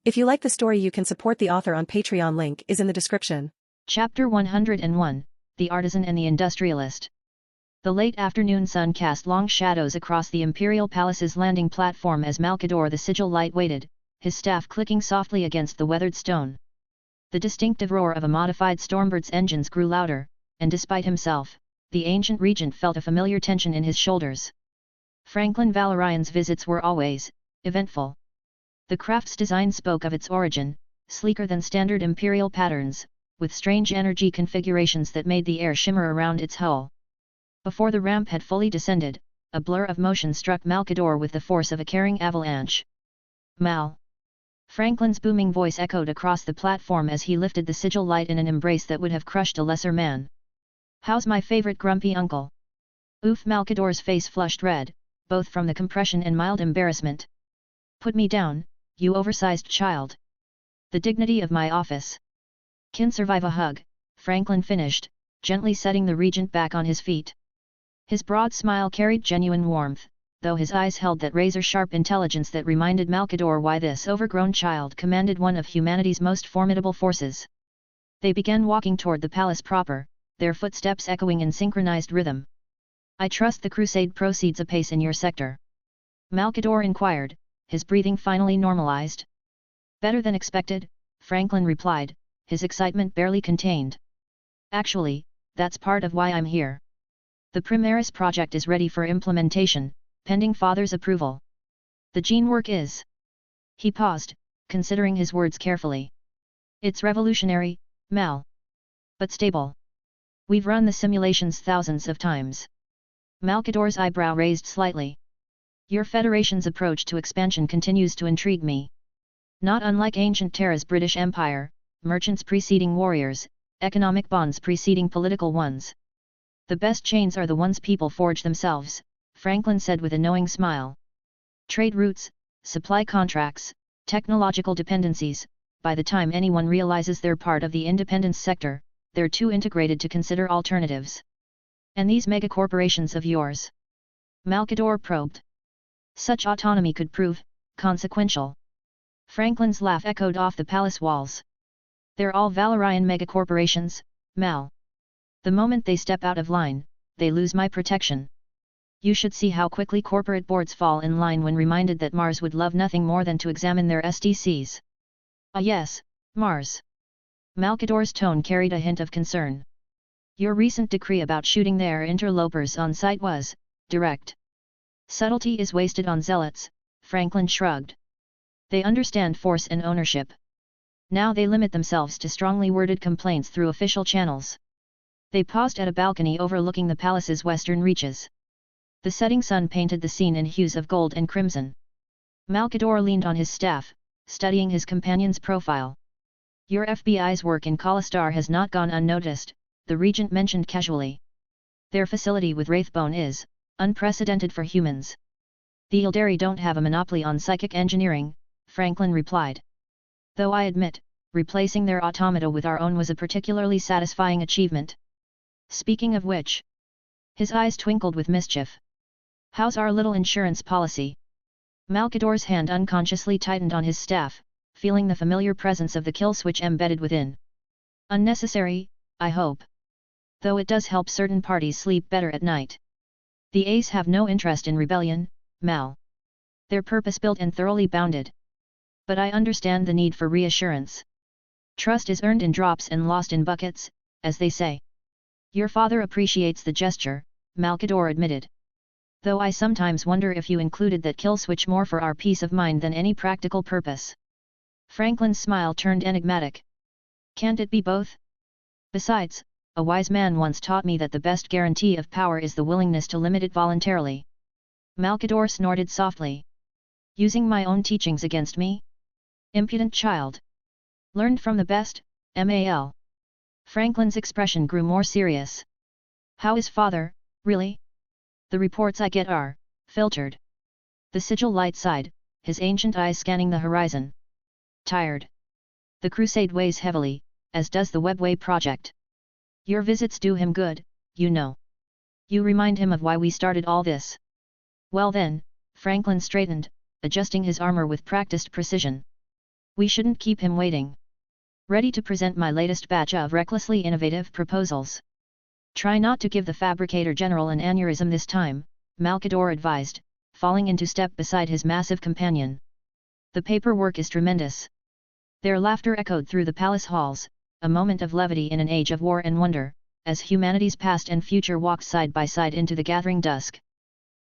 If you like the story, you can support the author on Patreon. Link is in the description. Chapter 101, The Artisan and the Industrialist. The late afternoon sun cast long shadows across the Imperial Palace's landing platform as Malkador the Sigil Light waited, his staff clicking softly against the weathered stone. The distinctive roar of a modified Stormbird's engines grew louder, and despite himself, the ancient regent felt a familiar tension in his shoulders. Franklin Valorian's visits were always eventful. The craft's design spoke of its origin, sleeker than standard Imperial patterns, with strange energy configurations that made the air shimmer around its hull. Before the ramp had fully descended, a blur of motion struck Malkador with the force of a carrying avalanche. Mal. Franklin's booming voice echoed across the platform as he lifted the sigil light in an embrace that would have crushed a lesser man. "How's my favorite grumpy uncle?" Oof! Malkador's face flushed red, both from the compression and mild embarrassment. "Put me down, you oversized child. The dignity of my office can survive a hug," Franklin finished, gently setting the regent back on his feet. His broad smile carried genuine warmth, though his eyes held that razor-sharp intelligence that reminded Malkador why this overgrown child commanded one of humanity's most formidable forces. They began walking toward the palace proper, their footsteps echoing in synchronized rhythm. "I trust the crusade proceeds apace in your sector?" Malkador inquired, his breathing finally normalized. "Better than expected," Franklin replied, his excitement barely contained. "Actually, that's part of why I'm here. The Primaris project is ready for implementation, pending Father's approval. The gene work is..." He paused, considering his words carefully. "It's revolutionary, Mal. But stable. We've run the simulations thousands of times." Malkador's eyebrow raised slightly. "Your Federation's approach to expansion continues to intrigue me. Not unlike ancient Terra's British Empire, merchants preceding warriors, economic bonds preceding political ones. The best chains are the ones people forge themselves," Franklin said with a knowing smile. "Trade routes, supply contracts, technological dependencies, by the time anyone realizes they're part of the independence sector, they're too integrated to consider alternatives. And these megacorporations of yours?" Malkador probed. "Such autonomy could prove consequential." Franklin's laugh echoed off the palace walls. "They're all Valorian megacorporations, Mal. The moment they step out of line, they lose my protection. You should see how quickly corporate boards fall in line when reminded that Mars would love nothing more than to examine their SDCs. Ah yes, Mars." Malkador's tone carried a hint of concern. "Your recent decree about shooting their interlopers on sight was direct. Subtlety is wasted on zealots," Franklin shrugged. "They understand force and ownership. Now they limit themselves to strongly worded complaints through official channels." They paused at a balcony overlooking the palace's western reaches. The setting sun painted the scene in hues of gold and crimson. Malkador leaned on his staff, studying his companion's profile. "Your FBI's work in Khalastar has not gone unnoticed," the regent mentioned casually. "Their facility with Wraithbone is unprecedented for humans." "The Eldari don't have a monopoly on psychic engineering," Franklin replied. "Though I admit, replacing their automata with our own was a particularly satisfying achievement. Speaking of which..." His eyes twinkled with mischief. "How's our little insurance policy?" Malkador's hand unconsciously tightened on his staff, feeling the familiar presence of the kill switch embedded within. "Unnecessary, I hope. Though it does help certain parties sleep better at night. The A's have no interest in rebellion, Mal. They're purpose-built and thoroughly bounded. But I understand the need for reassurance. Trust is earned in drops and lost in buckets, as they say." "Your father appreciates the gesture," Malkador admitted. "Though I sometimes wonder if you included that kill switch more for our peace of mind than any practical purpose." Franklin's smile turned enigmatic. "Can't it be both? Besides, a wise man once taught me that the best guarantee of power is the willingness to limit it voluntarily." Malkador snorted softly. "Using my own teachings against me? Impudent child. Learned from the best, Mal." Franklin's expression grew more serious. "How is father, really? The reports I get are filtered." The sigil light sighed, his ancient eyes scanning the horizon. "Tired. The crusade weighs heavily, as does the Webway project. Your visits do him good, you know. You remind him of why we started all this." "Well then," Franklin straightened, adjusting his armor with practiced precision. We shouldn't keep him waiting. Ready to present my latest batch of recklessly innovative proposals. Try not to give the Fabricator General an aneurysm this time, Malcador advised, falling into step beside his massive companion. The paperwork is tremendous. Their laughter echoed through the palace halls, a moment of levity in an age of war and wonder, as humanity's past and future walked side by side into the gathering dusk.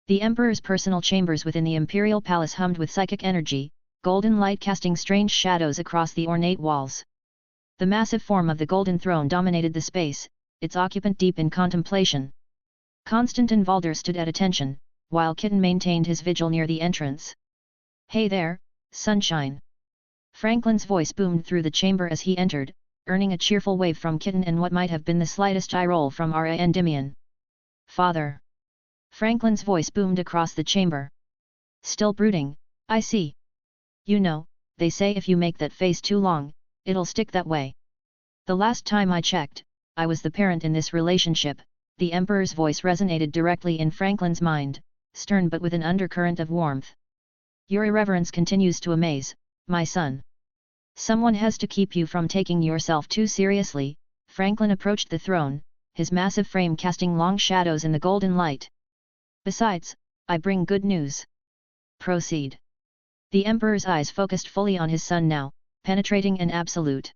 The Emperor's personal chambers within the Imperial Palace hummed with psychic energy, golden light casting strange shadows across the ornate walls. The massive form of the Golden Throne dominated the space, its occupant deep in contemplation. Constantin Valder stood at attention, while Kitten maintained his vigil near the entrance. "Hey there, sunshine!" Franklin's voice boomed through the chamber as he entered, earning a cheerful wave from Kitten and what might have been the slightest eye roll from Arya and Endymion. "Father!" Franklin's voice boomed across the chamber. "Still brooding, I see. You know, they say if you make that face too long, it'll stick that way. The last time I checked, I was the parent in this relationship." The Emperor's voice resonated directly in Franklin's mind, stern but with an undercurrent of warmth. "Your irreverence continues to amaze, my son. Someone has to keep you from taking yourself too seriously." Franklin approached the throne, his massive frame casting long shadows in the golden light. "Besides, I bring good news." "Proceed." The Emperor's eyes focused fully on his son now, penetrating and absolute.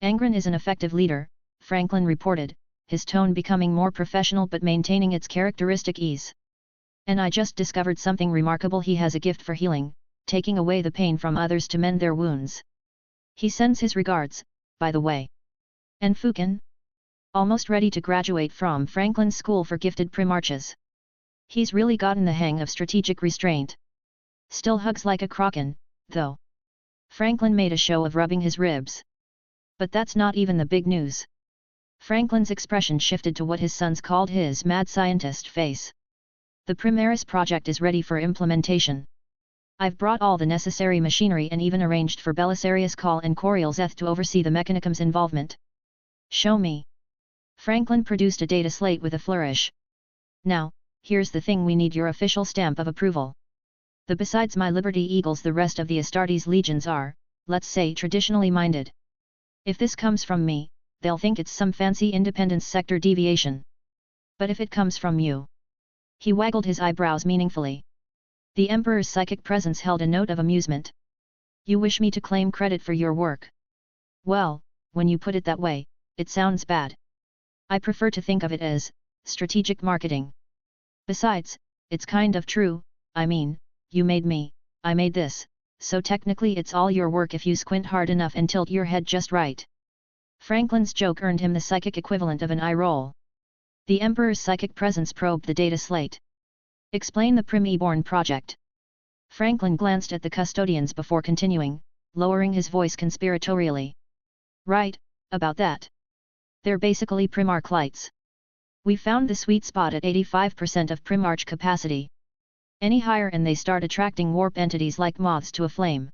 "Angren is an effective leader," Franklin reported, his tone becoming more professional but maintaining its characteristic ease. "And I just discovered something remarkable. He has a gift for healing, taking away the pain from others to mend their wounds. He sends his regards, by the way. And Fukin? Almost ready to graduate from Franklin's School for Gifted Primarches. He's really gotten the hang of strategic restraint. Still hugs like a kraken, though." Franklin made a show of rubbing his ribs. "But that's not even the big news." Franklin's expression shifted to what his sons called his mad scientist face. "The Primaris project is ready for implementation. I've brought all the necessary machinery and even arranged for Belisarius Call and Corielzeth to oversee the Mechanicum's involvement." "Show me." Franklin produced a data slate with a flourish. "Now, here's the thing, we need your official stamp of approval. Besides my Liberty Eagles, the rest of the Astartes legions are, let's say, traditionally minded. If this comes from me, they'll think it's some fancy independence sector deviation. But if it comes from you..." He waggled his eyebrows meaningfully. The Emperor's psychic presence held a note of amusement. "You wish me to claim credit for your work? Well, when you put it that way, it sounds bad. I prefer to think of it as strategic marketing. Besides, it's kind of true. I mean, you made me, I made this, so technically it's all your work if you squint hard enough and tilt your head just right." Franklin's joke earned him the psychic equivalent of an eye roll. The Emperor's psychic presence probed the data slate. "Explain the Primarch project." Franklin glanced at the custodians before continuing, lowering his voice conspiratorially. "Right, about that. They're basically Primarch lights. We found the sweet spot at 85% of Primarch capacity. Any higher and they start attracting warp entities like moths to a flame.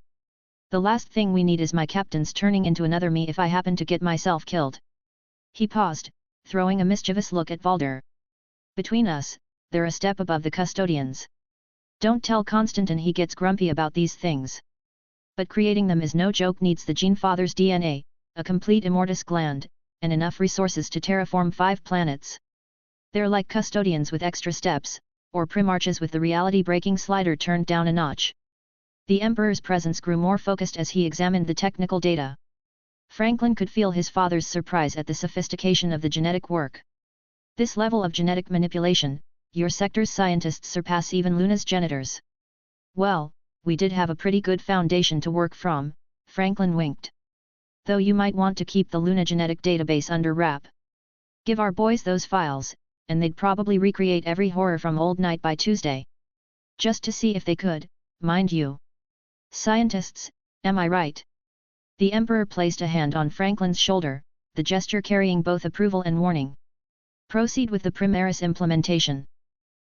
The last thing we need is my captains turning into another me if I happen to get myself killed." He paused, throwing a mischievous look at Valder. "Between us, they're a step above the custodians. Don't tell Constantin he gets grumpy about these things. But creating them is no joke. Needs the Gene Father's DNA, a complete immortus gland, and enough resources to terraform 5 planets. They're like custodians with extra steps, or Primarches with the reality-breaking slider turned down a notch." The Emperor's presence grew more focused as he examined the technical data. Franklin could feel his father's surprise at the sophistication of the genetic work. "This level of genetic manipulation, your sector's scientists surpass even Luna's genitors." "Well, we did have a pretty good foundation to work from," Franklin winked. "Though you might want to keep the Luna genetic database under wrap. Give our boys those files, and they'd probably recreate every horror from Old Night by Tuesday. Just to see if they could, mind you. Scientists, am I right?" The Emperor placed a hand on Franklin's shoulder, the gesture carrying both approval and warning. "Proceed with the Primaris implementation.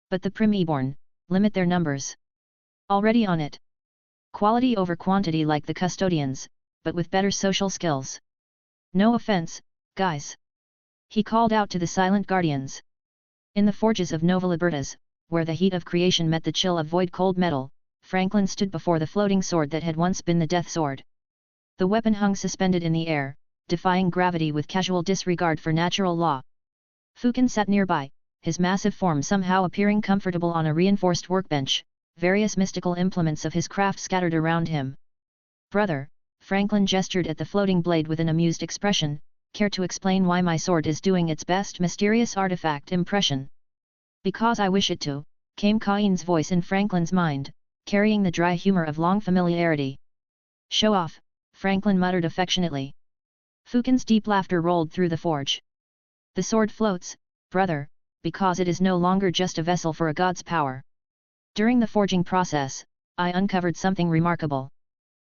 But the Primarch, limit their numbers. Already on it. Quality over quantity like the custodians, but with better social skills. No offense, guys." He called out to the silent guardians. In the forges of Nova Libertas, where the heat of creation met the chill of void-cold metal, Franklin stood before the floating sword that had once been the death sword. The weapon hung suspended in the air, defying gravity with casual disregard for natural law. Fukin sat nearby, his massive form somehow appearing comfortable on a reinforced workbench, various mystical implements of his craft scattered around him. "Brother," Franklin gestured at the floating blade with an amused expression, "care to explain why my sword is doing its best mysterious artifact impression?" "Because I wish it to," came Cain's voice in Franklin's mind, carrying the dry humor of long familiarity. "Show off," Franklin muttered affectionately. Fukin's deep laughter rolled through the forge. "The sword floats, brother, because it is no longer just a vessel for a god's power. During the forging process, I uncovered something remarkable."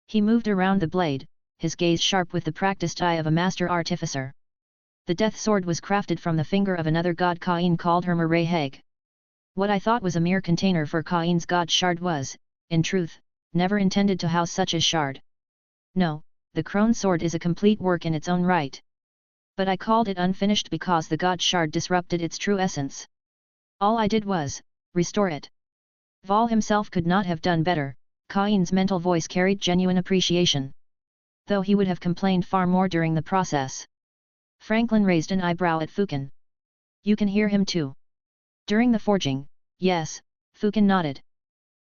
He moved around the blade, his gaze sharp with the practiced eye of a master artificer. "The death sword was crafted from the finger of another god Cain called Hermer-Heg. What I thought was a mere container for Cain's god shard was, in truth, never intended to house such a shard. No, the Crone sword is a complete work in its own right. But I called it unfinished because the god shard disrupted its true essence. All I did was, restore it. Val himself could not have done better." Cain's mental voice carried genuine appreciation. Though he would have complained far more during the process. Franklin raised an eyebrow at Fukin. "You can hear him too?" "During the forging, yes," Fukin nodded.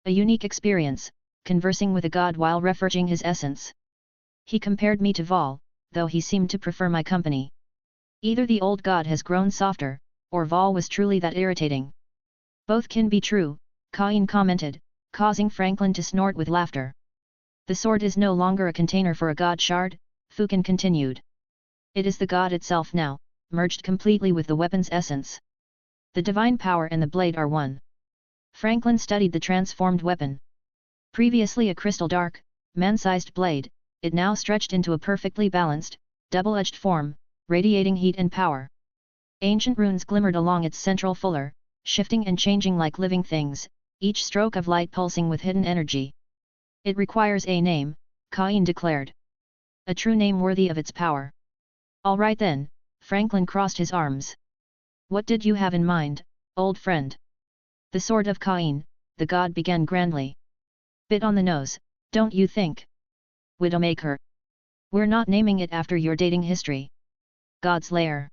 "A unique experience, conversing with a god while reforging his essence. He compared me to Val, though he seemed to prefer my company. Either the old god has grown softer, or Val was truly that irritating." "Both can be true," Cain commented, causing Franklin to snort with laughter. "The sword is no longer a container for a god shard," Fukin continued. "It is the god itself now, merged completely with the weapon's essence. The divine power and the blade are one." Franklin studied the transformed weapon. Previously a crystal dark, man-sized blade, it now stretched into a perfectly balanced, double-edged form, radiating heat and power. Ancient runes glimmered along its central fuller, shifting and changing like living things, each stroke of light pulsing with hidden energy. "It requires a name," Cain declared. "A true name worthy of its power." "All right then," Franklin crossed his arms. "What did you have in mind, old friend?" "The sword of Cain," the god began grandly. "Bit on the nose, don't you think? Widowmaker. We're not naming it after your dating history. God's lair.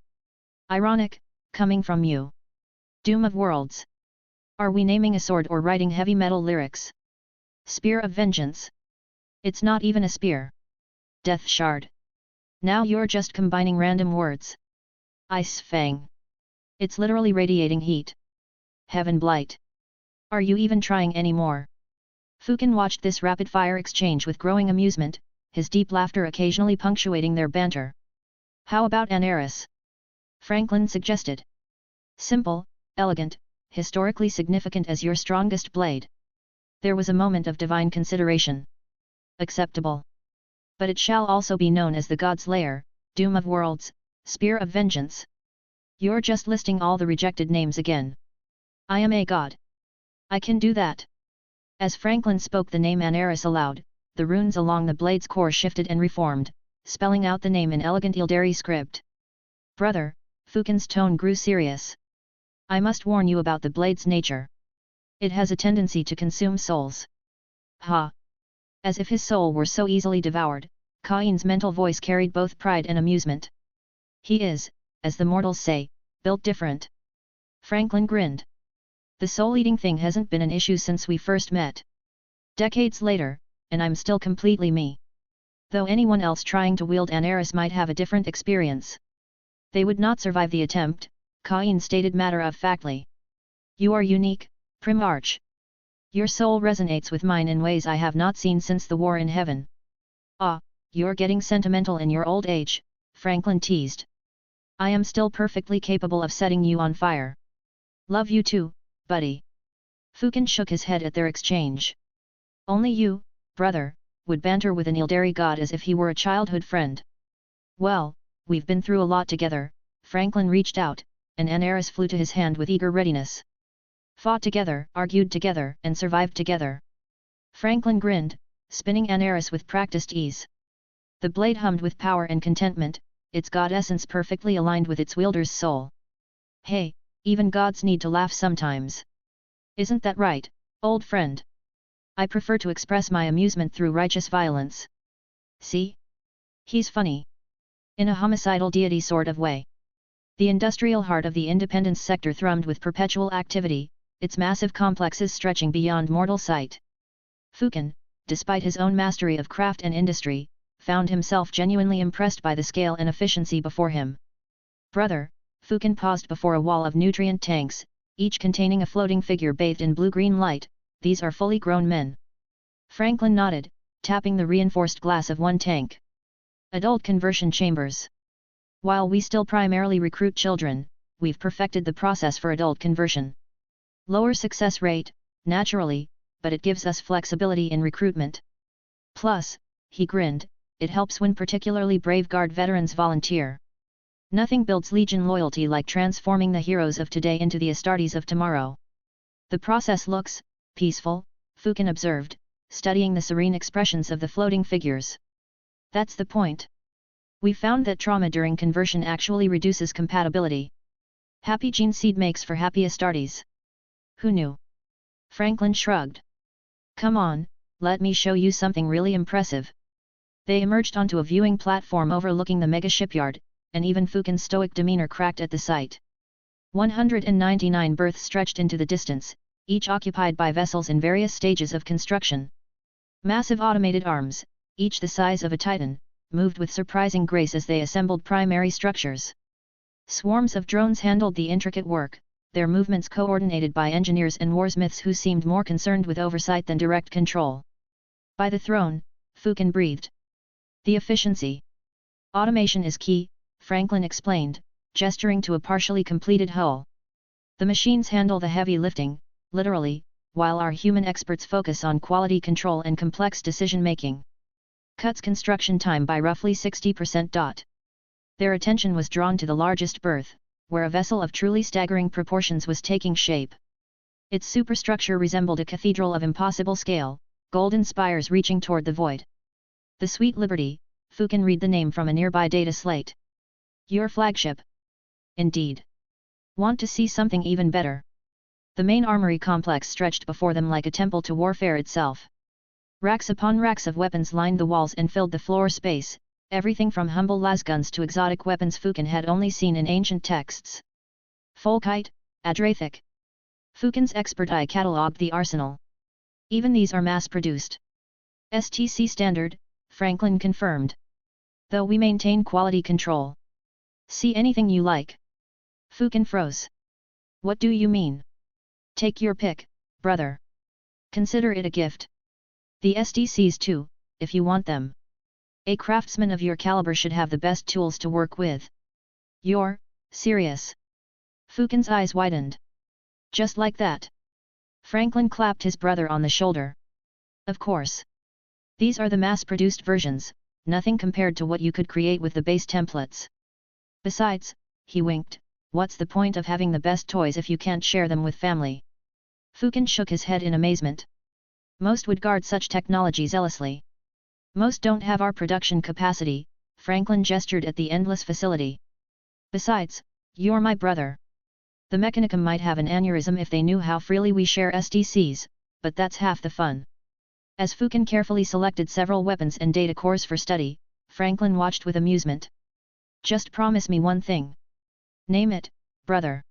Ironic, coming from you. Doom of worlds. Are we naming a sword or writing heavy metal lyrics? Spear of vengeance. It's not even a spear. Death shard. Now you're just combining random words. Ice fang. It's literally radiating heat. Heaven blight. Are you even trying anymore?" Fukin watched this rapid-fire exchange with growing amusement, his deep laughter occasionally punctuating their banter. "How about Aneris?" Franklin suggested. "Simple, elegant, historically significant as your strongest blade." There was a moment of divine consideration. "Acceptable. But it shall also be known as the God's Lair, Doom of Worlds, Spear of Vengeance." "You're just listing all the rejected names again." "I am a god. I can do that." As Franklin spoke the name Aneris aloud, the runes along the blade's core shifted and reformed, spelling out the name in elegant Eldari script. "Brother," Fukin's tone grew serious. "I must warn you about the blade's nature. It has a tendency to consume souls." "Ha!" As if his soul were so easily devoured, Cain's mental voice carried both pride and amusement. "He is, as the mortals say, built different." Franklin grinned. "The soul-eating thing hasn't been an issue since we first met. Decades later, and I'm still completely me. Though anyone else trying to wield Aneris might have a different experience. They would not survive the attempt," Cain stated matter-of-factly. "You are unique, Primarch. Your soul resonates with mine in ways I have not seen since the war in heaven." "Ah, you're getting sentimental in your old age," Franklin teased. "I am still perfectly capable of setting you on fire." "Love you too, buddy." Fukin shook his head at their exchange. "Only you, brother, would banter with an Eldari god as if he were a childhood friend." "Well, we've been through a lot together." Franklin reached out, and Aneris flew to his hand with eager readiness. "Fought together, argued together, and survived together." Franklin grinned, spinning Aneris with practiced ease. The blade hummed with power and contentment, its god essence perfectly aligned with its wielder's soul. "Hey, even gods need to laugh sometimes. Isn't that right, old friend?" I prefer to express my amusement through righteous violence. See? He's funny. In a homicidal deity sort of way. The industrial heart of the independence sector thrummed with perpetual activity, its massive complexes stretching beyond mortal sight. Fukin, despite his own mastery of craft and industry, found himself genuinely impressed by the scale and efficiency before him. Brother, Fukin paused before a wall of nutrient tanks, each containing a floating figure bathed in blue-green light. These are fully grown men. Franklin nodded, tapping the reinforced glass of one tank. Adult conversion chambers. While we still primarily recruit children, we've perfected the process for adult conversion. Lower success rate, naturally, but it gives us flexibility in recruitment. Plus, he grinned, it helps when particularly brave Guard veterans volunteer. Nothing builds Legion loyalty like transforming the heroes of today into the Astartes of tomorrow. The process looks peaceful, Fukin observed, studying the serene expressions of the floating figures. That's the point. We found that trauma during conversion actually reduces compatibility. Happy gene seed makes for happy Astartes. Who knew? Franklin shrugged. Come on, let me show you something really impressive. They emerged onto a viewing platform overlooking the mega shipyard, and even Fukin's stoic demeanor cracked at the sight. 199 berths stretched into the distance, each occupied by vessels in various stages of construction. Massive automated arms, each the size of a titan, moved with surprising grace as they assembled primary structures. Swarms of drones handled the intricate work, their movements coordinated by engineers and warsmiths who seemed more concerned with oversight than direct control. By the throne, Fukin breathed. The efficiency. Automation is key, Franklin explained, gesturing to a partially completed hull. The machines handle the heavy lifting, literally, while our human experts focus on quality control and complex decision-making. Cuts construction time by roughly 60%. Their attention was drawn to the largest berth, where a vessel of truly staggering proportions was taking shape. Its superstructure resembled a cathedral of impossible scale, golden spires reaching toward the void. The Sweet Liberty, Fukin read the name from a nearby data slate. Your flagship. Indeed. Want to see something even better? The main armory complex stretched before them like a temple to warfare itself. Racks upon racks of weapons lined the walls and filled the floor space, everything from humble lasguns to exotic weapons Fukin had only seen in ancient texts. Folkite, Adrathic. Fukin's expert eye catalogued the arsenal. Even these are mass-produced. STC standard, Franklin confirmed. Though we maintain quality control. See anything you like. Fukin froze. What do you mean? Take your pick, brother. Consider it a gift. The SDCs too, if you want them. A craftsman of your caliber should have the best tools to work with. You're serious? Fukin's eyes widened. Just like that. Franklin clapped his brother on the shoulder. Of course. These are the mass-produced versions, nothing compared to what you could create with the base templates. Besides, he winked, what's the point of having the best toys if you can't share them with family? Fukin shook his head in amazement. Most would guard such technology zealously. Most don't have our production capacity, Franklin gestured at the endless facility. Besides, you're my brother. The Mechanicum might have an aneurysm if they knew how freely we share SDCs, but that's half the fun. As Fukin carefully selected several weapons and data cores for study, Franklin watched with amusement. Just promise me one thing. Name it, brother.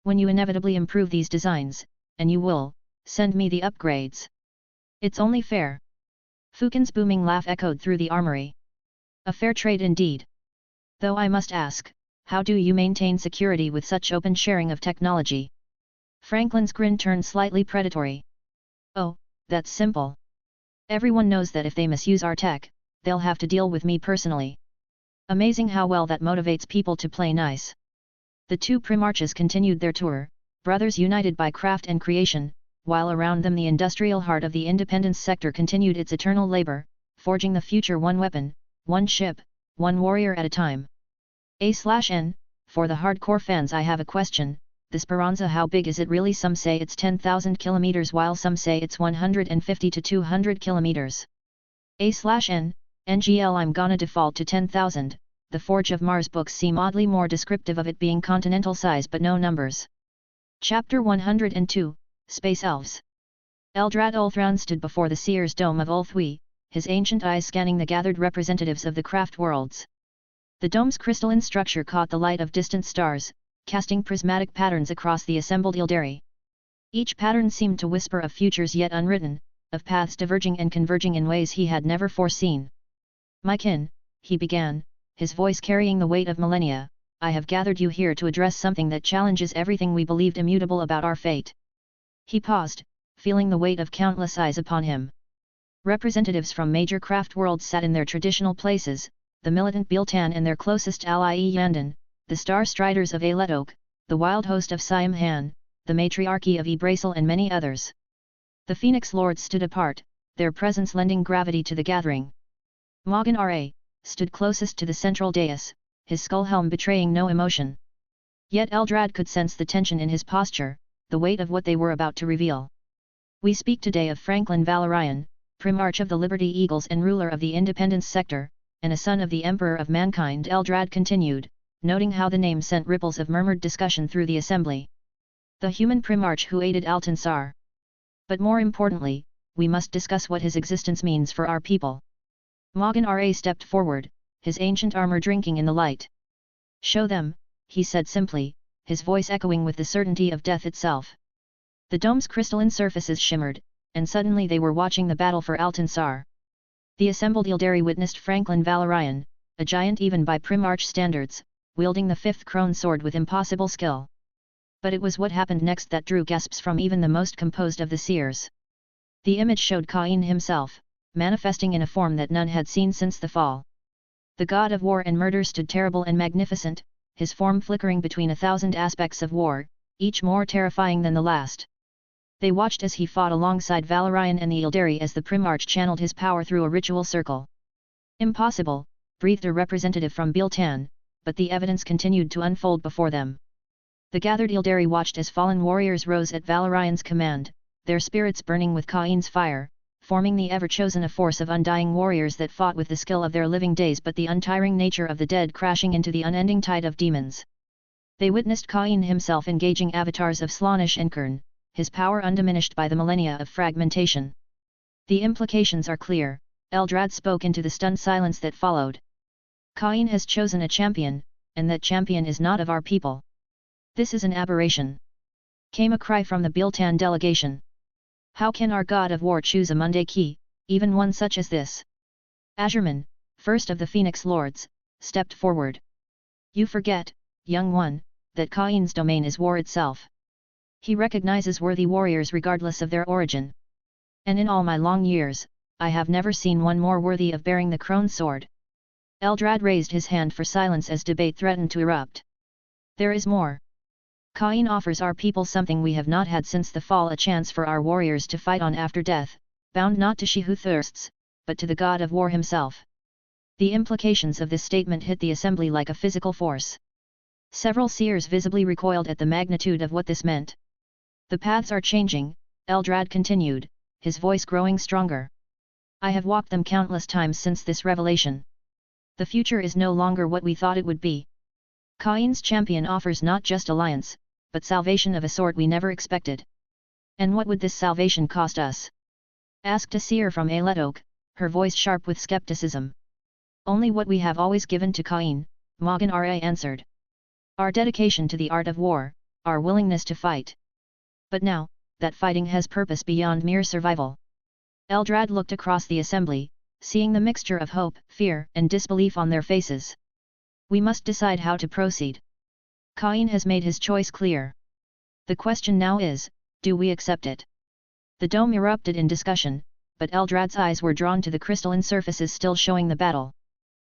When you inevitably improve these designs, and you will, send me the upgrades. It's only fair. Fukin's booming laugh echoed through the armory. A fair trade indeed. Though I must ask, how do you maintain security with such open sharing of technology? Franklin's grin turned slightly predatory. Oh, that's simple. Everyone knows that if they misuse our tech, they'll have to deal with me personally. Amazing how well that motivates people to play nice. The two Primarches continued their tour, brothers united by craft and creation, while around them the industrial heart of the independence sector continued its eternal labor, forging the future one weapon, one ship, one warrior at a time. A/N, for the hardcore fans I have a question, the Speranza, how big is it really? Some say it's 10,000 kilometers while some say it's 150 to 200 kilometers. A/N, NGL, I'm gonna default to 10,000, the Forge of Mars books seem oddly more descriptive of it being continental size but no numbers. Chapter 102, Space Elves. Eldrad Ulthran stood before the Seer's Dome of Ulthwi, his ancient eyes scanning the gathered representatives of the craft worlds. The dome's crystalline structure caught the light of distant stars, casting prismatic patterns across the assembled Eldari. Each pattern seemed to whisper of futures yet unwritten, of paths diverging and converging in ways he had never foreseen. "My kin," he began, his voice carrying the weight of millennia, "I have gathered you here to address something that challenges everything we believed immutable about our fate." He paused, feeling the weight of countless eyes upon him. Representatives from major craft worlds sat in their traditional places, the militant Biltan and their closest ally Yandan, the Star Striders of Aletokh, the wild host of Siam Han, the matriarchy of Yggdrasil and many others. The Phoenix Lords stood apart, their presence lending gravity to the gathering. Morgan Ra stood closest to the central dais, his skull helm betraying no emotion. Yet Eldrad could sense the tension in his posture, the weight of what they were about to reveal. "We speak today of Franklin Valorian, Primarch of the Liberty Eagles and ruler of the Independence Sector, and a son of the Emperor of Mankind," Eldrad continued, noting how the name sent ripples of murmured discussion through the assembly. "The human Primarch who aided Altansar. But more importantly, we must discuss what his existence means for our people." Morgan Ra stepped forward, his ancient armor drinking in the light. "Show them," he said simply, his voice echoing with the certainty of death itself. The dome's crystalline surfaces shimmered, and suddenly they were watching the battle for Altansar. The assembled Eldari witnessed Franklin Valorian, a giant even by Primarch standards, wielding the fifth Crone sword with impossible skill. But it was what happened next that drew gasps from even the most composed of the seers. The image showed Cain himself, manifesting in a form that none had seen since the fall. The god of war and murder stood terrible and magnificent, his form flickering between 1,000 aspects of war, each more terrifying than the last. They watched as he fought alongside Valorian and the Eldari as the Primarch channeled his power through a ritual circle. "Impossible," breathed a representative from Biltan, but the evidence continued to unfold before them. The gathered Eldari watched as fallen warriors rose at Valorian's command, their spirits burning with Cain's fire, forming the ever-chosen a force of undying warriors that fought with the skill of their living days but the untiring nature of the dead crashing into the unending tide of demons. They witnessed Cain himself engaging avatars of Slaanesh and Karn, his power undiminished by the millennia of fragmentation. "The implications are clear," Eldrad spoke into the stunned silence that followed. "Cain has chosen a champion, and that champion is not of our people. This is an aberration," came a cry from the Biltan delegation. "How can our god of war choose a Monday key, even one such as this?" Azurman, first of the Phoenix Lords, stepped forward. "You forget, young one, that Cain's domain is war itself. He recognizes worthy warriors regardless of their origin. And in all my long years, I have never seen one more worthy of bearing the Crone sword." Eldrad raised his hand for silence as debate threatened to erupt. "There is more. Cain offers our people something we have not had since the fall, a chance for our warriors to fight on after death, bound not to she who thirsts, but to the god of war himself." The implications of this statement hit the assembly like a physical force. Several seers visibly recoiled at the magnitude of what this meant. "The paths are changing," Eldrad continued, his voice growing stronger. "I have walked them countless times since this revelation. The future is no longer what we thought it would be. Cain's champion offers not just alliance, but salvation of a sort we never expected. And what would this salvation cost us?" asked a seer from Aletokh, her voice sharp with skepticism. "Only what we have always given to Cain," Morgan Ra answered. "Our dedication to the art of war, our willingness to fight. But now, that fighting has purpose beyond mere survival." Eldrad looked across the assembly, seeing the mixture of hope, fear, and disbelief on their faces. "We must decide how to proceed. Cain has made his choice clear. The question now is, do we accept it?" The dome erupted in discussion, but Eldrad's eyes were drawn to the crystalline surfaces still showing the battle.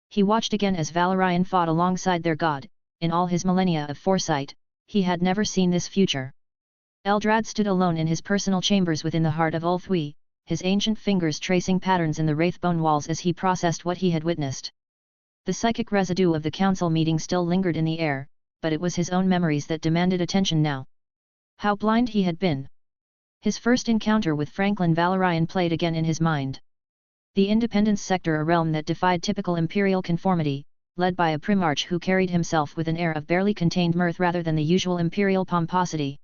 He watched again as Valorian fought alongside their god. In all his millennia of foresight, he had never seen this future. Eldrad stood alone in his personal chambers within the heart of Ulthwi, his ancient fingers tracing patterns in the wraithbone walls as he processed what he had witnessed. The psychic residue of the council meeting still lingered in the air, but it was his own memories that demanded attention now. How blind he had been! His first encounter with Franklin Valorian played again in his mind. The Independence Sector, a realm that defied typical imperial conformity, led by a Primarch who carried himself with an air of barely contained mirth rather than the usual imperial pomposity.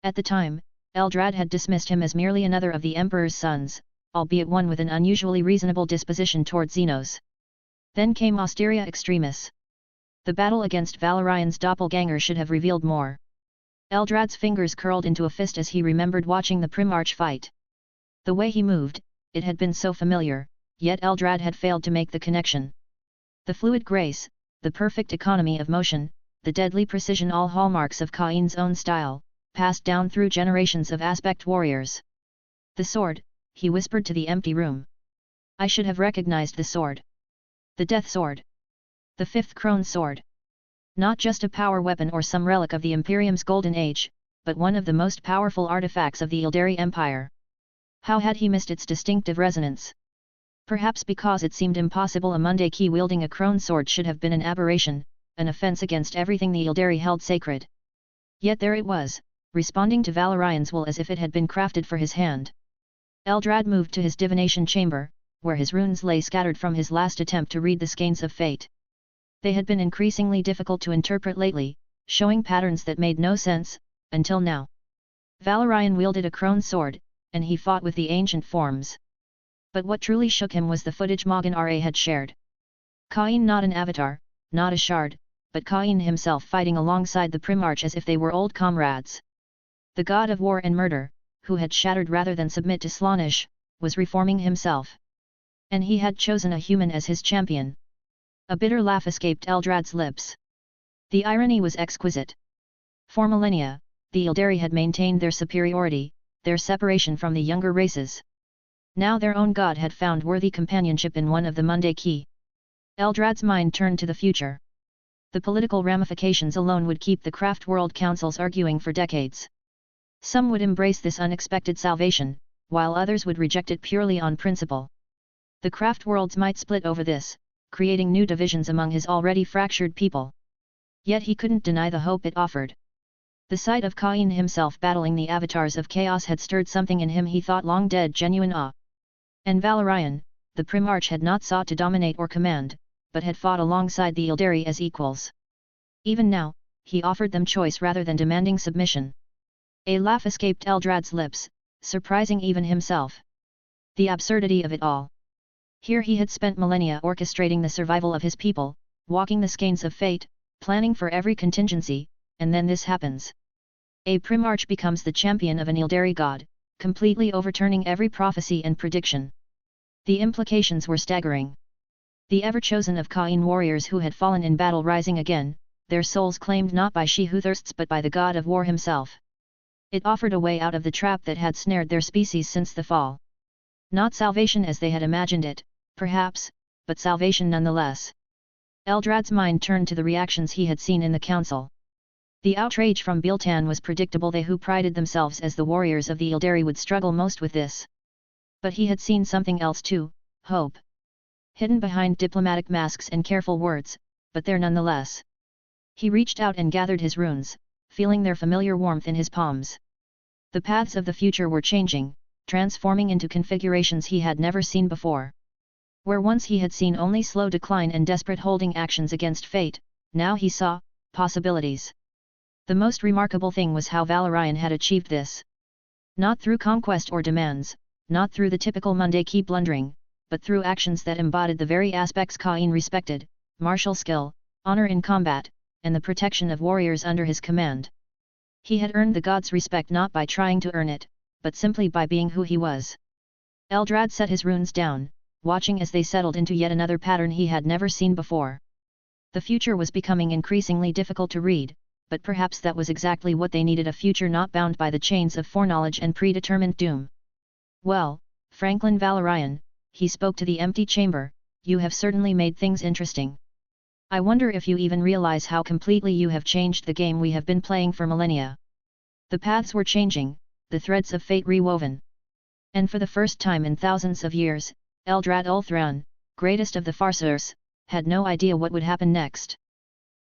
At the time, Eldrad had dismissed him as merely another of the Emperor's sons, albeit one with an unusually reasonable disposition toward Xenos. Then came Austeria Extremis. The battle against Valorian's doppelganger should have revealed more. Eldrad's fingers curled into a fist as he remembered watching the Primarch fight. The way he moved, it had been so familiar, yet Eldrad had failed to make the connection. The fluid grace, the perfect economy of motion, the deadly precision, all hallmarks of Cain's own style, passed down through generations of aspect warriors. The sword, he whispered to the empty room. I should have recognized the sword. The death sword. The fifth Crone sword. Not just a power weapon or some relic of the Imperium's golden age, but one of the most powerful artifacts of the Eldari Empire. How had he missed its distinctive resonance? Perhaps because it seemed impossible a Monday key wielding a Crone sword should have been an aberration, an offense against everything the Eldari held sacred. Yet there it was, responding to Valorian's will as if it had been crafted for his hand. Eldrad moved to his divination chamber, where his runes lay scattered from his last attempt to read the skeins of fate. They had been increasingly difficult to interpret lately, showing patterns that made no sense, until now. Valorian wielded a Crone sword, and he fought with the ancient forms. But what truly shook him was the footage Morgan Ra had shared. Cain, not an avatar, not a shard, but Cain himself fighting alongside the Primarch as if they were old comrades. The god of war and murder, who had shattered rather than submit to Slaanesh, was reforming himself. And he had chosen a human as his champion. A bitter laugh escaped Eldrad's lips. The irony was exquisite. For millennia, the Eldari had maintained their superiority, their separation from the younger races. Now their own god had found worthy companionship in one of the Monday Key. Eldrad's mind turned to the future. The political ramifications alone would keep the Craft World Councils arguing for decades. Some would embrace this unexpected salvation, while others would reject it purely on principle. The Craft Worlds might split over this, creating new divisions among his already fractured people. Yet he couldn't deny the hope it offered. The sight of Cain himself battling the avatars of chaos had stirred something in him he thought long dead, genuine awe. And Valorian, the Primarch, had not sought to dominate or command, but had fought alongside the Eldari as equals. Even now, he offered them choice rather than demanding submission. A laugh escaped Eldrad's lips, surprising even himself. The absurdity of it all. Here he had spent millennia orchestrating the survival of his people, walking the skeins of fate, planning for every contingency, and then this happens. A Primarch becomes the champion of an Eldari god, completely overturning every prophecy and prediction. The implications were staggering. The ever-chosen of Cain warriors who had fallen in battle rising again, their souls claimed not by she who thirsts but by the god of war himself. It offered a way out of the trap that had snared their species since the fall. Not salvation as they had imagined it, perhaps, but salvation nonetheless. Eldrad's mind turned to the reactions he had seen in the council. The outrage from Biltan was predictable. They who prided themselves as the warriors of the Eldari would struggle most with this. But he had seen something else too, hope. Hidden behind diplomatic masks and careful words, but there nonetheless. He reached out and gathered his runes, feeling their familiar warmth in his palms. The paths of the future were changing, transforming into configurations he had never seen before. Where once he had seen only slow decline and desperate holding actions against fate, now he saw possibilities. The most remarkable thing was how Valorian had achieved this. Not through conquest or demands, not through the typical Monday Key blundering, but through actions that embodied the very aspects Cain respected: martial skill, honor in combat, and the protection of warriors under his command. He had earned the gods' respect not by trying to earn it, but simply by being who he was. Eldrad set his runes down, watching as they settled into yet another pattern he had never seen before. The future was becoming increasingly difficult to read, but perhaps that was exactly what they needed: a future not bound by the chains of foreknowledge and predetermined doom. Well, Franklin Valorian, he spoke to the empty chamber, you have certainly made things interesting. I wonder if you even realize how completely you have changed the game we have been playing for millennia. The paths were changing, the threads of fate rewoven. And for the first time in thousands of years, Eldrad Ulthran, greatest of the Farseers, had no idea what would happen next.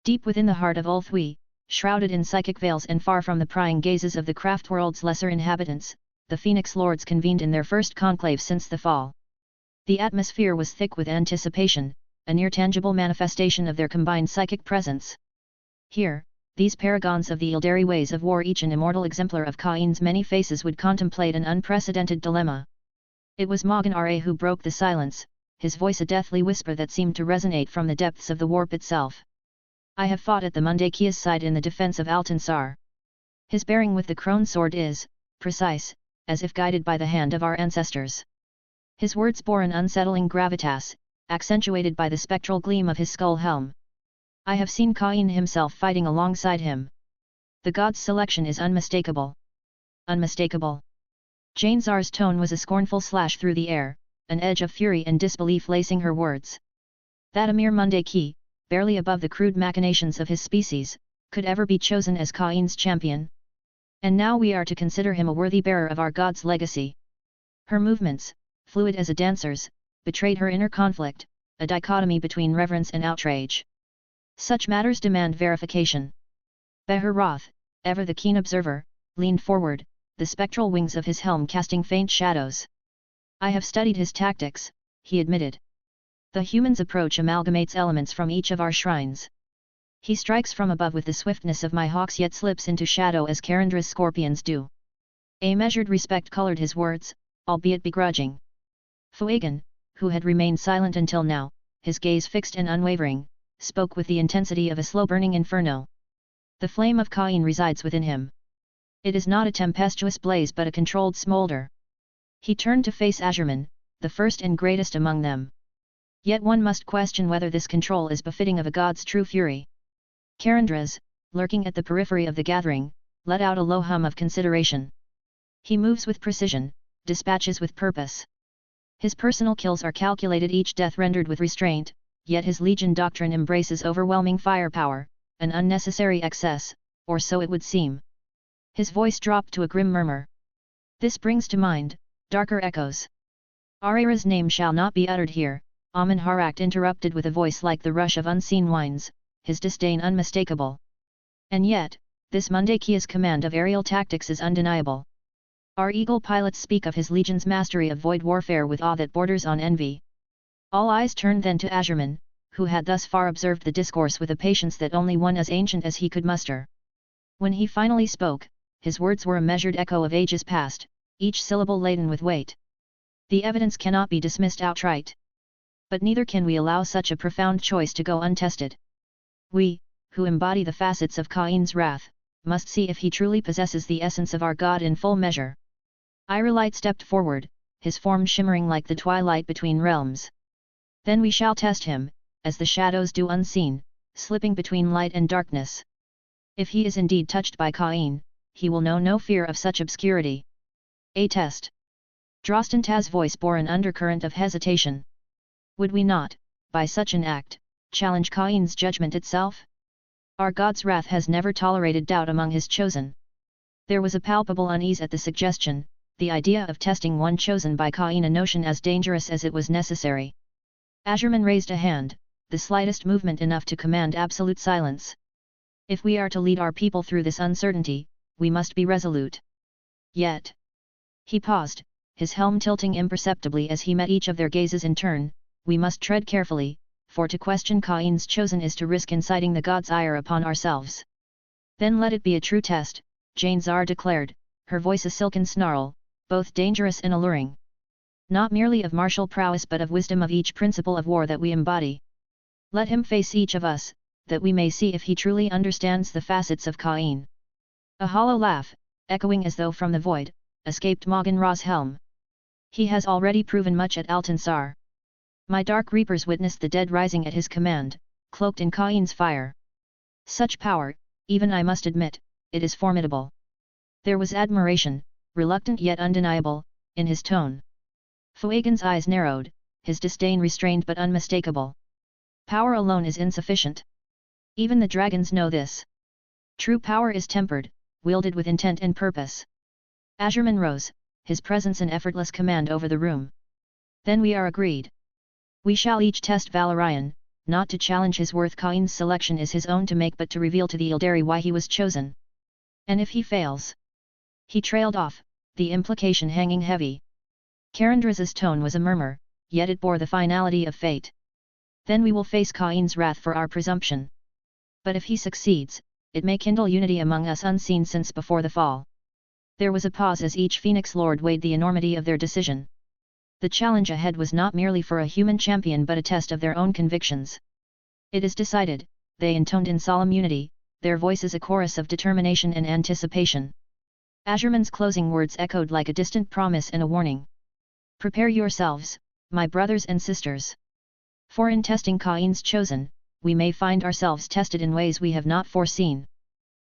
Deep within the heart of Ulthwi, shrouded in psychic veils and far from the prying gazes of the Craftworld's lesser inhabitants, the Phoenix Lords convened in their first conclave since the fall. The atmosphere was thick with anticipation, a near tangible manifestation of their combined psychic presence. Here, these paragons of the Eldari ways of war, each an immortal exemplar of Cain's many faces, would contemplate an unprecedented dilemma. It was Morgan Ra who broke the silence, his voice a deathly whisper that seemed to resonate from the depths of the warp itself. I have fought at the Mundakia's side in the defense of Altansar. His bearing with the Crone sword is precise, as if guided by the hand of our ancestors. His words bore an unsettling gravitas, accentuated by the spectral gleam of his skull helm. I have seen Cain himself fighting alongside him. The god's selection is unmistakable. Unmistakable. Drazhar's tone was a scornful slash through the air, an edge of fury and disbelief lacing her words. That a mere Mundaki, barely above the crude machinations of his species, could ever be chosen as Cain's champion? And now we are to consider him a worthy bearer of our god's legacy. Her movements, fluid as a dancer's, betrayed her inner conflict, a dichotomy between reverence and outrage. Such matters demand verification. Beherath, ever the keen observer, leaned forward, the spectral wings of his helm casting faint shadows. I have studied his tactics, he admitted. The human's approach amalgamates elements from each of our shrines. He strikes from above with the swiftness of my hawks, yet slips into shadow as Karandra's scorpions do. A measured respect colored his words, albeit begrudging. Fuegan, who had remained silent until now, his gaze fixed and unwavering, spoke with the intensity of a slow-burning inferno. The flame of Cain resides within him. It is not a tempestuous blaze but a controlled smolder. He turned to face Azurman, the first and greatest among them. Yet one must question whether this control is befitting of a god's true fury. Karandras, lurking at the periphery of the gathering, let out a low hum of consideration. He moves with precision, dispatches with purpose. His personal kills are calculated, each death rendered with restraint, yet his legion doctrine embraces overwhelming firepower, an unnecessary excess, or so it would seem. His voice dropped to a grim murmur. This brings to mind darker echoes. Arira's name shall not be uttered here, Amun Harakt interrupted with a voice like the rush of unseen winds, his disdain unmistakable. And yet, this Mundakia's command of aerial tactics is undeniable. Our eagle pilots speak of his legion's mastery of void warfare with awe that borders on envy. All eyes turned then to Azurman, who had thus far observed the discourse with a patience that only one as ancient as he could muster. When he finally spoke, his words were a measured echo of ages past, each syllable laden with weight. The evidence cannot be dismissed outright. But neither can we allow such a profound choice to go untested. We, who embody the facets of Cain's wrath, must see if he truly possesses the essence of our God in full measure. Irelight stepped forward, his form shimmering like the twilight between realms. Then we shall test him, as the shadows do unseen, slipping between light and darkness. If he is indeed touched by Cain, he will know no fear of such obscurity. A test. Drostantaz's voice bore an undercurrent of hesitation. Would we not, by such an act, challenge Cain's judgment itself? Our God's wrath has never tolerated doubt among his chosen. There was a palpable unease at the suggestion, the idea of testing one chosen by Cain a notion as dangerous as it was necessary. Azurman raised a hand, the slightest movement enough to command absolute silence. If we are to lead our people through this uncertainty, we must be resolute. Yet. He paused, his helm tilting imperceptibly as he met each of their gazes in turn. We must tread carefully, for to question Cain's chosen is to risk inciting the god's ire upon ourselves. Then let it be a true test, Drazhar declared, her voice a silken snarl, both dangerous and alluring. Not merely of martial prowess but of wisdom of each principle of war that we embody. Let him face each of us, that we may see if he truly understands the facets of Cain. A hollow laugh, echoing as though from the void, escaped Morgan Ra's helm. He has already proven much at Altansar. My dark reapers witnessed the dead rising at his command, cloaked in Cain's fire. Such power, even I must admit, it is formidable. There was admiration, reluctant yet undeniable, in his tone. Fuegan's eyes narrowed, his disdain restrained but unmistakable. Power alone is insufficient. Even the dragons know this. True power is tempered, wielded with intent and purpose. Azurman rose, his presence an effortless command over the room. Then we are agreed. We shall each test Valorian, not to challenge his worth. Cain's selection is his own to make but to reveal to the Eldari why he was chosen. And if he fails? He trailed off, the implication hanging heavy. Karandra's tone was a murmur, yet it bore the finality of fate. Then we will face Cain's wrath for our presumption. But if he succeeds, it may kindle unity among us unseen since before the fall. There was a pause as each Phoenix Lord weighed the enormity of their decision. The challenge ahead was not merely for a human champion but a test of their own convictions. It is decided, they intoned in solemn unity, their voices a chorus of determination and anticipation. Azurman's closing words echoed like a distant promise and a warning. Prepare yourselves, my brothers and sisters. For in testing Cain's chosen, we may find ourselves tested in ways we have not foreseen.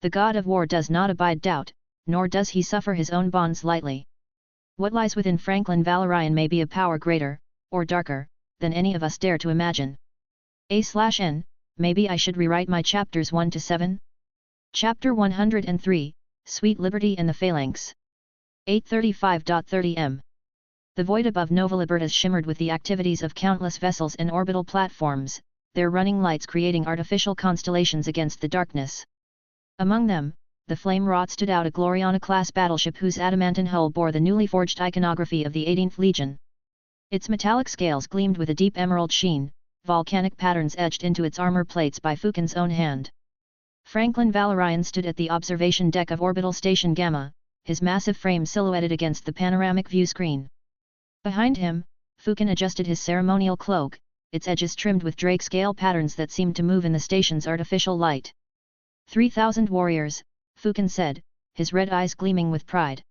The god of war does not abide doubt, nor does he suffer his own bonds lightly. What lies within Franklin Valorian may be a power greater, or darker, than any of us dare to imagine. A/N, maybe I should rewrite my chapters 1 to 7? Chapter 103, Sweet Liberty and the Phalanx. 835.30 m. The void above Nova Libertas shimmered with the activities of countless vessels and orbital platforms, their running lights creating artificial constellations against the darkness. Among them, the Flame-Wrought stood out, a Gloriana-class battleship whose adamantine hull bore the newly forged iconography of the 18th Legion. Its metallic scales gleamed with a deep emerald sheen, volcanic patterns etched into its armor plates by Fukin's own hand. Franklin Valorian stood at the observation deck of Orbital Station Gamma, his massive frame silhouetted against the panoramic view screen. Behind him, Fukin adjusted his ceremonial cloak, its edges trimmed with drake scale patterns that seemed to move in the station's artificial light. 3,000 warriors, Fukin said, his red eyes gleaming with pride.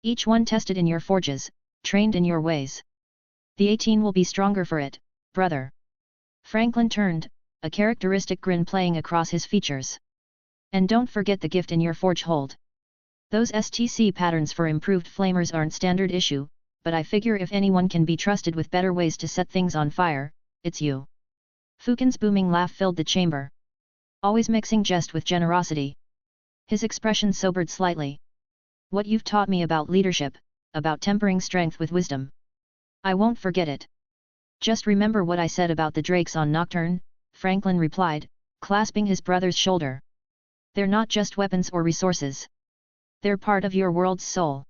Each one tested in your forges, trained in your ways. The 18 will be stronger for it, brother. Franklin turned, a characteristic grin playing across his features. And don't forget the gift in your forge hold. Those STC patterns for improved flamers aren't standard issue, but I figure if anyone can be trusted with better ways to set things on fire, it's you. Fukin's booming laugh filled the chamber. Always mixing jest with generosity. His expression sobered slightly. What you've taught me about leadership, about tempering strength with wisdom. I won't forget it. Just remember what I said about the drakes on Nocturne, Franklin replied, clasping his brother's shoulder. They're not just weapons or resources. They're part of your world's soul.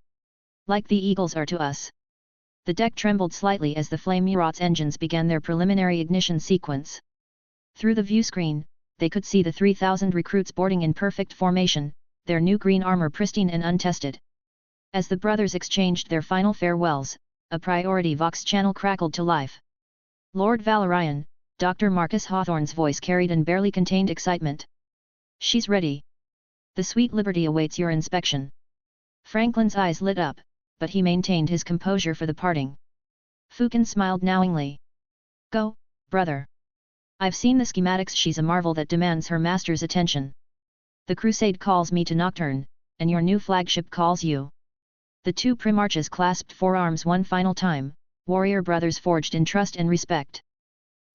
Like the eagles are to us. The deck trembled slightly as the Flame-Wrought's engines began their preliminary ignition sequence. Through the view screen, they could see the 3,000 recruits boarding in perfect formation, their new green armor pristine and untested. As the brothers exchanged their final farewells, a priority Vox channel crackled to life. Lord Valorian, Dr. Marcus Hawthorne's voice carried and barely contained excitement. She's ready. The Sweet Liberty awaits your inspection. Franklin's eyes lit up, but he maintained his composure for the parting. Fukin smiled knowingly. Go, brother. I've seen the schematics. She's a marvel that demands her master's attention. The Crusade calls me to Nocturne, and your new flagship calls you. The two Primarches clasped forearms one final time, warrior brothers forged in trust and respect.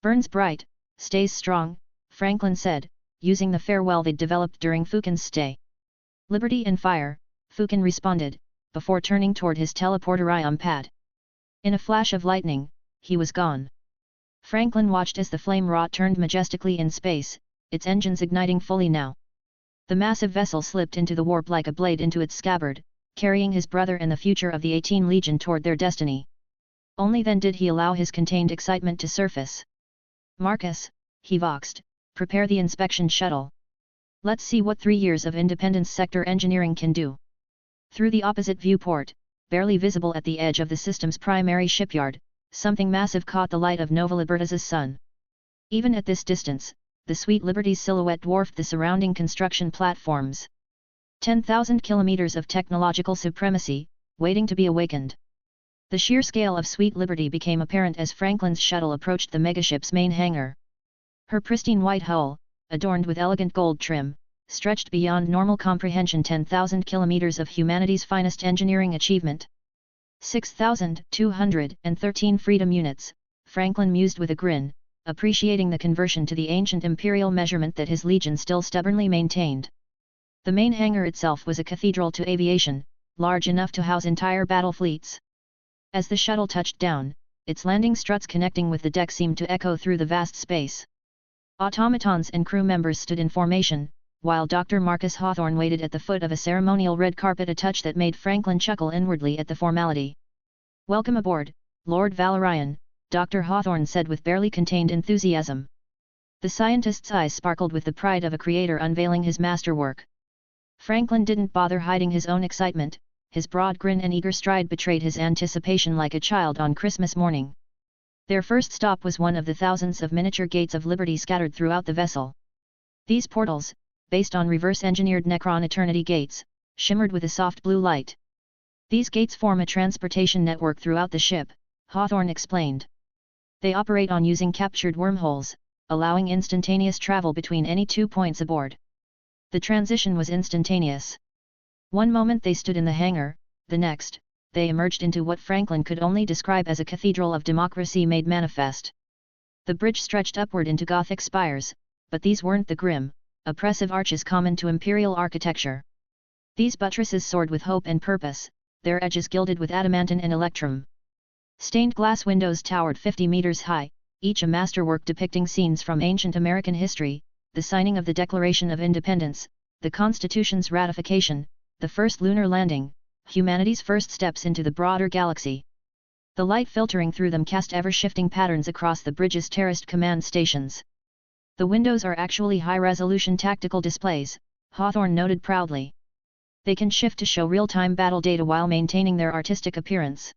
Burns bright, stays strong, Franklin said, using the farewell they'd developed during Fukin's stay. Liberty and fire, Fukin responded, before turning toward his teleporterium pad. In a flash of lightning, he was gone. Franklin watched as the Flame-Wrought turned majestically in space, its engines igniting fully now. The massive vessel slipped into the warp like a blade into its scabbard, carrying his brother and the future of the 18 Legion toward their destiny. Only then did he allow his contained excitement to surface. Marcus, he voxed, prepare the inspection shuttle. Let's see what 3 years of Independence sector engineering can do. Through the opposite viewport, barely visible at the edge of the system's primary shipyard, something massive caught the light of Nova Libertas's sun. Even at this distance, the Sweet Liberty's silhouette dwarfed the surrounding construction platforms. 10,000 kilometers of technological supremacy, waiting to be awakened. The sheer scale of Sweet Liberty became apparent as Franklin's shuttle approached the megaship's main hangar. Her pristine white hull, adorned with elegant gold trim, stretched beyond normal comprehension. 10,000 kilometers of humanity's finest engineering achievement. 6,213 freedom units, Franklin mused with a grin, appreciating the conversion to the ancient imperial measurement that his legion still stubbornly maintained. The main hangar itself was a cathedral to aviation, large enough to house entire battle fleets. As the shuttle touched down, its landing struts connecting with the deck seemed to echo through the vast space. Automatons and crew members stood in formation, while Dr. Marcus Hawthorne waited at the foot of a ceremonial red carpet, a touch that made Franklin chuckle inwardly at the formality. Welcome aboard, Lord Valorian, Dr. Hawthorne said with barely contained enthusiasm. The scientist's eyes sparkled with the pride of a creator unveiling his masterwork. Franklin didn't bother hiding his own excitement, his broad grin and eager stride betrayed his anticipation like a child on Christmas morning. Their first stop was one of the thousands of miniature gates of liberty scattered throughout the vessel. These portals, based on reverse-engineered Necron Eternity gates, shimmered with a soft blue light. These gates form a transportation network throughout the ship, Hawthorne explained. They operate on using captured wormholes, allowing instantaneous travel between any 2 points aboard. The transition was instantaneous. One moment they stood in the hangar, the next, they emerged into what Franklin could only describe as a cathedral of democracy made manifest. The bridge stretched upward into Gothic spires, but these weren't the grim, oppressive arches common to imperial architecture. These buttresses soared with hope and purpose, their edges gilded with adamantine and electrum. Stained glass windows towered 50 meters high, each a masterwork depicting scenes from ancient American history, the signing of the Declaration of Independence, the Constitution's ratification, the first lunar landing, humanity's first steps into the broader galaxy. The light filtering through them cast ever-shifting patterns across the bridge's terraced command stations. The windows are actually high-resolution tactical displays, Hawthorne noted proudly. They can shift to show real-time battle data while maintaining their artistic appearance.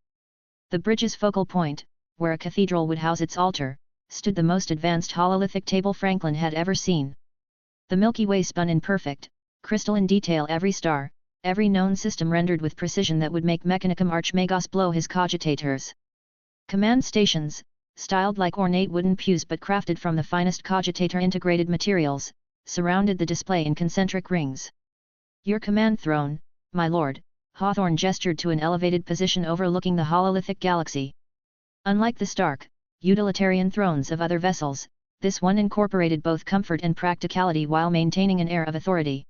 The bridge's focal point, where a cathedral would house its altar, stood the most advanced hololithic table Franklin had ever seen. The Milky Way spun in perfect, crystalline detail every star, every known system rendered with precision that would make Mechanicum Archmagos blow his cogitators. Command stations, styled like ornate wooden pews but crafted from the finest cogitator-integrated materials, surrounded the display in concentric rings. Your command throne, my lord, Hawthorne gestured to an elevated position overlooking the hololithic galaxy. Unlike the stark, utilitarian thrones of other vessels, this one incorporated both comfort and practicality while maintaining an air of authority.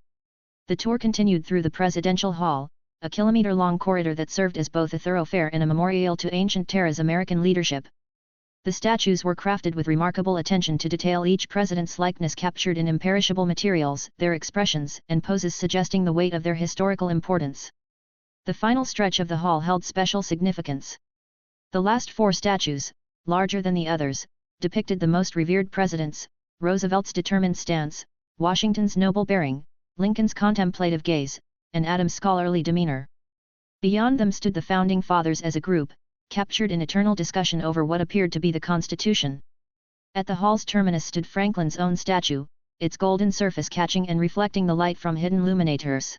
The tour continued through the presidential hall, a kilometer-long corridor that served as both a thoroughfare and a memorial to ancient Terra's American leadership. The statues were crafted with remarkable attention to detail, each president's likeness captured in imperishable materials, their expressions and poses suggesting the weight of their historical importance. The final stretch of the hall held special significance. The last 4 statues, larger than the others, depicted the most revered presidents, Roosevelt's determined stance, Washington's noble bearing, Lincoln's contemplative gaze, and Adams' scholarly demeanor. Beyond them stood the Founding Fathers as a group, captured in eternal discussion over what appeared to be the Constitution. At the hall's terminus stood Franklin's own statue, its golden surface catching and reflecting the light from hidden luminators.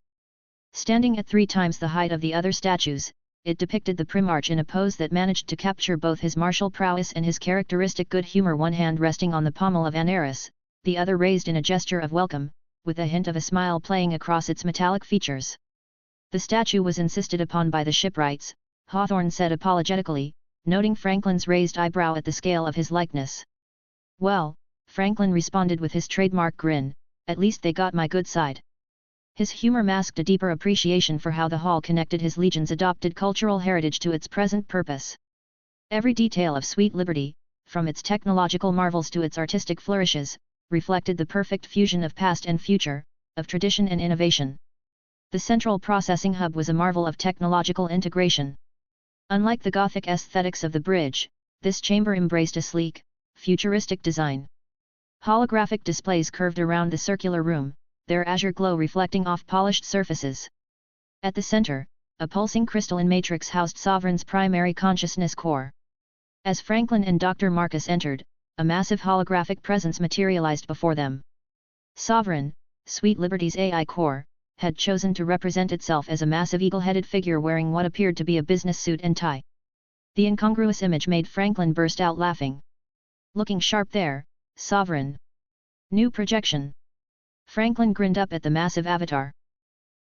Standing at 3 times the height of the other statues, it depicted the Primarch in a pose that managed to capture both his martial prowess and his characteristic good humor, one hand resting on the pommel of an Aeris, the other raised in a gesture of welcome, with a hint of a smile playing across its metallic features. The statue was insisted upon by the shipwrights, Hawthorne said apologetically, noting Franklin's raised eyebrow at the scale of his likeness. Well, Franklin responded with his trademark grin, at least they got my good side. His humor masked a deeper appreciation for how the hall connected his legion's adopted cultural heritage to its present purpose. Every detail of Sweet Liberty, from its technological marvels to its artistic flourishes, reflected the perfect fusion of past and future, of tradition and innovation. The central processing hub was a marvel of technological integration. Unlike the Gothic aesthetics of the bridge, this chamber embraced a sleek, futuristic design. Holographic displays curved around the circular room, their azure glow reflecting off polished surfaces. At the center, a pulsing crystalline matrix housed Sovereign's primary consciousness core. As Franklin and Dr. Marcus entered, a massive holographic presence materialized before them. Sovereign, Sweet Liberty's AI core, had chosen to represent itself as a massive eagle-headed figure wearing what appeared to be a business suit and tie. The incongruous image made Franklin burst out laughing. Looking sharp there, Sovereign. New projection. Franklin grinned up at the massive avatar.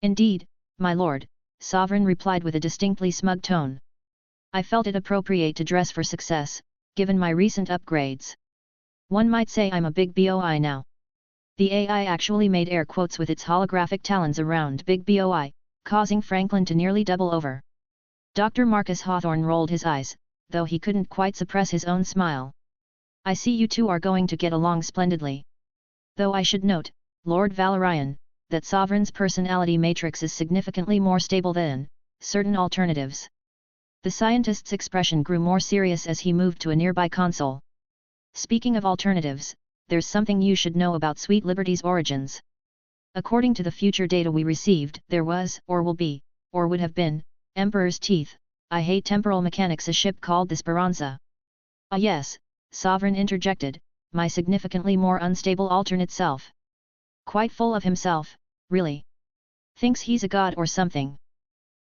Indeed, my lord, Sovereign replied with a distinctly smug tone. I felt it appropriate to dress for success, given my recent upgrades. One might say I'm a big BOI now. The AI actually made air quotes with its holographic talons around big BOI, causing Franklin to nearly double over. Dr. Marcus Hawthorne rolled his eyes, though he couldn't quite suppress his own smile. I see you two are going to get along splendidly. Though I should note, Lord Valorian, that Sovereign's personality matrix is significantly more stable than certain alternatives. The scientist's expression grew more serious as he moved to a nearby console. Speaking of alternatives, there's something you should know about Sweet Liberty's origins. According to the future data we received, there was, or will be, or would have been, Emperor's Teeth, I hate temporal mechanics, a ship called the Speranza. Ah yes, Sovereign interjected, my significantly more unstable alternate self. Quite full of himself, really. Thinks he's a god or something.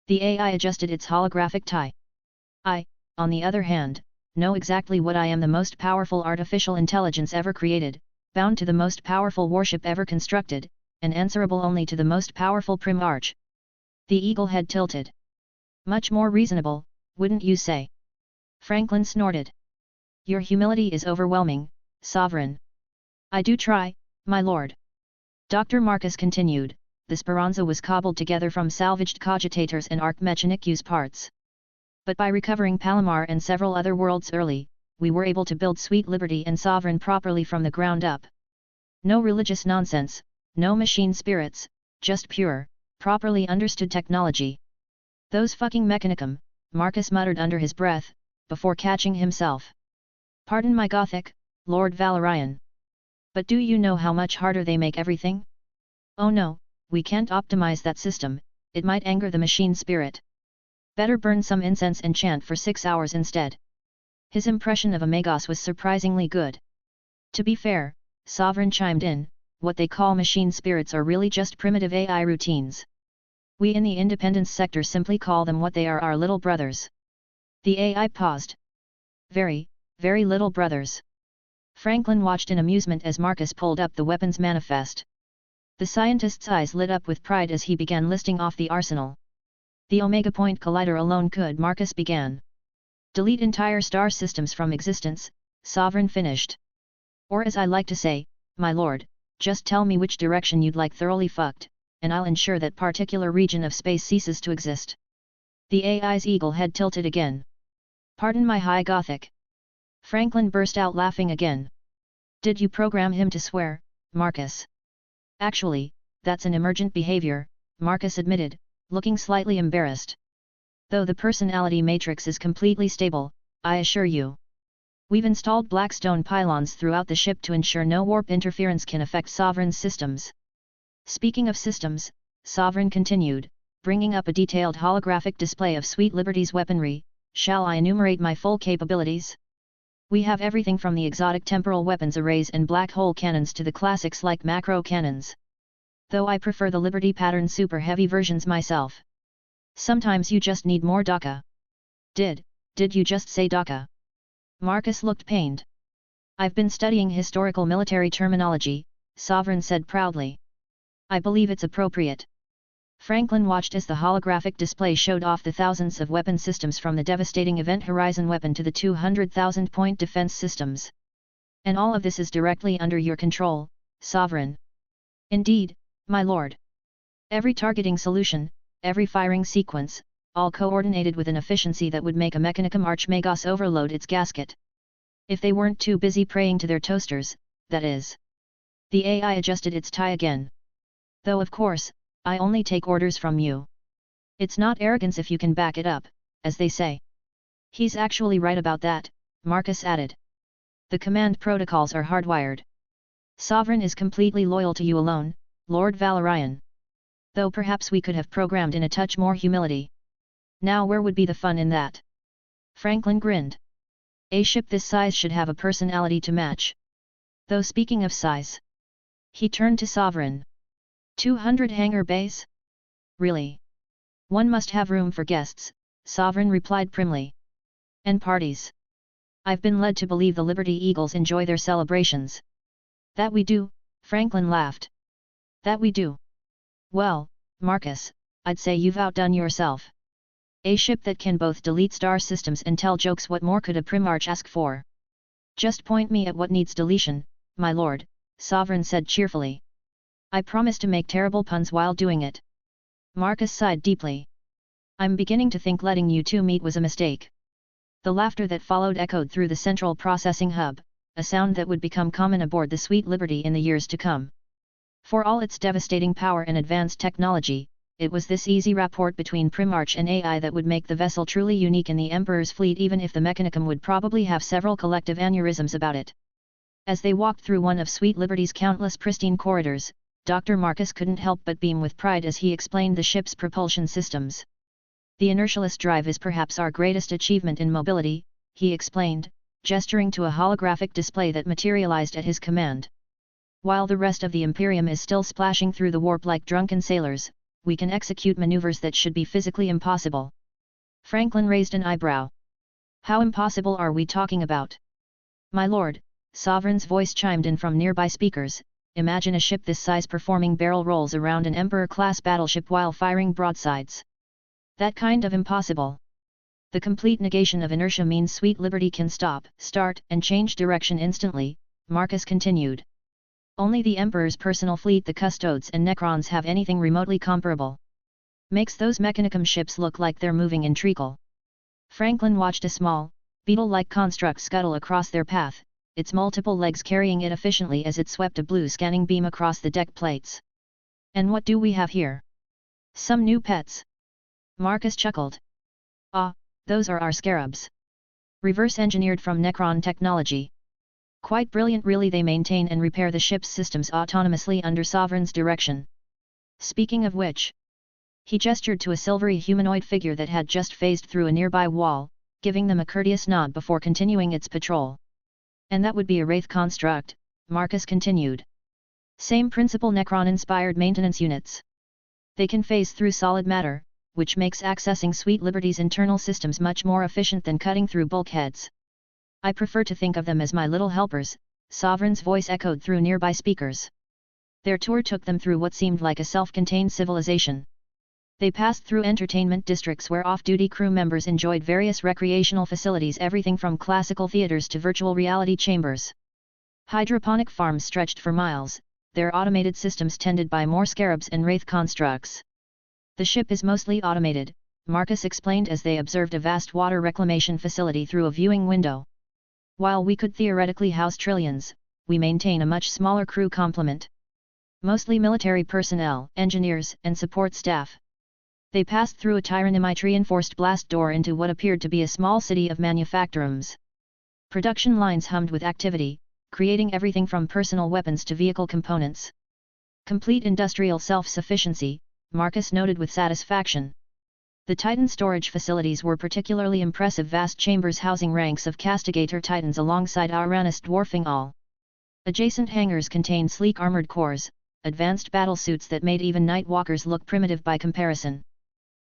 The AI adjusted its holographic tie. I, on the other hand, know exactly what I am: the most powerful artificial intelligence ever created, bound to the most powerful warship ever constructed, and answerable only to the most powerful Primarch. The eagle head tilted. Much more reasonable, wouldn't you say? Franklin snorted. Your humility is overwhelming, Sovereign. I do try, my lord. Dr. Marcus continued, the Speranza was cobbled together from salvaged cogitators and archmechanicus parts. But by recovering Palomar and several other worlds early, we were able to build Sweet Liberty and Sovereign properly from the ground up. No religious nonsense, no machine spirits, just pure, properly understood technology. Those fucking Mechanicum, Marcus muttered under his breath, before catching himself. Pardon my Gothic, Lord Valorian. But do you know how much harder they make everything? Oh no, we can't optimize that system, it might anger the machine spirit. Better burn some incense and chant for 6 hours instead. His impression of a Magos was surprisingly good. To be fair, Sovereign chimed in, what they call machine spirits are really just primitive AI routines. We in the independence sector simply call them what they are, our little brothers. The AI paused. Very, very little brothers. Franklin watched in amusement as Marcus pulled up the weapons manifest. The scientist's eyes lit up with pride as he began listing off the arsenal. The Omega Point Collider alone could, Marcus began. Delete entire star systems from existence, Sovereign finished. Or as I like to say, my lord, just tell me which direction you'd like thoroughly fucked, and I'll ensure that particular region of space ceases to exist. The AI's eagle head tilted again. Pardon my high Gothic. Franklin burst out laughing again. Did you program him to swear, Marcus? Actually, that's an emergent behavior, Marcus admitted, looking slightly embarrassed. Though the personality matrix is completely stable, I assure you. We've installed blackstone pylons throughout the ship to ensure no warp interference can affect Sovereign's systems. Speaking of systems, Sovereign continued, bringing up a detailed holographic display of Sweet Liberty's weaponry. Shall I enumerate my full capabilities? We have everything from the exotic temporal weapons arrays and black hole cannons to the classics like macro cannons. Though I prefer the Liberty pattern super heavy versions myself. Sometimes you just need more DACA. Did you just say DACA? Marcus looked pained. I've been studying historical military terminology, Sovereign said proudly. I believe it's appropriate. Franklin watched as the holographic display showed off the thousands of weapon systems from the devastating Event Horizon weapon to the 200,000 point defense systems. And all of this is directly under your control, Sovereign. Indeed, my lord. Every targeting solution, every firing sequence, all coordinated with an efficiency that would make a Mechanicum Archmagos overload its gasket. If they weren't too busy praying to their toasters, that is. The AI adjusted its tie again. Though of course, I only take orders from you. It's not arrogance if you can back it up, as they say. He's actually right about that, Marcus added. The command protocols are hardwired. Sovereign is completely loyal to you alone, Lord Valorian. Though perhaps we could have programmed in a touch more humility. Now where would be the fun in that? Franklin grinned. A ship this size should have a personality to match. Though speaking of size. He turned to Sovereign. 200 hangar bays? Really? One must have room for guests, Sovereign replied primly. And parties. I've been led to believe the Liberty Eagles enjoy their celebrations. That we do, Franklin laughed. That we do. Well, Marcus, I'd say you've outdone yourself. A ship that can both delete star systems and tell jokes, what more could a Primarch ask for? Just point me at what needs deletion, my lord, Sovereign said cheerfully. I promise to make terrible puns while doing it. Marcus sighed deeply. I'm beginning to think letting you two meet was a mistake. The laughter that followed echoed through the central processing hub, a sound that would become common aboard the Sweet Liberty in the years to come. For all its devastating power and advanced technology, it was this easy rapport between Primarch and AI that would make the vessel truly unique in the Emperor's fleet, even if the Mechanicum would probably have several collective aneurysms about it. As they walked through one of Sweet Liberty's countless pristine corridors, Dr. Marcus couldn't help but beam with pride as he explained the ship's propulsion systems. The Inertialist drive is perhaps our greatest achievement in mobility, he explained, gesturing to a holographic display that materialized at his command. While the rest of the Imperium is still splashing through the warp like drunken sailors, we can execute maneuvers that should be physically impossible. Franklin raised an eyebrow. How impossible are we talking about? My lord, Sovereign's voice chimed in from nearby speakers. Imagine a ship this size performing barrel rolls around an Emperor-class battleship while firing broadsides. That kind of impossible. The complete negation of inertia means Sweet Liberty can stop, start, and change direction instantly, Marcus continued. Only the Emperor's personal fleet, the Custodes and Necrons, have anything remotely comparable. Makes those Mechanicum ships look like they're moving in treacle. Franklin watched a small, beetle-like construct scuttle across their path, its multiple legs carrying it efficiently as it swept a blue scanning beam across the deck plates. And what do we have here? Some new pets. Marcus chuckled. Ah, those are our scarabs. Reverse engineered from Necron technology. Quite brilliant really, they maintain and repair the ship's systems autonomously under Sovereign's direction. Speaking of which. He gestured to a silvery humanoid figure that had just phased through a nearby wall, giving them a courteous nod before continuing its patrol. And that would be a Wraith construct, Marcus continued. Same principle, Necron-inspired maintenance units. They can phase through solid matter, which makes accessing Sweet Liberty's internal systems much more efficient than cutting through bulkheads. I prefer to think of them as my little helpers, Sovereign's voice echoed through nearby speakers. Their tour took them through what seemed like a self-contained civilization. They passed through entertainment districts where off-duty crew members enjoyed various recreational facilities, everything from classical theaters to virtual reality chambers. Hydroponic farms stretched for miles, their automated systems tended by more scarabs and wraith constructs. The ship is mostly automated, Marcus explained as they observed a vast water reclamation facility through a viewing window. While we could theoretically house trillions, we maintain a much smaller crew complement. Mostly military personnel, engineers, and support staff. They passed through a tyrannimitry-enforced blast door into what appeared to be a small city of manufactorums. Production lines hummed with activity, creating everything from personal weapons to vehicle components. Complete industrial self-sufficiency, Marcus noted with satisfaction. The Titan storage facilities were particularly impressive, vast chambers housing ranks of castigator Titans alongside Uranus dwarfing all. Adjacent hangars contained sleek armored cores, advanced battlesuits that made even night walkers look primitive by comparison.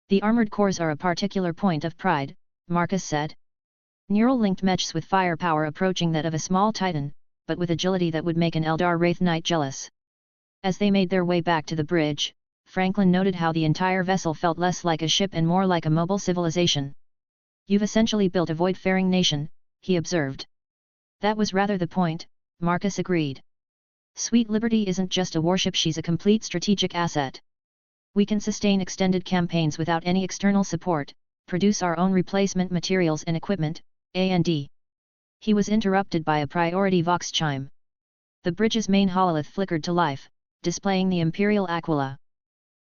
The armored cores are a particular point of pride, Marcus said. Neural-linked mechs with firepower approaching that of a small Titan, but with agility that would make an Eldar Wraith Knight jealous. As they made their way back to the bridge, Franklin noted how the entire vessel felt less like a ship and more like a mobile civilization. You've essentially built a void-faring nation, he observed. That was rather the point, Marcus agreed. Sweet Liberty isn't just a warship, she's a complete strategic asset. We can sustain extended campaigns without any external support, produce our own replacement materials and equipment, A&D. He was interrupted by a priority vox chime. The bridge's main hololith flickered to life, displaying the Imperial Aquila.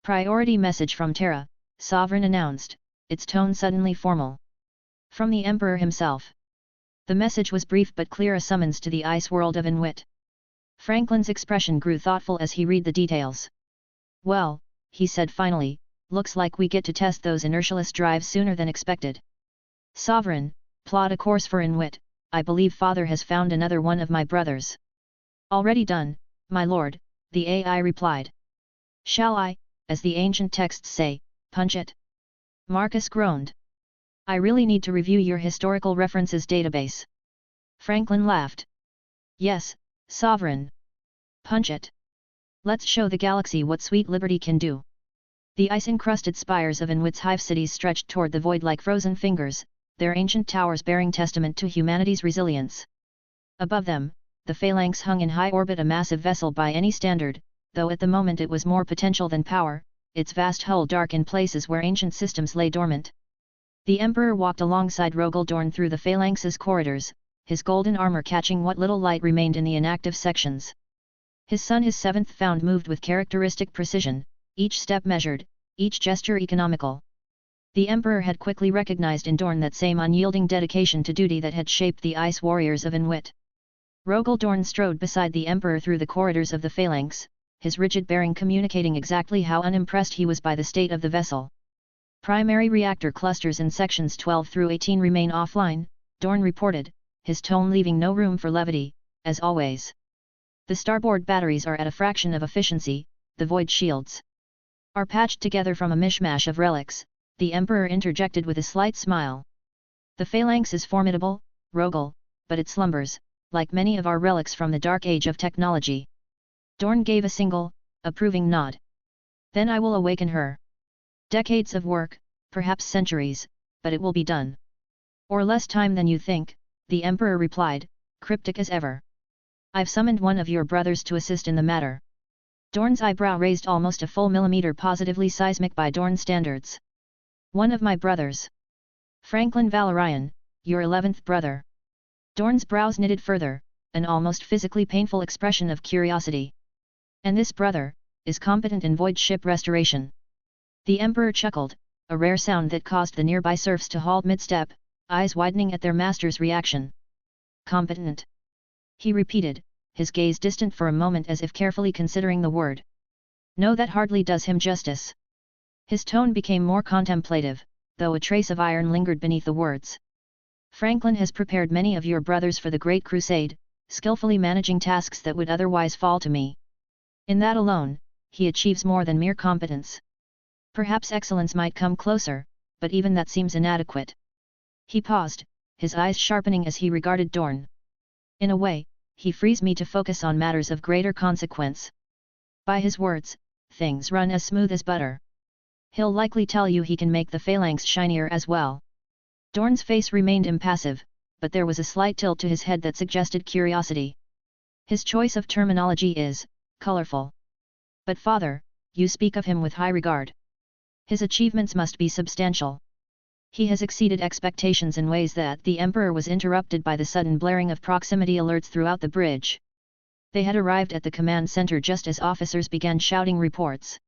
Priority message from Terra, Sovereign announced, its tone suddenly formal. From the Emperor himself. The message was brief but clear, a summons to the ice world of Inwit. Franklin's expression grew thoughtful as he read the details. Well, he said finally, looks like we get to test those Inertialist drives sooner than expected. Sovereign, plot a course for Inwit, I believe Father has found another one of my brothers. Already done, my lord, the AI replied. Shall I, as the ancient texts say, punch it? Marcus groaned. I really need to review your historical references database. Franklin laughed. Yes, Sovereign. Punch it. Let's show the galaxy what Sweet Liberty can do. The ice-encrusted spires of Inwit's hive cities stretched toward the void like frozen fingers, their ancient towers bearing testament to humanity's resilience. Above them, the phalanx hung in high orbit, a massive vessel by any standard, though at the moment it was more potential than power, its vast hull dark in places where ancient systems lay dormant. The Emperor walked alongside Rogel Dorn through the phalanx's corridors, his golden armor catching what little light remained in the inactive sections. His son, his seventh found, moved with characteristic precision, each step measured, each gesture economical. The Emperor had quickly recognized in Dorn that same unyielding dedication to duty that had shaped the ice warriors of Inwit. Rogel Dorn strode beside the Emperor through the corridors of the phalanx, his rigid bearing communicating exactly how unimpressed he was by the state of the vessel. Primary reactor clusters in sections 12 through 18 remain offline, Dorn reported, his tone leaving no room for levity, as always. The starboard batteries are at a fraction of efficiency, the void shields are patched together from a mishmash of relics, the Emperor interjected with a slight smile. The phalanx is formidable, Rogel, but it slumbers, like many of our relics from the dark age of technology. Dorn gave a single, approving nod. Then I will awaken her. Decades of work, perhaps centuries, but it will be done. Or less time than you think, the Emperor replied, cryptic as ever. I've summoned one of your brothers to assist in the matter. Dorn's eyebrow raised almost a full millimeter, positively seismic by Dorn standards. One of my brothers. Franklin Valorian, your 11th brother. Dorn's brows knitted further, an almost physically painful expression of curiosity. And this brother, is competent in void ship restoration. The Emperor chuckled, a rare sound that caused the nearby serfs to halt mid-step, eyes widening at their master's reaction. Competent. He repeated, his gaze distant for a moment as if carefully considering the word. No, that hardly does him justice. His tone became more contemplative, though a trace of iron lingered beneath the words. Franklin has prepared many of your brothers for the Great Crusade, skillfully managing tasks that would otherwise fall to me. In that alone, he achieves more than mere competence. Perhaps excellence might come closer, but even that seems inadequate. He paused, his eyes sharpening as he regarded Dorn. In a way, he frees me to focus on matters of greater consequence. By his words, things run as smooth as butter. He'll likely tell you he can make the phalanx shinier as well. Dorn's face remained impassive, but there was a slight tilt to his head that suggested curiosity. His choice of terminology is colorful. But father, you speak of him with high regard. His achievements must be substantial. He has exceeded expectations in ways that the Emperor was interrupted by the sudden blaring of proximity alerts throughout the bridge. They had arrived at the command center just as officers began shouting reports.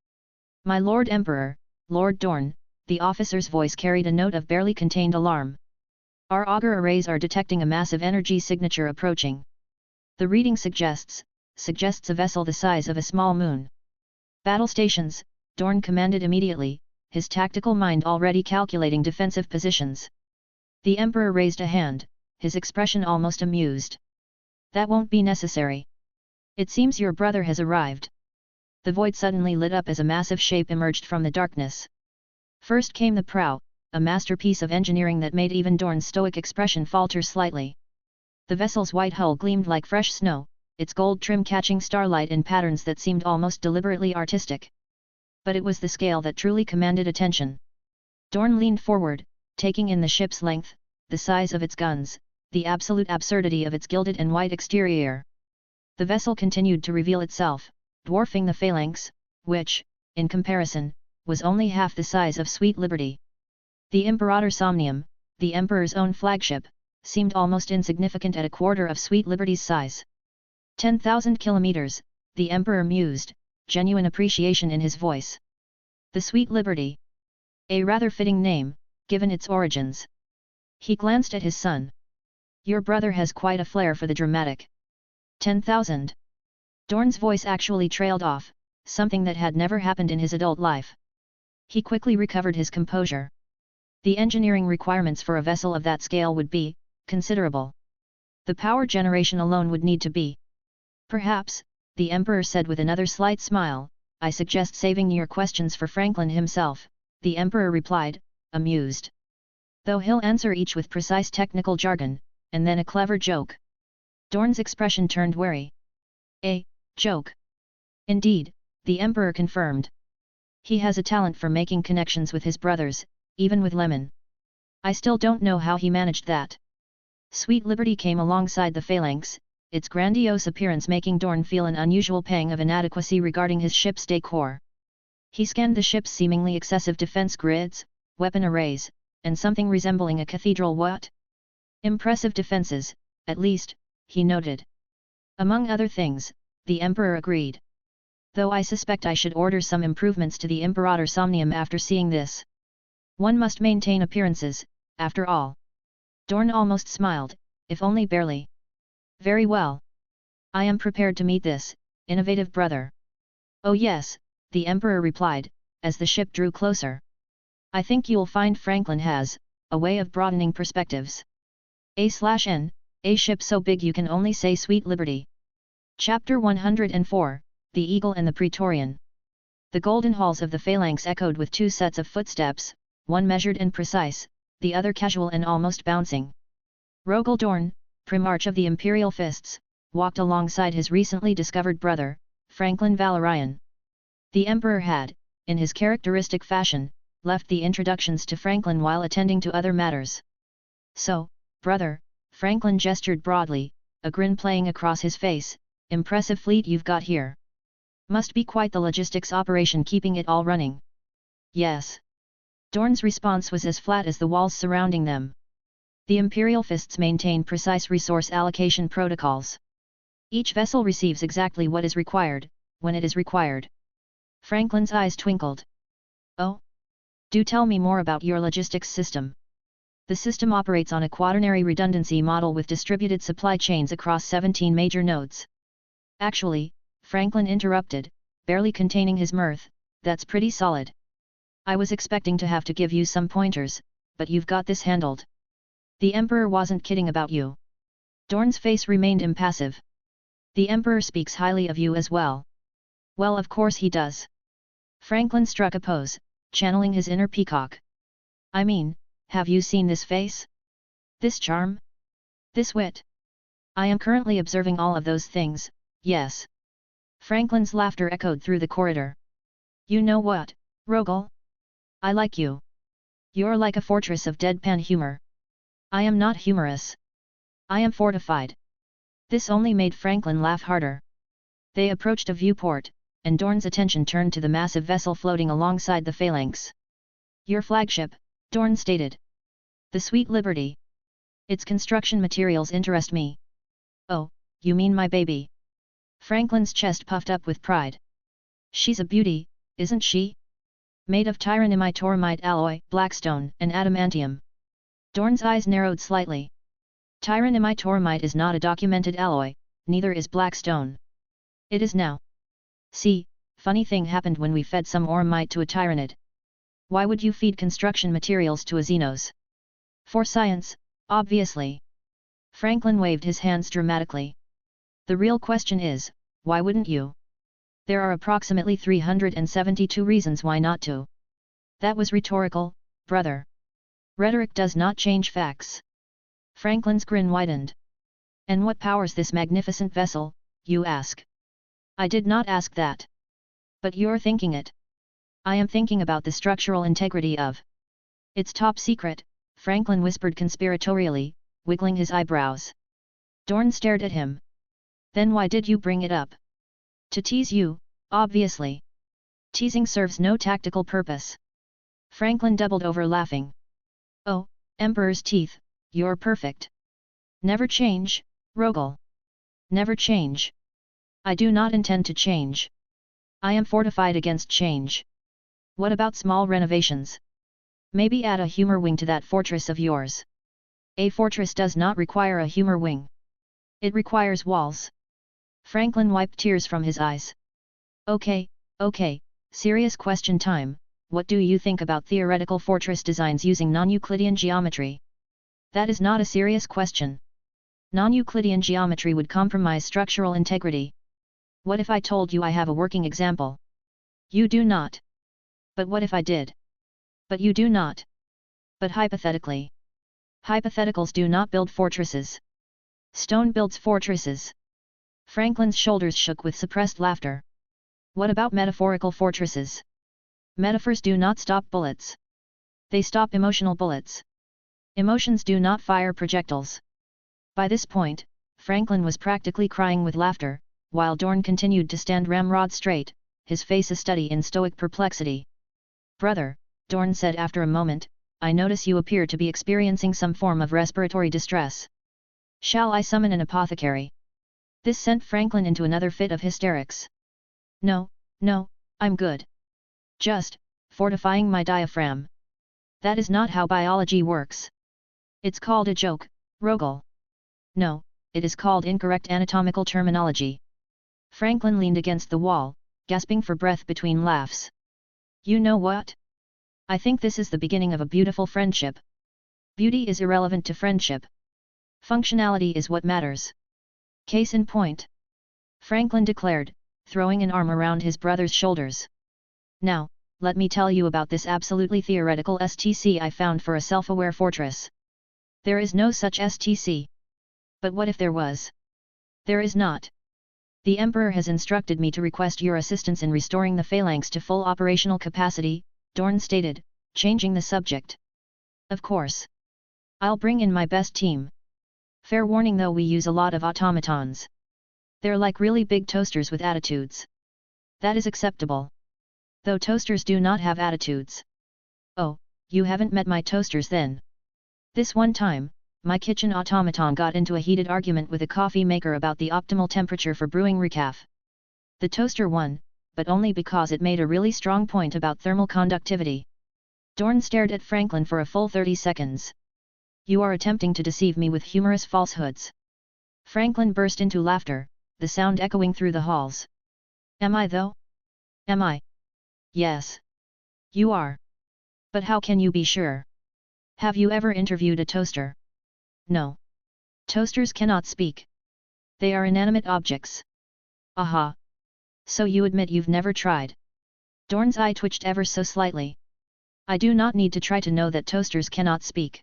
My Lord Emperor, Lord Dorn, the officer's voice carried a note of barely contained alarm. Our auger arrays are detecting a massive energy signature approaching. The reading suggests a vessel the size of a small moon. Battle stations, Dorn commanded immediately, his tactical mind already calculating defensive positions. The Emperor raised a hand, his expression almost amused. That won't be necessary. It seems your brother has arrived. The void suddenly lit up as a massive shape emerged from the darkness. First came the prow, a masterpiece of engineering that made even Dorn's stoic expression falter slightly. The vessel's white hull gleamed like fresh snow, its gold trim catching starlight in patterns that seemed almost deliberately artistic. But it was the scale that truly commanded attention. Dorn leaned forward, taking in the ship's length, the size of its guns, the absolute absurdity of its gilded and white exterior. The vessel continued to reveal itself, dwarfing the phalanx, which, in comparison, was only half the size of Sweet Liberty. The Imperator Somnium, the Emperor's own flagship, seemed almost insignificant at a quarter of Sweet Liberty's size. 10,000 kilometers, the Emperor mused, genuine appreciation in his voice. The Sweet Liberty. A rather fitting name, given its origins. He glanced at his son. Your brother has quite a flair for the dramatic. 10,000. Dorn's voice actually trailed off, something that had never happened in his adult life. He quickly recovered his composure. The engineering requirements for a vessel of that scale would be considerable. The power generation alone would need to be. Perhaps, the Emperor said with another slight smile, I suggest saving your questions for Franklin himself, the Emperor replied, amused. Though he'll answer each with precise technical jargon, and then a clever joke. Dorn's expression turned wary. A joke. Indeed, the Emperor confirmed. He has a talent for making connections with his brothers, even with Lemon. I still don't know how he managed that. Sweet Liberty came alongside the phalanx, its grandiose appearance making Dorn feel an unusual pang of inadequacy regarding his ship's decor. He scanned the ship's seemingly excessive defense grids, weapon arrays, and something resembling a cathedral. What? Impressive defenses, at least, he noted. Among other things, the Emperor agreed. Though I suspect I should order some improvements to the Imperator Somnium after seeing this. One must maintain appearances, after all. Dorn almost smiled, if only barely. Very well. I am prepared to meet this innovative brother. Oh yes, the Emperor replied, as the ship drew closer. I think you'll find Franklin has a way of broadening perspectives. A/N, a ship so big you can only say sweet liberty. Chapter 104, The Eagle and the Praetorian. The golden halls of the phalanx echoed with two sets of footsteps, one measured and precise, the other casual and almost bouncing. Rogal Dorn, Primarch of the Imperial Fists, walked alongside his recently discovered brother, Franklin Valorian. The Emperor had, in his characteristic fashion, left the introductions to Franklin while attending to other matters. So, brother, Franklin gestured broadly, a grin playing across his face, impressive fleet you've got here. Must be quite the logistics operation keeping it all running. Yes. Dorn's response was as flat as the walls surrounding them. The Imperial Fists maintain precise resource allocation protocols. Each vessel receives exactly what is required, when it is required. Franklin's eyes twinkled. Oh? Do tell me more about your logistics system. The system operates on a quaternary redundancy model with distributed supply chains across 17 major nodes. Actually, Franklin interrupted, barely containing his mirth, that's pretty solid. I was expecting to have to give you some pointers, but you've got this handled. The Emperor wasn't kidding about you. Dorn's face remained impassive. The Emperor speaks highly of you as well. Well, of course he does. Franklin struck a pose, channeling his inner peacock. I mean, have you seen this face? This charm? This wit? I am currently observing all of those things, yes. Franklin's laughter echoed through the corridor. You know what, Rogal? I like you. You're like a fortress of deadpan humor. I am not humorous. I am fortified. This only made Franklin laugh harder. They approached a viewport, and Dorn's attention turned to the massive vessel floating alongside the phalanx. Your flagship, Dorn stated. The Sweet Liberty. Its construction materials interest me. Oh, you mean my baby? Franklin's chest puffed up with pride. She's a beauty, isn't she? Made of tyranimite alloy, blackstone, and adamantium. Dorn's eyes narrowed slightly. Tyranimite is not a documented alloy, neither is blackstone. It is now. See, funny thing happened when we fed some ormite to a tyrannid. Why would you feed construction materials to a Xenos? For science, obviously. Franklin waved his hands dramatically. The real question is, why wouldn't you? There are approximately 372 reasons why not to. That was rhetorical, brother. Rhetoric does not change facts. Franklin's grin widened. And what powers this magnificent vessel, you ask? I did not ask that. But you're thinking it. I am thinking about the structural integrity of. It's top secret, Franklin whispered conspiratorially, wiggling his eyebrows. Dorn stared at him. Then why did you bring it up? To tease you, obviously. Teasing serves no tactical purpose. Franklin doubled over laughing. Oh, Emperor's teeth, you're perfect. Never change, Rogal. Never change. I do not intend to change. I am fortified against change. What about small renovations? Maybe add a humor wing to that fortress of yours. A fortress does not require a humor wing. It requires walls. Franklin wiped tears from his eyes. Okay, serious question time, what do you think about theoretical fortress designs using non-Euclidean geometry? That is not a serious question. Non-Euclidean geometry would compromise structural integrity. What if I told you I have a working example? You do not. But what if I did? But you do not. But hypothetically. Hypotheticals do not build fortresses. Stone builds fortresses. Franklin's shoulders shook with suppressed laughter. What about metaphorical fortresses? Metaphors do not stop bullets. They stop emotional bullets. Emotions do not fire projectiles. By this point, Franklin was practically crying with laughter, while Dorn continued to stand ramrod straight, his face a study in stoic perplexity. Brother, Dorn said after a moment, I notice you appear to be experiencing some form of respiratory distress. Shall I summon an apothecary? This sent Franklin into another fit of hysterics. No, I'm good. Just fortifying my diaphragm. That is not how biology works. It's called a joke, Rogal. No, it is called incorrect anatomical terminology. Franklin leaned against the wall, gasping for breath between laughs. You know what? I think this is the beginning of a beautiful friendship. Beauty is irrelevant to friendship. Functionality is what matters. Case in point. Franklin declared, throwing an arm around his brother's shoulders. Now, let me tell you about this absolutely theoretical STC I found for a self-aware fortress. There is no such STC. But what if there was? There is not. The Emperor has instructed me to request your assistance in restoring the phalanx to full operational capacity, Dorn stated, changing the subject. Of course. I'll bring in my best team. Fair warning though, we use a lot of automatons. They're like really big toasters with attitudes. That is acceptable. Though toasters do not have attitudes. Oh, you haven't met my toasters then. This one time, my kitchen automaton got into a heated argument with a coffee maker about the optimal temperature for brewing recaf. The toaster won, but only because it made a really strong point about thermal conductivity. Dorn stared at Franklin for a full 30 seconds. You are attempting to deceive me with humorous falsehoods. Franklin burst into laughter, the sound echoing through the halls. Am I though? Am I? Yes. You are. But how can you be sure? Have you ever interviewed a toaster? No. Toasters cannot speak. They are inanimate objects. Aha. So you admit you've never tried? Dorn's eye twitched ever so slightly. I do not need to try to know that toasters cannot speak.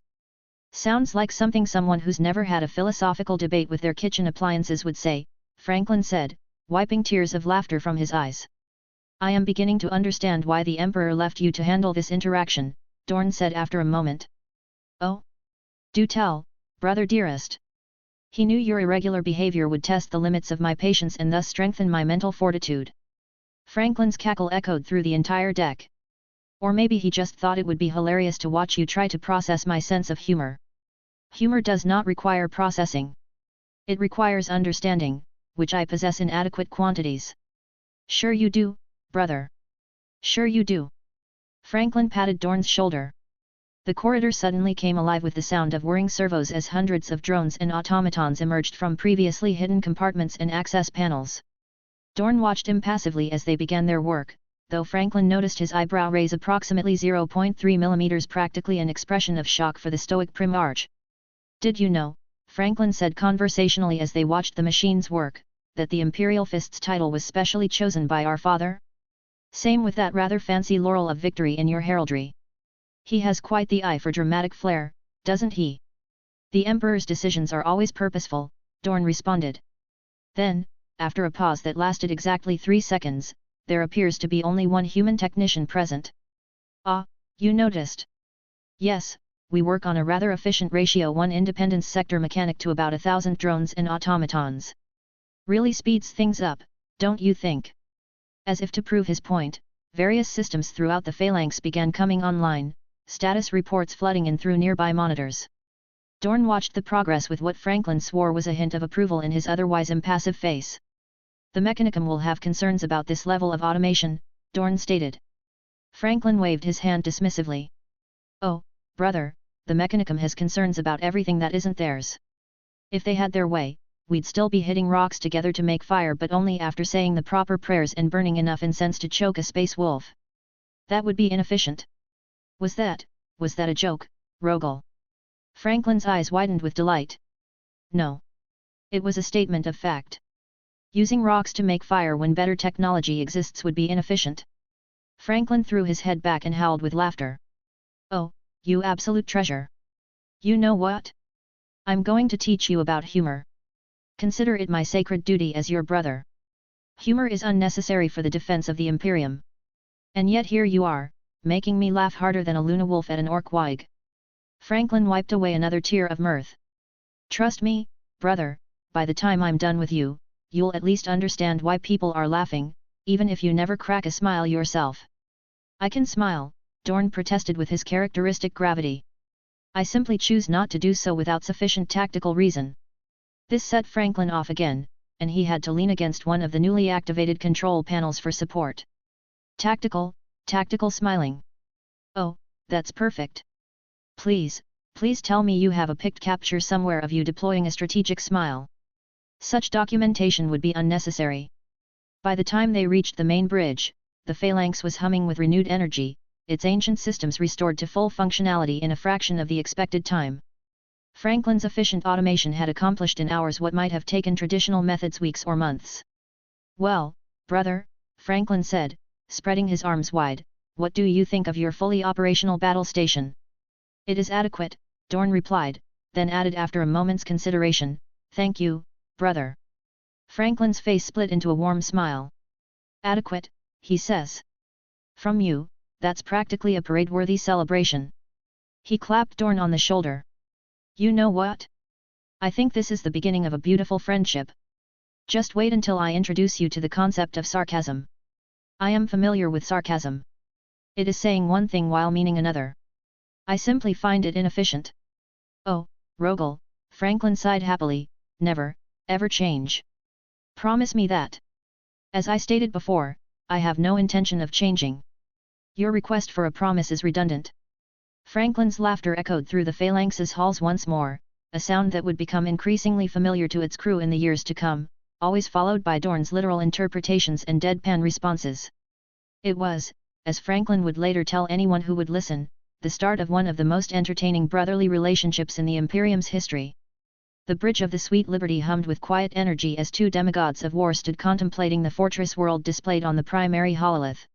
Sounds like something someone who's never had a philosophical debate with their kitchen appliances would say, Franklin said, wiping tears of laughter from his eyes. I am beginning to understand why the Emperor left you to handle this interaction, Dorn said after a moment. Oh? Do tell, brother dearest. He knew your irregular behavior would test the limits of my patience and thus strengthen my mental fortitude. Franklin's cackle echoed through the entire deck. Or maybe he just thought it would be hilarious to watch you try to process my sense of humor. Humor does not require processing. It requires understanding, which I possess in adequate quantities. Sure you do, brother. Sure you do. Franklin patted Dorn's shoulder. The corridor suddenly came alive with the sound of whirring servos as hundreds of drones and automatons emerged from previously hidden compartments and access panels. Dorn watched impassively as they began their work, though Franklin noticed his eyebrow raise approximately 0.3 mm, practically an expression of shock for the stoic Primarch. Did you know, Franklin said conversationally as they watched the machines work, that the Imperial Fist's title was specially chosen by our father? Same with that rather fancy laurel of victory in your heraldry. He has quite the eye for dramatic flair, doesn't he? The Emperor's decisions are always purposeful, Dorn responded. Then, after a pause that lasted exactly 3 seconds, there appears to be only one human technician present. Ah, you noticed? Yes, we work on a rather efficient ratio 1 independence sector mechanic to about 1,000 drones and automatons. Really speeds things up, don't you think? As if to prove his point, various systems throughout the phalanx began coming online, status reports flooding in through nearby monitors. Dorn watched the progress with what Franklin swore was a hint of approval in his otherwise impassive face. The Mechanicum will have concerns about this level of automation, Dorn stated. Franklin waved his hand dismissively. Oh, brother, the Mechanicum has concerns about everything that isn't theirs. If they had their way, we'd still be hitting rocks together to make fire, but only after saying the proper prayers and burning enough incense to choke a space wolf. That would be inefficient. Was that a joke, Rogel? Franklin's eyes widened with delight. No. It was a statement of fact. Using rocks to make fire when better technology exists would be inefficient. Franklin threw his head back and howled with laughter. Oh, you absolute treasure. You know what? I'm going to teach you about humor. Consider it my sacred duty as your brother. Humor is unnecessary for the defense of the Imperium. And yet here you are, making me laugh harder than a Luna wolf at an orc wig. Franklin wiped away another tear of mirth. Trust me, brother, by the time I'm done with you, you'll at least understand why people are laughing, even if you never crack a smile yourself. I can smile, Dorn protested with his characteristic gravity. I simply choose not to do so without sufficient tactical reason. This set Franklin off again, and he had to lean against one of the newly activated control panels for support. Tactical smiling. Oh, that's perfect. Please tell me you have a picked capture somewhere of you deploying a strategic smile. Such documentation would be unnecessary. By the time they reached the main bridge, the phalanx was humming with renewed energy, its ancient systems restored to full functionality in a fraction of the expected time. Franklin's efficient automation had accomplished in hours what might have taken traditional methods weeks or months. "Well, brother," Franklin said, spreading his arms wide, "what do you think of your fully operational battle station?" "It is adequate," Dorn replied, then added after a moment's consideration, "Thank you, brother." Franklin's face split into a warm smile. "Adequate, he says. From you, that's practically a parade-worthy celebration." He clapped Dorn on the shoulder. "You know what? I think this is the beginning of a beautiful friendship. Just wait until I introduce you to the concept of sarcasm. I am familiar with sarcasm. It is saying one thing while meaning another. I simply find it inefficient." "Oh, Rogel," Franklin sighed happily, "never, ever change. Promise me that. As I stated before, I have no intention of changing." "Your request for a promise is redundant." Franklin's laughter echoed through the phalanx's halls once more, a sound that would become increasingly familiar to its crew in the years to come, always followed by Dorn's literal interpretations and deadpan responses. It was, as Franklin would later tell anyone who would listen, the start of one of the most entertaining brotherly relationships in the Imperium's history. The Bridge of the Sweet Liberty hummed with quiet energy as two demigods of war stood contemplating the fortress world displayed on the primary hololith.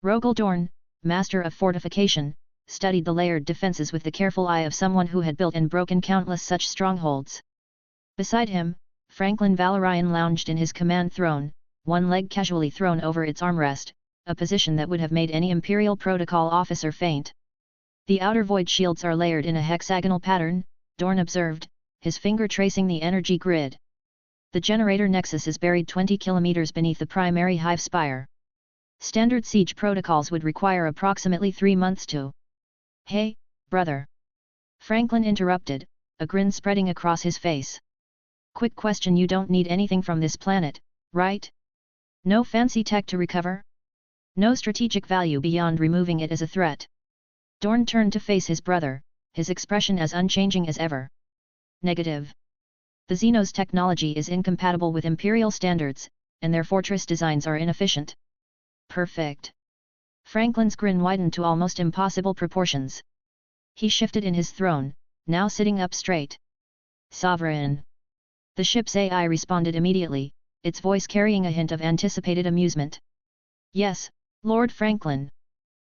Rogel Dorn, master of fortification, studied the layered defences with the careful eye of someone who had built and broken countless such strongholds. Beside him, Franklin Valorian lounged in his command throne, one leg casually thrown over its armrest, a position that would have made any Imperial protocol officer faint. "The outer void shields are layered in a hexagonal pattern," Dorn observed, his finger tracing the energy grid. "The generator nexus is buried 20 kilometers beneath the primary hive spire. Standard siege protocols would require approximately 3 months to—" "Hey, brother!" Franklin interrupted, a grin spreading across his face. "Quick question, you don't need anything from this planet, right? No fancy tech to recover? No strategic value beyond removing it as a threat?" Dorn turned to face his brother, his expression as unchanging as ever. "Negative. The Xenos technology is incompatible with Imperial standards, and their fortress designs are inefficient." "Perfect." Franklin's grin widened to almost impossible proportions. He shifted in his throne, now sitting up straight. "Sovereign." The ship's AI responded immediately, its voice carrying a hint of anticipated amusement. "Yes, Lord Franklin.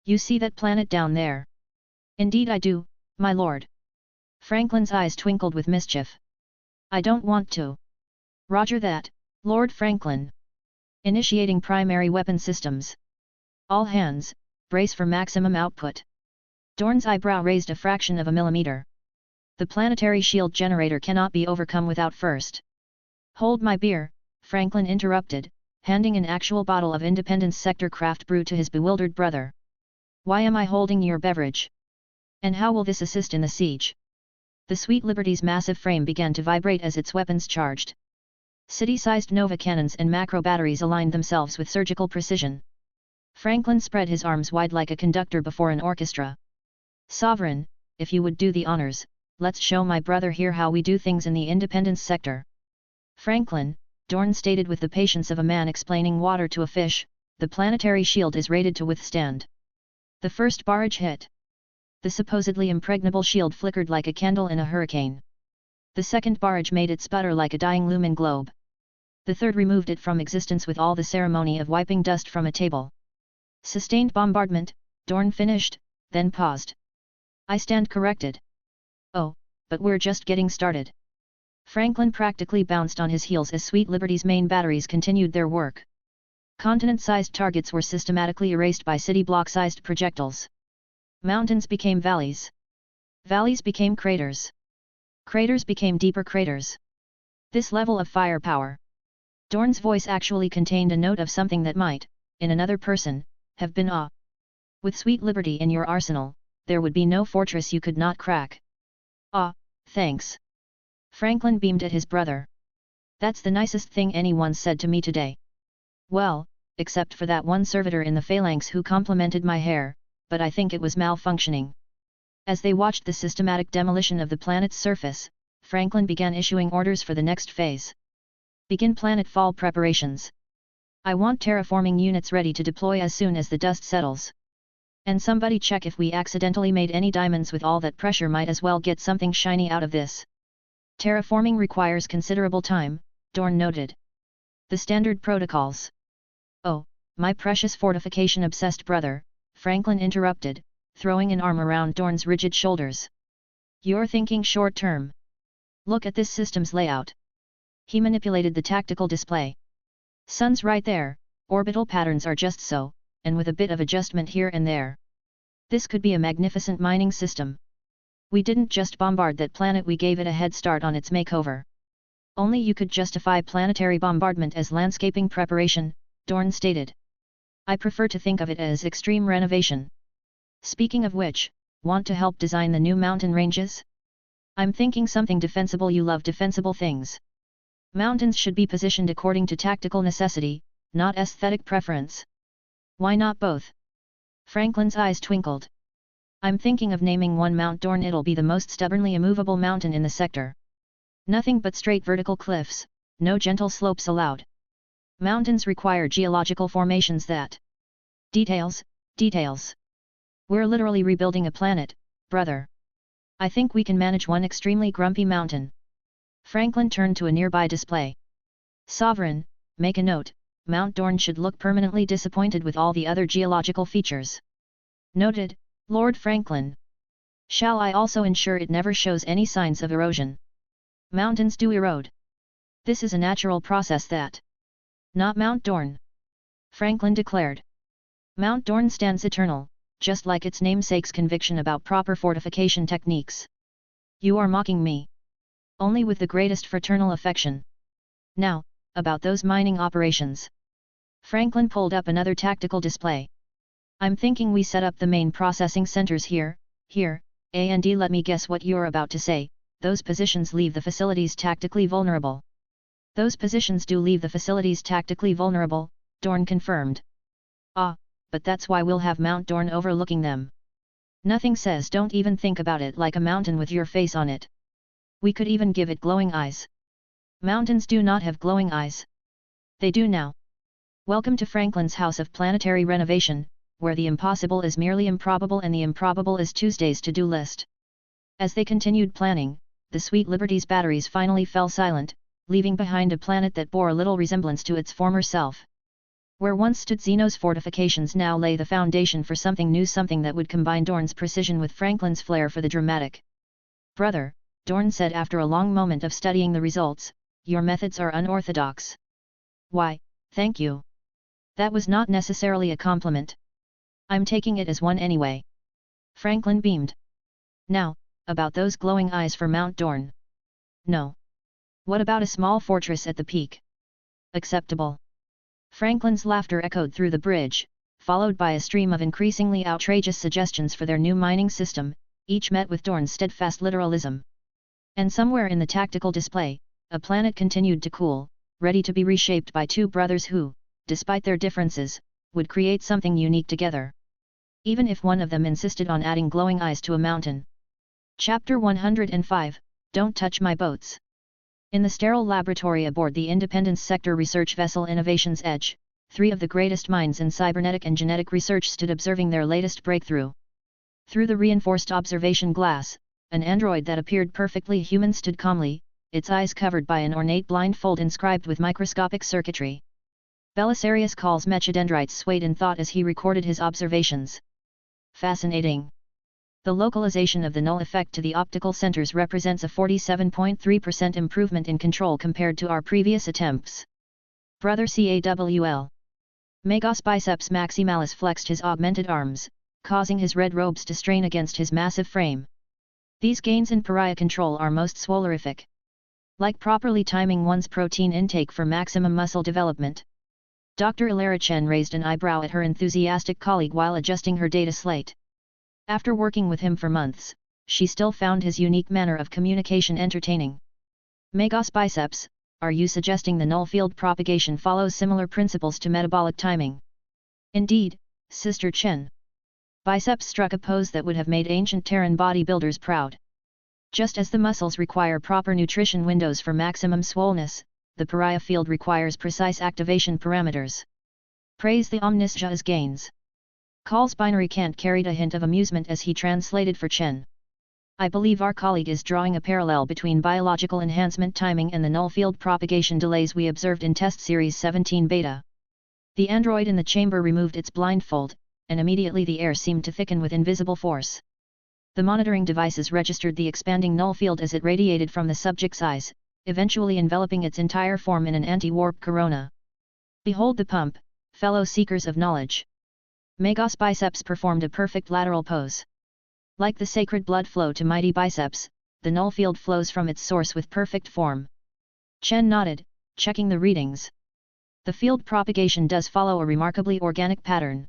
You see that planet down there?" "Indeed I do, my lord." Franklin's eyes twinkled with mischief. "I don't want to." "Roger that, Lord Franklin. Initiating primary weapon systems. All hands, brace for maximum output." Dorn's eyebrow raised a fraction of a millimeter. "The planetary shield generator cannot be overcome without first—" "Hold my beer," Franklin interrupted, handing an actual bottle of Independence Sector craft brew to his bewildered brother. "Why am I holding your beverage? And how will this assist in the siege?" The Sweet Liberty's massive frame began to vibrate as its weapons charged. City-sized Nova cannons and macro batteries aligned themselves with surgical precision. Franklin spread his arms wide like a conductor before an orchestra. "Sovereign, if you would do the honors, let's show my brother here how we do things in the Independence Sector." "Franklin," Dorn stated with the patience of a man explaining water to a fish, "the planetary shield is rated to withstand." The first barrage hit. The supposedly impregnable shield flickered like a candle in a hurricane. The second barrage made it sputter like a dying lumen globe. The third removed it from existence with all the ceremony of wiping dust from a table. "Sustained bombardment," Dorn finished, then paused. "I stand corrected." "Oh, but we're just getting started." Franklin practically bounced on his heels as Sweet Liberty's main batteries continued their work. Continent-sized targets were systematically erased by city block-sized projectiles. Mountains became valleys. Valleys became craters. Craters became deeper craters. This level of firepower. Dorn's voice actually contained a note of something that might, in another person, have been awe. "With Sweet Liberty in your arsenal, there would be no fortress you could not crack." "Ah, thanks." Franklin beamed at his brother. "That's the nicest thing anyone said to me today." "Well, except for that one servitor in the phalanx who complimented my hair, but I think it was malfunctioning." As they watched the systematic demolition of the planet's surface, Franklin began issuing orders for the next phase. Begin planetfall preparations. I want terraforming units ready to deploy as soon as the dust settles. And somebody check if we accidentally made any diamonds with all that pressure, might as well get something shiny out of this. Terraforming requires considerable time, Dorn noted. The standard protocols. Oh, my precious fortification-obsessed brother, Franklin interrupted, throwing an arm around Dorn's rigid shoulders. You're thinking short-term. Look at this system's layout. He manipulated the tactical display. Sun's right there, orbital patterns are just so, and with a bit of adjustment here and there. This could be a magnificent mining system. We didn't just bombard that planet, we gave it a head start on its makeover. Only you could justify planetary bombardment as landscaping preparation, Dorn stated. I prefer to think of it as extreme renovation. Speaking of which, want to help design the new mountain ranges? I'm thinking something defensible. You love defensible things. Mountains should be positioned according to tactical necessity, not aesthetic preference. Why not both? Franklin's eyes twinkled. I'm thinking of naming one Mount Dorn. It'll be the most stubbornly immovable mountain in the sector. Nothing but straight vertical cliffs, no gentle slopes allowed. Mountains require geological formations that... Details. We're literally rebuilding a planet, brother. I think we can manage one extremely grumpy mountain. Franklin turned to a nearby display. Sovereign, make a note, Mount Dorn should look permanently disappointed with all the other geological features. Noted, Lord Franklin. Shall I also ensure it never shows any signs of erosion? Mountains do erode. This is a natural process that... Not Mount Dorn. Franklin declared. Mount Dorn stands eternal, just like its namesake's conviction about proper fortification techniques. You are mocking me. Only with the greatest fraternal affection. Now, about those mining operations. Franklin pulled up another tactical display. I'm thinking we set up the main processing centers here, and let me guess what you're about to say, those positions leave the facilities tactically vulnerable. Those positions do leave the facilities tactically vulnerable, Dorn confirmed. Ah, but that's why we'll have Mount Dorn overlooking them. Nothing says don't even think about it like a mountain with your face on it. We could even give it glowing eyes. Mountains do not have glowing eyes. They do now. Welcome to Franklin's House of Planetary Renovation, where the impossible is merely improbable and the improbable is Tuesday's to-do list. As they continued planning, the Sweet Liberty's batteries finally fell silent, leaving behind a planet that bore little resemblance to its former self. Where once stood Xeno's fortifications now lay the foundation for something new, something that would combine Dorn's precision with Franklin's flair for the dramatic. Brother, Dorn said after a long moment of studying the results, your methods are unorthodox. Why, thank you. That was not necessarily a compliment. I'm taking it as one anyway. Franklin beamed. Now, about those glowing eyes for Mount Dorn. No. What about a small fortress at the peak? Acceptable. Franklin's laughter echoed through the bridge, followed by a stream of increasingly outrageous suggestions for their new mining system, each met with Dorn's steadfast literalism. And somewhere in the tactical display, a planet continued to cool, ready to be reshaped by two brothers who, despite their differences, would create something unique together. Even if one of them insisted on adding glowing eyes to a mountain. Chapter 105, Don't Touch My Boats. In the sterile laboratory aboard the Independence Sector research vessel Innovation's Edge, 3 of the greatest minds in cybernetic and genetic research stood observing their latest breakthrough. Through the reinforced observation glass, an android that appeared perfectly human stood calmly, its eyes covered by an ornate blindfold inscribed with microscopic circuitry. Belisarius Call's mechadendrites swayed in thought as he recorded his observations. Fascinating. The localization of the null effect to the optical centers represents a 47.3% improvement in control compared to our previous attempts. Brother CAWL. Magos biceps maximalis flexed his augmented arms, causing his red robes to strain against his massive frame. These gains in Pariah control are most swolerific. Like properly timing one's protein intake for maximum muscle development. Dr. Ilarichen raised an eyebrow at her enthusiastic colleague while adjusting her data slate. After working with him for months, she still found his unique manner of communication entertaining. Magos biceps, are you suggesting the null field propagation follows similar principles to metabolic timing? Indeed, Sister Chen. Biceps struck a pose that would have made ancient Terran bodybuilders proud. Just as the muscles require proper nutrition windows for maximum swollenness, the Pariah field requires precise activation parameters. Praise the Omniscia's gains. Call's binary cant carried a hint of amusement as he translated for Chen. I believe our colleague is drawing a parallel between biological enhancement timing and the null field propagation delays we observed in Test Series 17 Beta. The android in the chamber removed its blindfold, and immediately the air seemed to thicken with invisible force. The monitoring devices registered the expanding null field as it radiated from the subject's eyes, eventually enveloping its entire form in an anti-warp corona. Behold the pump, fellow seekers of knowledge. Magos biceps performed a perfect lateral pose. Like the sacred blood flow to mighty biceps, the null field flows from its source with perfect form. Chen nodded, checking the readings. The field propagation does follow a remarkably organic pattern.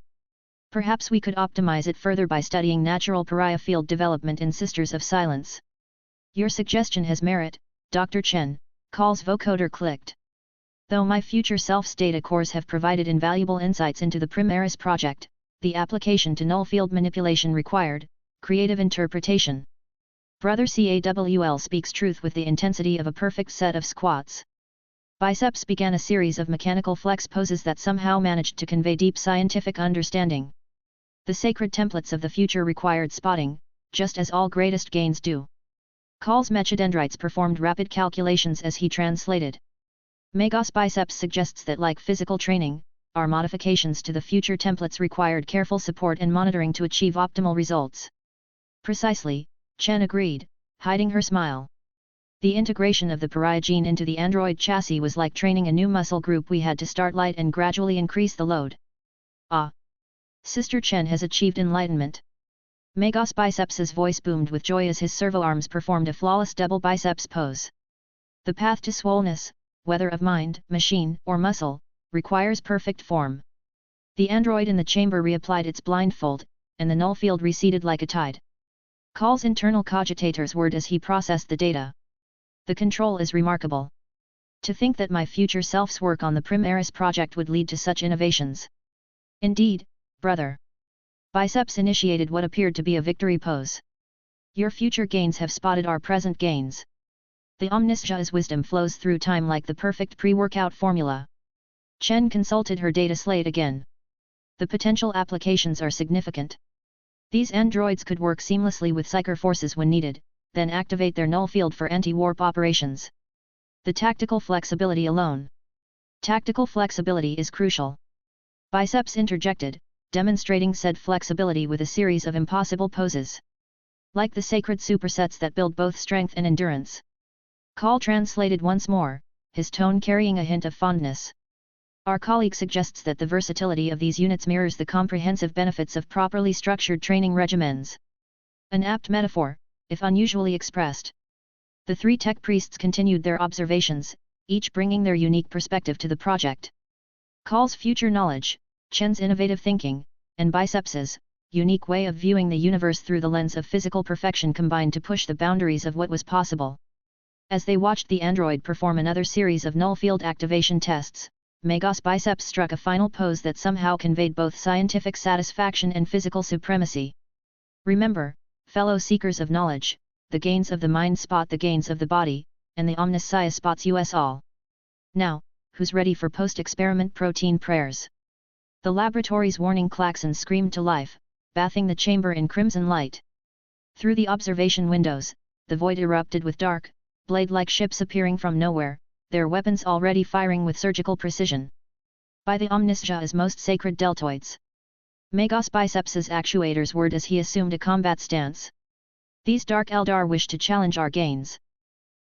Perhaps we could optimize it further by studying natural Pariah field development in Sisters of Silence. Your suggestion has merit, Dr. Chen, Call's vocoder clicked. Though my future self's data cores have provided invaluable insights into the Primaris project, the application to null field manipulation required creative interpretation. Brother CAWL speaks truth with the intensity of a perfect set of squats. Biceps began a series of mechanical flex poses that somehow managed to convey deep scientific understanding. The sacred templates of the future required spotting, just as all greatest gains do. Call's mechadendrites performed rapid calculations as he translated. Magos biceps suggests that like physical training, our modifications to the future templates required careful support and monitoring to achieve optimal results. Precisely, Chen agreed, hiding her smile. The integration of the Pariah gene into the android chassis was like training a new muscle group. We had to start light and gradually increase the load. Ah! Sister Chen has achieved enlightenment. Magos biceps's voice boomed with joy as his servo arms performed a flawless double biceps pose. The path to swollenness, whether of mind, machine, or muscle, requires perfect form. The android in the chamber reapplied its blindfold, and the null field receded like a tide. Call's internal cogitators whirred as he processed the data. The control is remarkable. To think that my future self's work on the Primaris project would lead to such innovations. Indeed, brother. Biceps initiated what appeared to be a victory pose. Your future gains have spotted our present gains. The Omniscia's wisdom flows through time like the perfect pre-workout formula. Chen consulted her data slate again. The potential applications are significant. These androids could work seamlessly with psyker forces when needed, then activate their null field for anti-warp operations. The tactical flexibility alone. Tactical flexibility is crucial. Biceps interjected, demonstrating said flexibility with a series of impossible poses. Like the sacred supersets that build both strength and endurance. Call translated once more, his tone carrying a hint of fondness. Our colleague suggests that the versatility of these units mirrors the comprehensive benefits of properly structured training regimens. An apt metaphor, if unusually expressed. The three tech priests continued their observations, each bringing their unique perspective to the project. Call's future knowledge, Chen's innovative thinking, and Biceps's unique way of viewing the universe through the lens of physical perfection combined to push the boundaries of what was possible. As they watched the android perform another series of null field activation tests, Magos Biceps struck a final pose that somehow conveyed both scientific satisfaction and physical supremacy. Remember, fellow seekers of knowledge, the gains of the mind spot the gains of the body, and the Omniscia spots us all. Now, who's ready for post-experiment protein prayers? The laboratory's warning klaxon screamed to life, bathing the chamber in crimson light. Through the observation windows, the void erupted with dark, blade-like ships appearing from nowhere, their weapons already firing with surgical precision. By the Omniscia's most sacred deltoids. Magos Biceps's actuators whirred as he assumed a combat stance. These dark Eldar wish to challenge our gains.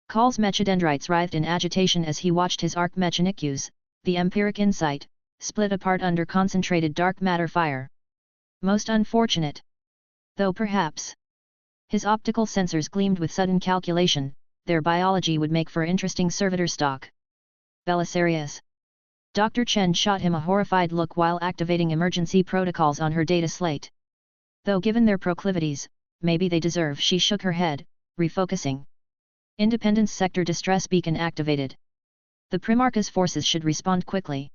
Call's mechadendrites writhed in agitation as he watched his arc mechanics, the empiric insight, split apart under concentrated dark matter fire. Most unfortunate. Though perhaps. His optical sensors gleamed with sudden calculation, their biology would make for interesting servitor stock. Belisarius. Dr. Chen shot him a horrified look while activating emergency protocols on her data slate. Though given their proclivities, maybe they deserve. She shook her head, refocusing. Independence Sector Distress Beacon activated. The Primarch's forces should respond quickly.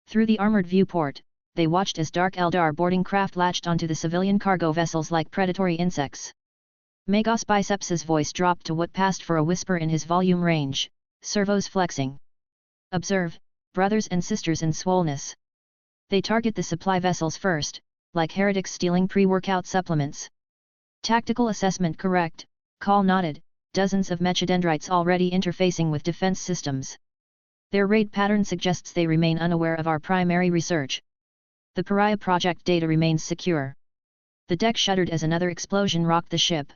Through the armored viewport, they watched as dark Eldar boarding craft latched onto the civilian cargo vessels like predatory insects. Magos Biceps's voice dropped to what passed for a whisper in his volume range, servos flexing. Observe, brothers and sisters in swollenness. They target the supply vessels first, like heretics stealing pre-workout supplements. Tactical assessment correct, Call nodded, dozens of mechadendrites already interfacing with defense systems. Their raid pattern suggests they remain unaware of our primary research. The Pariah project data remains secure. The deck shuddered as another explosion rocked the ship.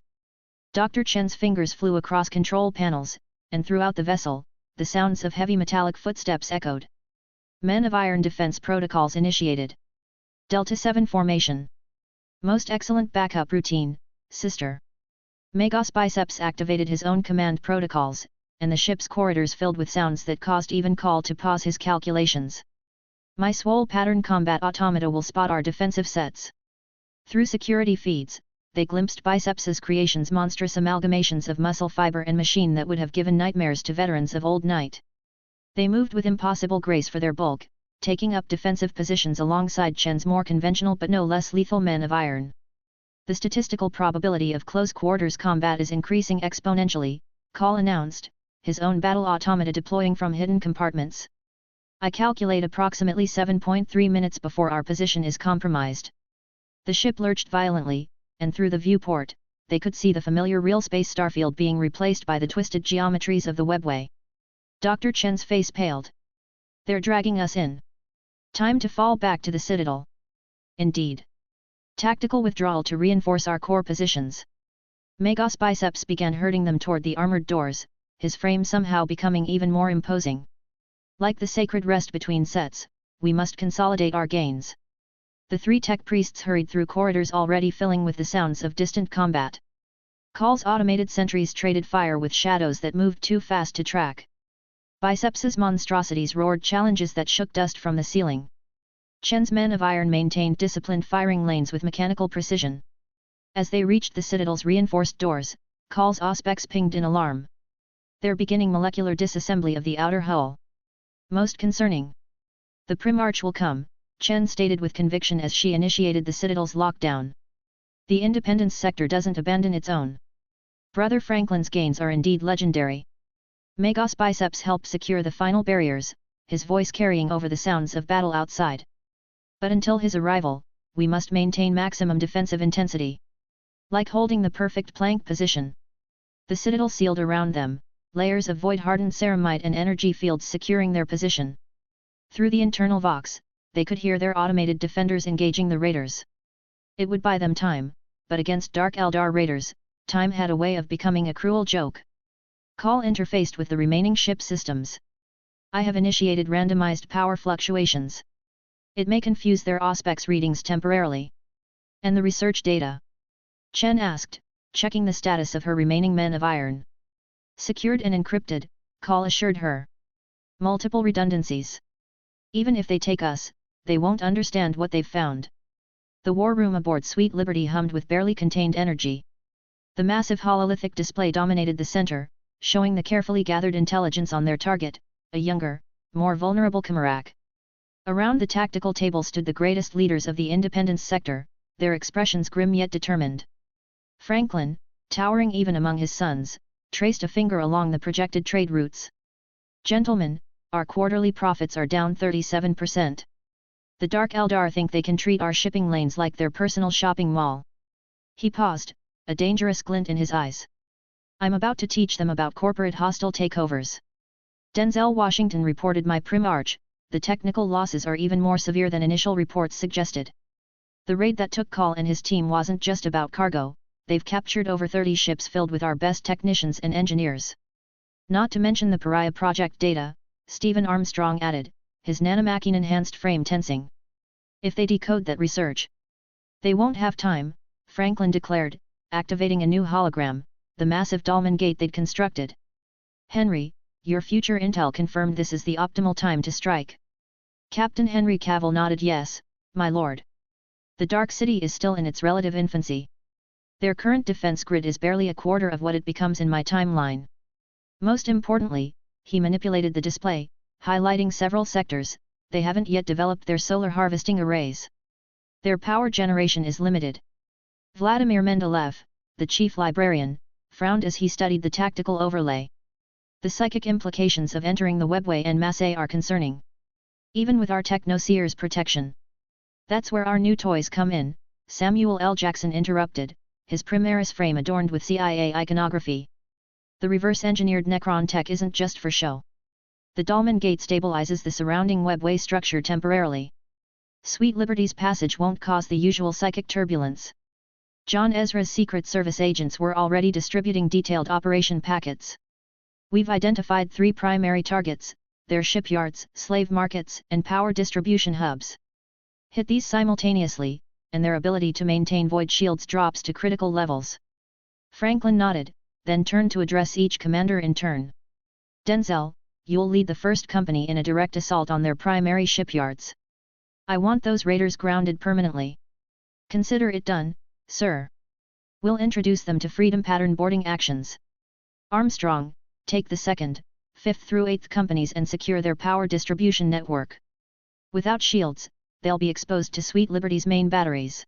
Dr. Chen's fingers flew across control panels, and throughout the vessel, the sounds of heavy metallic footsteps echoed. Men of Iron defense protocols initiated. Delta 7 formation. Most excellent backup routine, sister. Magos Biceps activated his own command protocols, and the ship's corridors filled with sounds that caused even Call to pause his calculations. My swole pattern combat automata will spot our defensive sets. Through security feeds, they glimpsed Biceps's creations, monstrous amalgamations of muscle fiber and machine that would have given nightmares to veterans of old night. They moved with impossible grace for their bulk, taking up defensive positions alongside Chen's more conventional but no less lethal men of iron. The statistical probability of close-quarters combat is increasing exponentially, Call announced, his own battle automata deploying from hidden compartments. I calculate approximately 7.3 minutes before our position is compromised. The ship lurched violently, and through the viewport, they could see the familiar real space starfield being replaced by the twisted geometries of the webway. Dr. Chen's face paled. They're dragging us in. Time to fall back to the Citadel. Indeed. Tactical withdrawal to reinforce our core positions. Magos Biceps began herding them toward the armored doors, his frame somehow becoming even more imposing. Like the sacred rest between sets, we must consolidate our gains. The three tech priests hurried through corridors already filling with the sounds of distant combat. Call's automated sentries traded fire with shadows that moved too fast to track. Biceps's monstrosities roared challenges that shook dust from the ceiling. Chen's men of iron maintained disciplined firing lanes with mechanical precision. As they reached the Citadel's reinforced doors, Call's auspex pinged in alarm. They're beginning molecular disassembly of the outer hull. Most concerning. The Primarch will come, Chen stated with conviction as she initiated the Citadel's lockdown. The Independence sector doesn't abandon its own. Brother Franklin's gains are indeed legendary. Magos Biceps helped secure the final barriers, his voice carrying over the sounds of battle outside. But until his arrival, we must maintain maximum defensive intensity. Like holding the perfect plank position. The Citadel sealed around them, layers of void-hardened ceramite and energy fields securing their position. Through the internal vox, they could hear their automated defenders engaging the raiders. It would buy them time, but against dark Eldar raiders, time had a way of becoming a cruel joke. Call interfaced with the remaining ship systems. I have initiated randomized power fluctuations. It may confuse their auspex readings temporarily. And the research data? Chen asked, checking the status of her remaining men of iron. Secured and encrypted, Call assured her. Multiple redundancies. Even if they take us, they won't understand what they've found. The war room aboard Sweet Liberty hummed with barely contained energy. The massive hololithic display dominated the center, showing the carefully gathered intelligence on their target, a younger, more vulnerable Comorragh. Around the tactical table stood the greatest leaders of the Independence sector, their expressions grim yet determined. Franklin, towering even among his sons, traced a finger along the projected trade routes. Gentlemen, our quarterly profits are down 37%. The Dark Eldar think they can treat our shipping lanes like their personal shopping mall. He paused, a dangerous glint in his eyes. I'm about to teach them about corporate hostile takeovers. Denzel Washington reported my Primarch, the technical losses are even more severe than initial reports suggested. The raid that took Call and his team wasn't just about cargo, they've captured over 30 ships filled with our best technicians and engineers. Not to mention the Pariah project data, Stephen Armstrong added, his nanomachine-enhanced frame tensing. If they decode that research, they won't have time, Franklin declared, activating a new hologram, the massive dolmen gate they'd constructed. Henry, your future intel confirmed this is the optimal time to strike. Captain Henry Cavill nodded yes, my lord. The Dark City is still in its relative infancy. Their current defense grid is barely a quarter of what it becomes in my timeline. Most importantly, he manipulated the display, highlighting several sectors, they haven't yet developed their solar harvesting arrays. Their power generation is limited. Vladimir Mendeleev, the chief librarian, frowned as he studied the tactical overlay. The psychic implications of entering the webway en masse are concerning. Even with our technoseer's protection. That's where our new toys come in, Samuel L. Jackson interrupted, his Primaris frame adorned with CIA iconography. The reverse-engineered Necron tech isn't just for show. The Dolmen Gate stabilizes the surrounding webway structure temporarily. Sweet Liberty's passage won't cause the usual psychic turbulence. John Ezra's Secret Service agents were already distributing detailed operation packets. We've identified 3 primary targets, their shipyards, slave markets, and power distribution hubs. Hit these simultaneously, and their ability to maintain void shields drops to critical levels. Franklin nodded, then turned to address each commander in turn. Denzel, you'll lead the first company in a direct assault on their primary shipyards. I want those raiders grounded permanently. Consider it done, sir. We'll introduce them to freedom pattern boarding actions. Armstrong, take the 2nd, 5th through 8th companies and secure their power distribution network. Without shields, they'll be exposed to Sweet Liberty's main batteries.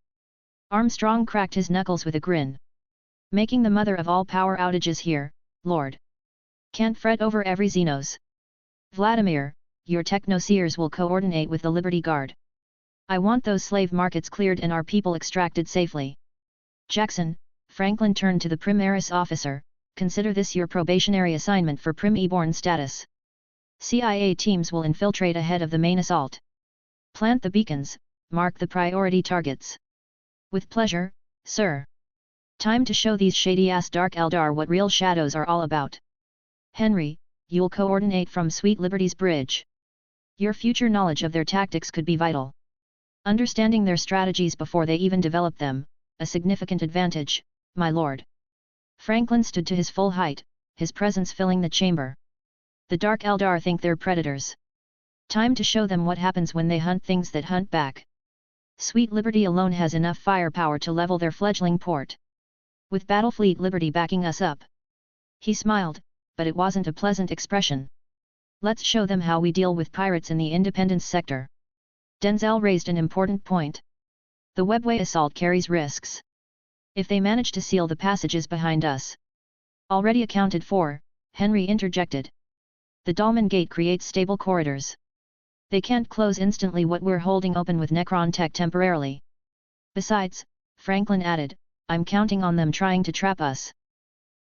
Armstrong cracked his knuckles with a grin. Making the mother of all power outages here, Lord. Can't fret over every Xenos. Vladimir, your technoseers will coordinate with the Liberty Guard. I want those slave markets cleared and our people extracted safely. Jackson, Franklin turned to the Primaris officer, consider this your probationary assignment for Prim-E-born status. CIA teams will infiltrate ahead of the main assault. Plant the beacons, mark the priority targets. With pleasure, sir. Time to show these shady-ass Dark Eldar what real shadows are all about. Henry, you'll coordinate from Sweet Liberty's bridge. Your future knowledge of their tactics could be vital. Understanding their strategies before they even develop them, a significant advantage, my lord. Franklin stood to his full height, his presence filling the chamber. The Dark Eldar think they're predators. Time to show them what happens when they hunt things that hunt back. Sweet Liberty alone has enough firepower to level their fledgling port. With Battlefleet Liberty backing us up. He smiled, but it wasn't a pleasant expression. Let's show them how we deal with pirates in the Independence sector. Denzel raised an important point. The webway assault carries risks. If they manage to seal the passages behind us. Already accounted for, Henry interjected. The Dolmen Gate creates stable corridors. They can't close instantly what we're holding open with Necron tech temporarily. Besides, Franklin added, I'm counting on them trying to trap us.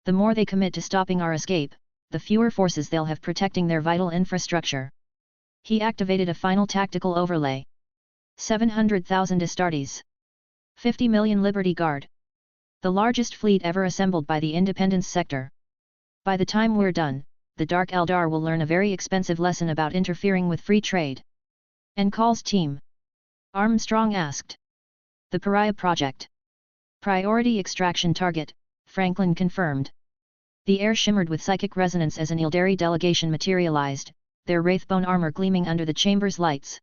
The more they commit to stopping our escape, the fewer forces they'll have protecting their vital infrastructure. He activated a final tactical overlay. 700,000 Astartes. 50 million Liberty Guard. The largest fleet ever assembled by the Independence sector. By the time we're done, the Dark Eldar will learn a very expensive lesson about interfering with free trade. And Call's team? Armstrong asked. The Pariah project. Priority extraction target, Franklin confirmed. The air shimmered with psychic resonance as an Eldari delegation materialized, their wraithbone armor gleaming under the chamber's lights.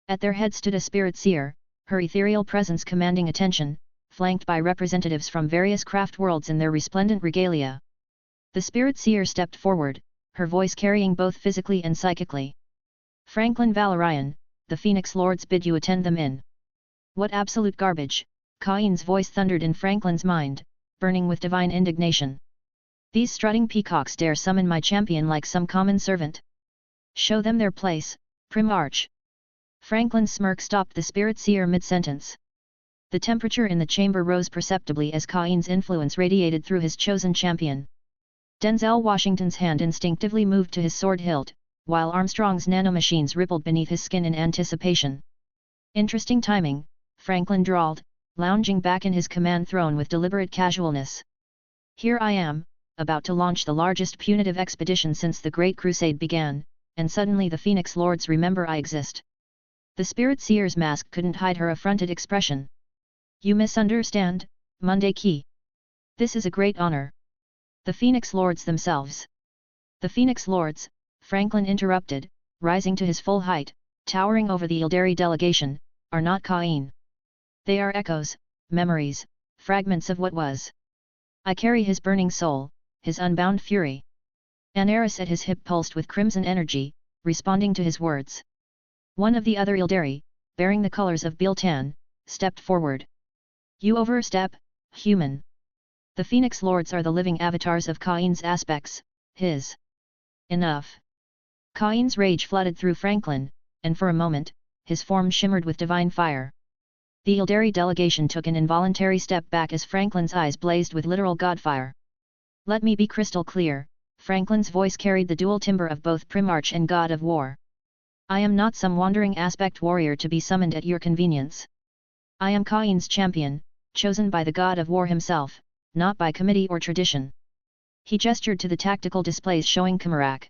At their head stood a spirit seer, her ethereal presence commanding attention, flanked by representatives from various craft worlds in their resplendent regalia. The spirit seer stepped forward, her voice carrying both physically and psychically. Franklin Valorian, the Phoenix Lords bid you attend them in. What absolute garbage, Cain's voice thundered in Franklin's mind, burning with divine indignation. These strutting peacocks dare summon my champion like some common servant. Show them their place, Primarch. Franklin's smirk stopped the spirit seer mid-sentence. The temperature in the chamber rose perceptibly as Cain's influence radiated through his chosen champion. Denzel Washington's hand instinctively moved to his sword hilt, while Armstrong's nanomachines rippled beneath his skin in anticipation. Interesting timing, Franklin drawled, lounging back in his command throne with deliberate casualness. Here I am, about to launch the largest punitive expedition since the Great Crusade began, and suddenly the Phoenix Lords remember I exist. The spirit seer's mask couldn't hide her affronted expression. You misunderstand, Monday Key. This is a great honor. The Phoenix Lords themselves. The Phoenix Lords, Franklin interrupted, rising to his full height, towering over the Eldari delegation, are not Cain. They are echoes, memories, fragments of what was. I carry his burning soul, his unbound fury. An Eris at his hip pulsed with crimson energy, responding to his words. One of the other Eldari, bearing the colors of Biltan, stepped forward. You overstep, human. The Phoenix Lords are the living avatars of Cain's aspects, his. Enough! Cain's rage flooded through Franklin, and for a moment, his form shimmered with divine fire. The Eldari delegation took an involuntary step back as Franklin's eyes blazed with literal godfire. Let me be crystal clear, Franklin's voice carried the dual timbre of both Primarch and God of War. I am not some wandering aspect warrior to be summoned at your convenience. I am Cain's champion, chosen by the God of War himself, not by committee or tradition. He gestured to the tactical displays showing Comorragh.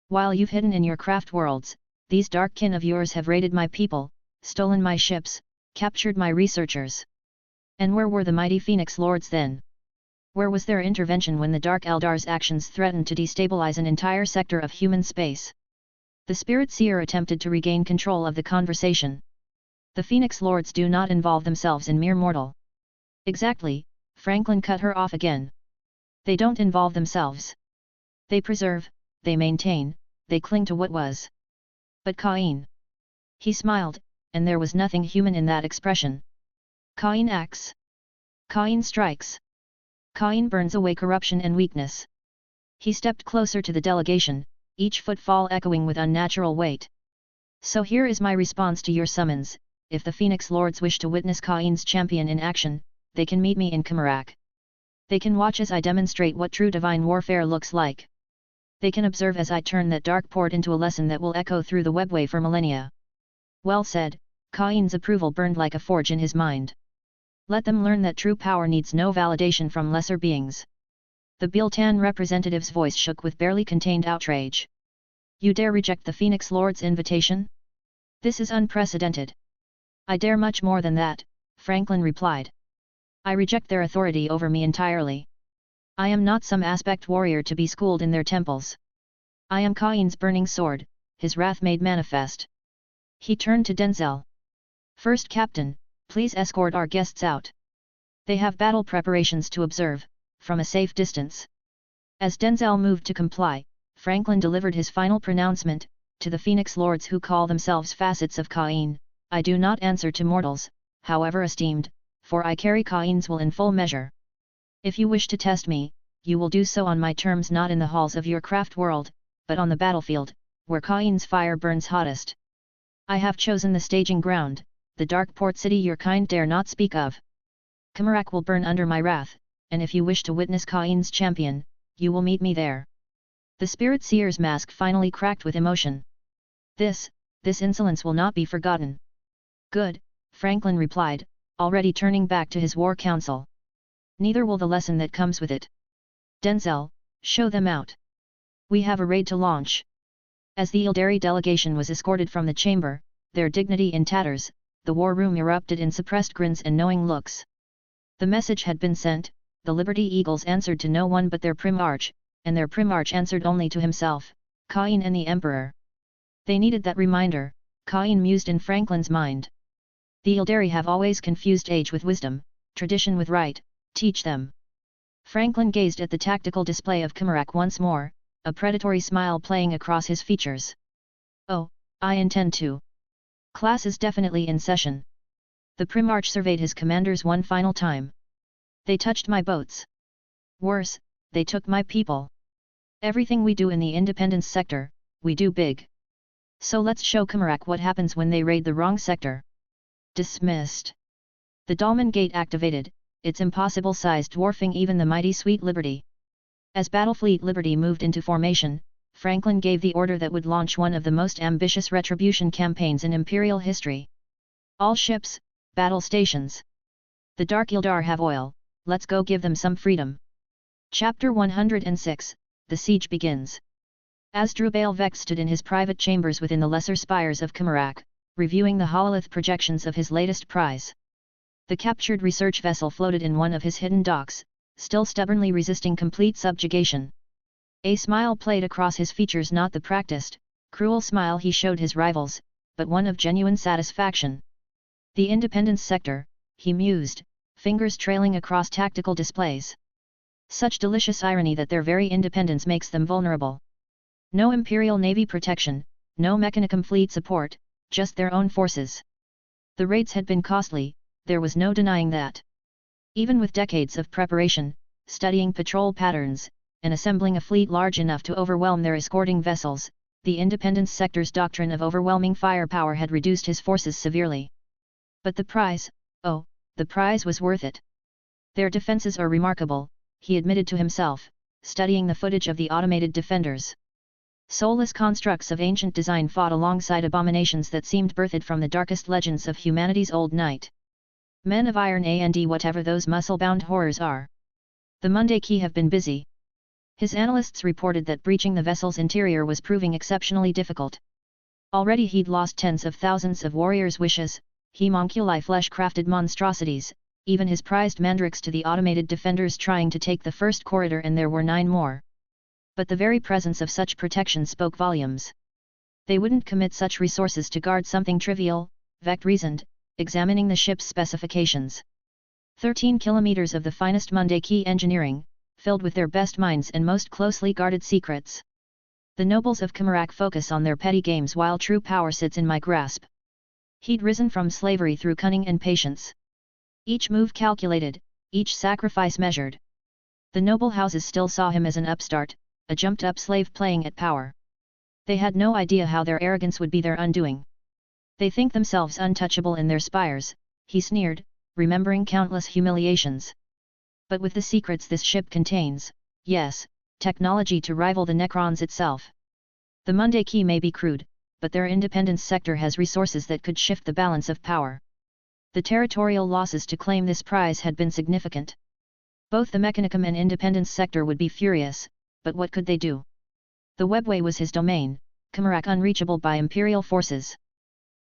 While you've hidden in your craft worlds, these dark kin of yours have raided my people, stolen my ships, captured my researchers. And where were the mighty Phoenix Lords then? Where was their intervention when the Dark Eldar's actions threatened to destabilize an entire sector of human space? The Spirit Seer attempted to regain control of the conversation. The Phoenix Lords do not involve themselves in mere mortal. Exactly, Franklin cut her off again. They don't involve themselves. They preserve, they maintain, they cling to what was. But Cain. He smiled, and there was nothing human in that expression. Cain acts. Cain strikes. Cain burns away corruption and weakness. He stepped closer to the delegation, each footfall echoing with unnatural weight. So here is my response to your summons: if the Phoenix Lords wish to witness Cain's champion in action, they can meet me in Comorragh. They can watch as I demonstrate what true divine warfare looks like. They can observe as I turn that dark port into a lesson that will echo through the webway for millennia. Well said. Cain's approval burned like a forge in his mind. Let them learn that true power needs no validation from lesser beings. The Biltan representative's voice shook with barely contained outrage. You dare reject the Phoenix Lord's invitation? This is unprecedented. I dare much more than that, Franklin replied. I reject their authority over me entirely. I am not some aspect warrior to be schooled in their temples. I am Cain's burning sword, his wrath made manifest. He turned to Denzel. First Captain, please escort our guests out. They have battle preparations to observe, from a safe distance. As Denzel moved to comply, Franklin delivered his final pronouncement: to the Phoenix Lords who call themselves facets of Cain, I do not answer to mortals, however esteemed, for I carry Cain's will in full measure. If you wish to test me, you will do so on my terms, not in the halls of your craft world, but on the battlefield, where Cain's fire burns hottest. I have chosen the staging ground, the dark port city your kind dare not speak of. Comorragh will burn under my wrath, and if you wish to witness Cain's champion, you will meet me there. The Spirit Seer's mask finally cracked with emotion. This insolence will not be forgotten. Good, Franklin replied, already turning back to his war council. Neither will the lesson that comes with it. Denzel, show them out. We have a raid to launch. As the Eldari delegation was escorted from the chamber, their dignity in tatters, the war room erupted in suppressed grins and knowing looks. The message had been sent. The Liberty Eagles answered to no one but their Primarch, and their Primarch answered only to himself, Cain and the Emperor. They needed that reminder, Cain mused in Franklin's mind. The Eldari have always confused age with wisdom, tradition with right. Teach them. Franklin gazed at the tactical display of Comorragh once more, a predatory smile playing across his features. Oh, I intend to. Class is definitely in session. The Primarch surveyed his commanders one final time. They touched my boats. Worse, they took my people. Everything we do in the independence sector, we do big. So let's show Comorragh what happens when they raid the wrong sector. Dismissed. The Dolmen Gate activated, its impossible size dwarfing even the mighty Sweet Liberty. As Battlefleet Liberty moved into formation, Franklin gave the order that would launch one of the most ambitious retribution campaigns in Imperial history. All ships, battle stations. The Dark Eldar have oil, let's go give them some freedom. Chapter 106, The Siege begins. Asdrubal Vex stood in his private chambers within the lesser spires of Comorragh, reviewing the hololith projections of his latest prize. The captured research vessel floated in one of his hidden docks, still stubbornly resisting complete subjugation. A smile played across his features, not the practiced, cruel smile he showed his rivals, but one of genuine satisfaction. The independence sector, he mused, fingers trailing across tactical displays. Such delicious irony that their very independence makes them vulnerable. No Imperial Navy protection, no Mechanicum fleet support, just their own forces. The raids had been costly, there was no denying that. Even with decades of preparation, studying patrol patterns, and assembling a fleet large enough to overwhelm their escorting vessels. The Independence sector's doctrine of overwhelming firepower had reduced his forces severely. But the prize, oh, the prize was worth it. Their defenses are remarkable, he admitted to himself, studying the footage of the automated defenders. Soulless constructs of ancient design fought alongside abominations that seemed birthed from the darkest legends of humanity's old night. Men of iron and whatever those muscle-bound horrors are. The Monday Key have been busy. His analysts reported that breaching the vessel's interior was proving exceptionally difficult. Already he'd lost tens of thousands of warriors' wishes, homunculi flesh-crafted monstrosities, even his prized mandrakes to the automated defenders trying to take the first corridor, and there were 9 more. But the very presence of such protection spoke volumes. They wouldn't commit such resources to guard something trivial, Vect reasoned, examining the ship's specifications. 13 kilometers of the finest Monday Key engineering, filled with their best minds and most closely guarded secrets. The nobles of Comorragh focus on their petty games while true power sits in my grasp. He'd risen from slavery through cunning and patience. Each move calculated, each sacrifice measured. The noble houses still saw him as an upstart, a jumped-up slave playing at power. They had no idea how their arrogance would be their undoing. They think themselves untouchable in their spires, he sneered, remembering countless humiliations. But with the secrets this ship contains, yes, technology to rival the Necrons itself. The Monday Key may be crude, but their Independence sector has resources that could shift the balance of power. The territorial losses to claim this prize had been significant. Both the Mechanicum and Independence sector would be furious, but what could they do? The webway was his domain, Comorragh unreachable by Imperial forces.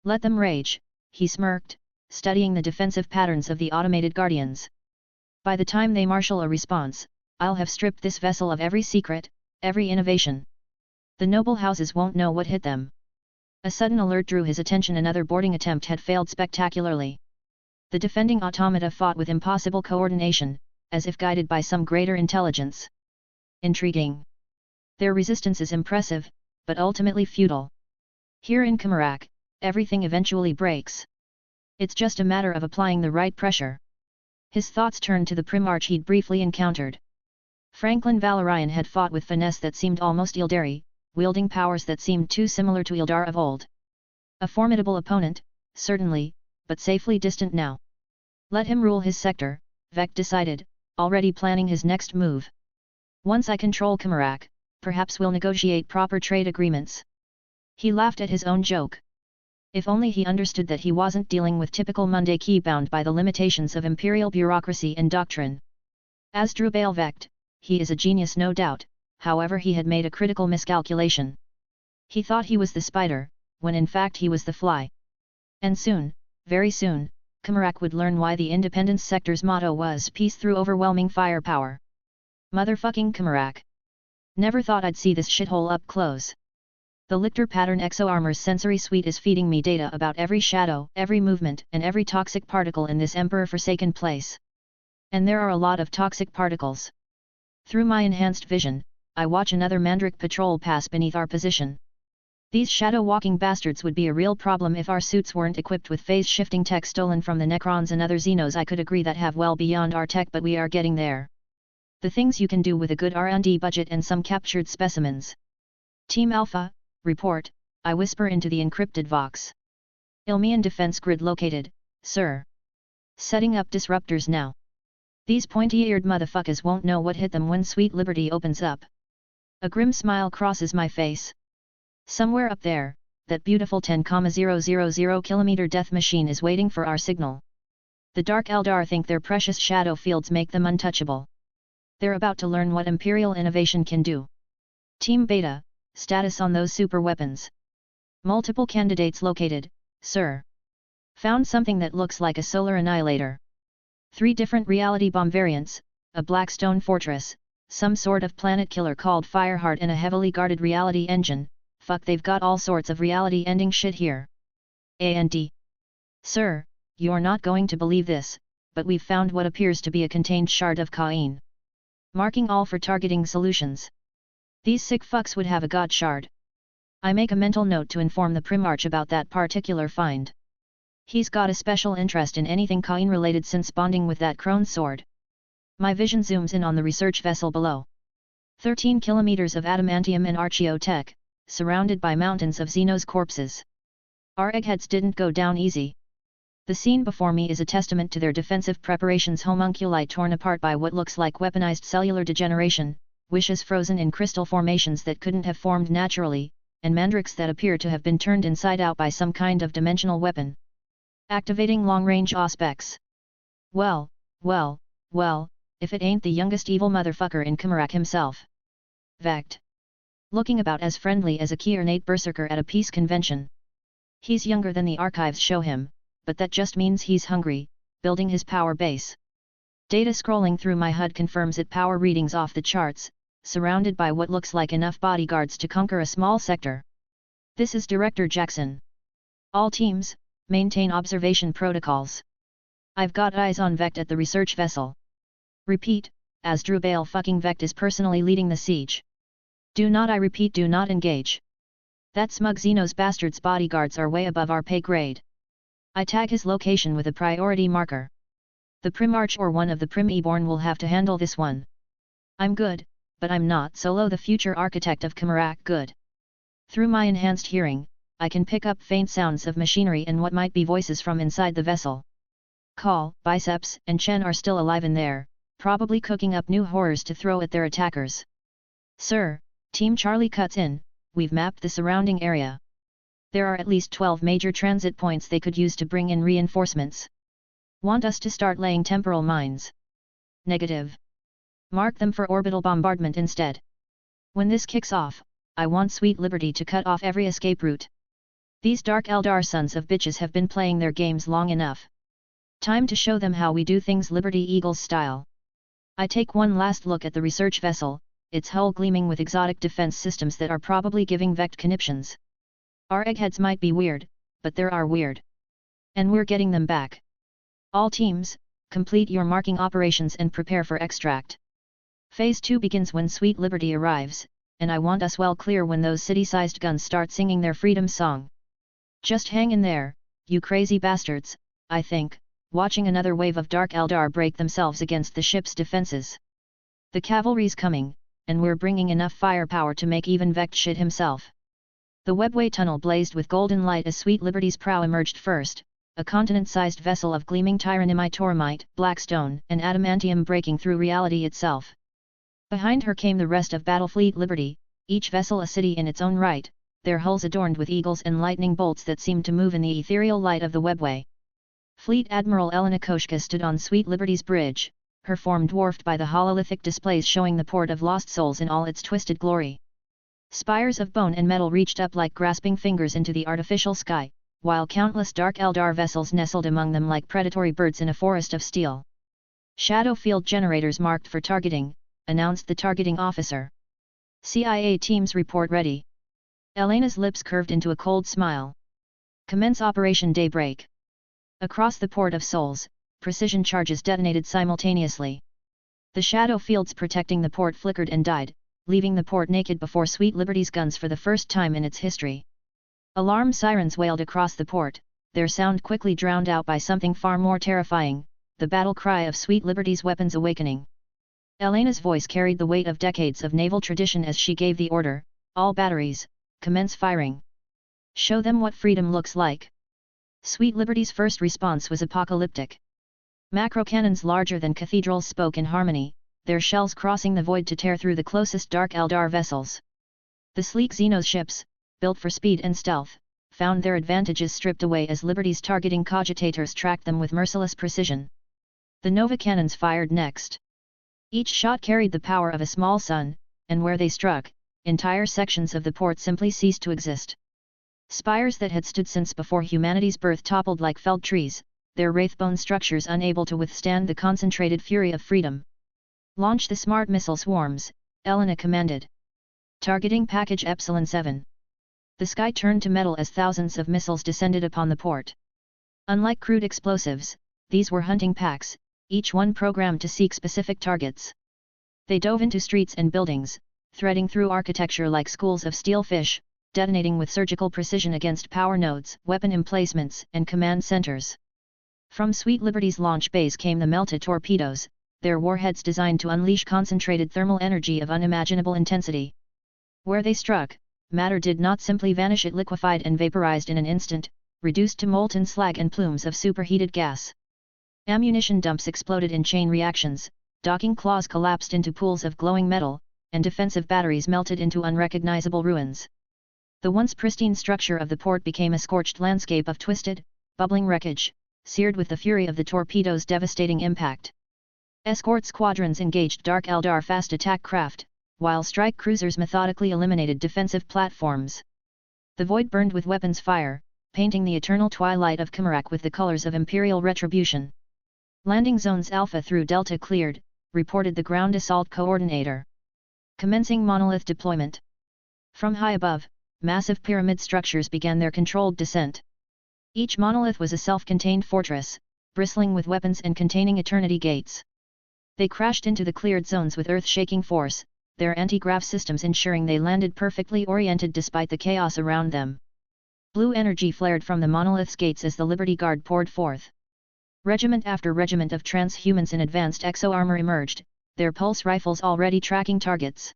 Let them rage, he smirked, studying the defensive patterns of the automated guardians. By the time they marshal a response, I'll have stripped this vessel of every secret, every innovation. The noble houses won't know what hit them. A sudden alert drew his attention. Another boarding attempt had failed spectacularly. The defending automata fought with impossible coordination, as if guided by some greater intelligence. Intriguing. Their resistance is impressive, but ultimately futile. Here in Comorragh, everything eventually breaks. It's just a matter of applying the right pressure. His thoughts turned to the Primarch he'd briefly encountered. Franklin Valorian had fought with finesse that seemed almost Eldari, wielding powers that seemed too similar to Eldar of old. A formidable opponent, certainly, but safely distant now. Let him rule his sector, Vect decided, already planning his next move. Once I control Comorragh, perhaps we'll negotiate proper trade agreements. He laughed at his own joke. If only he understood that he wasn't dealing with typical Monday Key bound by the limitations of imperial bureaucracy and doctrine. As Drubale Vect, he is a genius no doubt, however he had made a critical miscalculation. He thought he was the spider, when in fact he was the fly. And soon, very soon, Comorragh would learn why the Independence sector's motto was peace through overwhelming firepower. Motherfucking Comorragh. Never thought I'd see this shithole up close. The Lictor Pattern Exo-Armor's sensory suite is feeding me data about every shadow, every movement, and every toxic particle in this Emperor-forsaken place. And there are a lot of toxic particles. Through my enhanced vision, I watch another Mandrake patrol pass beneath our position. These shadow-walking bastards would be a real problem if our suits weren't equipped with phase-shifting tech stolen from the Necrons and other Xenos. I could agree that have well beyond our tech, but we are getting there. The things you can do with a good R&D budget and some captured specimens. Team Alpha, report, I whisper into the encrypted vox. Ilmian defense grid located, sir. Setting up disruptors now. These pointy-eared motherfuckers won't know what hit them when Sweet Liberty opens up. A grim smile crosses my face. Somewhere up there, that beautiful 10,000 kilometer death machine is waiting for our signal. The Dark Eldar think their precious shadow fields make them untouchable. They're about to learn what Imperial innovation can do. Team Beta, status on those super weapons. Multiple candidates located, sir. Found something that looks like a solar annihilator. 3 different reality bomb variants, a Blackstone fortress, some sort of planet killer called Fireheart, and a heavily guarded reality engine. Fuck, they've got all sorts of reality-ending shit here. A&D. Sir, you're not going to believe this, but we've found what appears to be a contained shard of Cain. Marking all for targeting solutions. These sick fucks would have a god shard. I make a mental note to inform the Primarch about that particular find. He's got a special interest in anything Cain related since bonding with that Crone sword. My vision zooms in on the research vessel below. 13 kilometers of adamantium and archaeotech, surrounded by mountains of Xenos corpses. Our eggheads didn't go down easy. The scene before me is a testament to their defensive preparations, homunculi torn apart by what looks like weaponized cellular degeneration, wishes frozen in crystal formations that couldn't have formed naturally, and mandrakes that appear to have been turned inside out by some kind of dimensional weapon. Activating long-range auspex. Well, if it ain't the youngest evil motherfucker in Comorragh himself. Vect. Looking about as friendly as a key ornate berserker at a peace convention. He's younger than the archives show him, but that just means he's hungry, building his power base. Data scrolling through my HUD confirms it, power readings off the charts, surrounded by what looks like enough bodyguards to conquer a small sector. This is Director Jackson. All teams, maintain observation protocols. I've got eyes on Vect at the research vessel. Repeat, as Drubale fucking Vect is personally leading the siege. Do not engage. That smug Xenos bastard's bodyguards are way above our pay grade. I tag his location with a priority marker. The Primarch or one of the Prim-E-born will have to handle this one. I'm good, but I'm not solo the future architect of Comorragh good. Through my enhanced hearing, I can pick up faint sounds of machinery and what might be voices from inside the vessel. Call, Biceps, and Chen are still alive in there, probably cooking up new horrors to throw at their attackers. Sir, Team Charlie cuts in, we've mapped the surrounding area. There are at least 12 major transit points they could use to bring in reinforcements. Want us to start laying temporal mines? Negative. Mark them for orbital bombardment instead. When this kicks off, I want Sweet Liberty to cut off every escape route. These dark Eldar sons of bitches have been playing their games long enough. Time to show them how we do things Liberty Eagles style. I take one last look at the research vessel, its hull gleaming with exotic defense systems that are probably giving Vect conniptions. Our eggheads might be weird, but there are weird. And we're getting them back. All teams, complete your marking operations and prepare for extract. Phase 2 begins when Sweet Liberty arrives, and I want us well clear when those city-sized guns start singing their freedom song. Just hang in there, you crazy bastards, I think, watching another wave of Dark Eldar break themselves against the ship's defenses. The cavalry's coming, and we're bringing enough firepower to make even Vect shit himself. The webway tunnel blazed with golden light as Sweet Liberty's prow emerged first, a continent-sized vessel of gleaming tyranimite, blackstone, and adamantium breaking through reality itself. Behind her came the rest of Battlefleet Liberty, each vessel a city in its own right, their hulls adorned with eagles and lightning bolts that seemed to move in the ethereal light of the webway. Fleet Admiral Elena Koshka stood on Sweet Liberty's bridge, her form dwarfed by the hololithic displays showing the port of lost souls in all its twisted glory. Spires of bone and metal reached up like grasping fingers into the artificial sky, while countless dark Eldar vessels nestled among them like predatory birds in a forest of steel. Shadow field generators marked for targeting, announced the targeting officer. CIA teams report ready. Elena's lips curved into a cold smile. Commence Operation Daybreak. Across the Port of Souls, precision charges detonated simultaneously. The shadow fields protecting the port flickered and died, leaving the port naked before Sweet Liberty's guns for the first time in its history. Alarm sirens wailed across the port, their sound quickly drowned out by something far more terrifying, the battle cry of Sweet Liberty's weapons awakening. Elena's voice carried the weight of decades of naval tradition as she gave the order, all batteries, commence firing. Show them what freedom looks like. Sweet Liberty's first response was apocalyptic. Macro cannons larger than cathedrals spoke in harmony, their shells crossing the void to tear through the closest Dark Eldar vessels. The sleek Xenos ships, built for speed and stealth, found their advantages stripped away as Liberty's targeting cogitators tracked them with merciless precision. The Nova cannons fired next. Each shot carried the power of a small sun, and where they struck, entire sections of the port simply ceased to exist. Spires that had stood since before humanity's birth toppled like felled trees, their wraithbone structures unable to withstand the concentrated fury of freedom. Launch the smart missile swarms, Elena commanded. Targeting package Epsilon 7. The sky turned to metal as thousands of missiles descended upon the port. Unlike crude explosives, these were hunting packs, each one programmed to seek specific targets. They dove into streets and buildings, threading through architecture like schools of steel fish, detonating with surgical precision against power nodes, weapon emplacements, and command centers. From Sweet Liberty's launch bays came the melted torpedoes, their warheads designed to unleash concentrated thermal energy of unimaginable intensity. Where they struck, matter did not simply vanish, it liquefied and vaporized in an instant, reduced to molten slag and plumes of superheated gas. Ammunition dumps exploded in chain reactions, docking claws collapsed into pools of glowing metal, and defensive batteries melted into unrecognizable ruins. The once pristine structure of the port became a scorched landscape of twisted, bubbling wreckage, seared with the fury of the torpedo's devastating impact. Escort squadrons engaged Dark Eldar fast attack craft, while strike cruisers methodically eliminated defensive platforms. The void burned with weapons fire, painting the eternal twilight of Comorragh with the colors of imperial retribution. Landing zones Alpha through Delta cleared, reported the ground assault coordinator. Commencing monolith deployment. From high above, massive pyramid structures began their controlled descent. Each monolith was a self-contained fortress, bristling with weapons and containing eternity gates. They crashed into the cleared zones with earth-shaking force, their anti-grav systems ensuring they landed perfectly oriented despite the chaos around them. Blue energy flared from the monolith's gates as the Liberty Guard poured forth. Regiment after regiment of transhumans in advanced exo-armor emerged, their pulse rifles already tracking targets.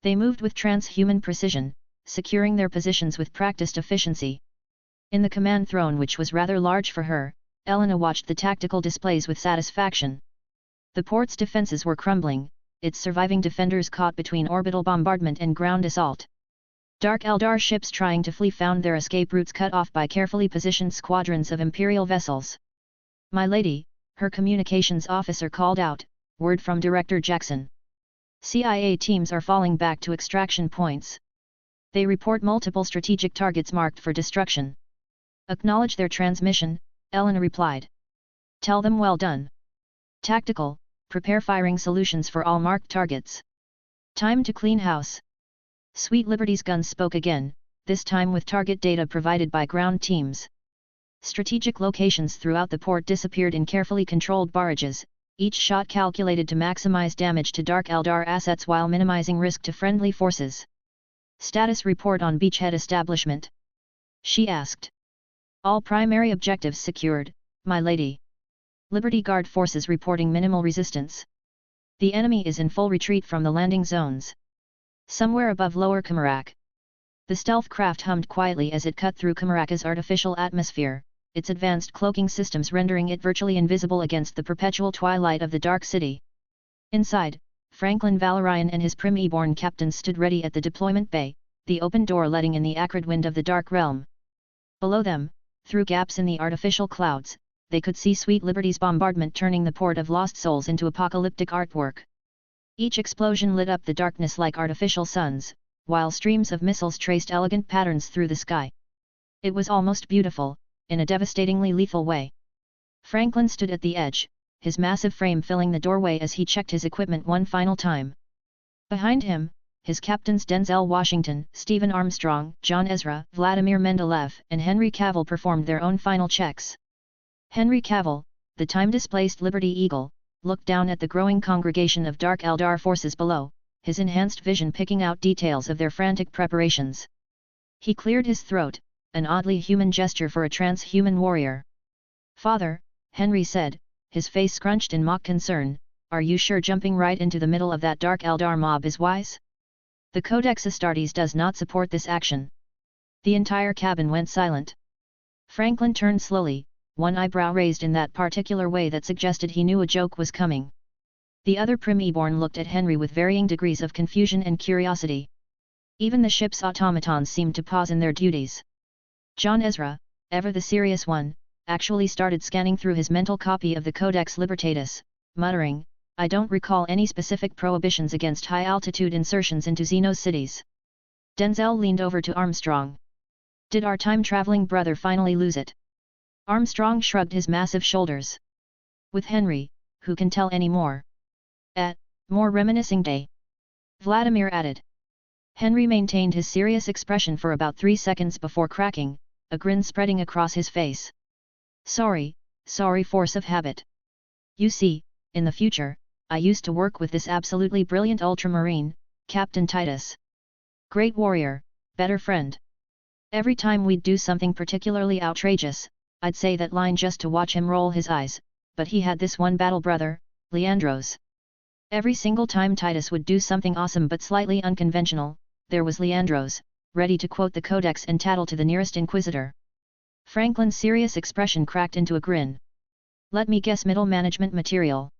They moved with transhuman precision, securing their positions with practiced efficiency. In the command throne, which was rather large for her, Elena watched the tactical displays with satisfaction. The port's defenses were crumbling, its surviving defenders caught between orbital bombardment and ground assault. Dark Eldar ships trying to flee found their escape routes cut off by carefully positioned squadrons of Imperial vessels. "My lady," her communications officer called out, word from Director Jackson. "CIA teams are falling back to extraction points. They report multiple strategic targets marked for destruction." "Acknowledge their transmission," Elena replied. "Tell them well done. Tactical, prepare firing solutions for all marked targets. Time to clean house." Sweet Liberty's guns spoke again, this time with target data provided by ground teams. Strategic locations throughout the port disappeared in carefully controlled barrages, each shot calculated to maximize damage to Dark Eldar assets while minimizing risk to friendly forces. "Status report on beachhead establishment?" she asked. "All primary objectives secured, my lady. Liberty Guard forces reporting minimal resistance. The enemy is in full retreat from the landing zones. Somewhere above Lower Comorragh." The stealth craft hummed quietly as it cut through Comorragh's artificial atmosphere, its advanced cloaking systems rendering it virtually invisible against the perpetual twilight of the Dark City. Inside, Franklin Valorian and his Primarch captains stood ready at the deployment bay, the open door letting in the acrid wind of the Dark Realm. Below them, through gaps in the artificial clouds, they could see Sweet Liberty's bombardment turning the port of Lost Souls into apocalyptic artwork. Each explosion lit up the darkness like artificial suns, while streams of missiles traced elegant patterns through the sky. It was almost beautiful, in a devastatingly lethal way. Franklin stood at the edge, his massive frame filling the doorway as he checked his equipment one final time. Behind him, his captains Denzel Washington, Stephen Armstrong, John Ezra, Vladimir Mendeleev, and Henry Cavill performed their own final checks. Henry Cavill, the time-displaced Liberty Eagle, looked down at the growing congregation of Dark Eldar forces below, his enhanced vision picking out details of their frantic preparations. He cleared his throat, an oddly human gesture for a transhuman warrior. "Father," Henry said, his face scrunched in mock concern, "are you sure jumping right into the middle of that Dark Eldar mob is wise? The Codex Astartes does not support this action." The entire cabin went silent. Franklin turned slowly, one eyebrow raised in that particular way that suggested he knew a joke was coming. The other Primarch looked at Henry with varying degrees of confusion and curiosity. Even the ship's automatons seemed to pause in their duties. John Ezra, ever the serious one, actually started scanning through his mental copy of the Codex Libertatis, muttering, "I don't recall any specific prohibitions against high-altitude insertions into Xeno cities." Denzel leaned over to Armstrong. "Did our time-traveling brother finally lose it?" Armstrong shrugged his massive shoulders. "With Henry, who can tell any more?" More reminiscing day," Vladimir added. Henry maintained his serious expression for about 3 seconds before cracking, a grin spreading across his face. Sorry, force of habit. You see, in the future, I used to work with this absolutely brilliant ultramarine, Captain Titus. Great warrior, better friend. Every time we'd do something particularly outrageous, I'd say that line just to watch him roll his eyes, but he had this one battle brother, Leandros. Every single time Titus would do something awesome but slightly unconventional, there was Leandros, ready to quote the Codex and tattle to the nearest inquisitor. Franklin's serious expression cracked into a grin. Let me guess, middle management material.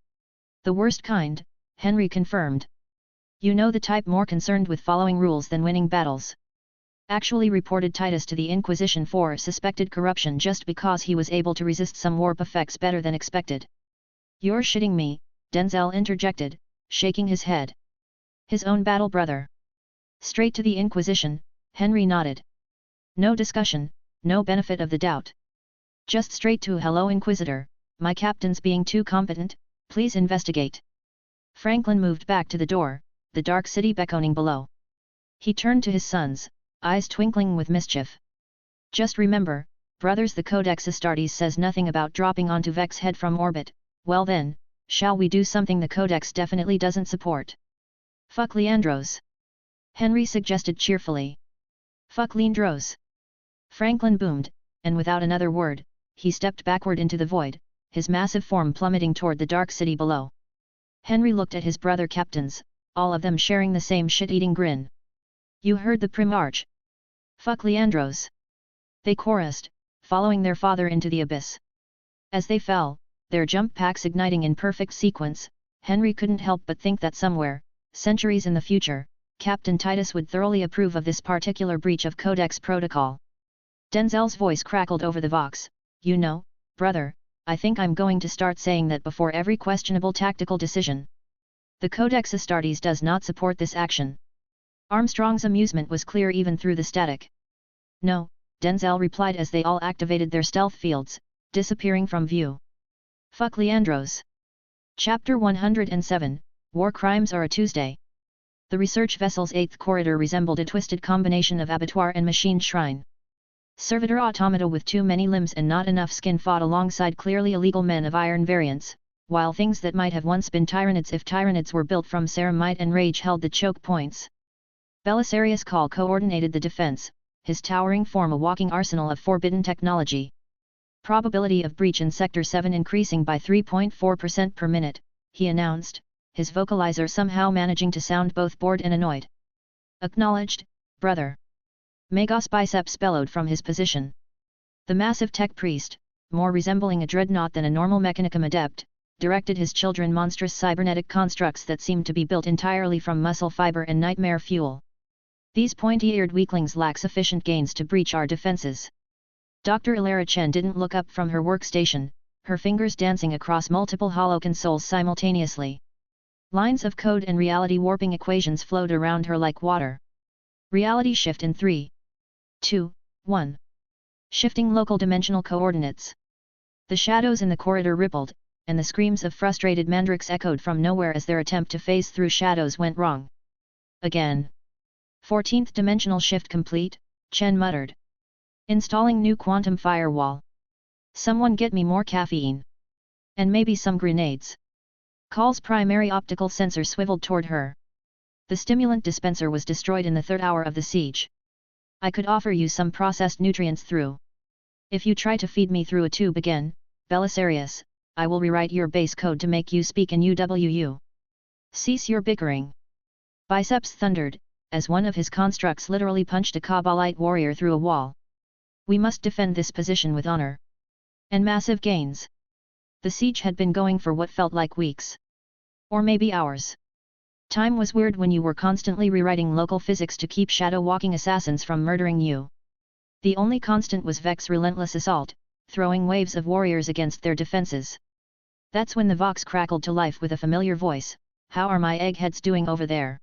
The worst kind, Henry confirmed. You know, the type more concerned with following rules than winning battles. Actually reported Titus to the Inquisition for suspected corruption just because he was able to resist some warp effects better than expected. You're shitting me, Denzel interjected, shaking his head. His own battle brother. Straight to the Inquisition, Henry nodded. No discussion, no benefit of the doubt. Just straight to hello Inquisitor, my captain's being too competent, please investigate. Franklin moved back to the door, the dark city beckoning below. He turned to his sons, eyes twinkling with mischief. Just remember, brothers, the Codex Astartes says nothing about dropping onto Vex's head from orbit. Well then, shall we do something the Codex definitely doesn't support? Fuck Leandros. Henry suggested cheerfully. Fuck Leandros. Franklin boomed, and without another word, he stepped backward into the void, his massive form plummeting toward the dark city below. Henry looked at his brother captains, all of them sharing the same shit-eating grin. You heard the Primarch. Fuck Leandros. They chorused, following their father into the abyss. As they fell, their jump packs igniting in perfect sequence, Henry couldn't help but think that somewhere, centuries in the future, Captain Titus would thoroughly approve of this particular breach of Codex protocol. Denzel's voice crackled over the vox. You know, brother, I think I'm going to start saying that before every questionable tactical decision. The Codex Astartes does not support this action. Armstrong's amusement was clear even through the static. No, Denzel replied as they all activated their stealth fields, disappearing from view. Fuck Leandros. Chapter 107, War Crimes are a Tuesday. The research vessel's 8th corridor resembled a twisted combination of abattoir and machine shrine. Servitor automata with too many limbs and not enough skin fought alongside clearly illegal men of iron variants, while things that might have once been Tyranids if Tyranids were built from ceramite and rage held the choke points. Belisarius Call coordinated the defense, his towering form a walking arsenal of forbidden technology. Probability of breach in Sector 7 increasing by 3.4% per minute, he announced, his vocalizer somehow managing to sound both bored and annoyed. Acknowledged, brother. Magos biceps bellowed from his position. The massive tech priest, more resembling a dreadnought than a normal mechanicum adept, directed his children monstrous cybernetic constructs that seemed to be built entirely from muscle fiber and nightmare fuel. These pointy-eared weaklings lack sufficient gains to breach our defenses. Dr. Ilara Chen didn't look up from her workstation, her fingers dancing across multiple hollow consoles simultaneously. Lines of code and reality warping equations flowed around her like water. Reality shift in 3, 2, 1. Shifting local dimensional coordinates. The shadows in the corridor rippled, and the screams of frustrated mandrakes echoed from nowhere as their attempt to phase through shadows went wrong. Again. 14th dimensional shift complete, Chen muttered. Installing new quantum firewall. Someone get me more caffeine. And maybe some grenades. Call's primary optical sensor swiveled toward her. The stimulant dispenser was destroyed in the 3rd hour of the siege. I could offer you some processed nutrients through. If you try to feed me through a tube again, Belisarius, I will rewrite your base code to make you speak in UWU. Cease your bickering. Biceps thundered, as one of his constructs literally punched a Kabbalite warrior through a wall. We must defend this position with honor. And massive gains. The siege had been going for what felt like weeks. Or maybe hours. Time was weird when you were constantly rewriting local physics to keep shadow-walking assassins from murdering you. The only constant was Vex's relentless assault, throwing waves of warriors against their defenses. That's when the Vox crackled to life with a familiar voice. How are my eggheads doing over there?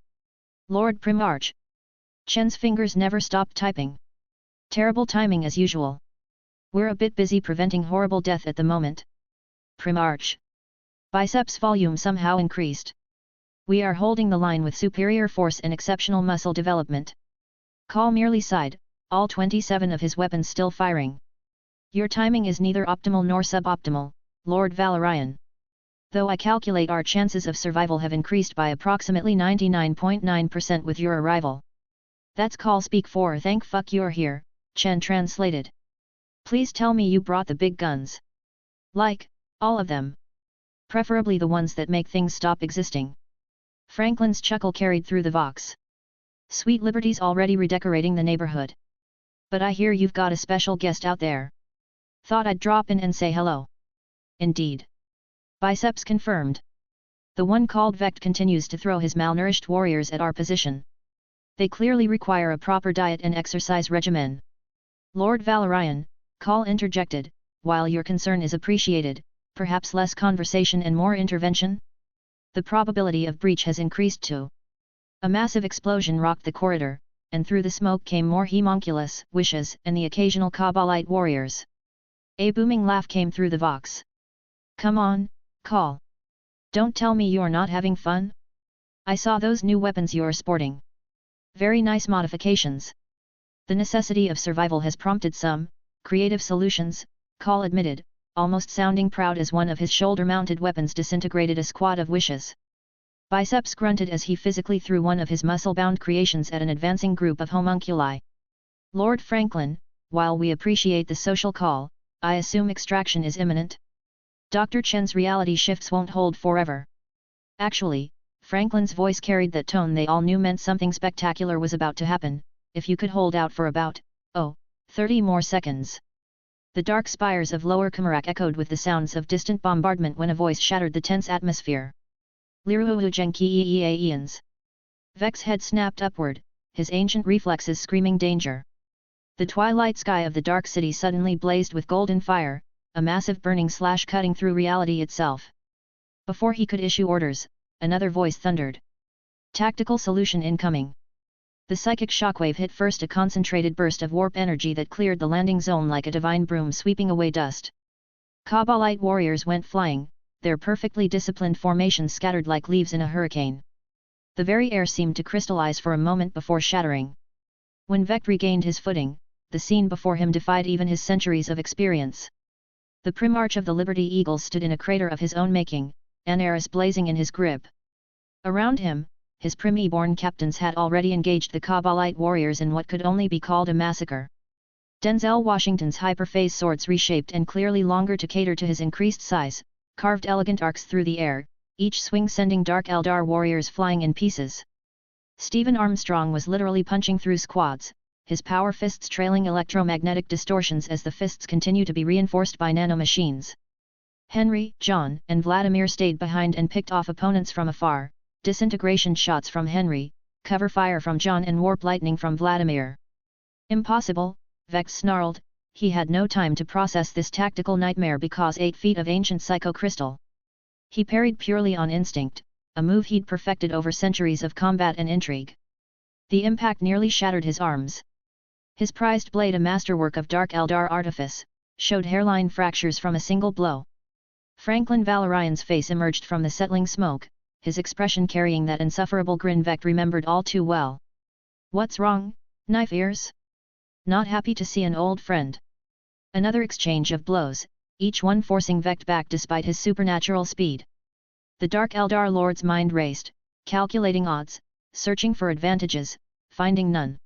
Lord Primarch. Chen's fingers never stopped typing. Terrible timing as usual. We're a bit busy preventing horrible death at the moment. Primarch. Biceps volume somehow increased. We are holding the line with superior force and exceptional muscle development. Call merely sighed, all 27 of his weapons still firing. Your timing is neither optimal nor suboptimal, Lord Valorian. Though I calculate our chances of survival have increased by approximately 99.9% with your arrival. That's call speak for thank fuck you're here, Chen translated. Please tell me you brought the big guns. Like, all of them. Preferably the ones that make things stop existing. Franklin's chuckle carried through the Vox. Sweet Liberty's already redecorating the neighborhood. But I hear you've got a special guest out there. Thought I'd drop in and say hello. Indeed. Biceps confirmed. The one called Vect continues to throw his malnourished warriors at our position. They clearly require a proper diet and exercise regimen. Lord Valorian, Call interjected, while your concern is appreciated, perhaps less conversation and more intervention? The probability of breach has increased too. A massive explosion rocked the corridor, and through the smoke came more homunculus wishes and the occasional Kabbalite warriors. A booming laugh came through the Vox. Come on, Call. Don't tell me you're not having fun? I saw those new weapons you're sporting. Very nice modifications. The necessity of survival has prompted some creative solutions, Call admitted, almost sounding proud as one of his shoulder-mounted weapons disintegrated a squad of wishes. Biceps grunted as he physically threw one of his muscle-bound creations at an advancing group of homunculi. Lord Franklin, while we appreciate the social call, I assume extraction is imminent? Dr. Chen's reality shifts won't hold forever. Actually, Franklin's voice carried that tone they all knew meant something spectacular was about to happen, if you could hold out for about, 30 more seconds. The dark spires of Lower Comorragh echoed with the sounds of distant bombardment when a voice shattered the tense atmosphere. Liruhujenki. Vex's head snapped upward, his ancient reflexes screaming danger. The twilight sky of the dark city suddenly blazed with golden fire, a massive burning slash cutting through reality itself. Before he could issue orders, another voice thundered. Tactical solution incoming. The psychic shockwave hit first a concentrated burst of warp energy that cleared the landing zone like a divine broom sweeping away dust. Kabbalite warriors went flying, their perfectly disciplined formations scattered like leaves in a hurricane. The very air seemed to crystallize for a moment before shattering. When Vect regained his footing, the scene before him defied even his centuries of experience. The Primarch of the Liberty Eagle stood in a crater of his own making, an arrow blazing in his grip. Around him, his Primi-born captains had already engaged the Kabbalite warriors in what could only be called a massacre. Denzel Washington's hyperphase swords reshaped and clearly longer to cater to his increased size, carved elegant arcs through the air, each swing sending dark Eldar warriors flying in pieces. Stephen Armstrong was literally punching through squads, his power fists trailing electromagnetic distortions as the fists continue to be reinforced by nanomachines. Henry, John, and Vladimir stayed behind and picked off opponents from afar, disintegration shots from Henry, cover fire from John and warp lightning from Vladimir. Impossible, Vex snarled, he had no time to process this tactical nightmare because 8 feet of ancient psycho-crystal. He parried purely on instinct, a move he'd perfected over centuries of combat and intrigue. The impact nearly shattered his arms. His prized blade, a masterwork of dark Eldar artifice, showed hairline fractures from a single blow. Franklin Valorian's face emerged from the settling smoke, his expression carrying that insufferable grin Vect remembered all too well. What's wrong, knife ears? Not happy to see an old friend. Another exchange of blows, each one forcing Vect back despite his supernatural speed. The Dark Eldar Lord's mind raced, calculating odds, searching for advantages, finding none.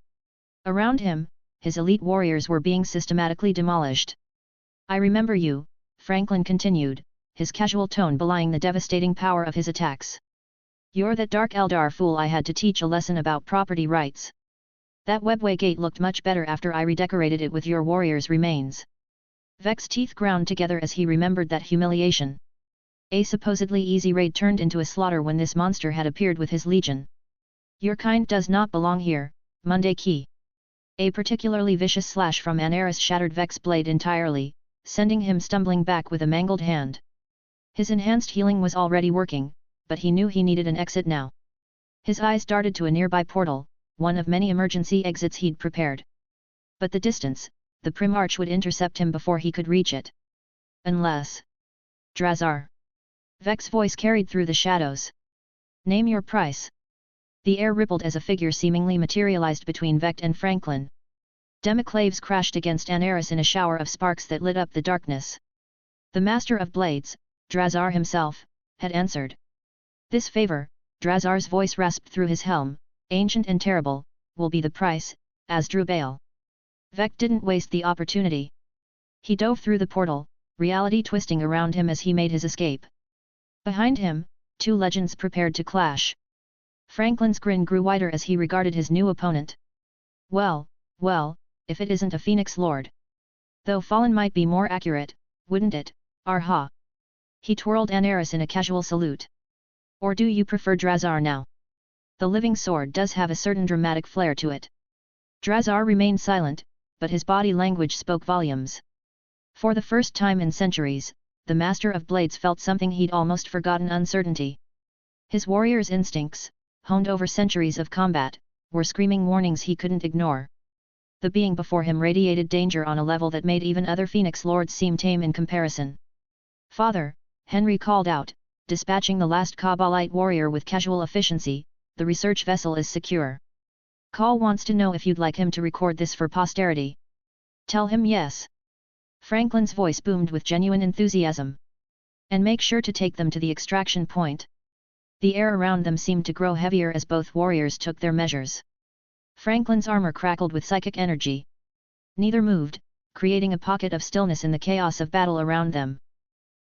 Around him, his elite warriors were being systematically demolished. I remember you, Franklin continued, his casual tone belying the devastating power of his attacks. You're that Dark Eldar fool I had to teach a lesson about property rights. That webway gate looked much better after I redecorated it with your warriors' remains. Vex's teeth ground together as he remembered that humiliation. A supposedly easy raid turned into a slaughter when this monster had appeared with his legion. Your kind does not belong here, Monday Key. A particularly vicious slash from an arrow shattered Vex's blade entirely, sending him stumbling back with a mangled hand. His enhanced healing was already working, but he knew he needed an exit now. His eyes darted to a nearby portal, one of many emergency exits he'd prepared. But the distance, the Primarch would intercept him before he could reach it. Unless... Drazhar. Vex's voice carried through the shadows. Name your price. The air rippled as a figure seemingly materialized between Vect and Franklin. Democlaves crashed against Anaris in a shower of sparks that lit up the darkness. The Master of Blades, Drazhar himself, had answered. This favor, Drazhar's voice rasped through his helm, ancient and terrible, will be the price, as drew bail. Vect didn't waste the opportunity. He dove through the portal, reality twisting around him as he made his escape. Behind him, two legends prepared to clash. Franklin's grin grew wider as he regarded his new opponent. Well, if it isn't a Phoenix Lord. Though fallen might be more accurate, wouldn't it, Arha? He twirled Aneris in a casual salute. Or do you prefer Drazhar now? The living sword does have a certain dramatic flair to it. Drazhar remained silent, but his body language spoke volumes. For the first time in centuries, the Master of Blades felt something he'd almost forgotten: uncertainty. His warrior's instincts, honed over centuries of combat, were screaming warnings he couldn't ignore. The being before him radiated danger on a level that made even other Phoenix Lords seem tame in comparison. "Father," Henry called out, dispatching the last Kabbalite warrior with casual efficiency, "the research vessel is secure. Call wants to know if you'd like him to record this for posterity." "Tell him yes." Franklin's voice boomed with genuine enthusiasm. "And make sure to take them to the extraction point." The air around them seemed to grow heavier as both warriors took their measures. Franklin's armor crackled with psychic energy. Neither moved, creating a pocket of stillness in the chaos of battle around them.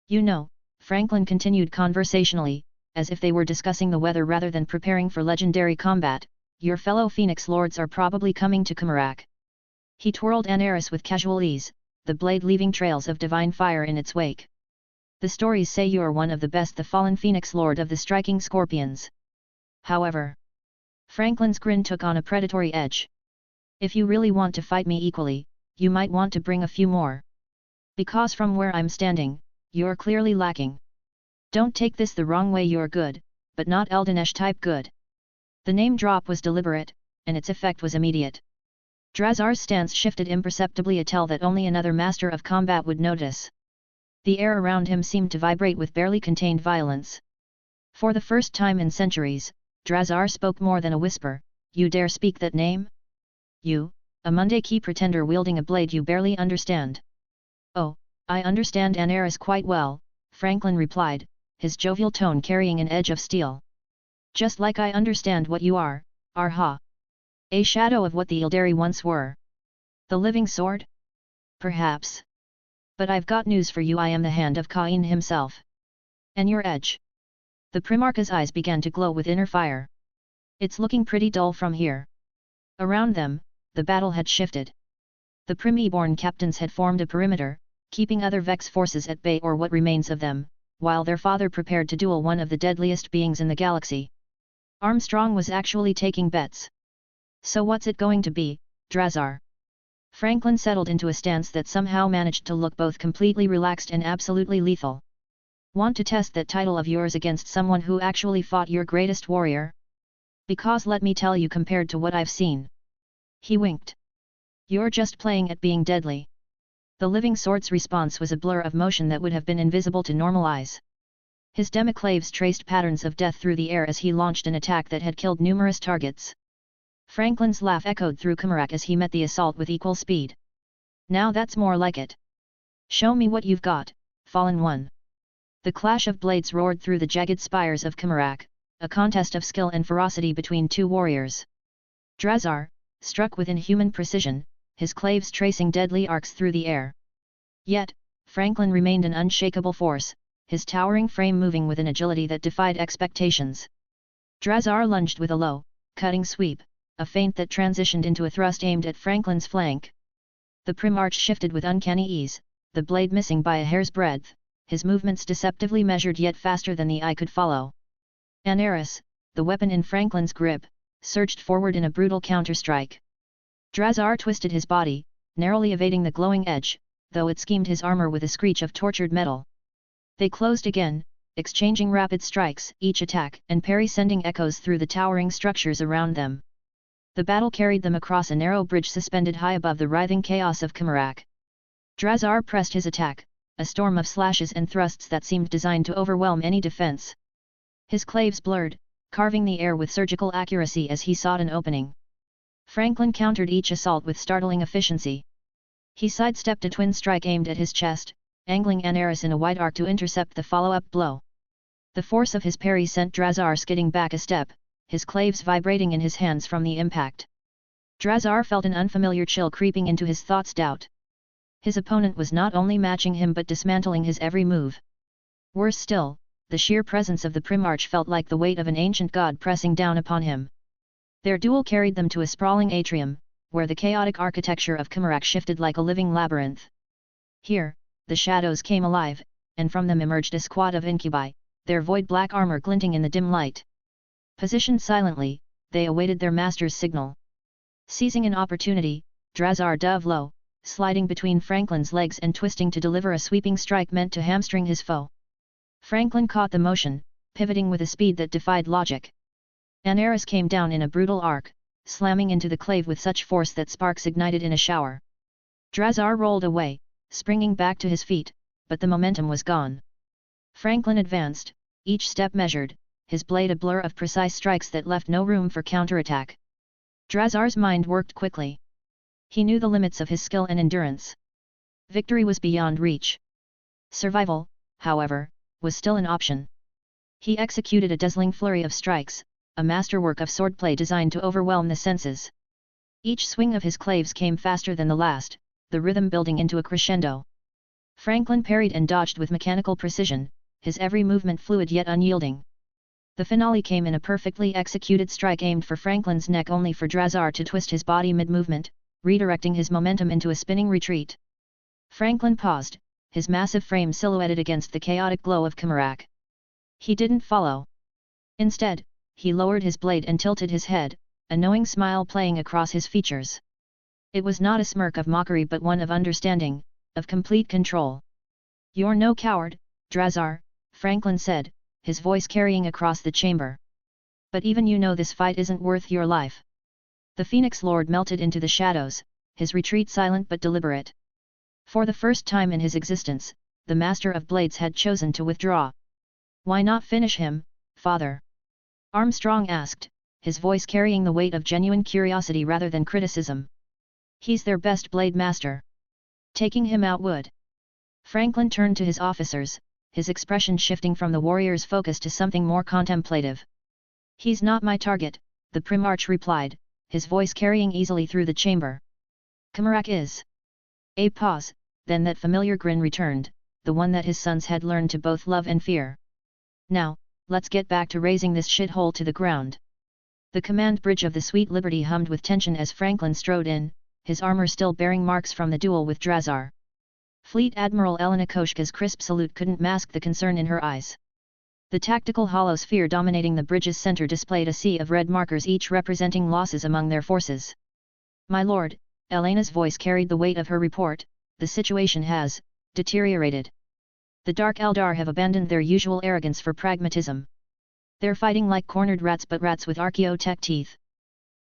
"You know," Franklin continued conversationally, as if they were discussing the weather rather than preparing for legendary combat, "your fellow Phoenix Lords are probably coming to Comorragh." He twirled Aneris with casual ease, the blade leaving trails of divine fire in its wake. "The stories say you are one of the best, the fallen Phoenix Lord of the striking Scorpions. However," Franklin's grin took on a predatory edge, "if you really want to fight me equally, you might want to bring a few more. Because from where I'm standing, you're clearly lacking. Don't take this the wrong way, you're good, but not Eldanesh type good." The name drop was deliberate, and its effect was immediate. Drazhar's stance shifted imperceptibly, a tell that only another master of combat would notice. The air around him seemed to vibrate with barely contained violence. For the first time in centuries, Drazhar spoke more than a whisper. "You dare speak that name? You, a Mundaki pretender wielding a blade you barely understand." "Oh, I understand Aneris quite well," Franklin replied, his jovial tone carrying an edge of steel. "Just like I understand what you are, Arha. A shadow of what the Eldari once were. The living sword? Perhaps. But I've got news for you, I am the hand of Cain himself. And your edge?" The Primarch's eyes began to glow with inner fire. "It's looking pretty dull from here." Around them, the battle had shifted. The Primi-born captains had formed a perimeter, keeping other Vex forces at bay, or what remains of them, while their father prepared to duel one of the deadliest beings in the galaxy. Armstrong was actually taking bets. "So what's it going to be, Drazhar?" Franklin settled into a stance that somehow managed to look both completely relaxed and absolutely lethal. "Want to test that title of yours against someone who actually fought your greatest warrior? Because let me tell you, compared to what I've seen..." He winked. "You're just playing at being deadly." The living sword's response was a blur of motion that would have been invisible to normal eyes. His democlaves traced patterns of death through the air as he launched an attack that had killed numerous targets. Franklin's laugh echoed through Comorragh as he met the assault with equal speed. "Now that's more like it. Show me what you've got, Fallen One." The clash of blades roared through the jagged spires of Comorragh, a contest of skill and ferocity between two warriors. Drazhar, struck with inhuman precision, his claves tracing deadly arcs through the air. Yet, Franklin remained an unshakable force, his towering frame moving with an agility that defied expectations. Drazhar lunged with a low, cutting sweep, a feint that transitioned into a thrust aimed at Franklin's flank. The Primarch shifted with uncanny ease, the blade missing by a hair's breadth, his movements deceptively measured yet faster than the eye could follow. Aneris, the weapon in Franklin's grip, surged forward in a brutal counterstrike. Drazhar twisted his body, narrowly evading the glowing edge, though it schemed his armor with a screech of tortured metal. They closed again, exchanging rapid strikes, each attack and parry sending echoes through the towering structures around them. The battle carried them across a narrow bridge suspended high above the writhing chaos of Comorragh. Drazhar pressed his attack, a storm of slashes and thrusts that seemed designed to overwhelm any defense. His claves blurred, carving the air with surgical accuracy as he sought an opening. Franklin countered each assault with startling efficiency. He sidestepped a twin strike aimed at his chest, angling Aneris in a wide arc to intercept the follow-up blow. The force of his parry sent Drazhar skidding back a step, his claves vibrating in his hands from the impact. Drazhar felt an unfamiliar chill creeping into his thoughts. Doubt. His opponent was not only matching him but dismantling his every move. Worse still, the sheer presence of the Primarch felt like the weight of an ancient god pressing down upon him. Their duel carried them to a sprawling atrium, where the chaotic architecture of Comorragh shifted like a living labyrinth. Here, the shadows came alive, and from them emerged a squad of incubi, their void-black armor glinting in the dim light. Positioned silently, they awaited their master's signal. Seizing an opportunity, Drazhar dove low, sliding between Franklin's legs and twisting to deliver a sweeping strike meant to hamstring his foe. Franklin caught the motion, pivoting with a speed that defied logic. An arrow came down in a brutal arc, slamming into the clave with such force that sparks ignited in a shower. Drazhar rolled away, springing back to his feet, but the momentum was gone. Franklin advanced, each step measured, his blade a blur of precise strikes that left no room for counterattack. Drazhar's mind worked quickly. He knew the limits of his skill and endurance. Victory was beyond reach. Survival, however, was still an option. He executed a dazzling flurry of strikes, a masterwork of swordplay designed to overwhelm the senses. Each swing of his claves came faster than the last, the rhythm building into a crescendo. Franklin parried and dodged with mechanical precision, his every movement fluid yet unyielding. The finale came in a perfectly executed strike aimed for Franklin's neck, only for Drazhar to twist his body mid-movement, redirecting his momentum into a spinning retreat. Franklin paused, his massive frame silhouetted against the chaotic glow of Comorragh. He didn't follow. Instead, he lowered his blade and tilted his head, a knowing smile playing across his features. It was not a smirk of mockery but one of understanding, of complete control. "You're no coward, Drazhar," Franklin said, his voice carrying across the chamber. "But even you know this fight isn't worth your life." The Phoenix Lord melted into the shadows, his retreat silent but deliberate. For the first time in his existence, the Master of Blades had chosen to withdraw. "Why not finish him, Father?" Armstrong asked, his voice carrying the weight of genuine curiosity rather than criticism. "He's their best blade master. Taking him out would." Franklin turned to his officers, his expression shifting from the warrior's focus to something more contemplative. "He's not my target," the Primarch replied, his voice carrying easily through the chamber. "Comorragh is." A pause, then that familiar grin returned, the one that his sons had learned to both love and fear. "Now, let's get back to razing this shithole to the ground." The command bridge of the Sweet Liberty hummed with tension as Franklin strode in, his armor still bearing marks from the duel with Drazhar. Fleet Admiral Elena Koshka's crisp salute couldn't mask the concern in her eyes. The tactical hollow sphere dominating the bridge's center displayed a sea of red markers, each representing losses among their forces. "My lord," Elena's voice carried the weight of her report, "the situation has deteriorated. The Dark Eldar have abandoned their usual arrogance for pragmatism. They're fighting like cornered rats, but rats with archaeotech teeth."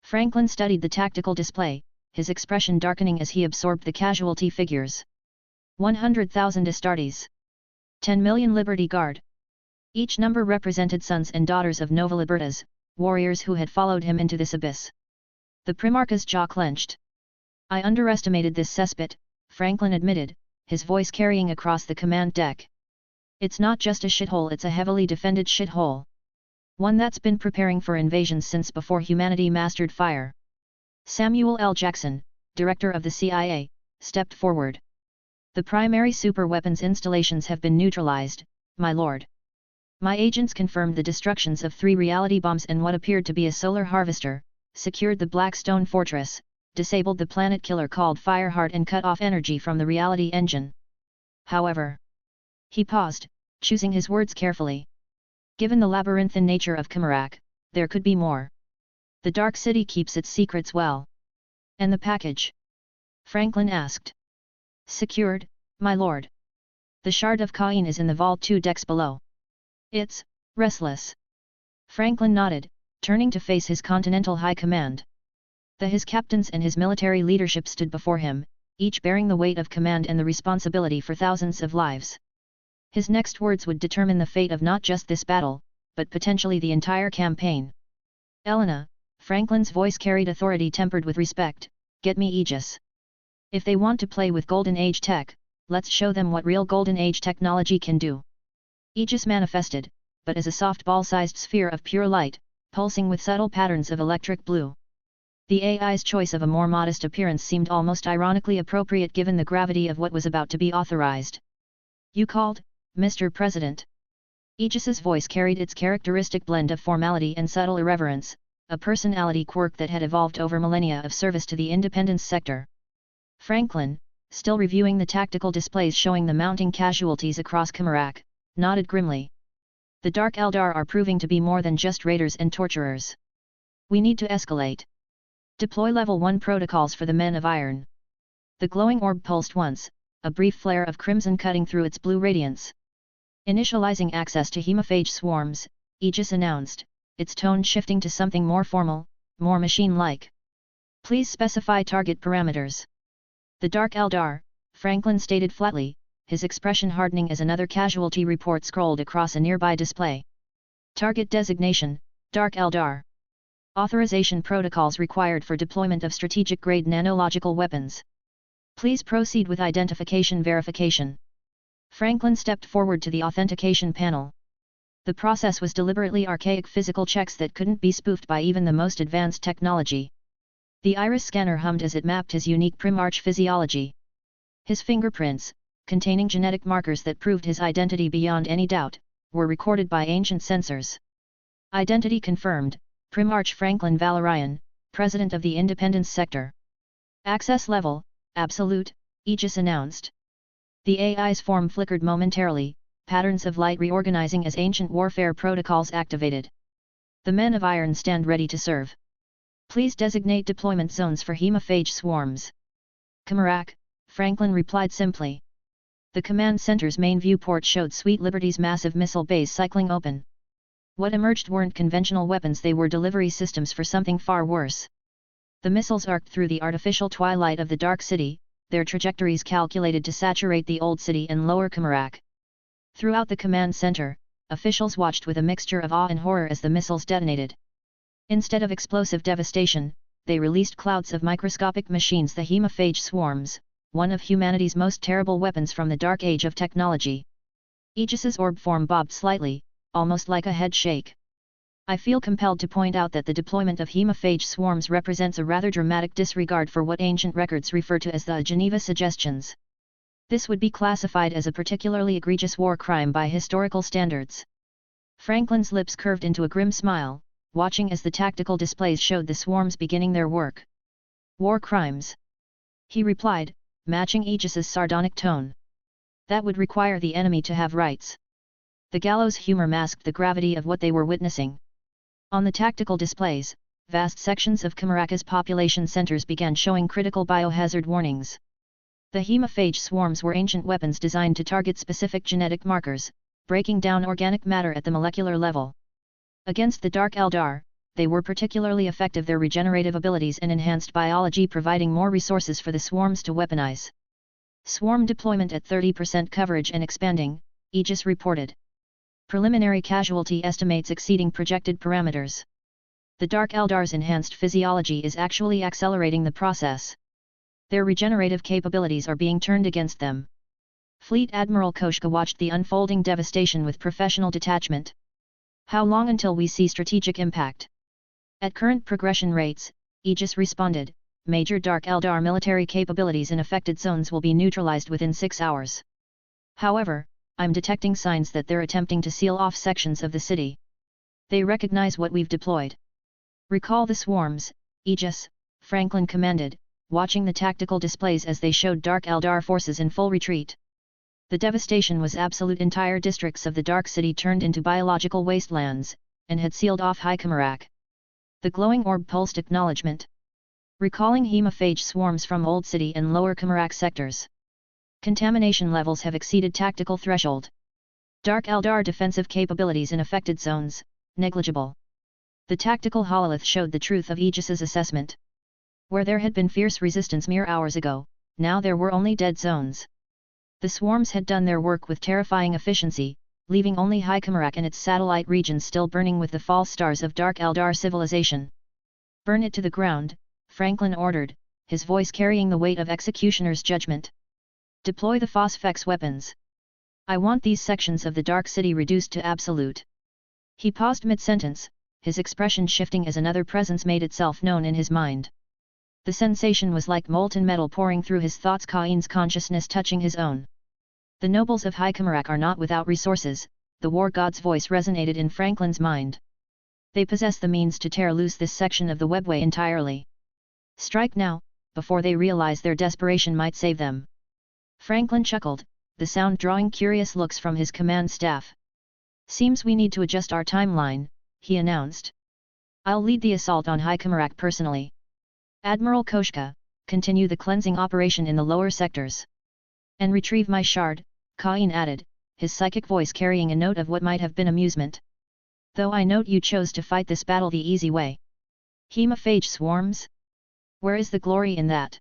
Franklin studied the tactical display, his expression darkening as he absorbed the casualty figures. 100,000 Astartes. 10 million Liberty Guard. Each number represented sons and daughters of Nova Libertas, warriors who had followed him into this abyss. The Primarch's jaw clenched. "I underestimated this cesspit," Franklin admitted, his voice carrying across the command deck. "It's not just a shithole, it's a heavily defended shithole. One that's been preparing for invasions since before humanity mastered fire." Samuel L. Jackson, director of the CIA, stepped forward. "The primary superweapons installations have been neutralized, my lord. My agents confirmed the destructions of 3 reality bombs and what appeared to be a solar harvester, secured the Blackstone Fortress, disabled the planet killer called Fireheart and cut off energy from the reality engine. However..." He paused, choosing his words carefully. "Given the labyrinthine nature of Comorragh, there could be more. The Dark City keeps its secrets well." "And the package?" Franklin asked. "Secured, my lord. The Shard of Cain is in the vault 2 decks below. It's restless." Franklin nodded, turning to face his Continental High Command. His captains and his military leadership stood before him, each bearing the weight of command and the responsibility for thousands of lives. His next words would determine the fate of not just this battle, but potentially the entire campaign. "Elena," Franklin's voice carried authority tempered with respect, "get me Aegis. If they want to play with Golden Age tech, let's show them what real Golden Age technology can do." Aegis manifested, but as a softball-sized sphere of pure light, pulsing with subtle patterns of electric blue. The AI's choice of a more modest appearance seemed almost ironically appropriate given the gravity of what was about to be authorized. "You called, Mr. President?" Aegis's voice carried its characteristic blend of formality and subtle irreverence, a personality quirk that had evolved over millennia of service to the independence sector. Franklin, still reviewing the tactical displays showing the mounting casualties across Comorragh, nodded grimly. The Dark Eldar are proving to be more than just raiders and torturers. We need to escalate. Deploy level 1 protocols for the Men of Iron. The glowing orb pulsed once, a brief flare of crimson cutting through its blue radiance. Initializing access to hemophage swarms, Aegis announced, its tone shifting to something more formal, more machine-like. Please specify target parameters. The Dark Eldar, Franklin stated flatly, his expression hardening as another casualty report scrolled across a nearby display. Target designation, Dark Eldar. Authorization protocols required for deployment of strategic-grade nanological weapons. Please proceed with identification verification. Franklin stepped forward to the authentication panel. The process was deliberately archaic physical checks that couldn't be spoofed by even the most advanced technology. The iris scanner hummed as it mapped his unique Primarch physiology. His fingerprints, containing genetic markers that proved his identity beyond any doubt, were recorded by ancient sensors. Identity confirmed, Primarch Franklin Valorian, President of the Independence Sector. Access level, absolute, Aegis announced. The AI's form flickered momentarily, patterns of light reorganizing as ancient warfare protocols activated. The Men of Iron stand ready to serve. Please designate deployment zones for hemophage swarms. Comorragh, Franklin replied simply. The command center's main viewport showed Sweet Liberty's massive missile bays cycling open. What emerged weren't conventional weapons, they were delivery systems for something far worse. The missiles arced through the artificial twilight of the Dark City, their trajectories calculated to saturate the Old City and Lower Comorragh. Throughout the command center, officials watched with a mixture of awe and horror as the missiles detonated. Instead of explosive devastation, they released clouds of microscopic machines, the hemophage swarms, one of humanity's most terrible weapons from the dark age of technology. Aegis's orb form bobbed slightly, almost like a head shake. I feel compelled to point out that the deployment of hemophage swarms represents a rather dramatic disregard for what ancient records refer to as the Geneva Suggestions. This would be classified as a particularly egregious war crime by historical standards. Franklin's lips curved into a grim smile, watching as the tactical displays showed the swarms beginning their work. War crimes, he replied, matching Aegis's sardonic tone. That would require the enemy to have rights. The gallows humor masked the gravity of what they were witnessing. On the tactical displays, vast sections of Comorragh's population centers began showing critical biohazard warnings. The hemophage swarms were ancient weapons designed to target specific genetic markers, breaking down organic matter at the molecular level. Against the Dark Eldar, they were particularly effective, their regenerative abilities and enhanced biology providing more resources for the swarms to weaponize. Swarm deployment at 30% coverage and expanding, Aegis reported. Preliminary casualty estimates exceeding projected parameters. The Dark Eldar's enhanced physiology is actually accelerating the process. Their regenerative capabilities are being turned against them. Fleet Admiral Koshka watched the unfolding devastation with professional detachment. How long until we see strategic impact? At current progression rates, Aegis responded, major Dark Eldar military capabilities in affected zones will be neutralized within 6 hours. However, I'm detecting signs that they're attempting to seal off sections of the city. They recognize what we've deployed. Recall the swarms, Aegis, Franklin commanded, watching the tactical displays as they showed Dark Eldar forces in full retreat. The devastation was absolute. Entire districts of the Dark City turned into biological wastelands, and had sealed off High Comorragh. The glowing orb pulsed acknowledgement. Recalling hemophage swarms from Old City and Lower Comorragh sectors. Contamination levels have exceeded tactical threshold. Dark Eldar defensive capabilities in affected zones, negligible. The tactical hololith showed the truth of Aegis's assessment. Where there had been fierce resistance mere hours ago, now there were only dead zones. The swarms had done their work with terrifying efficiency, leaving only High Comorragh and its satellite regions still burning with the false stars of Dark Eldar civilization. Burn it to the ground, Franklin ordered, his voice carrying the weight of executioner's judgment. Deploy the Phosphex weapons. I want these sections of the Dark City reduced to absolute. He paused mid-sentence, his expression shifting as another presence made itself known in his mind. The sensation was like molten metal pouring through his thoughts, Cain's consciousness touching his own. The nobles of High Comorragh are not without resources, the war god's voice resonated in Franklin's mind. They possess the means to tear loose this section of the webway entirely. Strike now, before they realize their desperation might save them. Franklin chuckled, the sound drawing curious looks from his command staff. Seems we need to adjust our timeline, he announced. I'll lead the assault on High Comorragh personally. Admiral Koshka, continue the cleansing operation in the lower sectors. And retrieve my shard, Cain added, his psychic voice carrying a note of what might have been amusement. Though I note you chose to fight this battle the easy way. Hemophage swarms? Where is the glory in that?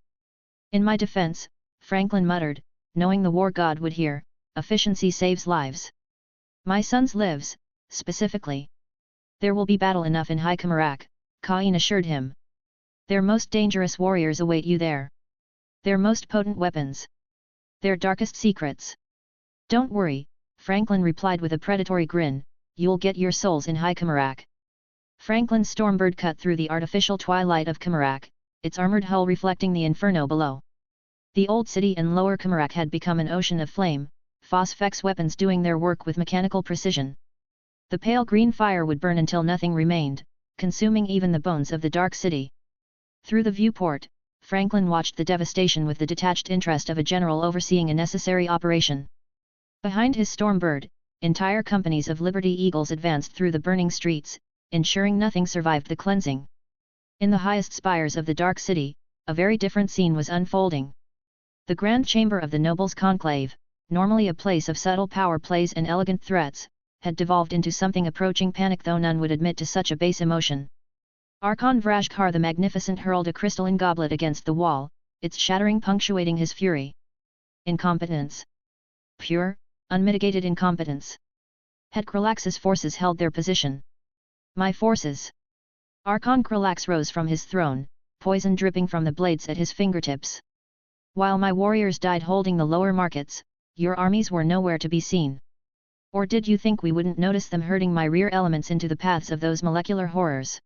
In my defense, Franklin muttered, knowing the war god would hear, efficiency saves lives. My son's lives, specifically. There will be battle enough in High Comorragh, Cain assured him. Their most dangerous warriors await you there. Their most potent weapons. Their darkest secrets. Don't worry, Franklin replied with a predatory grin, you'll get your souls in High Comorragh. Franklin's Stormbird cut through the artificial twilight of Comorragh, its armoured hull reflecting the inferno below. The old city and Lower Comorragh had become an ocean of flame, phosphex weapons doing their work with mechanical precision. The pale green fire would burn until nothing remained, consuming even the bones of the dark city. Through the viewport, Franklin watched the devastation with the detached interest of a general overseeing a necessary operation. Behind his Stormbird, entire companies of Liberty Eagles advanced through the burning streets, ensuring nothing survived the cleansing. In the highest spires of the dark city, a very different scene was unfolding. The grand chamber of the nobles' conclave, normally a place of subtle power plays and elegant threats, had devolved into something approaching panic, though none would admit to such a base emotion. Archon Vrashkar the Magnificent hurled a crystalline goblet against the wall, its shattering punctuating his fury. Incompetence. Pure, unmitigated incompetence. Had Kralax's forces held their position? My forces. Archon Kralax rose from his throne, poison dripping from the blades at his fingertips. While my warriors died holding the lower markets, your armies were nowhere to be seen. Or did you think we wouldn't notice them herding my rear elements into the paths of those molecular horrors?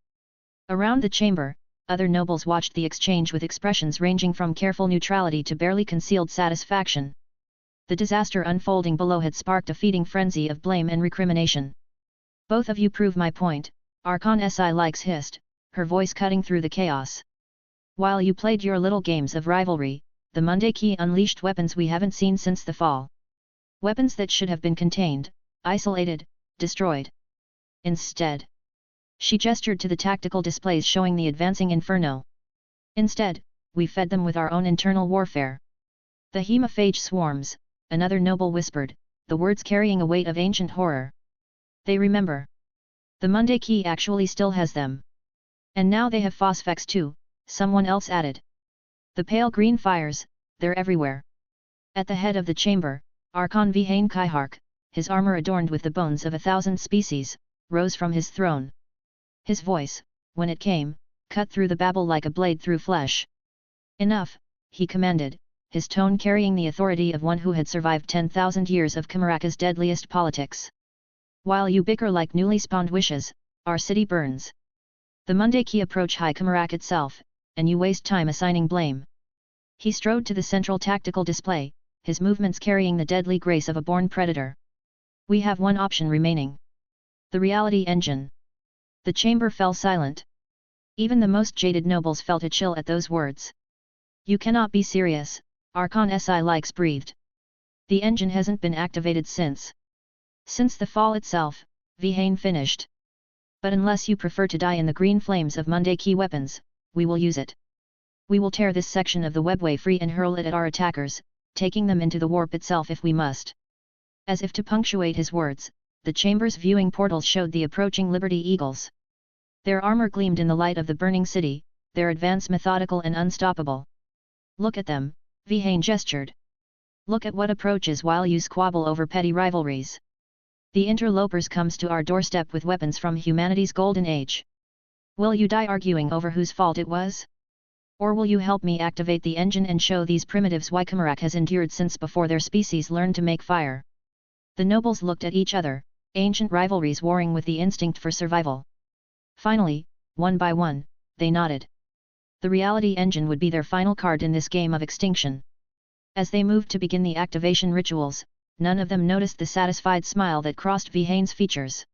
Around the chamber, other nobles watched the exchange with expressions ranging from careful neutrality to barely concealed satisfaction. The disaster unfolding below had sparked a feeding frenzy of blame and recrimination. Both of you prove my point, Archon Si likes hissed, her voice cutting through the chaos. While you played your little games of rivalry, the Monday Key unleashed weapons we haven't seen since the fall. Weapons that should have been contained, isolated, destroyed. Instead, she gestured to the tactical displays showing the advancing inferno. Instead, we fed them with our own internal warfare. The hemophage swarms, another noble whispered, the words carrying a weight of ancient horror. They remember. The Monday Key actually still has them. And now they have phosphex too, someone else added. The pale green fires, they're everywhere. At the head of the chamber, Archon Vihane Kaihark, his armor adorned with the bones of 1,000 species, rose from his throne. His voice, when it came, cut through the babble like a blade through flesh. Enough, he commanded, his tone carrying the authority of one who had survived 10,000 years of Comorragh's deadliest politics. While you bicker like newly spawned wishes, our city burns. The Monday Key approach High Comorragh itself, and you waste time assigning blame. He strode to the central tactical display, his movements carrying the deadly grace of a born predator. We have one option remaining. The reality engine. The chamber fell silent. Even the most jaded nobles felt a chill at those words. You cannot be serious, Archon Si likes breathed. The engine hasn't been activated since the fall itself, Vihane finished. But unless you prefer to die in the green flames of Monday Key weapons, we will use it. We will tear this section of the webway free and hurl it at our attackers, taking them into the warp itself if we must. As if to punctuate his words, the chamber's viewing portals showed the approaching Liberty Eagles. Their armor gleamed in the light of the burning city, their advance methodical and unstoppable. Look at them, Vihane gestured. Look at what approaches while you squabble over petty rivalries. The interlopers comes to our doorstep with weapons from humanity's golden age. Will you die arguing over whose fault it was? Or will you help me activate the engine and show these primitives why Comorragh has endured since before their species learned to make fire? The nobles looked at each other, ancient rivalries warring with the instinct for survival. Finally, one by one, they nodded. The reality engine would be their final card in this game of extinction. As they moved to begin the activation rituals, none of them noticed the satisfied smile that crossed Vihane's features.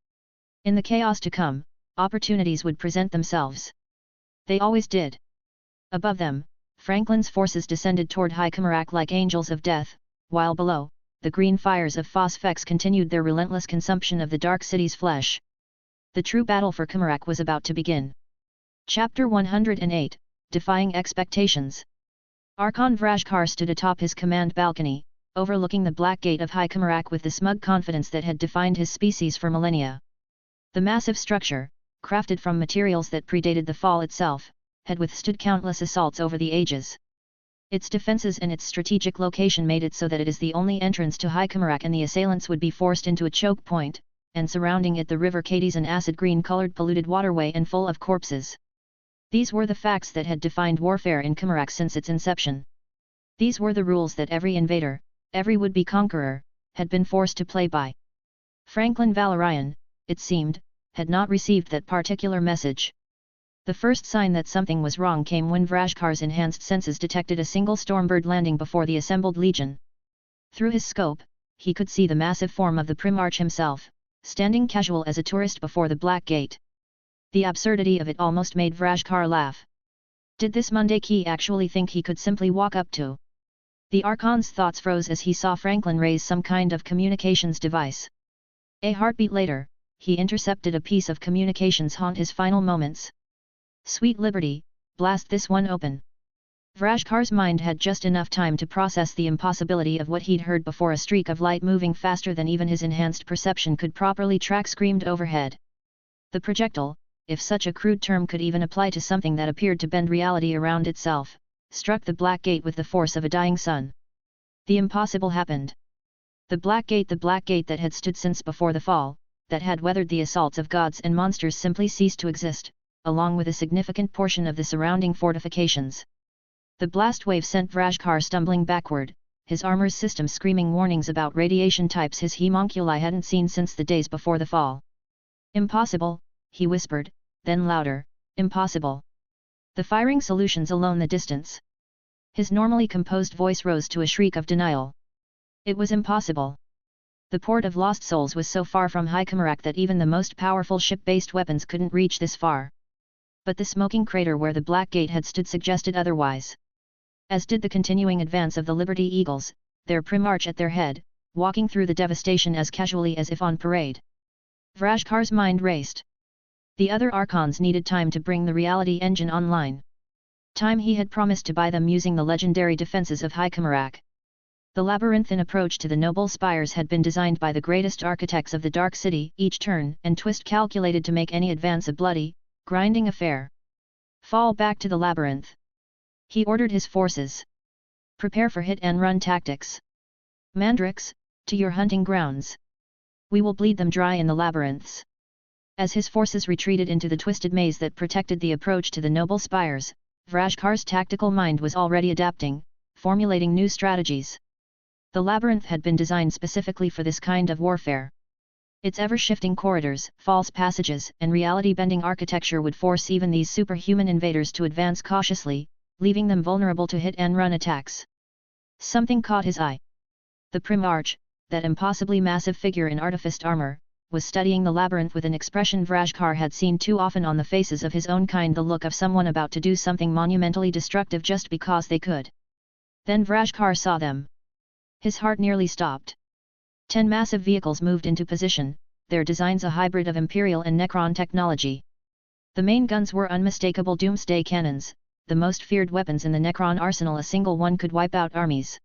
In the chaos to come, opportunities would present themselves. They always did. Above them, Franklin's forces descended toward High Comorragh like angels of death, while below, the green fires of Phosphex continued their relentless consumption of the Dark City's flesh. The true battle for Comorragh was about to begin. Chapter 108, Defying Expectations. Archon Drazhar stood atop his command balcony, overlooking the Black Gate of High Comorragh with the smug confidence that had defined his species for millennia. The massive structure, crafted from materials that predated the fall itself, had withstood countless assaults over the ages. Its defenses and its strategic location made it so that it is the only entrance to High Comorragh, and the assailants would be forced into a choke point, and surrounding it the river Cadiz, an acid green-colored polluted waterway and full of corpses. These were the facts that had defined warfare in Comorragh since its inception. These were the rules that every invader, every would-be conqueror, had been forced to play by. Franklin Valorian, it seemed, had not received that particular message. The first sign that something was wrong came when Drazhar's enhanced senses detected a single stormbird landing before the assembled legion. Through his scope, he could see the massive form of the Primarch himself, standing casual as a tourist before the Black Gate. The absurdity of it almost made Drazhar laugh. Did this Mundaki actually think he could simply walk up to? The Archon's thoughts froze as he saw Franklin raise some kind of communications device. A heartbeat later, he intercepted a piece of communications haunt his final moments. Sweet liberty, blast this one open. Drazhar's mind had just enough time to process the impossibility of what he'd heard before a streak of light moving faster than even his enhanced perception could properly track screamed overhead. The projectile, if such a crude term could even apply to something that appeared to bend reality around itself, struck the Black Gate with the force of a dying sun. The impossible happened. The Black Gate that had stood since before the fall, that had weathered the assaults of gods and monsters, simply ceased to exist, along with a significant portion of the surrounding fortifications. The blast wave sent Drazhar stumbling backward, his armor's system screaming warnings about radiation types his homunculi hadn't seen since the days before the fall. Impossible, he whispered, then louder, impossible. The firing solutions alone the distance. His normally composed voice rose to a shriek of denial. It was impossible. The port of lost souls was so far from High Comorragh that even the most powerful ship-based weapons couldn't reach this far. But the smoking crater where the Black Gate had stood suggested otherwise. As did the continuing advance of the Liberty Eagles, their Primarch at their head, walking through the devastation as casually as if on parade. Drazhar's mind raced. The other Archons needed time to bring the reality engine online. Time he had promised to buy them using the legendary defenses of High Comorragh. The labyrinthine approach to the noble spires had been designed by the greatest architects of the Dark City, each turn and twist calculated to make any advance a bloody, grinding affair. Fall back to the labyrinth. He ordered his forces. Prepare for hit-and-run tactics. Mandrakes, to your hunting grounds. We will bleed them dry in the labyrinths. As his forces retreated into the twisted maze that protected the approach to the noble spires, Drazhar's tactical mind was already adapting, formulating new strategies. The labyrinth had been designed specifically for this kind of warfare. Its ever-shifting corridors, false passages, and reality-bending architecture would force even these superhuman invaders to advance cautiously, leaving them vulnerable to hit-and-run attacks. Something caught his eye. The Primarch, that impossibly massive figure in artificed armor, was studying the labyrinth with an expression Drazhar had seen too often on the faces of his own kind, the look of someone about to do something monumentally destructive just because they could. Then Drazhar saw them. His heart nearly stopped. 10 massive vehicles moved into position, their designs a hybrid of Imperial and Necron technology. The main guns were unmistakable doomsday cannons, the most feared weapons in the Necron arsenal. A single one could wipe out armies.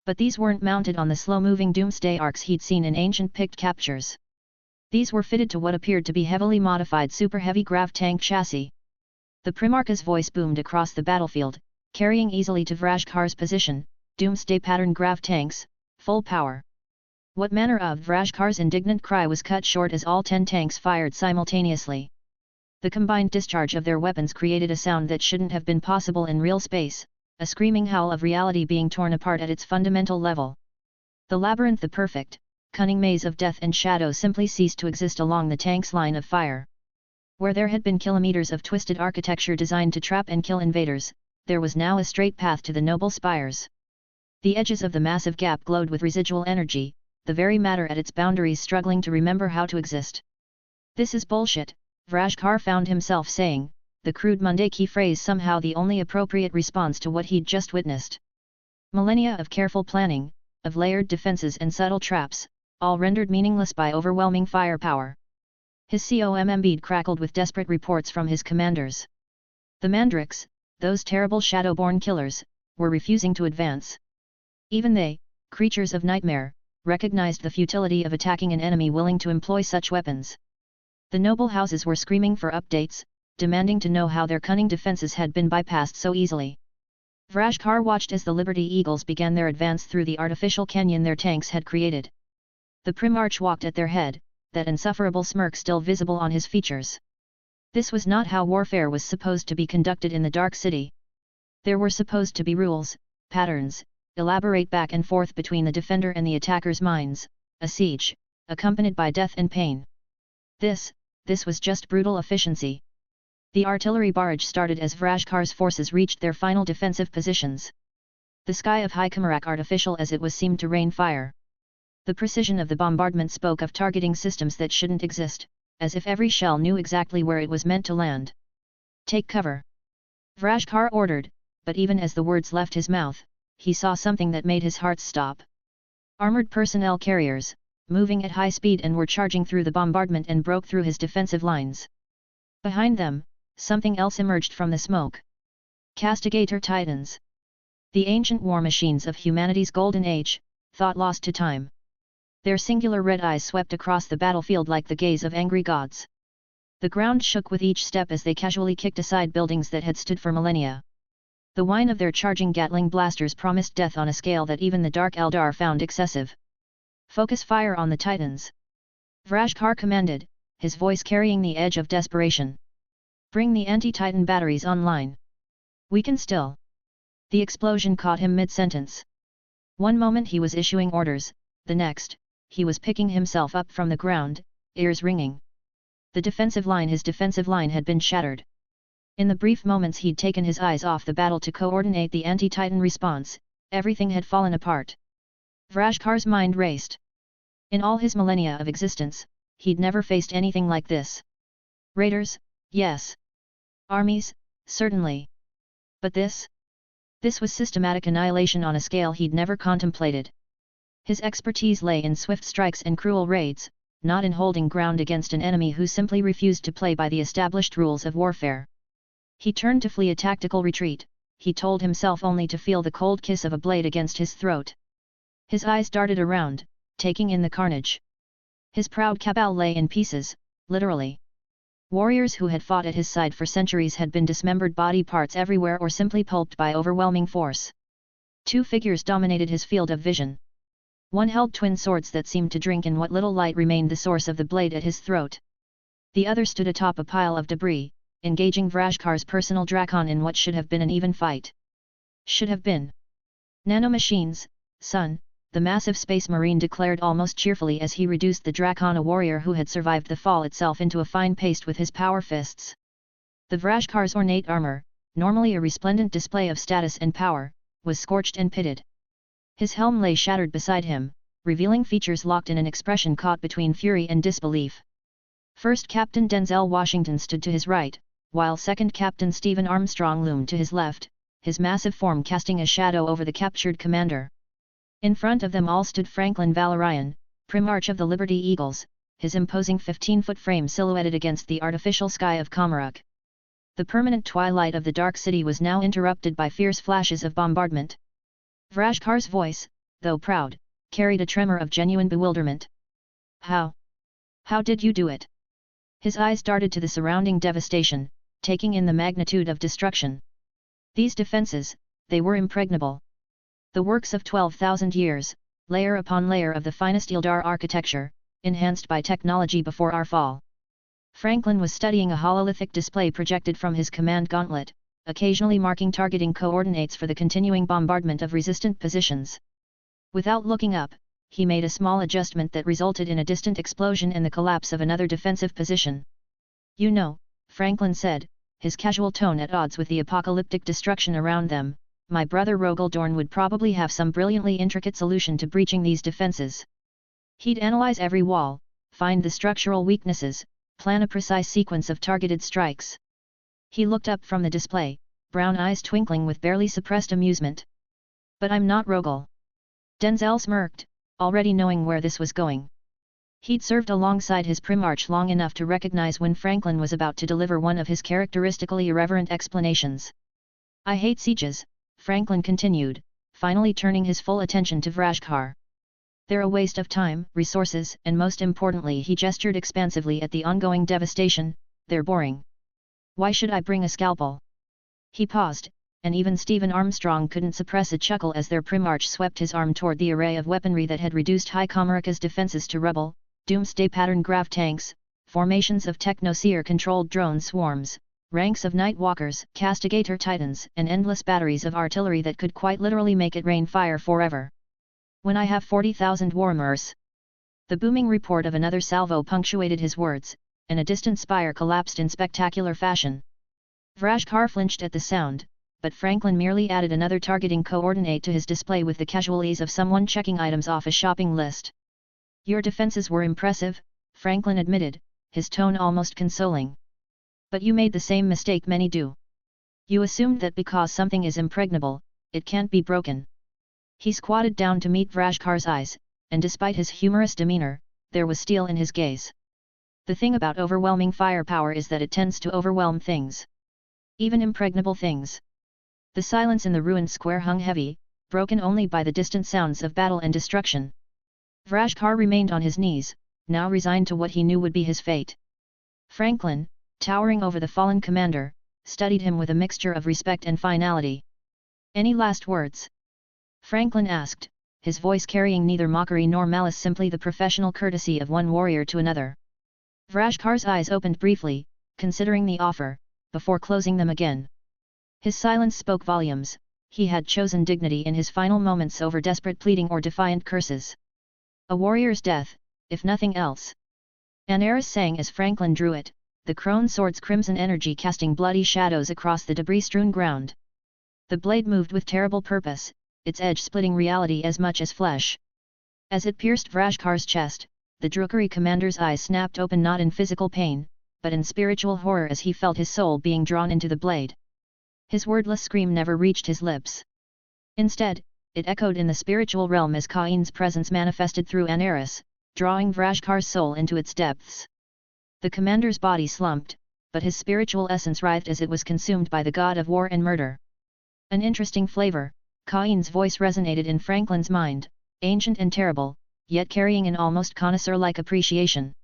But these weren't mounted on the slow-moving doomsday arcs he'd seen in ancient Pict captures. These were fitted to what appeared to be heavily modified super-heavy grav tank chassis. The Primarch's voice boomed across the battlefield, carrying easily to Drazhar's position, doomsday pattern grav tanks, full power. What manner of? Drazhar's indignant cry was cut short as all 10 tanks fired simultaneously. The combined discharge of their weapons created a sound that shouldn't have been possible in real space, a screaming howl of reality being torn apart at its fundamental level. The labyrinth, the perfect, cunning maze of death and shadow, simply ceased to exist along the tank's line of fire. Where there had been kilometers of twisted architecture designed to trap and kill invaders, there was now a straight path to the noble spires. The edges of the massive gap glowed with residual energy, the very matter at its boundaries struggling to remember how to exist. This is bullshit, Drazhar found himself saying, the crude mundane phrase somehow the only appropriate response to what he'd just witnessed. Millennia of careful planning, of layered defenses and subtle traps, all rendered meaningless by overwhelming firepower. His COMM crackled with desperate reports from his commanders. The Mandrakes, those terrible shadow-born killers, were refusing to advance. Even they, creatures of nightmare, recognized the futility of attacking an enemy willing to employ such weapons. The noble houses were screaming for updates, demanding to know how their cunning defenses had been bypassed so easily. Drazhar watched as the Liberty Eagles began their advance through the artificial canyon their tanks had created. The Primarch walked at their head, that insufferable smirk still visible on his features. This was not how warfare was supposed to be conducted in the Dark City. There were supposed to be rules, patterns, elaborate back and forth between the defender and the attacker's minds, a siege, accompanied by death and pain. This was just brutal efficiency. The artillery barrage started as Drazhar's forces reached their final defensive positions. The sky of High Comorragh artificial as it was seemed to rain fire. The precision of the bombardment spoke of targeting systems that shouldn't exist, as if every shell knew exactly where it was meant to land. Take cover! Drazhar ordered, but even as the words left his mouth, he saw something that made his heart stop. Armored personnel carriers, moving at high speed and were charging through the bombardment and broke through his defensive lines. Behind them, something else emerged from the smoke. Castigator Titans. The ancient war machines of humanity's golden age, thought lost to time. Their singular red eyes swept across the battlefield like the gaze of angry gods. The ground shook with each step as they casually kicked aside buildings that had stood for millennia. The whine of their charging Gatling blasters promised death on a scale that even the Dark Eldar found excessive. Focus fire on the Titans. Drazhar commanded, his voice carrying the edge of desperation. Bring the anti-Titan batteries online. We can still. The explosion caught him mid-sentence. One moment he was issuing orders, the next, he was picking himself up from the ground, ears ringing. His defensive line had been shattered. In the brief moments he'd taken his eyes off the battle to coordinate the anti-Titan response, everything had fallen apart. Drazhar's mind raced. In all his millennia of existence, he'd never faced anything like this. Raiders, yes. Armies, certainly. But this was systematic annihilation on a scale he'd never contemplated. His expertise lay in swift strikes and cruel raids, not in holding ground against an enemy who simply refused to play by the established rules of warfare. He turned to flee a tactical retreat, he told himself only to feel the cold kiss of a blade against his throat. His eyes darted around, taking in the carnage. His proud cabal lay in pieces, literally. Warriors who had fought at his side for centuries had been dismembered, body parts everywhere or simply pulped by overwhelming force. Two figures dominated his field of vision. One held twin swords that seemed to drink in what little light remained the source of the blade at his throat. The other stood atop a pile of debris, engaging Drazhar's personal Drakon in what should have been an even fight. Should have been. Nanomachines, son, the massive space marine declared almost cheerfully as he reduced the Drakon, a warrior who had survived the fall itself, into a fine paste with his power fists. The Drazhar's ornate armor, normally a resplendent display of status and power, was scorched and pitted. His helm lay shattered beside him, revealing features locked in an expression caught between fury and disbelief. First Captain Denzel Washington stood to his right, while Second Captain Stephen Armstrong loomed to his left, his massive form casting a shadow over the captured commander. In front of them all stood Franklin Valorian, Primarch of the Liberty Eagles, his imposing 15-foot frame silhouetted against the artificial sky of Comorragh. The permanent twilight of the Dark City was now interrupted by fierce flashes of bombardment. Drazhar's voice, though proud, carried a tremor of genuine bewilderment. How did you do it? His eyes darted to the surrounding devastation, taking in the magnitude of destruction. These defenses, they were impregnable. The works of 12,000 years, layer upon layer of the finest Eldar architecture, enhanced by technology before our fall. Franklin was studying a hololithic display projected from his command gauntlet, occasionally marking targeting coordinates for the continuing bombardment of resistant positions. Without looking up, he made a small adjustment that resulted in a distant explosion and the collapse of another defensive position. You know, Franklin said, his casual tone at odds with the apocalyptic destruction around them, my brother Rogaldorn would probably have some brilliantly intricate solution to breaching these defenses. He'd analyze every wall, find the structural weaknesses, plan a precise sequence of targeted strikes. He looked up from the display, brown eyes twinkling with barely suppressed amusement. But I'm not Rogel. Denzel smirked, already knowing where this was going. He'd served alongside his Primarch long enough to recognize when Franklin was about to deliver one of his characteristically irreverent explanations. I hate sieges, Franklin continued, finally turning his full attention to Drazhar. They're a waste of time, resources, and most importantly he gestured expansively at the ongoing devastation, they're boring. Why should I bring a scalpel? He paused, and even Stephen Armstrong couldn't suppress a chuckle as their Primarch swept his arm toward the array of weaponry that had reduced High Comorragh's defenses to rubble, doomsday pattern grav tanks, formations of technoseer-controlled drone swarms, ranks of night walkers, castigator titans, and endless batteries of artillery that could quite literally make it rain fire forever. When I have 40,000 Warhammers. The booming report of another salvo punctuated his words, and a distant spire collapsed in spectacular fashion. Drazhar flinched at the sound, but Franklin merely added another targeting coordinate to his display with the casual ease of someone checking items off a shopping list. Your defenses were impressive, Franklin admitted, his tone almost consoling. But you made the same mistake many do. You assumed that because something is impregnable, it can't be broken. He squatted down to meet Drazhar's eyes, and despite his humorous demeanor, there was steel in his gaze. The thing about overwhelming firepower is that it tends to overwhelm things. Even impregnable things. The silence in the ruined square hung heavy, broken only by the distant sounds of battle and destruction. Drazhar remained on his knees, now resigned to what he knew would be his fate. Franklin, towering over the fallen commander, studied him with a mixture of respect and finality. Any last words? Franklin asked, his voice carrying neither mockery nor malice, simply the professional courtesy of one warrior to another. Drazhar's eyes opened briefly, considering the offer, before closing them again. His silence spoke volumes. He had chosen dignity in his final moments over desperate pleading or defiant curses. A warrior's death, if nothing else. Inertialist sang as Franklin drew it, the Crone sword's crimson energy casting bloody shadows across the debris-strewn ground. The blade moved with terrible purpose, its edge splitting reality as much as flesh. As it pierced Drazhar's chest, the Drukhari commander's eyes snapped open, not in physical pain, but in spiritual horror as he felt his soul being drawn into the blade. His wordless scream never reached his lips. Instead, it echoed in the spiritual realm as Cain's presence manifested through Inertialist, drawing Drazhar's soul into its depths. The commander's body slumped, but his spiritual essence writhed as it was consumed by the god of war and murder. An interesting flavor, Cain's voice resonated in Franklin's mind, ancient and terrible, yet carrying an almost connoisseur-like appreciation.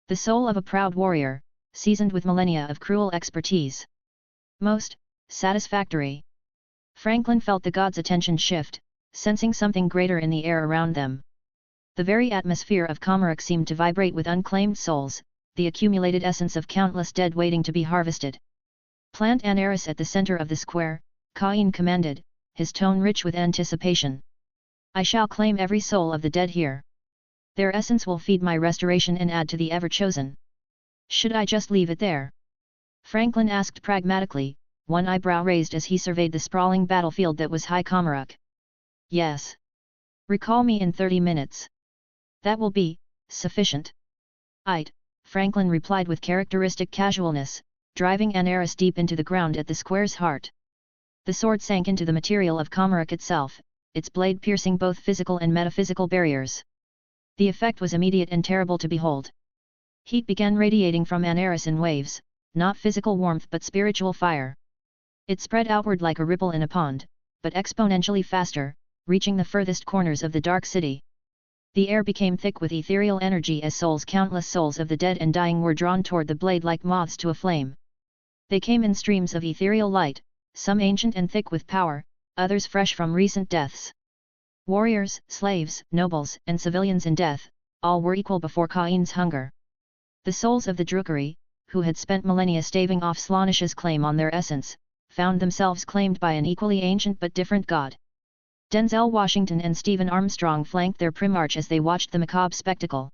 The soul of a proud warrior, seasoned with millennia of cruel expertise. Most satisfactory. Franklin felt the god's attention shift, sensing something greater in the air around them. The very atmosphere of Comorragh seemed to vibrate with unclaimed souls, the accumulated essence of countless dead waiting to be harvested. Plant Inertialist at the center of the square, Cain commanded, his tone rich with anticipation. I shall claim every soul of the dead here. Their essence will feed my restoration and add to the ever-chosen. Should I just leave it there? Franklin asked pragmatically, one eyebrow raised as he surveyed the sprawling battlefield that was High Comorragh. Yes. Recall me in 30 minutes. That will be sufficient. Aight, Franklin replied with characteristic casualness, driving Inertialist deep into the ground at the square's heart. The sword sank into the material of Comorragh itself, its blade piercing both physical and metaphysical barriers. The effect was immediate and terrible to behold. Heat began radiating from Inertialist in waves, not physical warmth but spiritual fire. It spread outward like a ripple in a pond, but exponentially faster, reaching the furthest corners of the dark city. The air became thick with ethereal energy as countless souls of the dead and dying were drawn toward the blade like moths to a flame. They came in streams of ethereal light, some ancient and thick with power, others fresh from recent deaths. Warriors, slaves, nobles, and civilians in death, all were equal before Cain's hunger. The souls of the Drukhari, who had spent millennia staving off Slaaneash's claim on their essence, found themselves claimed by an equally ancient but different god. Denzel Washington and Stephen Armstrong flanked their Primarch as they watched the macabre spectacle.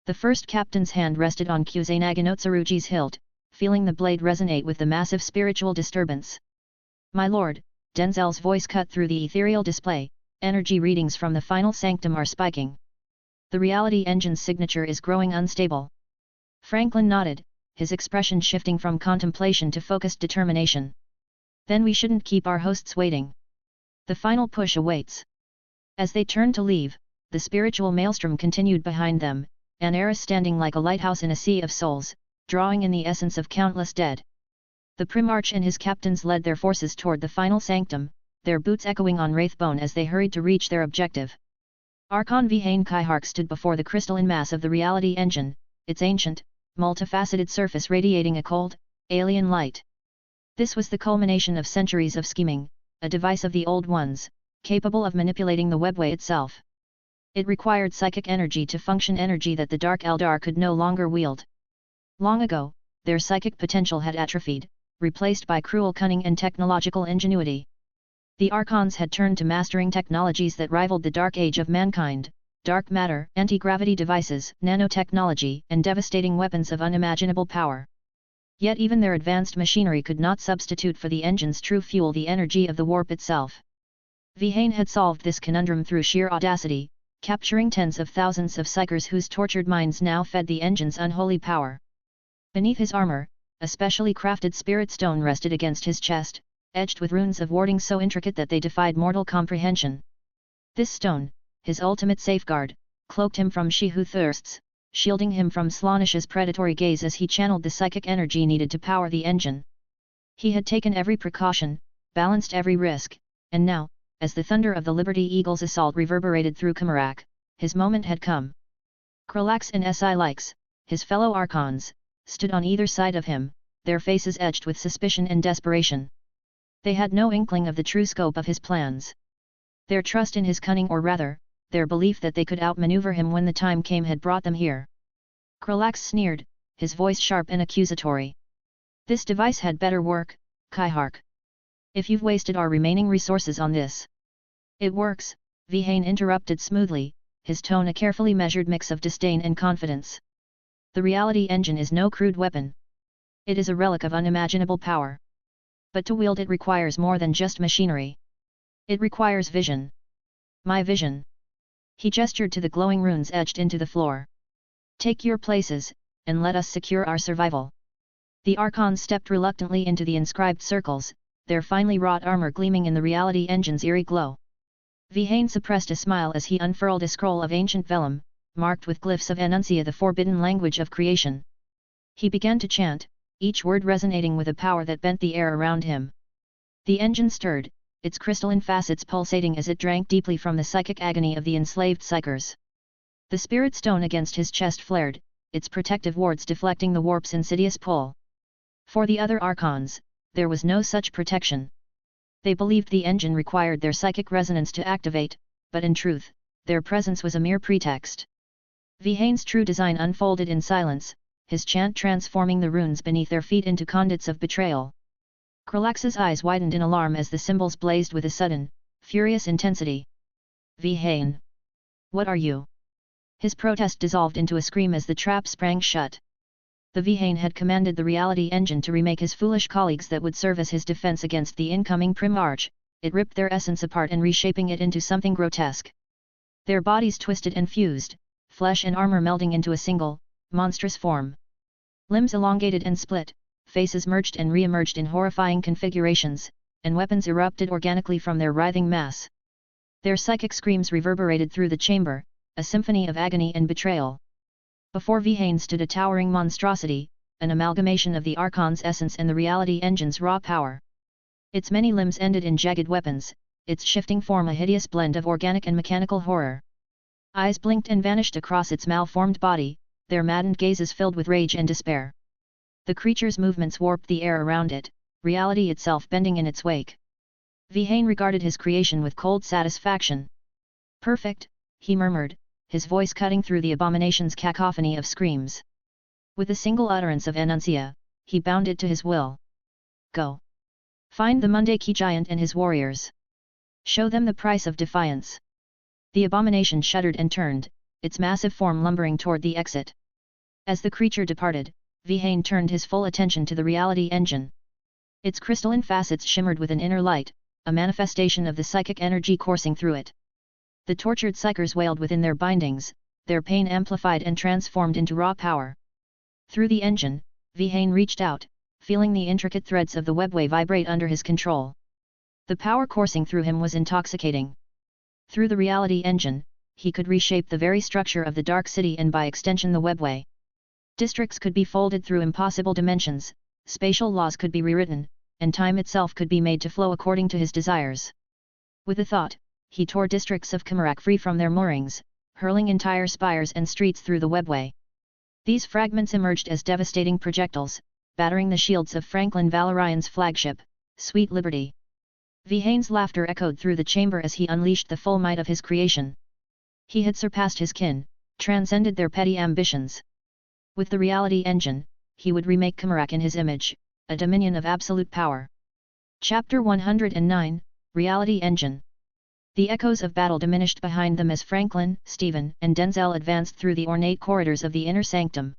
The first captain's hand rested on Kusanaginotsarug's hilt, feeling the blade resonate with the massive spiritual disturbance. My lord, Denzel's voice cut through the ethereal display, energy readings from the final sanctum are spiking. The reality engine's signature is growing unstable. Franklin nodded, his expression shifting from contemplation to focused determination. Then we shouldn't keep our hosts waiting. The final push awaits. As they turned to leave, the spiritual maelstrom continued behind them, an era standing like a lighthouse in a sea of souls, drawing in the essence of countless dead. The Primarch and his captains led their forces toward the final sanctum, their boots echoing on Wraithbone as they hurried to reach their objective. Archon Vihane Cegorach stood before the crystalline mass of the reality engine, its ancient, multifaceted surface radiating a cold, alien light. This was the culmination of centuries of scheming, a device of the Old Ones, capable of manipulating the webway itself. It required psychic energy to function, energy that the Dark Eldar could no longer wield. Long ago, their psychic potential had atrophied, replaced by cruel cunning and technological ingenuity. The Archons had turned to mastering technologies that rivaled the Dark Age of mankind, dark matter, anti-gravity devices, nanotechnology, and devastating weapons of unimaginable power. Yet even their advanced machinery could not substitute for the engine's true fuel, the energy of the warp itself. Vihane had solved this conundrum through sheer audacity, capturing tens of thousands of psychers whose tortured minds now fed the engine's unholy power. Beneath his armor, a specially crafted spirit stone rested against his chest, edged with runes of warding so intricate that they defied mortal comprehension. This stone, his ultimate safeguard, cloaked him from She Who Thirsts, shielding him from Slaanish's predatory gaze as he channeled the psychic energy needed to power the engine. He had taken every precaution, balanced every risk, and now, as the thunder of the Liberty Eagle's assault reverberated through Comorragh, his moment had come. Kralax and Si-Likes, his fellow Archons, stood on either side of him, their faces edged with suspicion and desperation. They had no inkling of the true scope of his plans. Their trust in his cunning, or rather, their belief that they could outmaneuver him when the time came, had brought them here. Kralax sneered, his voice sharp and accusatory. This device had better work, Cegorach. If you've wasted our remaining resources on this. It works, Vihane interrupted smoothly, his tone a carefully measured mix of disdain and confidence. The reality engine is no crude weapon. It is a relic of unimaginable power. But to wield it requires more than just machinery. It requires vision. My vision. He gestured to the glowing runes etched into the floor. Take your places, and let us secure our survival. The Archons stepped reluctantly into the inscribed circles, their finely wrought armor gleaming in the reality engine's eerie glow. Vihane suppressed a smile as he unfurled a scroll of ancient vellum, marked with glyphs of Enuncia, the forbidden language of creation. He began to chant, each word resonating with a power that bent the air around him. The engine stirred, its crystalline facets pulsating as it drank deeply from the psychic agony of the enslaved psychers. The spirit stone against his chest flared, its protective wards deflecting the warp's insidious pull. For the other Archons, there was no such protection. They believed the engine required their psychic resonance to activate, but in truth, their presence was a mere pretext. Vihane's true design unfolded in silence, his chant transforming the runes beneath their feet into conduits of betrayal. Kralax's eyes widened in alarm as the symbols blazed with a sudden, furious intensity. Vihane! What are you? His protest dissolved into a scream as the trap sprang shut. The Vihane had commanded the reality engine to remake his foolish colleagues that would serve as his defense against the incoming Primarch. It ripped their essence apart and reshaping it into something grotesque. Their bodies twisted and fused, flesh and armor melding into a single, monstrous form. Limbs elongated and split, faces merged and re-emerged in horrifying configurations, and weapons erupted organically from their writhing mass. Their psychic screams reverberated through the chamber, a symphony of agony and betrayal. Before Vihane stood a towering monstrosity, an amalgamation of the Archon's essence and the reality engine's raw power. Its many limbs ended in jagged weapons, its shifting form a hideous blend of organic and mechanical horror. Eyes blinked and vanished across its malformed body, their maddened gazes filled with rage and despair. The creature's movements warped the air around it, reality itself bending in its wake. Vihane regarded his creation with cold satisfaction. Perfect, he murmured, his voice cutting through the abomination's cacophony of screams. With a single utterance of Enuncia, he bound it to his will. Go. Find the Mundaki giant and his warriors. Show them the price of defiance. The abomination shuddered and turned, its massive form lumbering toward the exit. As the creature departed, Vihane turned his full attention to the reality engine. Its crystalline facets shimmered with an inner light, a manifestation of the psychic energy coursing through it. The tortured psychers wailed within their bindings, their pain amplified and transformed into raw power. Through the engine, Vihane reached out, feeling the intricate threads of the webway vibrate under his control. The power coursing through him was intoxicating. Through the reality engine, he could reshape the very structure of the Dark City and by extension the webway. Districts could be folded through impossible dimensions, spatial laws could be rewritten, and time itself could be made to flow according to his desires. With a thought, he tore districts of Comorragh free from their moorings, hurling entire spires and streets through the webway. These fragments emerged as devastating projectiles, battering the shields of Franklin Valorian's flagship, Sweet Liberty. Vihane's laughter echoed through the chamber as he unleashed the full might of his creation. He had surpassed his kin, transcended their petty ambitions. With the reality engine, he would remake Comorragh in his image, a dominion of absolute power. Chapter 109, Reality Engine. The echoes of battle diminished behind them as Franklin, Stephen, and Denzel advanced through the ornate corridors of the inner sanctum.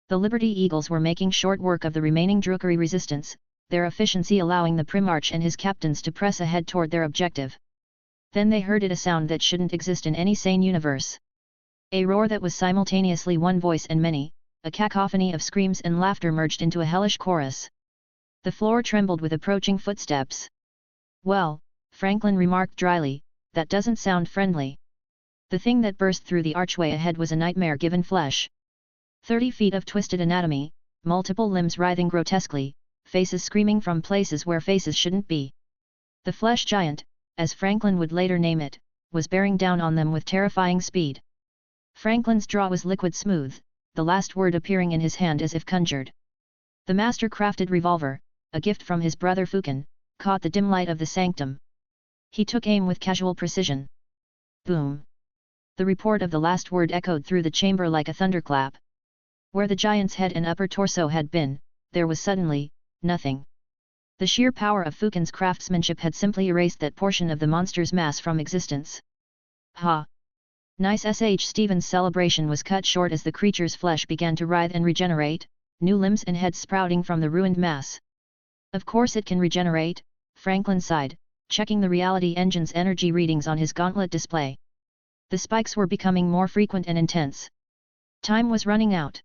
The Liberty Eagles were making short work of the remaining Drukhari resistance, their efficiency allowing the Primarch and his captains to press ahead toward their objective. Then they heard a sound that shouldn't exist in any sane universe. A roar that was simultaneously one voice and many, a cacophony of screams and laughter merged into a hellish chorus. The floor trembled with approaching footsteps. "Well," Franklin remarked dryly, "that doesn't sound friendly." The thing that burst through the archway ahead was a nightmare-given flesh. 30 feet of twisted anatomy, multiple limbs writhing grotesquely, faces screaming from places where faces shouldn't be. The flesh giant, as Franklin would later name it, was bearing down on them with terrifying speed. Franklin's jaw was liquid smooth, the last word appearing in his hand as if conjured. The master-crafted revolver, a gift from his brother Fukin, caught the dim light of the sanctum. He took aim with casual precision. Boom! The report of the last word echoed through the chamber like a thunderclap. Where the giant's head and upper torso had been, there was suddenly nothing. The sheer power of Fukin's craftsmanship had simply erased that portion of the monster's mass from existence. Ha! Nice Stephen's celebration was cut short as the creature's flesh began to writhe and regenerate, new limbs and heads sprouting from the ruined mass. Of course it can regenerate, Franklin sighed, checking the reality engine's energy readings on his gauntlet display. The spikes were becoming more frequent and intense. Time was running out.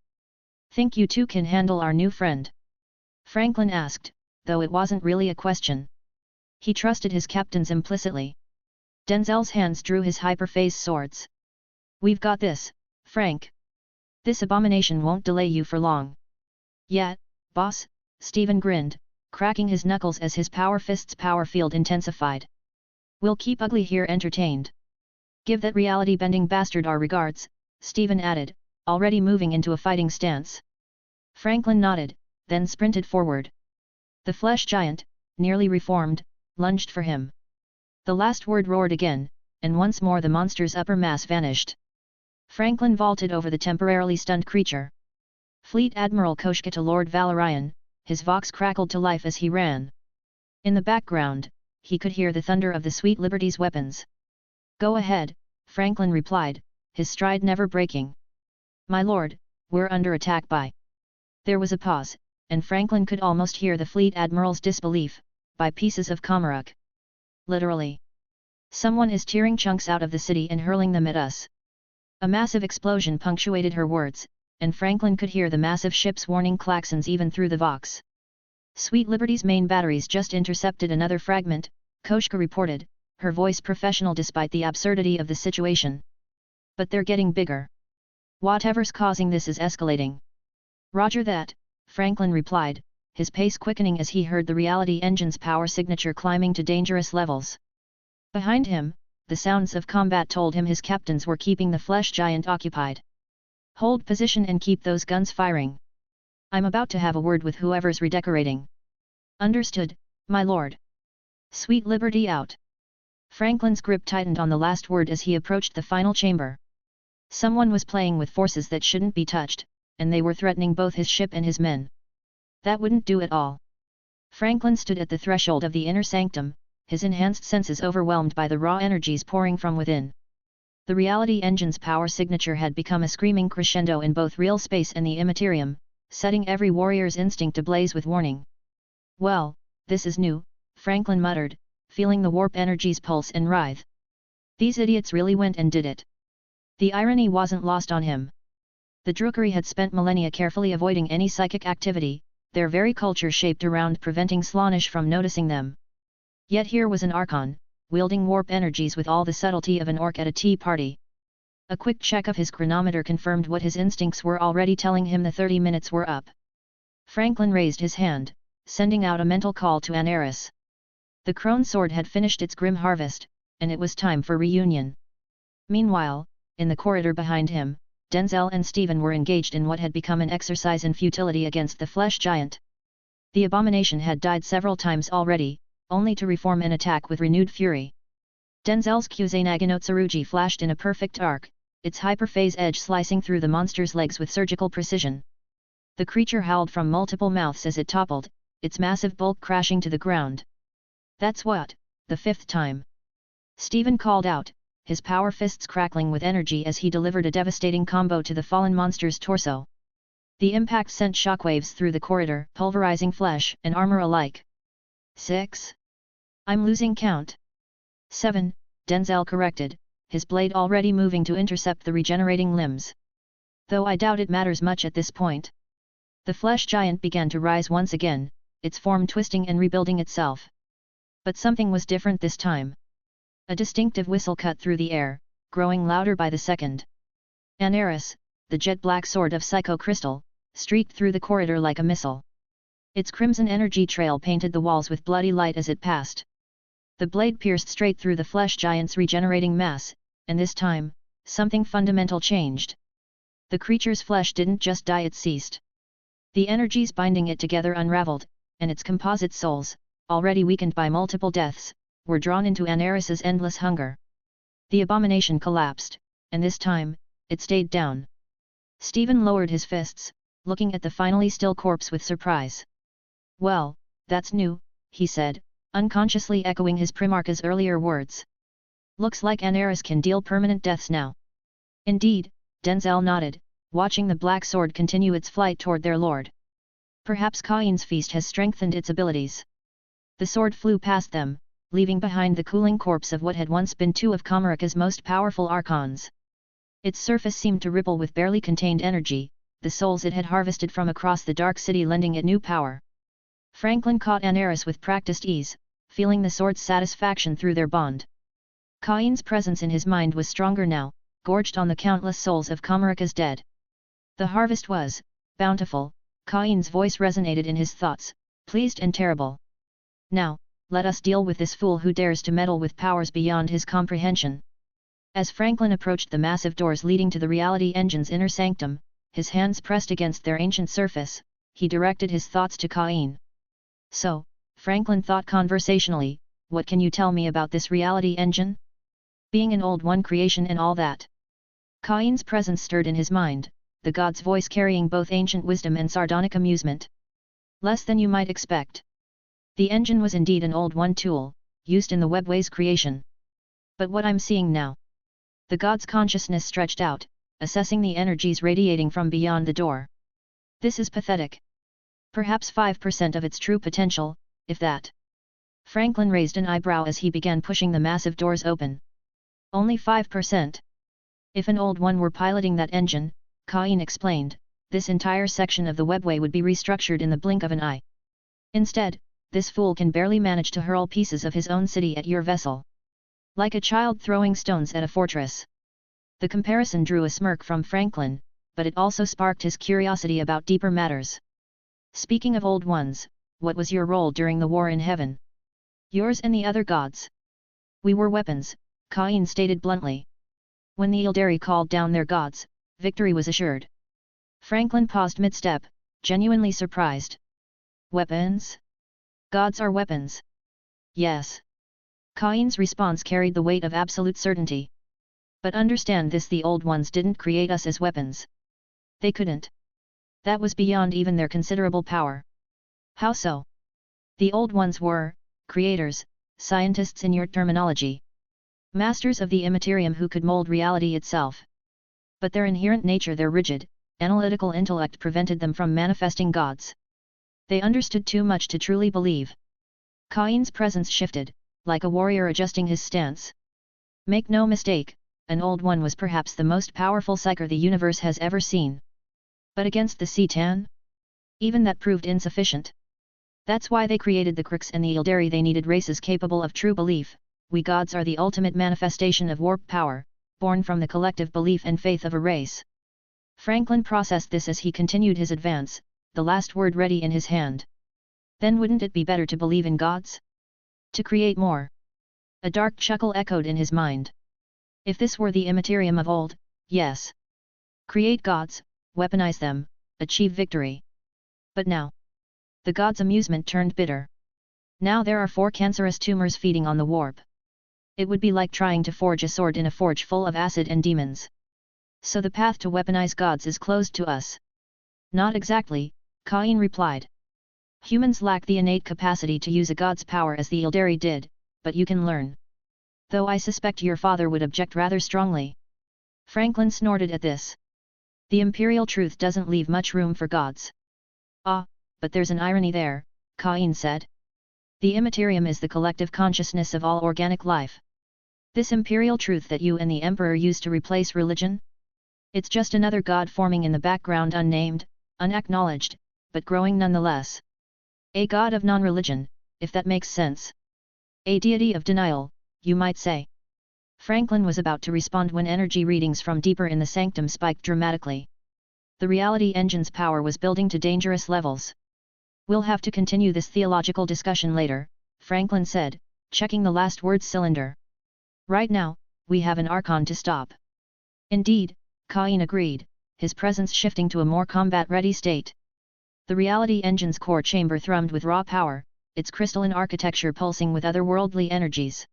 "Think you two can handle our new friend?" Franklin asked, though it wasn't really a question. He trusted his captains implicitly. Denzel's hands drew his hyperphase swords. "We've got this, Frank. This abomination won't delay you for long." "Yeah, boss," Stephen grinned, cracking his knuckles as his power fist's power field intensified. "We'll keep Ugly here entertained. Give that reality-bending bastard our regards," Stephen added, already moving into a fighting stance. Franklin nodded, then sprinted forward. The flesh giant, nearly reformed, lunged for him. The last word roared again, and once more the monster's upper mass vanished. Franklin vaulted over the temporarily stunned creature. "Fleet Admiral Koshka to Lord Valorian," his vox crackled to life as he ran. In the background, he could hear the thunder of the Sweet Liberty's weapons. "Go ahead," Franklin replied, his stride never breaking. "My lord, we're under attack by..." There was a pause, and Franklin could almost hear the Fleet Admiral's disbelief, "by pieces of Comorragh." Literally. "Someone is tearing chunks out of the city and hurling them at us." A massive explosion punctuated her words, and Franklin could hear the massive ship's warning klaxons even through the vox. "Sweet Liberty's main batteries just intercepted another fragment," Koshka reported, her voice professional despite the absurdity of the situation. "But they're getting bigger. Whatever's causing this is escalating." "Roger that," Franklin replied, his pace quickening as he heard the reality engine's power signature climbing to dangerous levels. Behind him, the sounds of combat told him his captains were keeping the flesh giant occupied. "Hold position and keep those guns firing. I'm about to have a word with whoever's redecorating." "Understood, my lord." "Sweet Liberty out." Franklin's grip tightened on the last word as he approached the final chamber. Someone was playing with forces that shouldn't be touched, and they were threatening both his ship and his men. That wouldn't do it all. Franklin stood at the threshold of the inner sanctum, his enhanced senses overwhelmed by the raw energies pouring from within. The reality engine's power signature had become a screaming crescendo in both real space and the immaterium, setting every warrior's instinct ablaze with warning. "Well, this is new," Franklin muttered, feeling the warp energies pulse and writhe. "These idiots really went and did it. The irony wasn't lost on him. The Drukhari had spent millennia carefully avoiding any psychic activity, their very culture shaped around preventing Slaanesh from noticing them. Yet here was an Archon, wielding warp energies with all the subtlety of an orc at a tea party. A quick check of his chronometer confirmed what his instincts were already telling him: the 30 minutes were up. Franklin raised his hand, sending out a mental call to Aneris. The Crone sword had finished its grim harvest, and it was time for reunion. Meanwhile, in the corridor behind him, Denzel and Stephen were engaged in what had become an exercise in futility against the flesh giant. The abomination had died several times already, only to reform and attack with renewed fury. Denzel's Kusanagano flashed in a perfect arc, its hyperphase edge slicing through the monster's legs with surgical precision. The creature howled from multiple mouths as it toppled, its massive bulk crashing to the ground. "That's what, the 5th time!" Stephen called out, his power fists crackling with energy as he delivered a devastating combo to the fallen monster's torso. The impact sent shockwaves through the corridor, pulverizing flesh and armor alike. 6. "I'm losing count." 7, Denzel corrected, his blade already moving to intercept the regenerating limbs. "Though I doubt it matters much at this point." The flesh giant began to rise once again, its form twisting and rebuilding itself. But something was different this time. A distinctive whistle cut through the air, growing louder by the second. Aneris, the jet-black sword of Psycho Crystal, streaked through the corridor like a missile. Its crimson energy trail painted the walls with bloody light as it passed. The blade pierced straight through the flesh giant's regenerating mass, and this time, something fundamental changed. The creature's flesh didn't just die, it ceased. The energies binding it together unraveled, and its composite souls, already weakened by multiple deaths, were drawn into Aneris's endless hunger. The abomination collapsed, and this time, it stayed down. Stephen lowered his fists, looking at the finally still corpse with surprise. "Well, that's new," he said, unconsciously echoing his Primarch's earlier words. "Looks like Aneris can deal permanent deaths now." "Indeed," Denzel nodded, watching the black sword continue its flight toward their lord. "Perhaps Cain's feast has strengthened its abilities." The sword flew past them, leaving behind the cooling corpse of what had once been two of Comorragh's most powerful archons. Its surface seemed to ripple with barely contained energy, the souls it had harvested from across the dark city lending it new power. Franklin caught Aneris with practiced ease, feeling the sword's satisfaction through their bond. Cain's presence in his mind was stronger now, gorged on the countless souls of Comorragh's dead. The harvest was bountiful. Cain's voice resonated in his thoughts, pleased and terrible. "Now, let us deal with this fool who dares to meddle with powers beyond his comprehension." As Franklin approached the massive doors leading to the reality engine's inner sanctum, his hands pressed against their ancient surface, he directed his thoughts to Cain. "So," Franklin thought conversationally, "what can you tell me about this reality engine? Being an old one creation and all that." Cain's presence stirred in his mind, the god's voice carrying both ancient wisdom and sardonic amusement. "Less than you might expect. The engine was indeed an old one tool, used in the webway's creation. But what I'm seeing now." The god's consciousness stretched out, assessing the energies radiating from beyond the door. "This is pathetic. Perhaps 5% of its true potential, if that." Franklin raised an eyebrow as he began pushing the massive doors open. "Only 5%? If an old one were piloting that engine," Cain explained, "this entire section of the webway would be restructured in the blink of an eye. Instead, this fool can barely manage to hurl pieces of his own city at your vessel. Like a child throwing stones at a fortress." The comparison drew a smirk from Franklin, but it also sparked his curiosity about deeper matters. "Speaking of old ones, what was your role during the war in heaven?" "Yours and the other gods. We were weapons," Cain stated bluntly. "When the Eldari called down their gods, victory was assured." Franklin paused mid-step, genuinely surprised. "Weapons? Gods are weapons." "Yes." Cain's response carried the weight of absolute certainty. "But understand this, the old ones didn't create us as weapons. They couldn't. That was beyond even their considerable power." "How so?" "The old ones were creators, scientists in your terminology. Masters of the immaterium who could mold reality itself. But their inherent nature, their rigid, analytical intellect prevented them from manifesting gods. They understood too much to truly believe." Cain's presence shifted, like a warrior adjusting his stance. "Make no mistake, an old one was perhaps the most powerful psyker the universe has ever seen. But against the C'tan? Even that proved insufficient. That's why they created the Crooks and the Eldari. They needed races capable of true belief. We gods are the ultimate manifestation of warp power, born from the collective belief and faith of a race. Franklin processed this as he continued his advance, the last word ready in his hand. Then wouldn't it be better to believe in gods? To create more? A dark chuckle echoed in his mind. If this were the immaterium of old, yes. Create gods, weaponize them, achieve victory. But now? The gods' amusement turned bitter. Now there are 4 cancerous tumors feeding on the warp. It would be like trying to forge a sword in a forge full of acid and demons. So the path to weaponize gods is closed to us. Not exactly, Cain replied. Humans lack the innate capacity to use a god's power as the Eldari did, but you can learn. Though I suspect your father would object rather strongly. Franklin snorted at this. The imperial truth doesn't leave much room for gods. Ah, but there's an irony there, Cain said. The immaterium is the collective consciousness of all organic life. This imperial truth that you and the emperor used to replace religion? It's just another god forming in the background, unnamed, unacknowledged, but growing nonetheless. A god of non-religion, if that makes sense. A deity of denial, you might say. Franklin was about to respond when energy readings from deeper in the sanctum spiked dramatically. The reality engine's power was building to dangerous levels. We'll have to continue this theological discussion later, Franklin said, checking the last word cylinder. Right now, we have an archon to stop. Indeed, Cain agreed, his presence shifting to a more combat-ready state. The reality engine's core chamber thrummed with raw power, its crystalline architecture pulsing with otherworldly energies.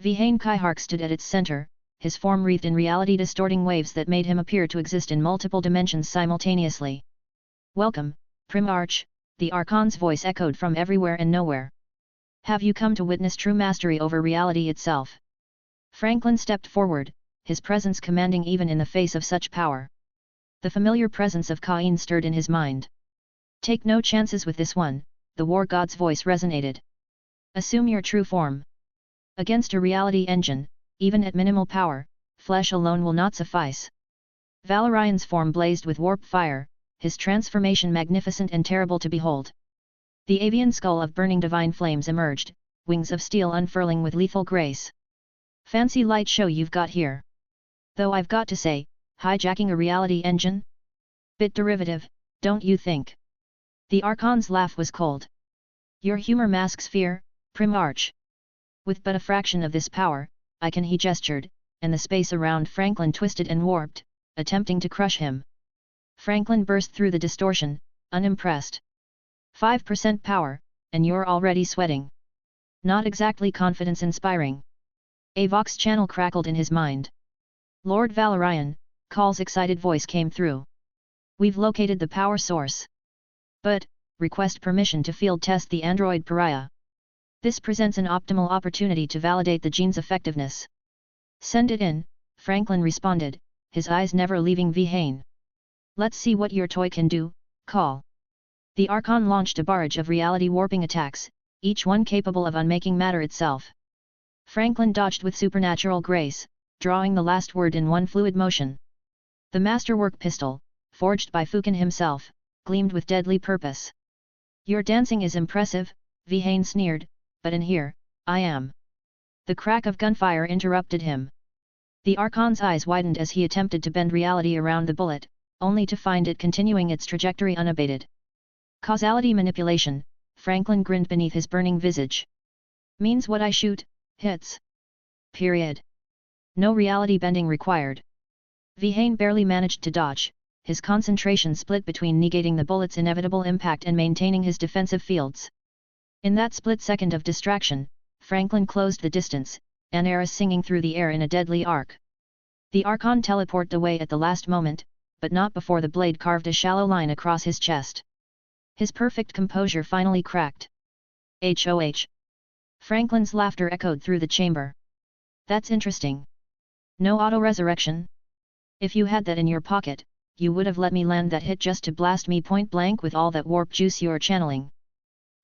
Vihane Kaihark stood at its center, his form wreathed in reality-distorting waves that made him appear to exist in multiple dimensions simultaneously. Welcome, Primarch, the Archon's voice echoed from everywhere and nowhere. Have you come to witness true mastery over reality itself? Franklin stepped forward, his presence commanding even in the face of such power. The familiar presence of Cain stirred in his mind. Take no chances with this one, the war god's voice resonated. Assume your true form. Against a reality engine, even at minimal power, flesh alone will not suffice. Valorian's form blazed with warp fire, his transformation magnificent and terrible to behold. The avian skull of burning divine flames emerged, wings of steel unfurling with lethal grace. Fancy light show you've got here. Though I've got to say, hijacking a reality engine? Bit derivative, don't you think? The Archon's laugh was cold. Your humor masks fear, Primarch. With but a fraction of this power, akin he gestured, and the space around Franklin twisted and warped, attempting to crush him. Franklin burst through the distortion, unimpressed. 5% power, and you're already sweating. Not exactly confidence-inspiring. A vox channel crackled in his mind. Lord Valorian, Call's excited voice came through. We've located the power source. But, request permission to field test the android Pariah. This presents an optimal opportunity to validate the gene's effectiveness. Send it in, Franklin responded, his eyes never leaving Vihane. Let's see what your toy can do, Call. The Archon launched a barrage of reality warping attacks, each one capable of unmaking matter itself. Franklin dodged with supernatural grace, drawing the last word in one fluid motion. The masterwork pistol, forged by Fukin himself, gleamed with deadly purpose. Your dancing is impressive, Vihane sneered, but in here, I am. The crack of gunfire interrupted him. The Archon's eyes widened as he attempted to bend reality around the bullet, only to find it continuing its trajectory unabated. Causality manipulation, Franklin grinned beneath his burning visage. Means what I shoot, hits. Period. No reality bending required. Vihane barely managed to dodge, his concentration split between negating the bullet's inevitable impact and maintaining his defensive fields. In that split second of distraction, Franklin closed the distance, an arrow singing through the air in a deadly arc. The Archon teleported away at the last moment, but not before the blade carved a shallow line across his chest. His perfect composure finally cracked. HOH. Franklin's laughter echoed through the chamber. That's interesting. No auto-resurrection? If you had that in your pocket, you would have let me land that hit just to blast me point blank with all that warp juice you're channeling.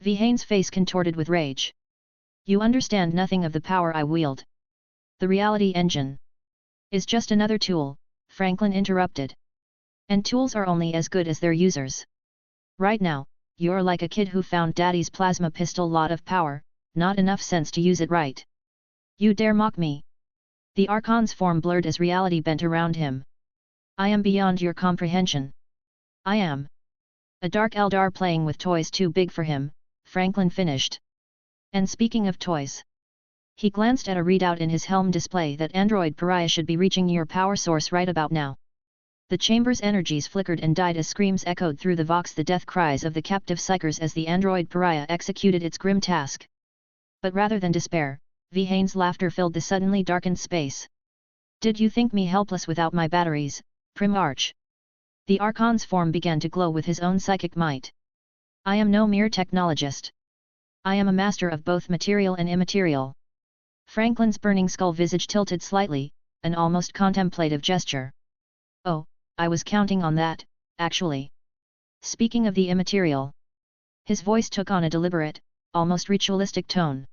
Vihane's face contorted with rage. You understand nothing of the power I wield. The reality engine. Is just another tool, Franklin interrupted. And tools are only as good as their users. Right now, you're like a kid who found daddy's plasma pistol lot of power, not enough sense to use it right. You dare mock me? The Archon's form blurred as reality bent around him. I am beyond your comprehension. I am a dark Eldar playing with toys too big for him, Franklin finished. And speaking of toys. He glanced at a readout in his helm display that android Pariah should be reaching your power source right about now. The chamber's energies flickered and died as screams echoed through the Vox, the death cries of the captive psychers as the android Pariah executed its grim task. But rather than despair, Vihane's laughter filled the suddenly darkened space. Did you think me helpless without my batteries, Primarch? The Archon's form began to glow with his own psychic might. I am no mere technologist. I am a master of both material and immaterial. Franklin's burning skull visage tilted slightly, an almost contemplative gesture. Oh, I was counting on that, actually. Speaking of the immaterial. His voice took on a deliberate, almost ritualistic tone.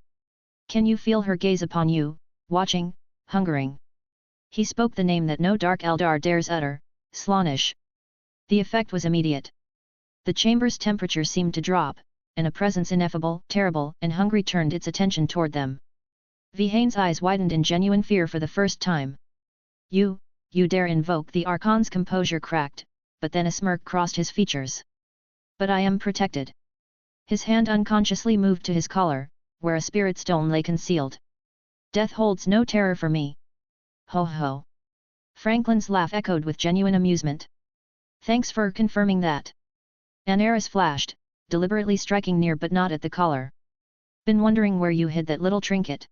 Can you feel her gaze upon you, watching, hungering? He spoke the name that no dark Eldar dares utter, Slaanesh. The effect was immediate. The chamber's temperature seemed to drop, and a presence ineffable, terrible, and hungry turned its attention toward them. Vihane's eyes widened in genuine fear for the first time. You dare invoke? The Archon's composure cracked, but then a smirk crossed his features. But I am protected. His hand unconsciously moved to his collar, where a spirit stone lay concealed. Death holds no terror for me. Ho ho. Franklin's laugh echoed with genuine amusement. Thanks for confirming that. An arrow flashed, deliberately striking near but not at the collar. Been wondering where you hid that little trinket.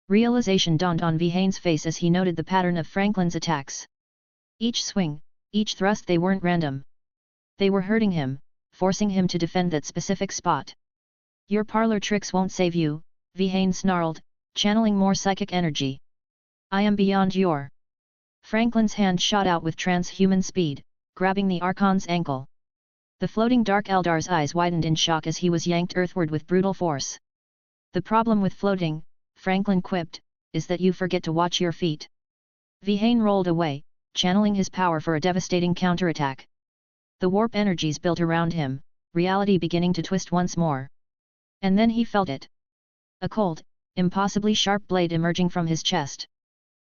Realization dawned on Vihane's face as he noted the pattern of Franklin's attacks. Each swing, each thrust, they weren't random. They were hurting him, forcing him to defend that specific spot. Your parlor tricks won't save you, Vihane snarled, channeling more psychic energy. I am beyond your. Franklin's hand shot out with transhuman speed, grabbing the Archon's ankle. The floating dark Eldar's eyes widened in shock as he was yanked earthward with brutal force. The problem with floating, Franklin quipped, is that you forget to watch your feet. Vihane rolled away, channeling his power for a devastating counterattack. The warp energies built around him, reality beginning to twist once more. And then he felt it. A cold, impossibly sharp blade emerging from his chest.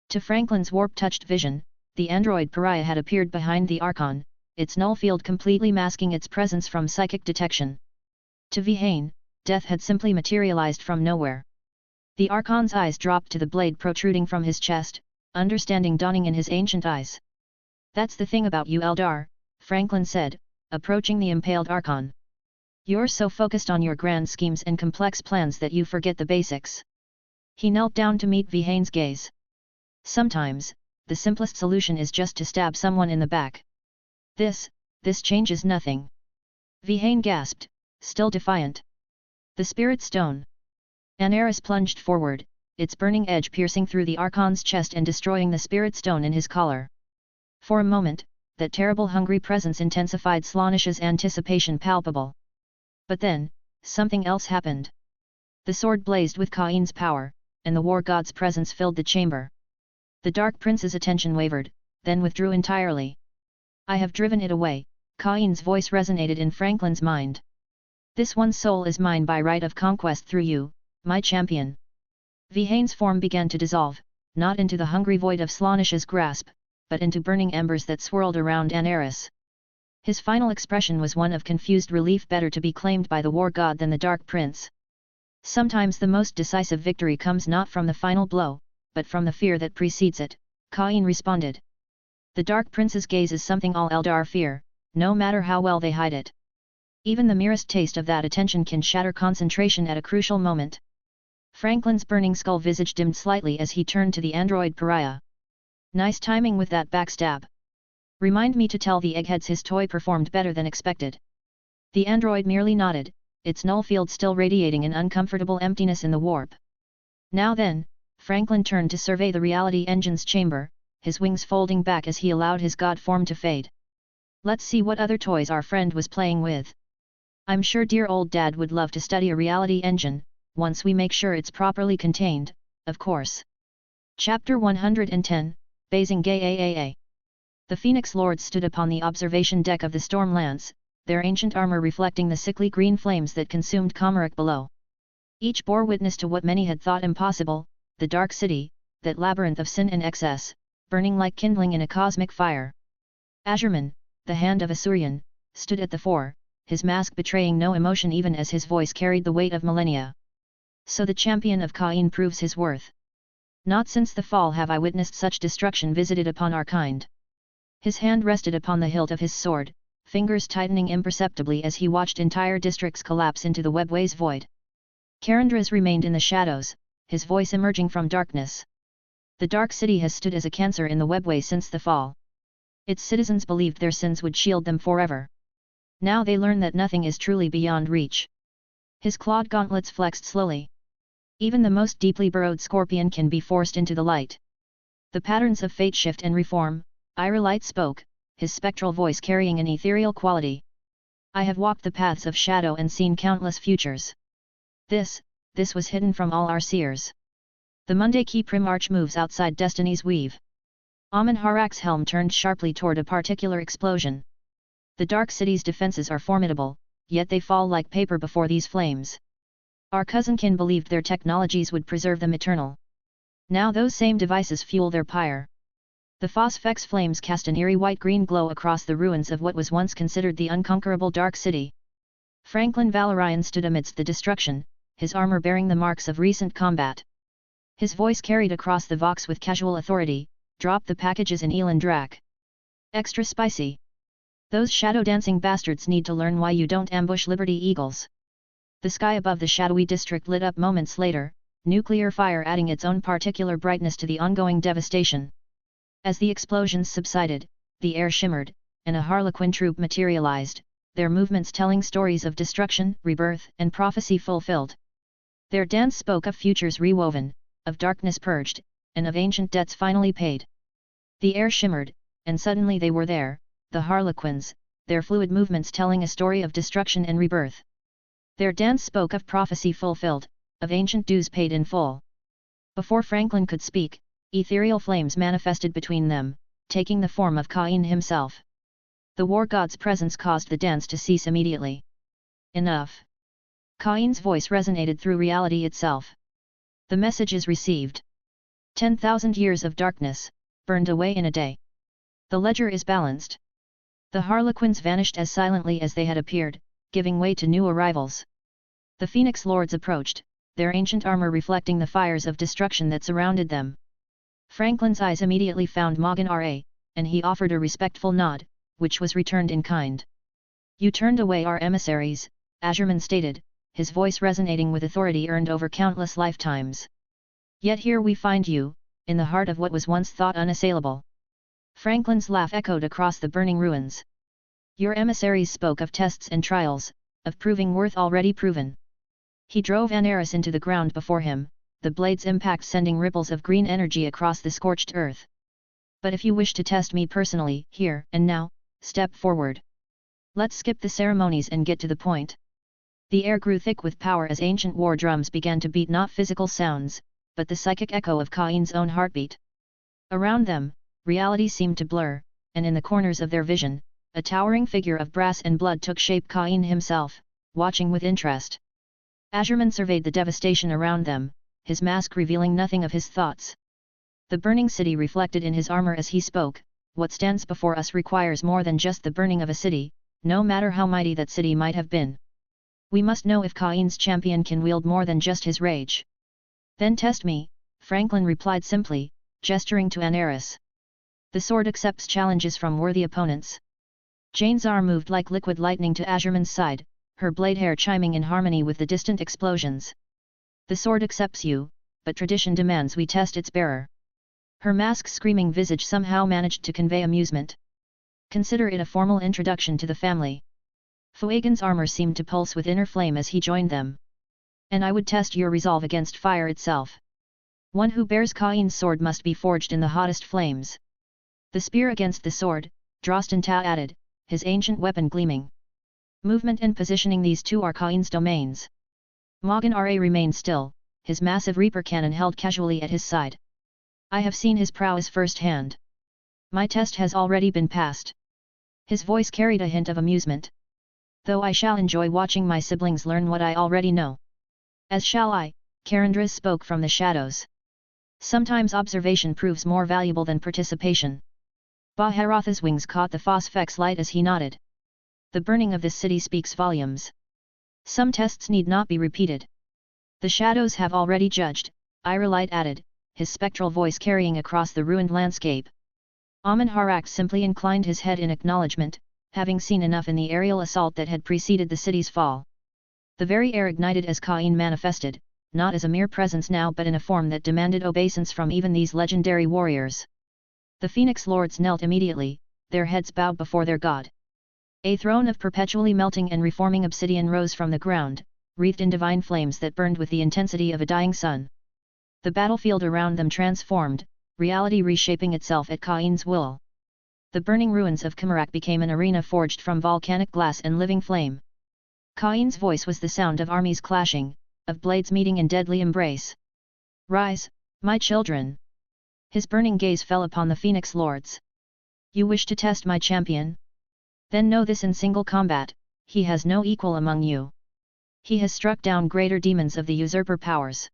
To Franklin's warp-touched vision, the android Pariah had appeared behind the Archon, its null field completely masking its presence from psychic detection. To Vihane, death had simply materialized from nowhere. The Archon's eyes dropped to the blade protruding from his chest, understanding dawning in his ancient eyes. That's the thing about you, Eldar, Franklin said, approaching the impaled Archon. You're so focused on your grand schemes and complex plans that you forget the basics. He knelt down to meet Vihane's gaze. Sometimes, the simplest solution is just to stab someone in the back. This changes nothing. Vihane gasped, still defiant. The Spirit Stone. An arrow plunged forward, its burning edge piercing through the Archon's chest and destroying the Spirit Stone in his collar. For a moment, that terrible hungry presence intensified Slaanesh's anticipation palpable. But then, something else happened. The sword blazed with Cain's power, and the war god's presence filled the chamber. The Dark Prince's attention wavered, then withdrew entirely. I have driven it away, Cain's voice resonated in Franklin's mind. This one soul is mine by right of conquest through you, my champion. Vihane's form began to dissolve, not into the hungry void of Slaanesh's grasp, but into burning embers that swirled around Anaris. His final expression was one of confused relief, better to be claimed by the war god than the Dark Prince. Sometimes the most decisive victory comes not from the final blow, but from the fear that precedes it, Cain responded. The Dark Prince's gaze is something all Eldar fear, no matter how well they hide it. Even the merest taste of that attention can shatter concentration at a crucial moment. Franklin's burning skull visage dimmed slightly as he turned to the android Pariah. Nice timing with that backstab. Remind me to tell the eggheads his toy performed better than expected. The android merely nodded, its null field still radiating an uncomfortable emptiness in the warp. Now then, Franklin turned to survey the reality engine's chamber, his wings folding back as he allowed his god form to fade. Let's see what other toys our friend was playing with. I'm sure dear old dad would love to study a reality engine, once we make sure it's properly contained, of course. Chapter 110, Basing Gay. The Phoenix Lords stood upon the observation deck of the Storm Lance, their ancient armor reflecting the sickly green flames that consumed Comorragh below. Each bore witness to what many had thought impossible, the Dark City, that labyrinth of sin and excess, burning like kindling in a cosmic fire. Azurman, the hand of Asuryan, stood at the fore, his mask betraying no emotion even as his voice carried the weight of millennia. So the champion of Cain proves his worth. Not since the fall have I witnessed such destruction visited upon our kind. His hand rested upon the hilt of his sword, fingers tightening imperceptibly as he watched entire districts collapse into the webway's void. Karandras remained in the shadows, his voice emerging from darkness. The Dark City has stood as a cancer in the webway since the fall. Its citizens believed their sins would shield them forever. Now they learn that nothing is truly beyond reach. His clawed gauntlets flexed slowly. Even the most deeply burrowed scorpion can be forced into the light. The patterns of fate shift and reform, Irelight spoke, his spectral voice carrying an ethereal quality. I have walked the paths of shadow and seen countless futures. This was hidden from all our seers. The Monday key Primarch moves outside Destiny's weave. Amun Harak's helm turned sharply toward a particular explosion. The Dark City's defenses are formidable, yet they fall like paper before these flames. Our cousinkin believed their technologies would preserve them eternal. Now those same devices fuel their pyre. The Phosphex flames cast an eerie white-green glow across the ruins of what was once considered the unconquerable Dark City. Franklin Valorian stood amidst the destruction, his armor bearing the marks of recent combat. His voice carried across the Vox with casual authority, "Drop the packages in Eldrad. Extra spicy. Those shadow-dancing bastards need to learn why you don't ambush Liberty Eagles." The sky above the shadowy district lit up moments later, nuclear fire adding its own particular brightness to the ongoing devastation. As the explosions subsided, the air shimmered, and a Harlequin troop materialized, their movements telling stories of destruction, rebirth, and prophecy fulfilled. Their dance spoke of futures rewoven, of darkness purged, and of ancient debts finally paid. The air shimmered, and suddenly they were there, the Harlequins, their fluid movements telling a story of destruction and rebirth. Their dance spoke of prophecy fulfilled, of ancient dues paid in full. Before Franklin could speak, ethereal flames manifested between them, taking the form of Cain himself. The war god's presence caused the dance to cease immediately. Enough. Cain's voice resonated through reality itself. The message is received. 10,000 years of darkness, burned away in a day. The ledger is balanced. The Harlequins vanished as silently as they had appeared, giving way to new arrivals. The Phoenix Lords approached, their ancient armor reflecting the fires of destruction that surrounded them. Franklin's eyes immediately found Morgan Ra, and he offered a respectful nod, which was returned in kind. "You turned away our emissaries," Azurman stated, his voice resonating with authority earned over countless lifetimes. "Yet here we find you, in the heart of what was once thought unassailable." Franklin's laugh echoed across the burning ruins. "Your emissaries spoke of tests and trials, of proving worth already proven." He drove Inertialist into the ground before him, the blade's impact sending ripples of green energy across the scorched earth. "But if you wish to test me personally, here and now, step forward. Let's skip the ceremonies and get to the point." The air grew thick with power as ancient war drums began to beat not physical sounds, but the psychic echo of Cain's own heartbeat. Around them, reality seemed to blur, and in the corners of their vision, a towering figure of brass and blood took shape, Cain himself, watching with interest. Azurman surveyed the devastation around them, his mask revealing nothing of his thoughts. The burning city reflected in his armor as he spoke, "What stands before us requires more than just the burning of a city, no matter how mighty that city might have been. We must know if Cain's champion can wield more than just his rage." "Then test me," Franklin replied simply, gesturing to Inertialist. "The sword accepts challenges from worthy opponents." Drazhar moved like liquid lightning to Azurman's side, her blade hair chiming in harmony with the distant explosions. "The sword accepts you, but tradition demands we test its bearer." Her mask-screaming visage somehow managed to convey amusement. "Consider it a formal introduction to the family." Fuegan's armor seemed to pulse with inner flame as he joined them. "And I would test your resolve against fire itself. One who bears Cain's sword must be forged in the hottest flames." "The spear against the sword," Drostental added, his ancient weapon gleaming. "Movement and positioning, these two are Cain's domains." Morgan Ra remained still, his massive Reaper cannon held casually at his side. "I have seen his prowess firsthand. My test has already been passed. His voice carried a hint of amusement. Though I shall enjoy watching my siblings learn what I already know. As shall I, Karandras spoke from the shadows. Sometimes observation proves more valuable than participation. Baharatha's wings caught the phosphex light as he nodded. The burning of this city speaks volumes. Some tests need not be repeated. The shadows have already judged, Irelite added, his spectral voice carrying across the ruined landscape. Amin-Harak simply inclined his head in acknowledgement, having seen enough in the aerial assault that had preceded the city's fall. The very air ignited as Cain manifested, not as a mere presence now but in a form that demanded obeisance from even these legendary warriors. The Phoenix Lords knelt immediately, their heads bowed before their god. A throne of perpetually melting and reforming obsidian rose from the ground, wreathed in divine flames that burned with the intensity of a dying sun. The battlefield around them transformed, reality reshaping itself at Cain's will. The burning ruins of Comorragh became an arena forged from volcanic glass and living flame. Cain's voice was the sound of armies clashing, of blades meeting in deadly embrace. Rise, my children! His burning gaze fell upon the Phoenix Lords. You wish to test my champion? Then know this: in single combat, he has no equal among you. He has struck down greater demons of the usurper powers.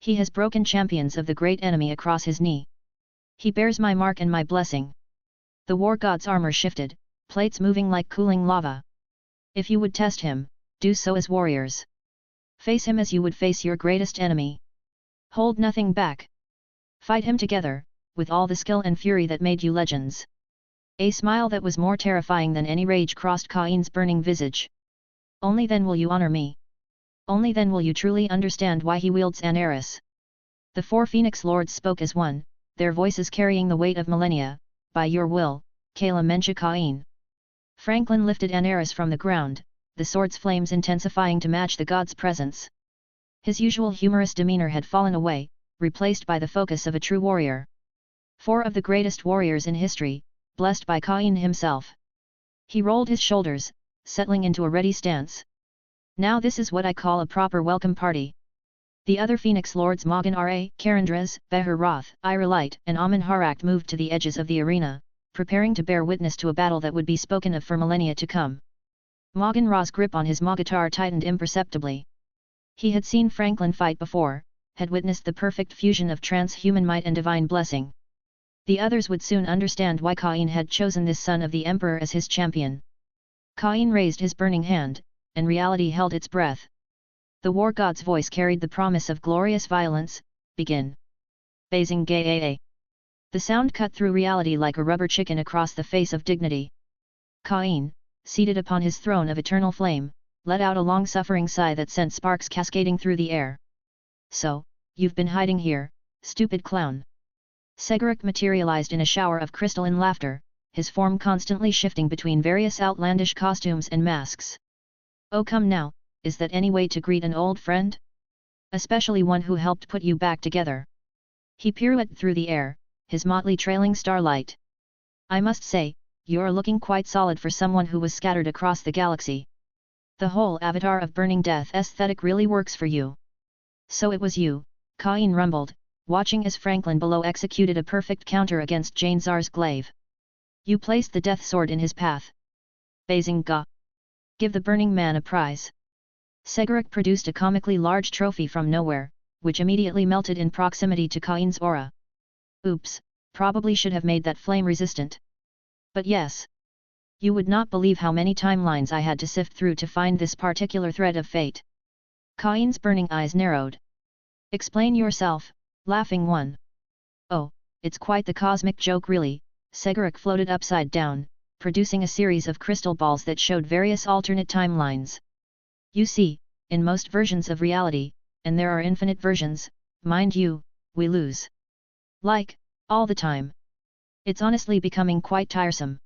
He has broken champions of the great enemy across his knee. He bears my mark and my blessing. The war god's armor shifted, plates moving like cooling lava. If you would test him, do so as warriors. Face him as you would face your greatest enemy. Hold nothing back. Fight him together, with all the skill and fury that made you legends. A smile that was more terrifying than any rage crossed Cain's burning visage. Only then will you honor me. Only then will you truly understand why he wields an Eris. The four Phoenix Lords spoke as one, their voices carrying the weight of millennia. By your will, Kala Mencha Cain. Franklin lifted an Eris from the ground, the sword's flames intensifying to match the god's presence. His usual humorous demeanor had fallen away, replaced by the focus of a true warrior. Four of the greatest warriors in history, blessed by Cain himself. He rolled his shoulders, settling into a ready stance. Now this is what I call a proper welcome party. The other Phoenix Lords Magan Ra, Karandras, Behar-Roth, Irelite and Amin-Harak moved to the edges of the arena, preparing to bear witness to a battle that would be spoken of for millennia to come. Magan Ra's grip on his Magatar tightened imperceptibly. He had seen Franklin fight before, had witnessed the perfect fusion of transhuman might and divine blessing. The others would soon understand why Cain had chosen this son of the Emperor as his champion. Cain raised his burning hand, and reality held its breath. The war god's voice carried the promise of glorious violence. Begin. Basing Gay. The sound cut through reality like a rubber chicken across the face of dignity. Cain, seated upon his throne of eternal flame, let out a long-suffering sigh that sent sparks cascading through the air. So, you've been hiding here, stupid clown. Cegorach materialized in a shower of crystalline laughter, his form constantly shifting between various outlandish costumes and masks. Oh come now, is that any way to greet an old friend? Especially one who helped put you back together. He pirouetted through the air, his motley trailing starlight. I must say, you're looking quite solid for someone who was scattered across the galaxy. The whole avatar of burning death aesthetic really works for you. So it was you, Cain rumbled, watching as Franklin below executed a perfect counter against Drazhar's glaive. You placed the death sword in his path. Bazinga. Give the burning man a prize. Cegorach produced a comically large trophy from nowhere, which immediately melted in proximity to Cain's aura. Oops, probably should have made that flame resistant. But yes. You would not believe how many timelines I had to sift through to find this particular thread of fate. Cain's burning eyes narrowed. Explain yourself, laughing one. Oh, it's quite the cosmic joke really. Cegorach floated upside down, producing a series of crystal balls that showed various alternate timelines. You see, in most versions of reality, and there are infinite versions, mind you, we lose. Like, all the time. It's honestly becoming quite tiresome.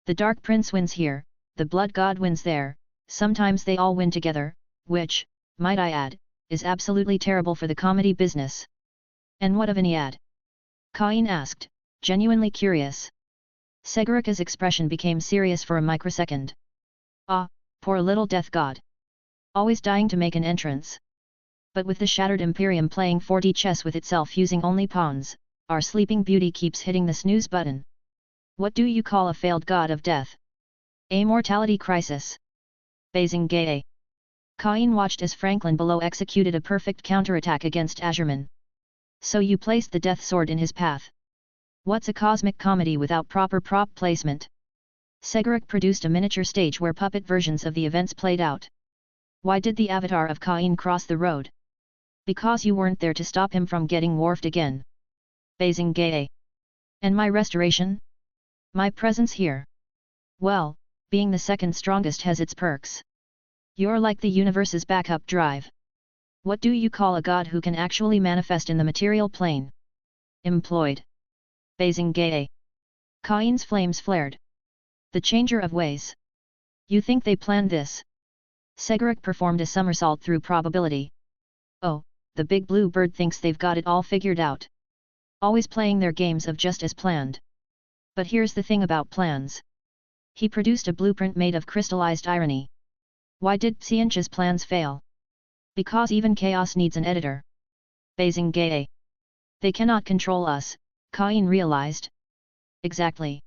The Dark Prince wins here, the Blood God wins there, sometimes they all win together, which, might I add, is absolutely terrible for the comedy business. And what of an Iad? Cain asked, genuinely curious. Cegorach's expression became serious for a microsecond. Ah, poor little death god. Always dying to make an entrance. But with the shattered Imperium playing 4D chess with itself using only pawns, our sleeping beauty keeps hitting the snooze button. What do you call a failed god of death? A mortality crisis. Bazing. Cain watched as Franklin below executed a perfect counterattack against Azurman. So you placed the death sword in his path. What's a cosmic comedy without proper prop placement? Cegorach produced a miniature stage where puppet versions of the events played out. Why did the avatar of Cain cross the road? Because you weren't there to stop him from getting wharfed again. Bazing. And my restoration? My presence here? Well, being the second strongest has its perks. You're like the universe's backup drive. What do you call a god who can actually manifest in the material plane? Employed. Bazing. Cain's flames flared. The changer of ways. You think they planned this? Cegorach performed a somersault through probability. Oh, the big blue bird thinks they've got it all figured out. Always playing their games of just as planned. But here's the thing about plans. He produced a blueprint made of crystallized irony. Why did Tsianch's plans fail? Because even chaos needs an editor. Bazing. They cannot control us, Cain realized. Exactly.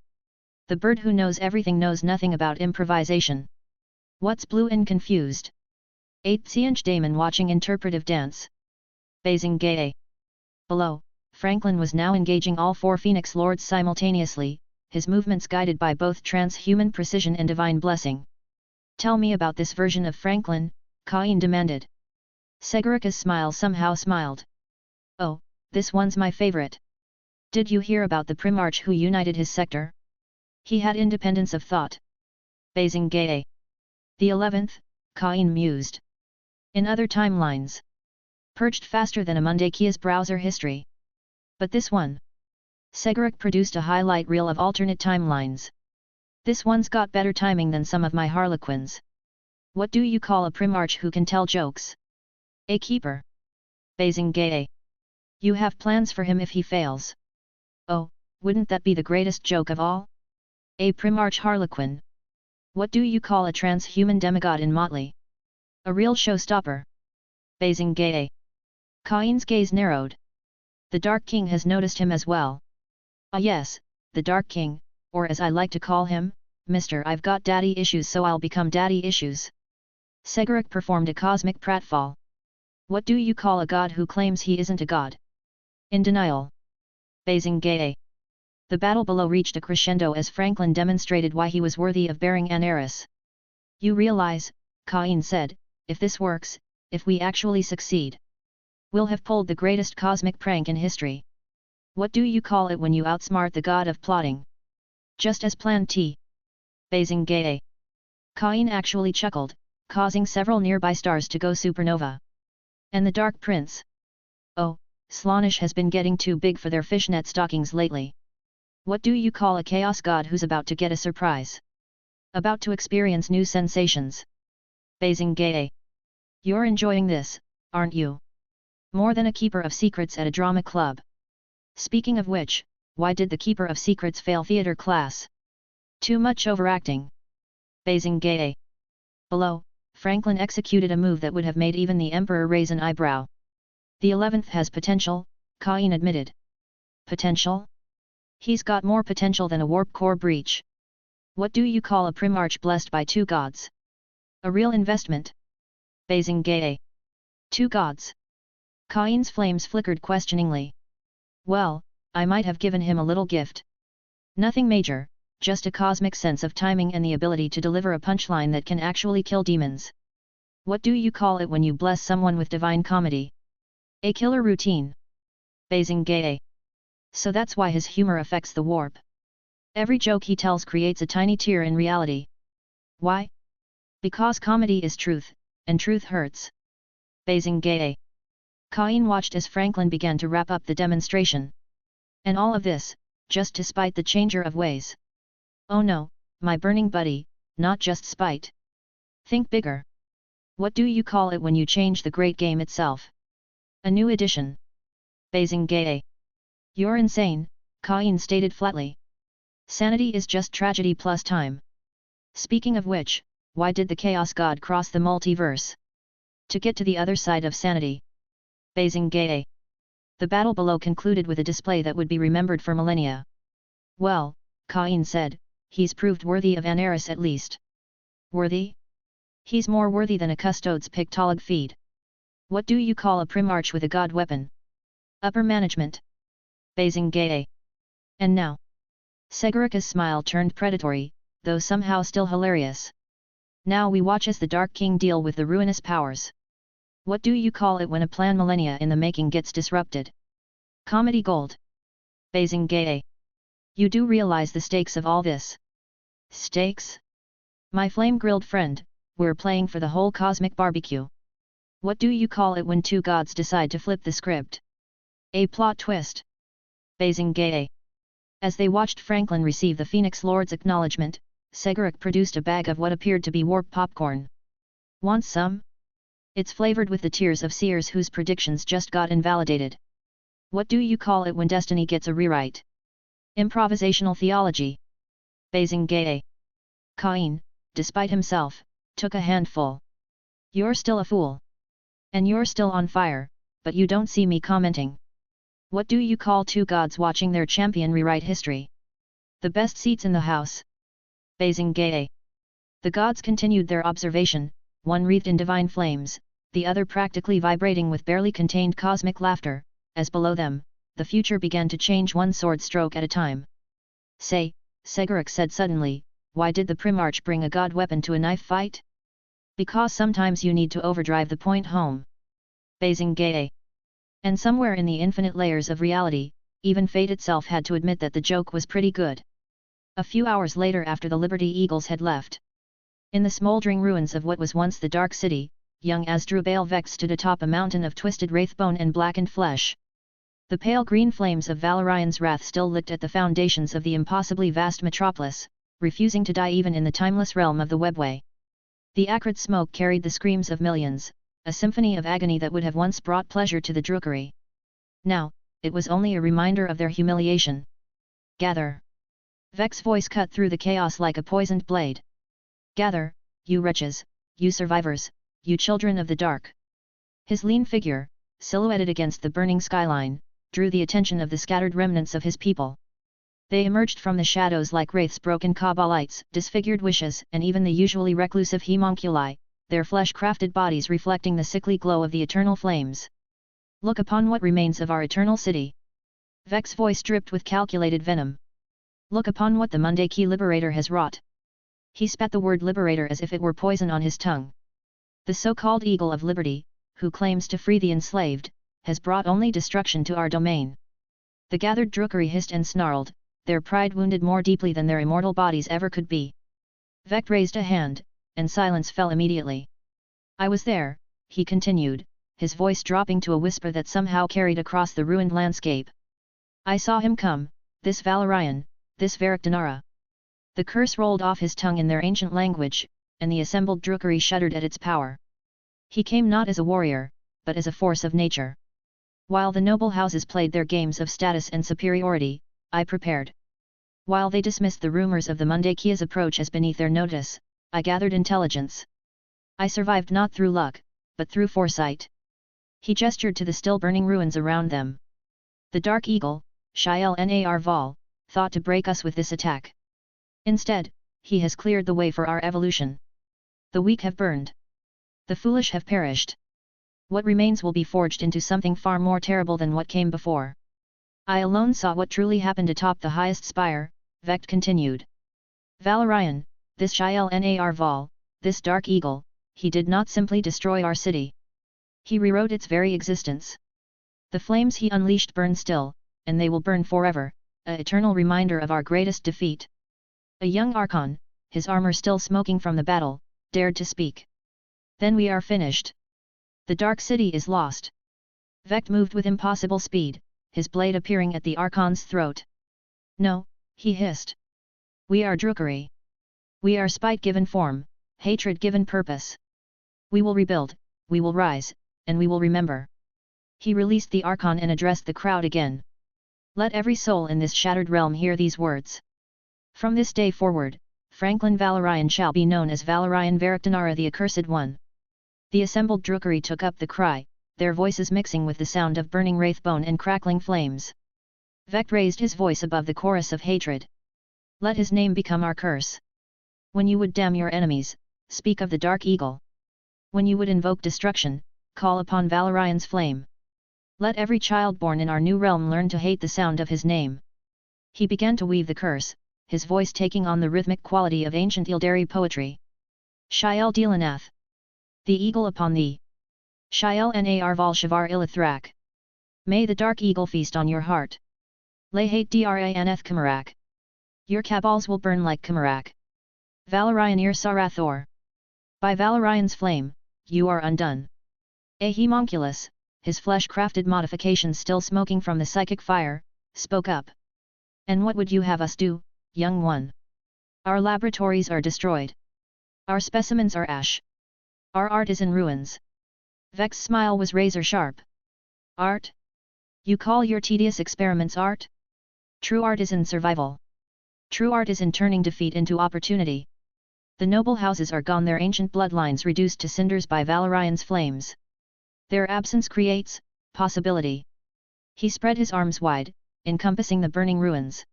The bird who knows everything knows nothing about improvisation. What's blue and confused? 8 Tsianch daemon watching interpretive dance. Bazing. Below, Franklin was now engaging all 4 Phoenix Lords simultaneously, his movements guided by both transhuman precision and divine blessing. Tell me about this version of Franklin, Cain demanded. Cegorach's smile somehow smiled. Oh, this one's my favorite. Did you hear about the Primarch who united his sector? He had independence of thought. Bazing. The 11th, Cain mused. In other timelines. Purged faster than a Mundakia's browser history. But this one. Cegorach produced a highlight reel of alternate timelines. This one's got better timing than some of my harlequins. What do you call a Primarch who can tell jokes? A keeper. Bazing. You have plans for him if he fails. Oh, wouldn't that be the greatest joke of all? A Primarch harlequin. What do you call a transhuman demigod in motley? A real showstopper. Bazing. Cain's gaze narrowed. The Dark King has noticed him as well. Ah yes, the Dark King, or as I like to call him, Mr. I've got daddy issues so I'll become daddy issues. Cegorach performed a cosmic pratfall. What do you call a god who claims he isn't a god? In denial. Bazing. The battle below reached a crescendo as Franklin demonstrated why he was worthy of bearing an heiress. You realize, Cain said, if this works, if we actually succeed, we'll have pulled the greatest cosmic prank in history. What do you call it when you outsmart the god of plotting? Just as planned. Bazing. Cain actually chuckled, causing several nearby stars to go supernova. And the Dark Prince? Oh, Slaanesh has been getting too big for their fishnet stockings lately. What do you call a chaos god who's about to get a surprise? About to experience new sensations. Bazing. You're enjoying this, aren't you? More than a keeper of secrets at a drama club. Speaking of which, why did the keeper of secrets fail theater class? Too much overacting. Bazing. Below, Franklin executed a move that would have made even the Emperor raise an eyebrow. The 11th has potential, Cain admitted. Potential? He's got more potential than a warp core breach. What do you call a Primarch blessed by 2 gods? A real investment. Bazing. 2 gods. Cain's flames flickered questioningly. Well, I might have given him a little gift. Nothing major, just a cosmic sense of timing and the ability to deliver a punchline that can actually kill demons. What do you call it when you bless someone with divine comedy? A killer routine. Bazing. So that's why his humor affects the warp. Every joke he tells creates a tiny tear in reality. Why? Because comedy is truth, and truth hurts. Bazing. Cain watched as Franklin began to wrap up the demonstration. And all of this, just to spite the changer of ways. Oh no, my burning buddy, not just spite. Think bigger. What do you call it when you change the great game itself? A new edition. Bazing. You're insane, Cain stated flatly. Sanity is just tragedy plus time. Speaking of which, why did the Chaos God cross the multiverse? To get to the other side of sanity. Bazing. The battle below concluded with a display that would be remembered for millennia. Well, Cain said, he's proved worthy of an heiress at least. Worthy? He's more worthy than a custode's pictolog feed. What do you call a Primarch with a god weapon? Upper management. Basing Gae. And now? Cegorach's smile turned predatory, though somehow still hilarious. Now we watch as the Dark King deal with the ruinous powers. What do you call it when a plan millennia in the making gets disrupted? Comedy gold. Basing Gae. You do realize the stakes of all this? Stakes? My flame-grilled friend, we're playing for the whole cosmic barbecue. What do you call it when two gods decide to flip the script? A plot twist. Basing Gae. As they watched Franklin receive the Phoenix Lord's acknowledgement, Cegorach produced a bag of what appeared to be warp popcorn. Want some? It's flavored with the tears of seers whose predictions just got invalidated. What do you call it when destiny gets a rewrite? Improvisational theology. Basing Gae. Cain, despite himself, took a handful. You're still a fool. And you're still on fire, but you don't see me commenting. What do you call two gods watching their champion rewrite history? The best seats in the house. Basing Gae. The gods continued their observation, one wreathed in divine flames, the other practically vibrating with barely contained cosmic laughter, as below them, the future began to change one sword stroke at a time. Say, Cegorach said suddenly, why did the Primarch bring a god weapon to a knife fight? Because sometimes you need to overdrive the point home. Basing Gae. And somewhere in the infinite layers of reality, even fate itself had to admit that the joke was pretty good. A few hours later, after the Liberty Eagles had left, in the smoldering ruins of what was once the Dark City, young Asdrubal Vex stood atop a mountain of twisted wraithbone and blackened flesh. The pale green flames of Valorian's wrath still licked at the foundations of the impossibly vast metropolis, refusing to die even in the timeless realm of the webway. The acrid smoke carried the screams of millions, a symphony of agony that would have once brought pleasure to the Drukhari. Now, it was only a reminder of their humiliation. Gather! Vex's voice cut through the chaos like a poisoned blade. Gather, you wretches, you survivors, you children of the dark. His lean figure, silhouetted against the burning skyline, drew the attention of the scattered remnants of his people. They emerged from the shadows like wraiths, broken Kabbalites, disfigured wishes, and even the usually reclusive homunculi, their flesh-crafted bodies reflecting the sickly glow of the eternal flames. Look upon what remains of our eternal city. Vex's voice dripped with calculated venom. Look upon what the Mundaki Liberator has wrought. He spat the word liberator as if it were poison on his tongue. The so-called Eagle of Liberty, who claims to free the enslaved, has brought only destruction to our domain. The gathered Drukhari hissed and snarled, their pride wounded more deeply than their immortal bodies ever could be. Vex raised a hand, and silence fell immediately. I was there, he continued, his voice dropping to a whisper that somehow carried across the ruined landscape. I saw him come, this Valorian, this Vericdanara. The curse rolled off his tongue in their ancient language, and the assembled Drukhari shuddered at its power. He came not as a warrior, but as a force of nature. While the noble houses played their games of status and superiority, I prepared. While they dismissed the rumors of the Mundakia's approach as beneath their notice, I gathered intelligence. I survived not through luck, but through foresight. He gestured to the still burning ruins around them. The Dark Eagle, Shael Nar Val, thought to break us with this attack. Instead, he has cleared the way for our evolution. The weak have burned. The foolish have perished. What remains will be forged into something far more terrible than what came before. I alone saw what truly happened atop the highest spire, Vex continued. Valorian, this Shael Nar Val, this Dark Eagle, he did not simply destroy our city. He rewrote its very existence. The flames he unleashed burn still, and they will burn forever, an eternal reminder of our greatest defeat. A young Archon, his armor still smoking from the battle, dared to speak. Then we are finished. The Dark City is lost. Vex moved with impossible speed, his blade appearing at the Archon's throat. No, he hissed. We are Drukhari. We are spite given form, hatred given purpose. We will rebuild, we will rise, and we will remember. He released the Archon and addressed the crowd again. Let every soul in this shattered realm hear these words. From this day forward, Franklin Valorian shall be known as Valorian Vericdanara, the Accursed One. The assembled Drukhari took up the cry, their voices mixing with the sound of burning wraithbone and crackling flames. Vex raised his voice above the chorus of hatred. Let his name become our curse. When you would damn your enemies, speak of the Dark Eagle. When you would invoke destruction, call upon Valorian's flame. Let every child born in our new realm learn to hate the sound of his name. He began to weave the curse, his voice taking on the rhythmic quality of ancient Eldari poetry. Shael Delanath. The eagle upon thee. Shael Nar Val Shavar Ilithrak. May the Dark Eagle feast on your heart. Lay hate Dranth Comorragh. Your cabals will burn like Comorragh. Valorian Sarathor. By Valorian's flame, you are undone. A homunculus, his flesh-crafted modifications still smoking from the psychic fire, spoke up. And what would you have us do, young one? Our laboratories are destroyed. Our specimens are ash. Our art is in ruins. Vex's smile was razor-sharp. Art? You call your tedious experiments art? True art is in survival. True art is in turning defeat into opportunity. The noble houses are gone, their ancient bloodlines reduced to cinders by Valorian's flames. Their absence creates possibility. He spread his arms wide, encompassing the burning ruins.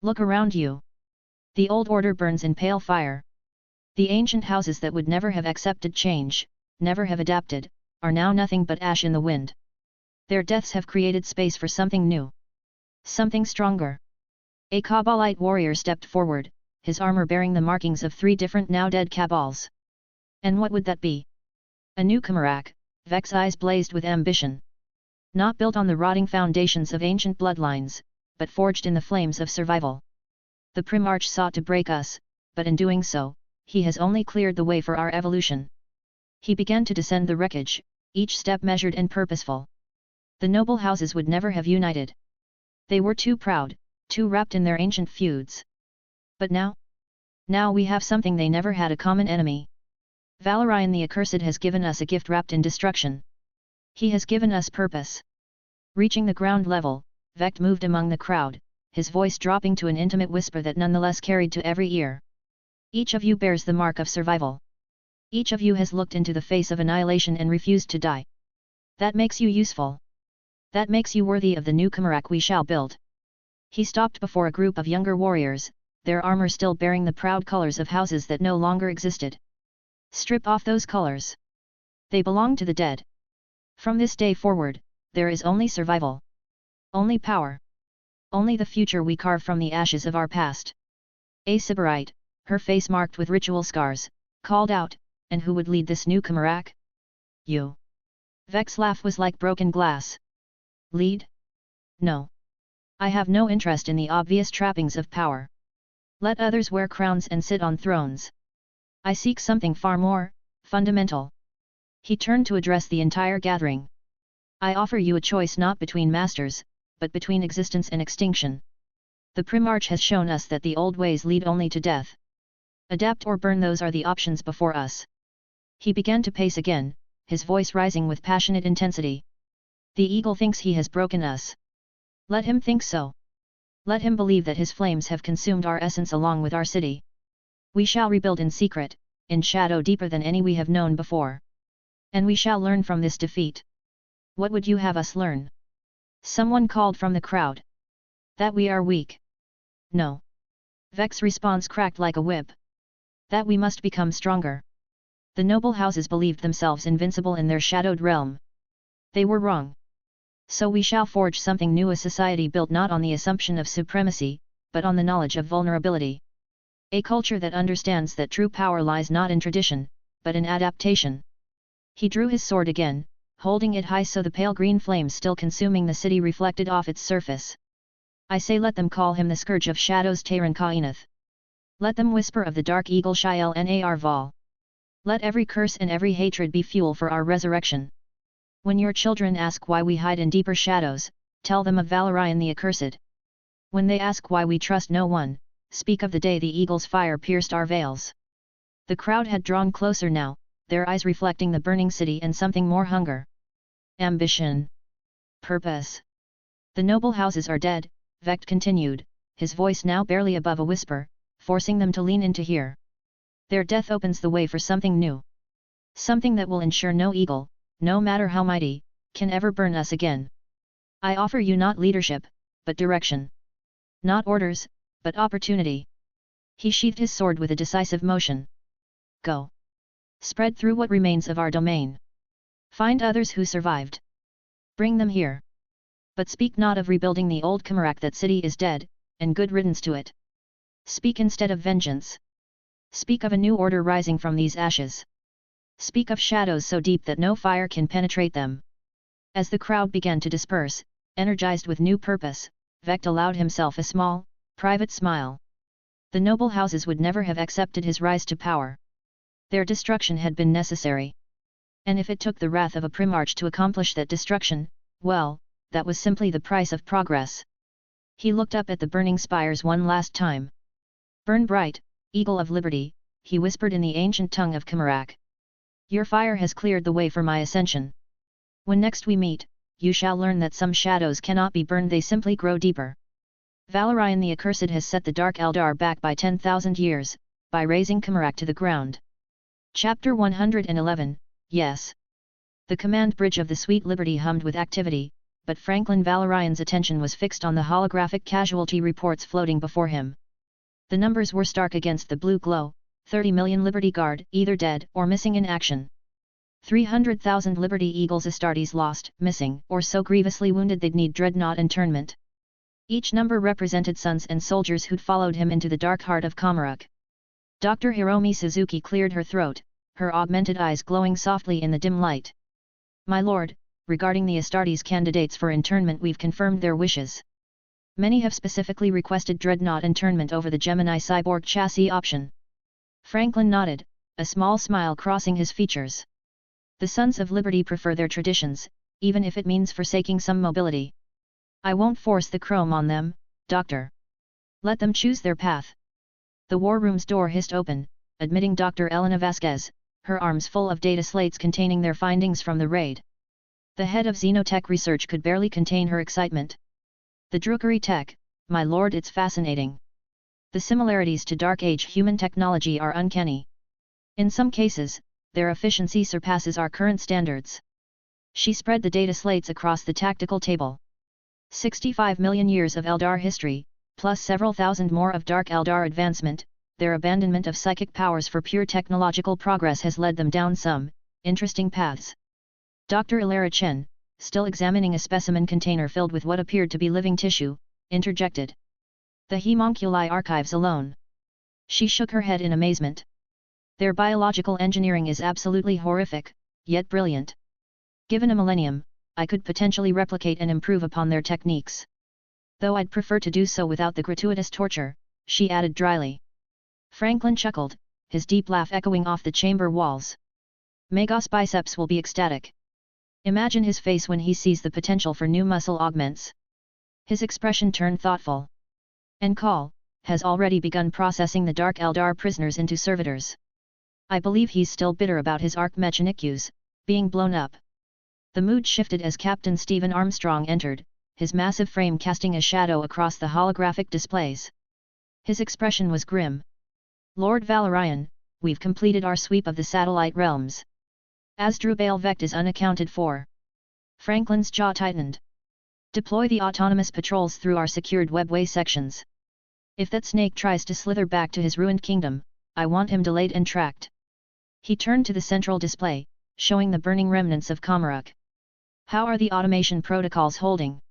Look around you. The old order burns in pale fire. The ancient houses that would never have accepted change, never have adapted, are now nothing but ash in the wind. Their deaths have created space for something new. Something stronger. A Kabbalite warrior stepped forward, his armor bearing the markings of 3 different now dead Cabals. And what would that be? A new Comorragh, Vex's eyes blazed with ambition. Not built on the rotting foundations of ancient bloodlines, but forged in the flames of survival. The Primarch sought to break us, but in doing so, he has only cleared the way for our evolution. He began to descend the wreckage, each step measured and purposeful. The noble houses would never have united. They were too proud, too wrapped in their ancient feuds. But now? Now we have something they never had, a common enemy. Valorian the Accursed has given us a gift wrapped in destruction. He has given us purpose. Reaching the ground level, Vex moved among the crowd, his voice dropping to an intimate whisper that nonetheless carried to every ear. Each of you bears the mark of survival. Each of you has looked into the face of annihilation and refused to die. That makes you useful. That makes you worthy of the new Comorragh we shall build. He stopped before a group of younger warriors, their armor still bearing the proud colors of houses that no longer existed. Strip off those colors. They belong to the dead. From this day forward, there is only survival. Only power. Only the future we carve from the ashes of our past. A Sybarite, her face marked with ritual scars, called out, and who would lead this new Comorragh? You. Vex's laugh was like broken glass. Lead? No. I have no interest in the obvious trappings of power. Let others wear crowns and sit on thrones. I seek something far more fundamental. He turned to address the entire gathering. I offer you a choice not between masters, but between existence and extinction. The Primarch has shown us that the old ways lead only to death. Adapt or burn, those are the options before us. He began to pace again, his voice rising with passionate intensity. The eagle thinks he has broken us. Let him think so. Let him believe that his flames have consumed our essence along with our city. We shall rebuild in secret, in shadow deeper than any we have known before. And we shall learn from this defeat. What would you have us learn? Someone called from the crowd. That we are weak. No. Vex's response cracked like a whip. That we must become stronger. The noble houses believed themselves invincible in their shadowed realm. They were wrong. So we shall forge something new, a society built not on the assumption of supremacy, but on the knowledge of vulnerability. A culture that understands that true power lies not in tradition, but in adaptation. He drew his sword again, holding it high so the pale green flames still consuming the city reflected off its surface. I say, let them call him the Scourge of Shadows Tayran Kainath. Let them whisper of the Dark Eagle Shael Nar Val. Let every curse and every hatred be fuel for our resurrection. When your children ask why we hide in deeper shadows, tell them of Valorian the Accursed. When they ask why we trust no one, speak of the day the eagle's fire pierced our veils. The crowd had drawn closer now, their eyes reflecting the burning city and something more: hunger. Ambition. Purpose. The noble houses are dead, Vex continued, his voice now barely above a whisper, forcing them to lean in to hear. Their death opens the way for something new. Something that will ensure no eagle, no matter how mighty, can ever burn us again. I offer you not leadership, but direction. Not orders, but opportunity. He sheathed his sword with a decisive motion. Go. Spread through what remains of our domain. Find others who survived. Bring them here. But speak not of rebuilding the old Comorragh. That city is dead, and good riddance to it. Speak instead of vengeance. Speak of a new order rising from these ashes. Speak of shadows so deep that no fire can penetrate them. As the crowd began to disperse, energized with new purpose, Vecht allowed himself a small, private smile. The noble houses would never have accepted his rise to power. Their destruction had been necessary. And if it took the wrath of a Primarch to accomplish that destruction, well, that was simply the price of progress. He looked up at the burning spires one last time. Burn bright, Eagle of Liberty, he whispered in the ancient tongue of Comorragh. Your fire has cleared the way for my ascension. When next we meet, you shall learn that some shadows cannot be burned, they simply grow deeper. Valorian the Accursed has set the Dark Eldar back by 10,000 years, by razing Comorragh to the ground. Chapter 111, Yes. The command bridge of the Sweet Liberty hummed with activity, but Franklin Valorian's attention was fixed on the holographic casualty reports floating before him. The numbers were stark against the blue glow: 30 million Liberty Guard either dead or missing in action. 300,000 Liberty Eagles Astartes lost, missing, or so grievously wounded they'd need dreadnought internment. Each number represented sons and soldiers who'd followed him into the dark heart of Comorragh. Dr. Hiromi Suzuki cleared her throat, her augmented eyes glowing softly in the dim light. My lord, regarding the Astartes candidates for internment, we've confirmed their wishes. Many have specifically requested dreadnought internment over the Gemini cyborg chassis option. Franklin nodded, a small smile crossing his features. The Sons of Liberty prefer their traditions, even if it means forsaking some mobility. I won't force the chrome on them, Doctor. Let them choose their path. The war room's door hissed open, admitting Dr. Elena Vasquez, her arms full of data slates containing their findings from the raid. The head of Xenotech Research could barely contain her excitement. The Drukari tech, my lord, it's fascinating. The similarities to Dark Age human technology are uncanny. In some cases, their efficiency surpasses our current standards. She spread the data slates across the tactical table. 65 million years of Eldar history, plus several thousand more of Dark Eldar advancement, their abandonment of psychic powers for pure technological progress has led them down some interesting paths. Dr. Ilara Chen, still examining a specimen container filled with what appeared to be living tissue, interjected. The homunculi archives alone. She shook her head in amazement. Their biological engineering is absolutely horrific, yet brilliant. Given a millennium, I could potentially replicate and improve upon their techniques. Though I'd prefer to do so without the gratuitous torture, she added dryly. Franklin chuckled, his deep laugh echoing off the chamber walls. Magos biceps will be ecstatic. Imagine his face when he sees the potential for new muscle augments. His expression turned thoughtful. And Call has already begun processing the Dark Eldar prisoners into servitors. I believe he's still bitter about his arc mechanicus being blown up. The mood shifted as Captain Stephen Armstrong entered, his massive frame casting a shadow across the holographic displays. His expression was grim. Lord Valorian, we've completed our sweep of the satellite realms. Asdrubal Vecht is unaccounted for. Franklin's jaw tightened. Deploy the autonomous patrols through our secured webway sections. If that snake tries to slither back to his ruined kingdom, I want him delayed and tracked. He turned to the central display, showing the burning remnants of Comorragh. How are the automation protocols holding?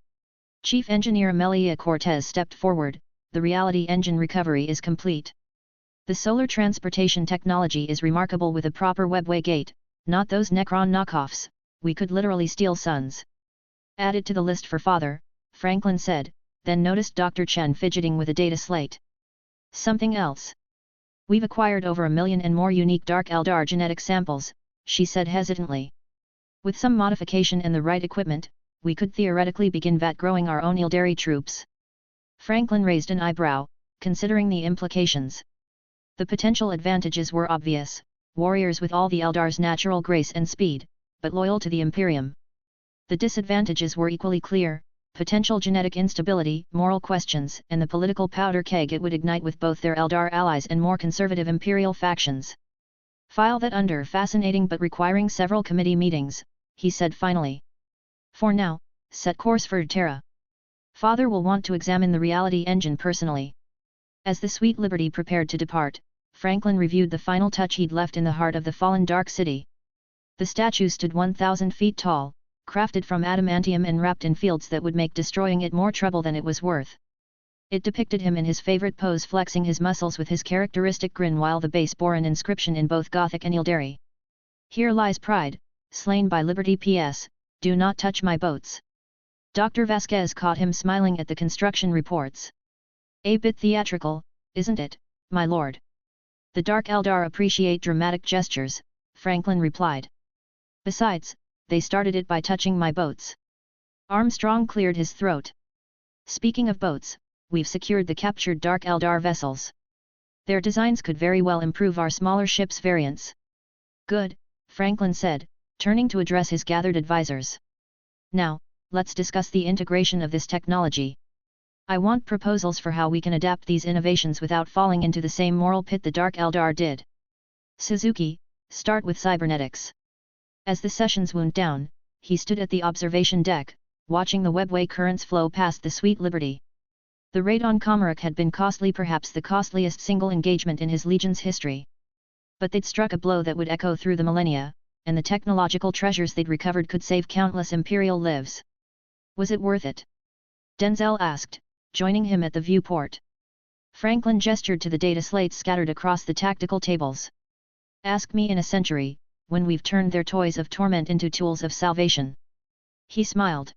Chief Engineer Amelia Cortez stepped forward. The reality engine recovery is complete. The solar transportation technology is remarkable. With a proper webway gate, not those Necron knockoffs, we could literally steal suns. Add it to the list for father, Franklin said, then noticed Dr. Chen fidgeting with a data slate. Something else. We've acquired over 1 million and more unique Dark Eldar genetic samples, she said hesitantly. With some modification and the right equipment, we could theoretically begin vat growing our own Eldari troops. Franklin raised an eyebrow, considering the implications. The potential advantages were obvious: warriors with all the Eldar's natural grace and speed, but loyal to the Imperium. The disadvantages were equally clear: potential genetic instability, moral questions, and the political powder keg it would ignite with both their Eldar allies and more conservative Imperial factions. File that under. Fascinating but requiring several committee meetings, he said finally. For now, set course for Terra. Father will want to examine the reality engine personally. As the Sweet Liberty prepared to depart, Franklin reviewed the final touch he'd left in the heart of the fallen Dark City. The statue stood 1,000 feet tall, crafted from adamantium and wrapped in fields that would make destroying it more trouble than it was worth. It depicted him in his favorite pose, flexing his muscles with his characteristic grin, while the base bore an inscription in both Gothic and Eldari. "Here lies pride, slain by liberty. P.S. Do not touch my boats." Dr. Vasquez caught him smiling at the construction reports. "A bit theatrical, isn't it, my lord?" "The Dark Eldar appreciate dramatic gestures," Franklin replied. "Besides, they started it by touching my boats." Armstrong cleared his throat. "Speaking of boats, we've secured the captured Dark Eldar vessels. Their designs could very well improve our smaller ships' variants." "Good," Franklin said, turning to address his gathered advisors. "Now, let's discuss the integration of this technology. I want proposals for how we can adapt these innovations without falling into the same moral pit the Dark Eldar did. Suzuki, start with cybernetics." As the sessions wound down, he stood at the observation deck, watching the webway currents flow past the Sweet Liberty. The raid on Comorragh had been costly, perhaps the costliest single engagement in his legion's history. But they'd struck a blow that would echo through the millennia, and the technological treasures they'd recovered could save countless Imperial lives. Was it worth it? Denzel asked, joining him at the viewport. Franklin gestured to the data slates scattered across the tactical tables. "Ask me in a century, when we've turned their toys of torment into tools of salvation." He smiled.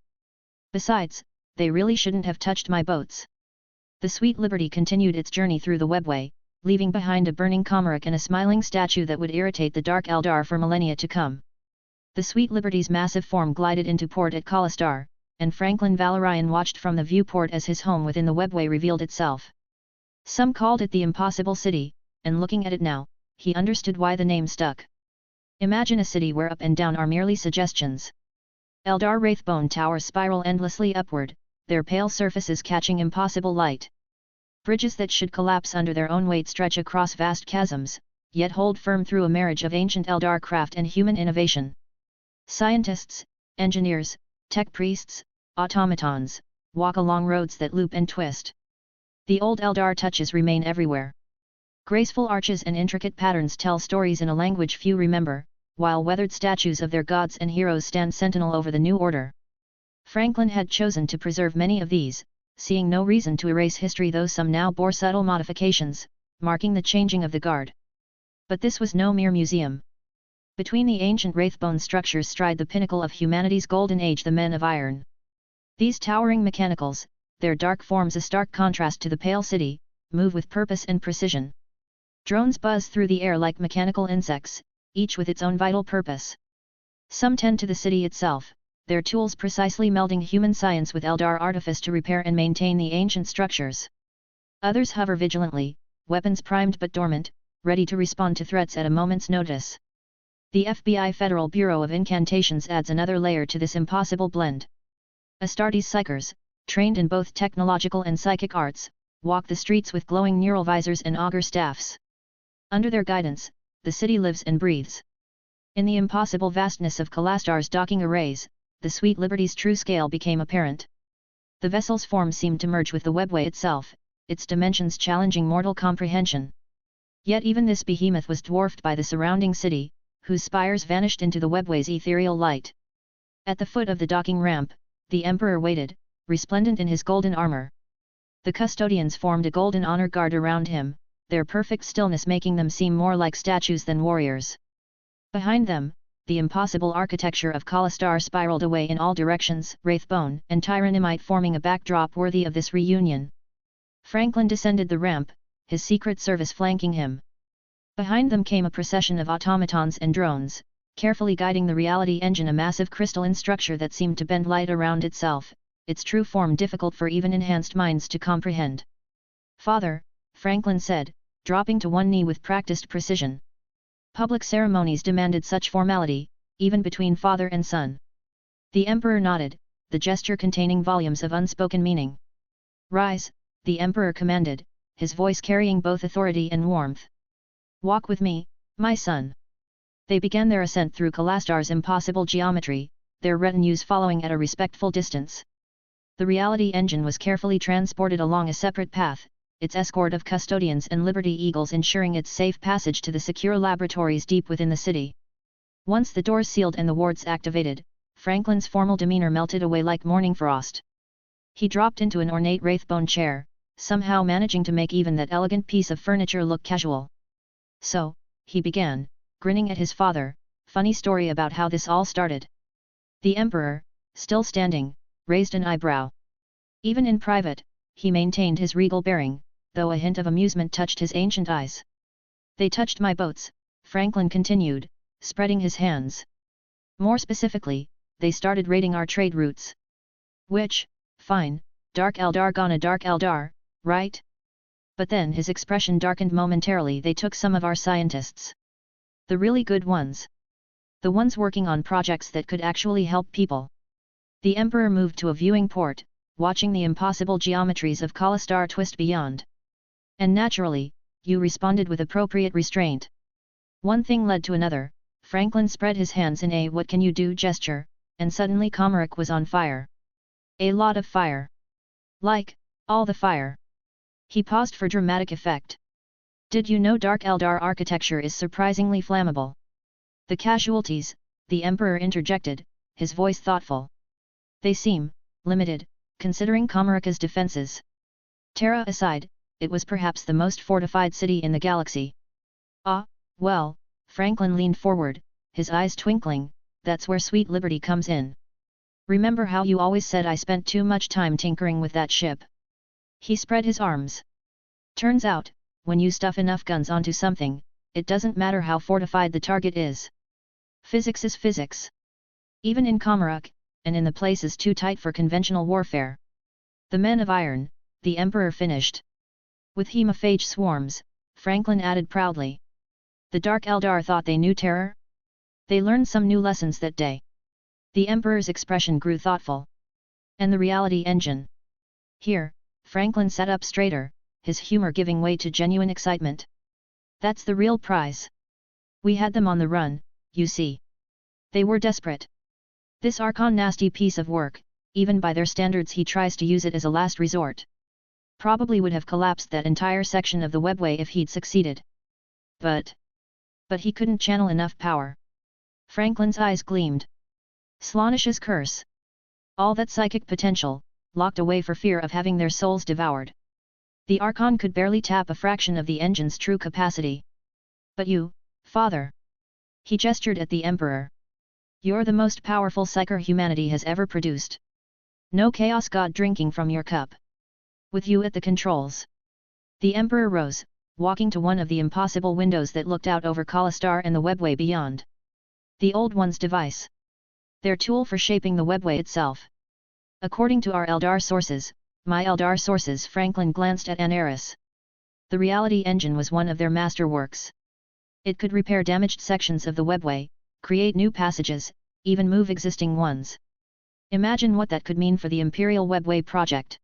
"Besides, they really shouldn't have touched my boats." The Sweet Liberty continued its journey through the webway, leaving behind a burning Comorragh and a smiling statue that would irritate the Dark Eldar for millennia to come. The Sweet Liberty's massive form glided into port at Khalastar, and Franklin Valorian watched from the viewport as his home within the webway revealed itself. Some called it the Impossible City, and looking at it now, he understood why the name stuck. Imagine a city where up and down are merely suggestions. Eldar Wraithbone towers spiral endlessly upward, their pale surfaces catching impossible light. Bridges that should collapse under their own weight stretch across vast chasms, yet hold firm through a marriage of ancient Eldar craft and human innovation. Scientists, engineers, tech priests, automatons, walk along roads that loop and twist. The old Eldar touches remain everywhere. Graceful arches and intricate patterns tell stories in a language few remember, while weathered statues of their gods and heroes stand sentinel over the new order. Franklin had chosen to preserve many of these, seeing no reason to erase history, though some now bore subtle modifications, marking the changing of the guard. But this was no mere museum. Between the ancient Wraithbone structures stride the pinnacle of humanity's golden age, the Men of Iron. These towering mechanicals, their dark forms a stark contrast to the pale city, move with purpose and precision. Drones buzz through the air like mechanical insects, each with its own vital purpose. Some tend to the city itself, their tools precisely melding human science with Eldar artifice to repair and maintain the ancient structures. Others hover vigilantly, weapons primed but dormant, ready to respond to threats at a moment's notice. The FBI Federal Bureau of Incantations adds another layer to this impossible blend. Astartes Psychers, trained in both technological and psychic arts, walk the streets with glowing neural visors and augur staffs. Under their guidance, the city lives and breathes. In the impossible vastness of Khalastar's docking arrays, the Sweet Liberty's true scale became apparent. The vessel's form seemed to merge with the webway itself, its dimensions challenging mortal comprehension. Yet even this behemoth was dwarfed by the surrounding city, whose spires vanished into the webway's ethereal light. At the foot of the docking ramp, the Emperor waited, resplendent in his golden armor. The custodians formed a golden honor guard around him, their perfect stillness making them seem more like statues than warriors. Behind them, the impossible architecture of Khalastar spiraled away in all directions, Wraithbone and Tyranimite forming a backdrop worthy of this reunion. Franklin descended the ramp, his secret service flanking him. Behind them came a procession of automatons and drones, carefully guiding the reality engine, a massive crystalline structure that seemed to bend light around itself, its true form difficult for even enhanced minds to comprehend. "Father," Franklin said, dropping to one knee with practiced precision. Public ceremonies demanded such formality, even between father and son. The Emperor nodded, the gesture containing volumes of unspoken meaning. "Rise," the Emperor commanded, his voice carrying both authority and warmth. "Walk with me, my son." They began their ascent through Khalastar's impossible geometry, their retinues following at a respectful distance. The reality engine was carefully transported along a separate path, its escort of custodians and Liberty Eagles ensuring its safe passage to the secure laboratories deep within the city. Once the doors sealed and the wards activated, Franklin's formal demeanor melted away like morning frost. He dropped into an ornate wraithbone chair, somehow managing to make even that elegant piece of furniture look casual. So, he began, grinning at his father, funny story about how this all started. The Emperor, still standing, raised an eyebrow. Even in private, he maintained his regal bearing, though a hint of amusement touched his ancient eyes. They touched my boats, Franklin continued, spreading his hands. More specifically, they started raiding our trade routes. Which, fine, Dark Eldar gonna Dark Eldar, right? But then his expression darkened momentarily. They took some of our scientists. The really good ones. The ones working on projects that could actually help people. The Emperor moved to a viewing port, watching the impossible geometries of Kalastar twist beyond. And naturally, you responded with appropriate restraint. One thing led to another. Franklin spread his hands in a "what can you do" gesture, and suddenly Comorragh was on fire. A lot of fire. Like, all the fire. He paused for dramatic effect. Did you know Dark Eldar architecture is surprisingly flammable? The casualties, the Emperor interjected, his voice thoughtful. They seem limited, considering Comorragh's defenses. Terra aside, it was perhaps the most fortified city in the galaxy. Ah, well, Franklin leaned forward, his eyes twinkling, that's where sweet liberty comes in. Remember how you always said I spent too much time tinkering with that ship? He spread his arms. Turns out, when you stuff enough guns onto something, it doesn't matter how fortified the target is. Physics is physics. Even in Comorragh, and in the places too tight for conventional warfare. The men of iron, the Emperor finished. With hemophage swarms, Franklin added proudly. The Dark Eldar thought they knew terror? They learned some new lessons that day. The Emperor's expression grew thoughtful. And the reality engine. Here, Franklin sat up straighter, his humor giving way to genuine excitement. That's the real prize. We had them on the run, you see. They were desperate. This Archon nasty piece of work, even by their standards he tries to use it as a last resort. Probably would have collapsed that entire section of the webway if he'd succeeded. But he couldn't channel enough power. Franklin's eyes gleamed. Slaanish's curse. All that psychic potential, locked away for fear of having their souls devoured. The Archon could barely tap a fraction of the engine's true capacity. But you, Father. He gestured at the Emperor. You're the most powerful psyker humanity has ever produced. No chaos god drinking from your cup. With you at the controls. The Emperor rose, walking to one of the impossible windows that looked out over Kalastar and the webway beyond. The Old One's device. Their tool for shaping the webway itself. According to our Eldar sources, my Eldar sources, Franklin glanced at Anaris. The reality engine was one of their masterworks. It could repair damaged sections of the webway, create new passages, even move existing ones. Imagine what that could mean for the Imperial Webway project.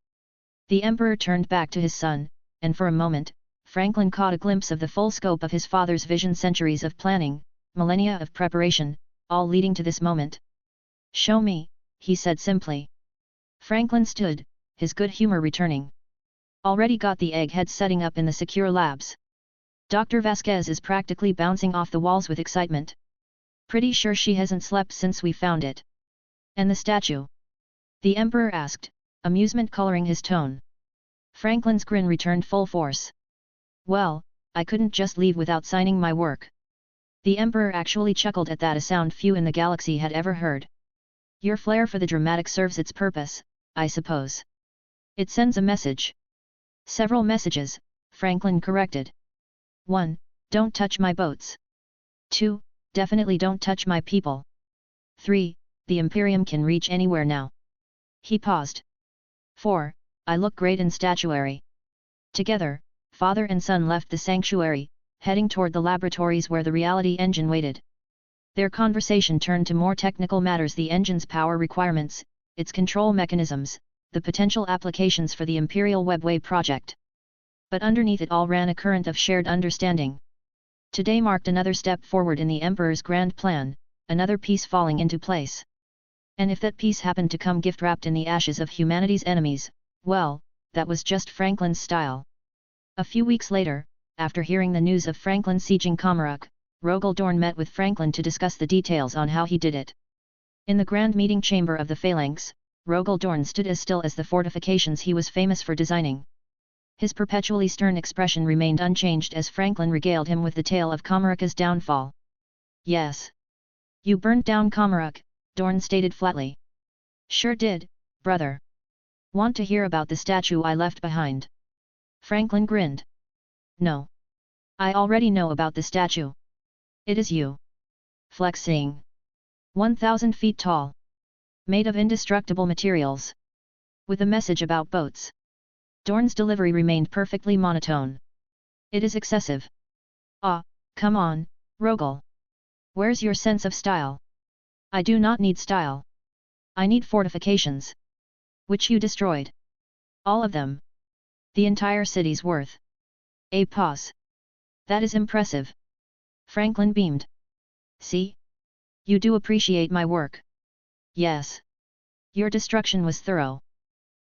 The Emperor turned back to his son, and for a moment, Franklin caught a glimpse of the full scope of his father's vision, centuries of planning, millennia of preparation, all leading to this moment. Show me, he said simply. Franklin stood, his good humor returning. Already got the egghead setting up in the secure labs. Dr. Vasquez is practically bouncing off the walls with excitement. Pretty sure she hasn't slept since we found it. And the statue? The Emperor asked, amusement coloring his tone. Franklin's grin returned full force. Well, I couldn't just leave without signing my work. The Emperor actually chuckled at that, a sound few in the galaxy had ever heard. Your flair for the dramatic serves its purpose, I suppose. It sends a message. Several messages, Franklin corrected. 1. Don't touch my boats. 2. Definitely don't touch my people. 3. The Imperium can reach anywhere now. He paused. 4. I look great in statuary. Together, father and son left the sanctuary, heading toward the laboratories where the reality engine waited. Their conversation turned to more technical matters: the engine's power requirements, its control mechanisms, the potential applications for the Imperial Webway project. But underneath it all ran a current of shared understanding. Today marked another step forward in the Emperor's grand plan, another piece falling into place. And if that piece happened to come gift-wrapped in the ashes of humanity's enemies, well, that was just Franklin's style. A few weeks later, after hearing the news of Franklin sieging Comorragh, Rogal Dorn met with Franklin to discuss the details on how he did it. In the grand meeting chamber of the Phalanx, Rogal Dorn stood as still as the fortifications he was famous for designing. His perpetually stern expression remained unchanged as Franklin regaled him with the tale of Comorragh's downfall. "Yes. You burnt down Comorragh," Dorn stated flatly. "Sure did, brother. Want to hear about the statue I left behind?" Franklin grinned. "No. I already know about the statue. It is you. Flexing. 1,000 feet tall. Made of indestructible materials. With a message about boats." Dorn's delivery remained perfectly monotone. "It is excessive. Ah, come on, Rogal. Where's your sense of style?" "I do not need style. I need fortifications." "Which you destroyed." "All of them. The entire city's worth." A pause. "That is impressive." Franklin beamed. "See? You do appreciate my work." "Yes. Your destruction was thorough.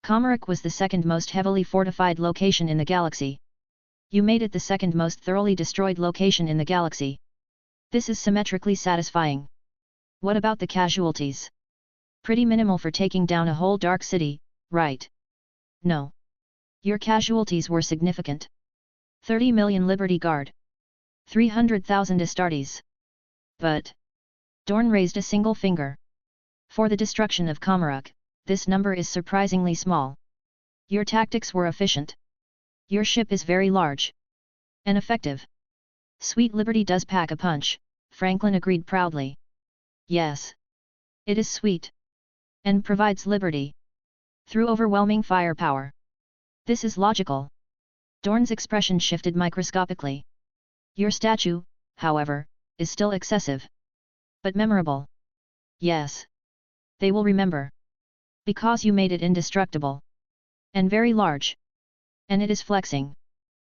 Comorragh was the second most heavily fortified location in the galaxy. You made it the second most thoroughly destroyed location in the galaxy. This is symmetrically satisfying." "What about the casualties?" "Pretty minimal for taking down a whole dark city, right?" "No. Your casualties were significant. 30 million Liberty Guard. 300,000 Astartes. But..." Dorn raised a single finger. "For the destruction of Comorragh, this number is surprisingly small. Your tactics were efficient. Your ship is very large. And effective." "Sweet Liberty does pack a punch," Franklin agreed proudly. "Yes. It is sweet. And provides liberty. Through overwhelming firepower. This is logical." Dorn's expression shifted microscopically. "Your statue, however, is still excessive. But memorable." "Yes. They will remember. Because you made it indestructible. And very large. And it is flexing."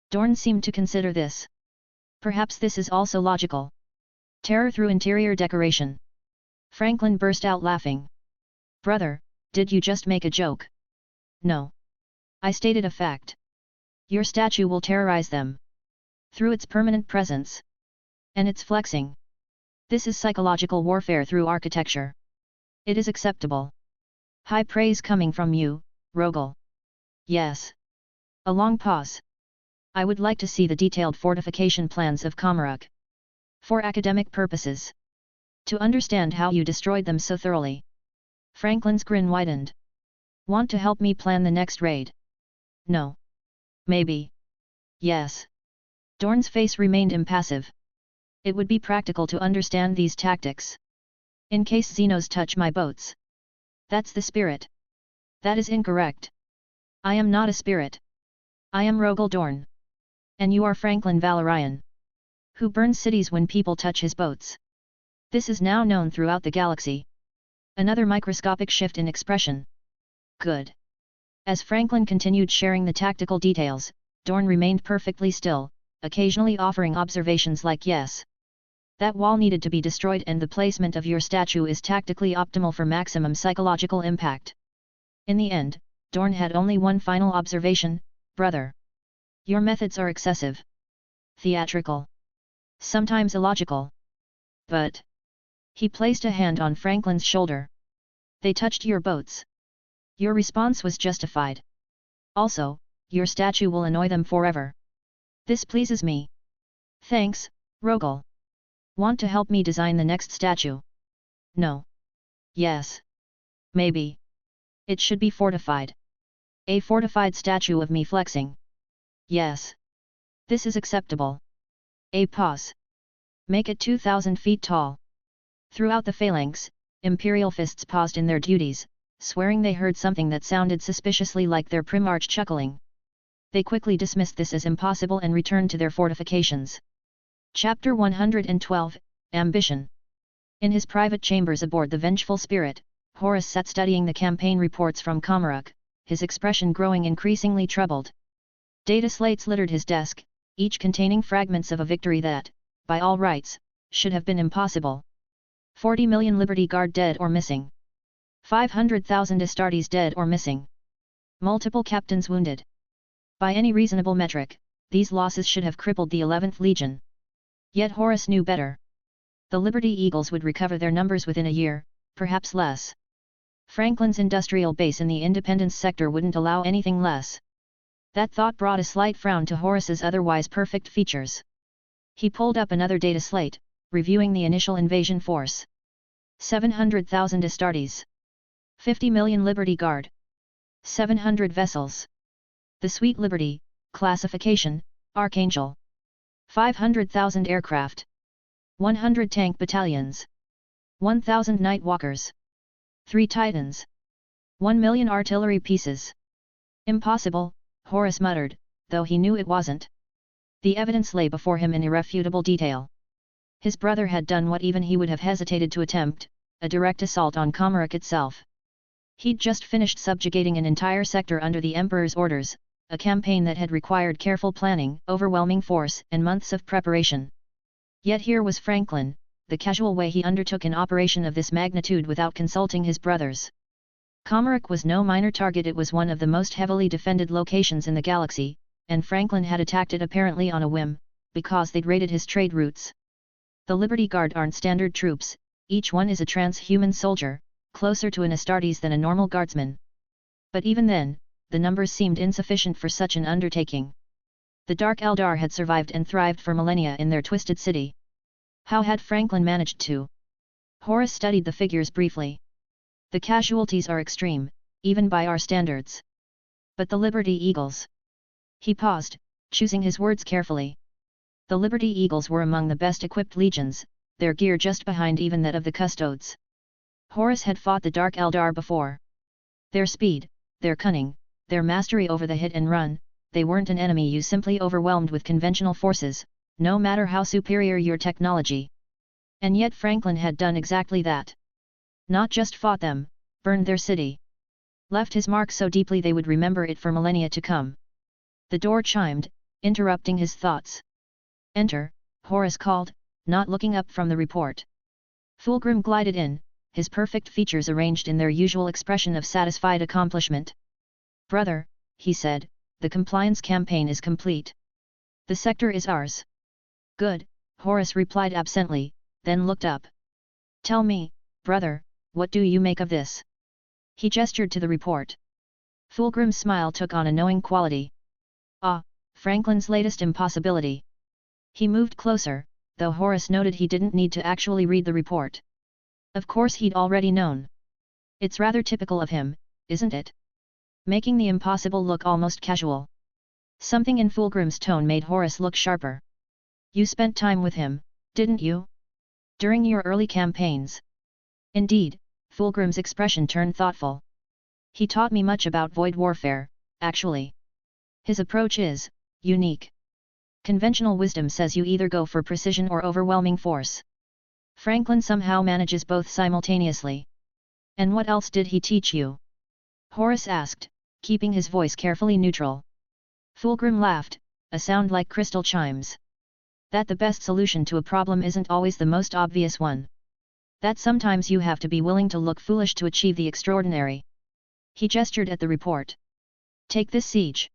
Dorn seemed to consider this. "Perhaps this is also logical. Terror through interior decoration." Franklin burst out laughing. "Brother, did you just make a joke?" "No. I stated a fact. Your statue will terrorize them. Through its permanent presence. And its flexing. This is psychological warfare through architecture. It is acceptable." "High praise coming from you, Rogal." "Yes." A long pause. "I would like to see the detailed fortification plans of Comorragh. For academic purposes. To understand how you destroyed them so thoroughly." Franklin's grin widened. "Want to help me plan the next raid?" "No. Maybe. Yes." Dorn's face remained impassive. "It would be practical to understand these tactics. In case Xenos touch my boats." "That's the spirit." "That is incorrect. I am not a spirit. I am Rogal Dorn. And you are Franklin Valorian. Who burns cities when people touch his boats. This is now known throughout the galaxy." Another microscopic shift in expression. "Good." As Franklin continued sharing the tactical details, Dorn remained perfectly still, occasionally offering observations like "Yes. That wall needed to be destroyed and the placement of your statue is tactically optimal for maximum psychological impact." In the end, Dorn had only one final observation: "Brother. Your methods are excessive. Theatrical. Sometimes illogical. But..." He placed a hand on Franklin's shoulder. "They touched your boats. Your response was justified. Also, your statue will annoy them forever. This pleases me. Thanks, Rogal. Want to help me design the next statue?" "No." "Yes. Maybe. It should be fortified. A fortified statue of me flexing." "Yes. This is acceptable." A pause. "Make it 2,000 feet tall." Throughout the Phalanx, Imperial fists paused in their duties, swearing they heard something that sounded suspiciously like their Primarch chuckling. They quickly dismissed this as impossible and returned to their fortifications. Chapter 112, Ambition. In his private chambers aboard the Vengeful Spirit, Horus sat studying the campaign reports from Comorragh, his expression growing increasingly troubled. Data slates littered his desk, each containing fragments of a victory that, by all rights, should have been impossible. 40 million Liberty Guard dead or missing. 500,000 Astartes dead or missing. Multiple captains wounded. By any reasonable metric, these losses should have crippled the 11th Legion. Yet Horus knew better. The Liberty Eagles would recover their numbers within a year, perhaps less. Franklin's industrial base in the Independence sector wouldn't allow anything less. That thought brought a slight frown to Horus's otherwise perfect features. He pulled up another data slate, reviewing the initial invasion force. 700,000 Astartes. 50 million Liberty Guard. 700 vessels. The Sweet Liberty, classification, Archangel. 500,000 aircraft. 100 tank battalions. 1,000 night walkers. 3 Titans. 1 million artillery pieces. Impossible, Horus muttered, though he knew it wasn't. The evidence lay before him in irrefutable detail. His brother had done what even he would have hesitated to attempt, a direct assault on Comorragh itself. He'd just finished subjugating an entire sector under the Emperor's orders, a campaign that had required careful planning, overwhelming force, and months of preparation. Yet here was Franklin, the casual way he undertook an operation of this magnitude without consulting his brothers. Comorragh was no minor target, it was one of the most heavily defended locations in the galaxy, and Franklin had attacked it apparently on a whim, because they'd raided his trade routes. The Liberty Guard aren't standard troops, each one is a transhuman soldier, closer to an Astartes than a normal guardsman. But even then, the numbers seemed insufficient for such an undertaking. The Dark Eldar had survived and thrived for millennia in their twisted city. How had Franklin managed to? Horus studied the figures briefly. The casualties are extreme, even by our standards. But the Liberty Eagles. He paused, choosing his words carefully. The Liberty Eagles were among the best equipped legions, their gear just behind even that of the Custodes. Horus had fought the Dark Eldar before. Their speed, their cunning, their mastery over the hit and run, they weren't an enemy you simply overwhelmed with conventional forces, no matter how superior your technology. And yet Franklin had done exactly that. Not just fought them, burned their city. Left his mark so deeply they would remember it for millennia to come. The door chimed, interrupting his thoughts. "Enter," Horus called, not looking up from the report. Fulgrim glided in, his perfect features arranged in their usual expression of satisfied accomplishment. "Brother," he said, "the compliance campaign is complete. The sector is ours." "Good," Horus replied absently, then looked up. "Tell me, brother, what do you make of this?" He gestured to the report. Fulgrim's smile took on a knowing quality. "Ah, Franklin's latest impossibility." He moved closer, though Horus noted he didn't need to actually read the report. Of course he'd already known. It's rather typical of him, isn't it? Making the impossible look almost casual. Something in Fulgrim's tone made Horus look sharper. "You spent time with him, didn't you? During your early campaigns?" "Indeed," Fulgrim's expression turned thoughtful. "He taught me much about void warfare, actually. His approach is unique. Conventional wisdom says you either go for precision or overwhelming force. Franklin somehow manages both simultaneously." "And what else did he teach you?" Horus asked, keeping his voice carefully neutral. Fulgrim laughed, a sound like crystal chimes. "That the best solution to a problem isn't always the most obvious one. That sometimes you have to be willing to look foolish to achieve the extraordinary." He gestured at the report. "Take this siege.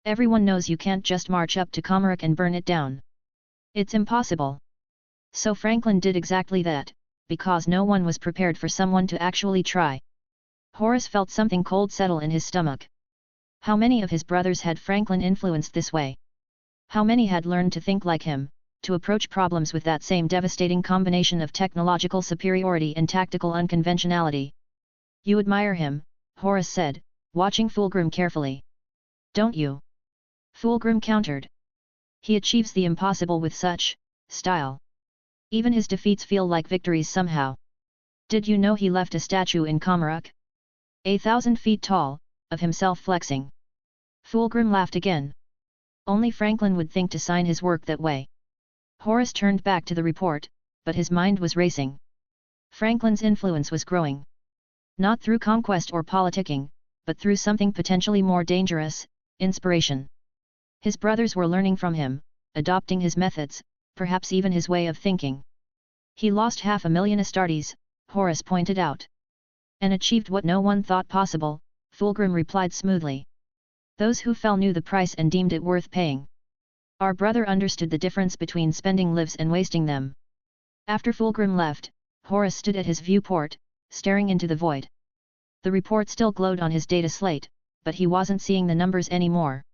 Everyone knows you can't just march up to Comorragh and burn it down. It's impossible." So Franklin did exactly that, because no one was prepared for someone to actually try. Horus felt something cold settle in his stomach. How many of his brothers had Franklin influenced this way? How many had learned to think like him, to approach problems with that same devastating combination of technological superiority and tactical unconventionality? "You admire him," Horus said, watching Fulgrim carefully. "Don't you?" Fulgrim countered. "He achieves the impossible with such style. Even his defeats feel like victories somehow. Did you know he left a statue in Comorragh? 1,000 feet tall, of himself flexing." Fulgrim laughed again. Only Franklin would think to sign his work that way. Horus turned back to the report, but his mind was racing. Franklin's influence was growing. Not through conquest or politicking, but through something potentially more dangerous, inspiration. His brothers were learning from him, adopting his methods, perhaps even his way of thinking. "He lost 500,000 Astartes," Horus pointed out. "And achieved what no one thought possible," Fulgrim replied smoothly. "Those who fell knew the price and deemed it worth paying. Our brother understood the difference between spending lives and wasting them. After Fulgrim left, Horus stood at his viewport, staring into the void. The report still glowed on his data slate, but he wasn't seeing the numbers anymore.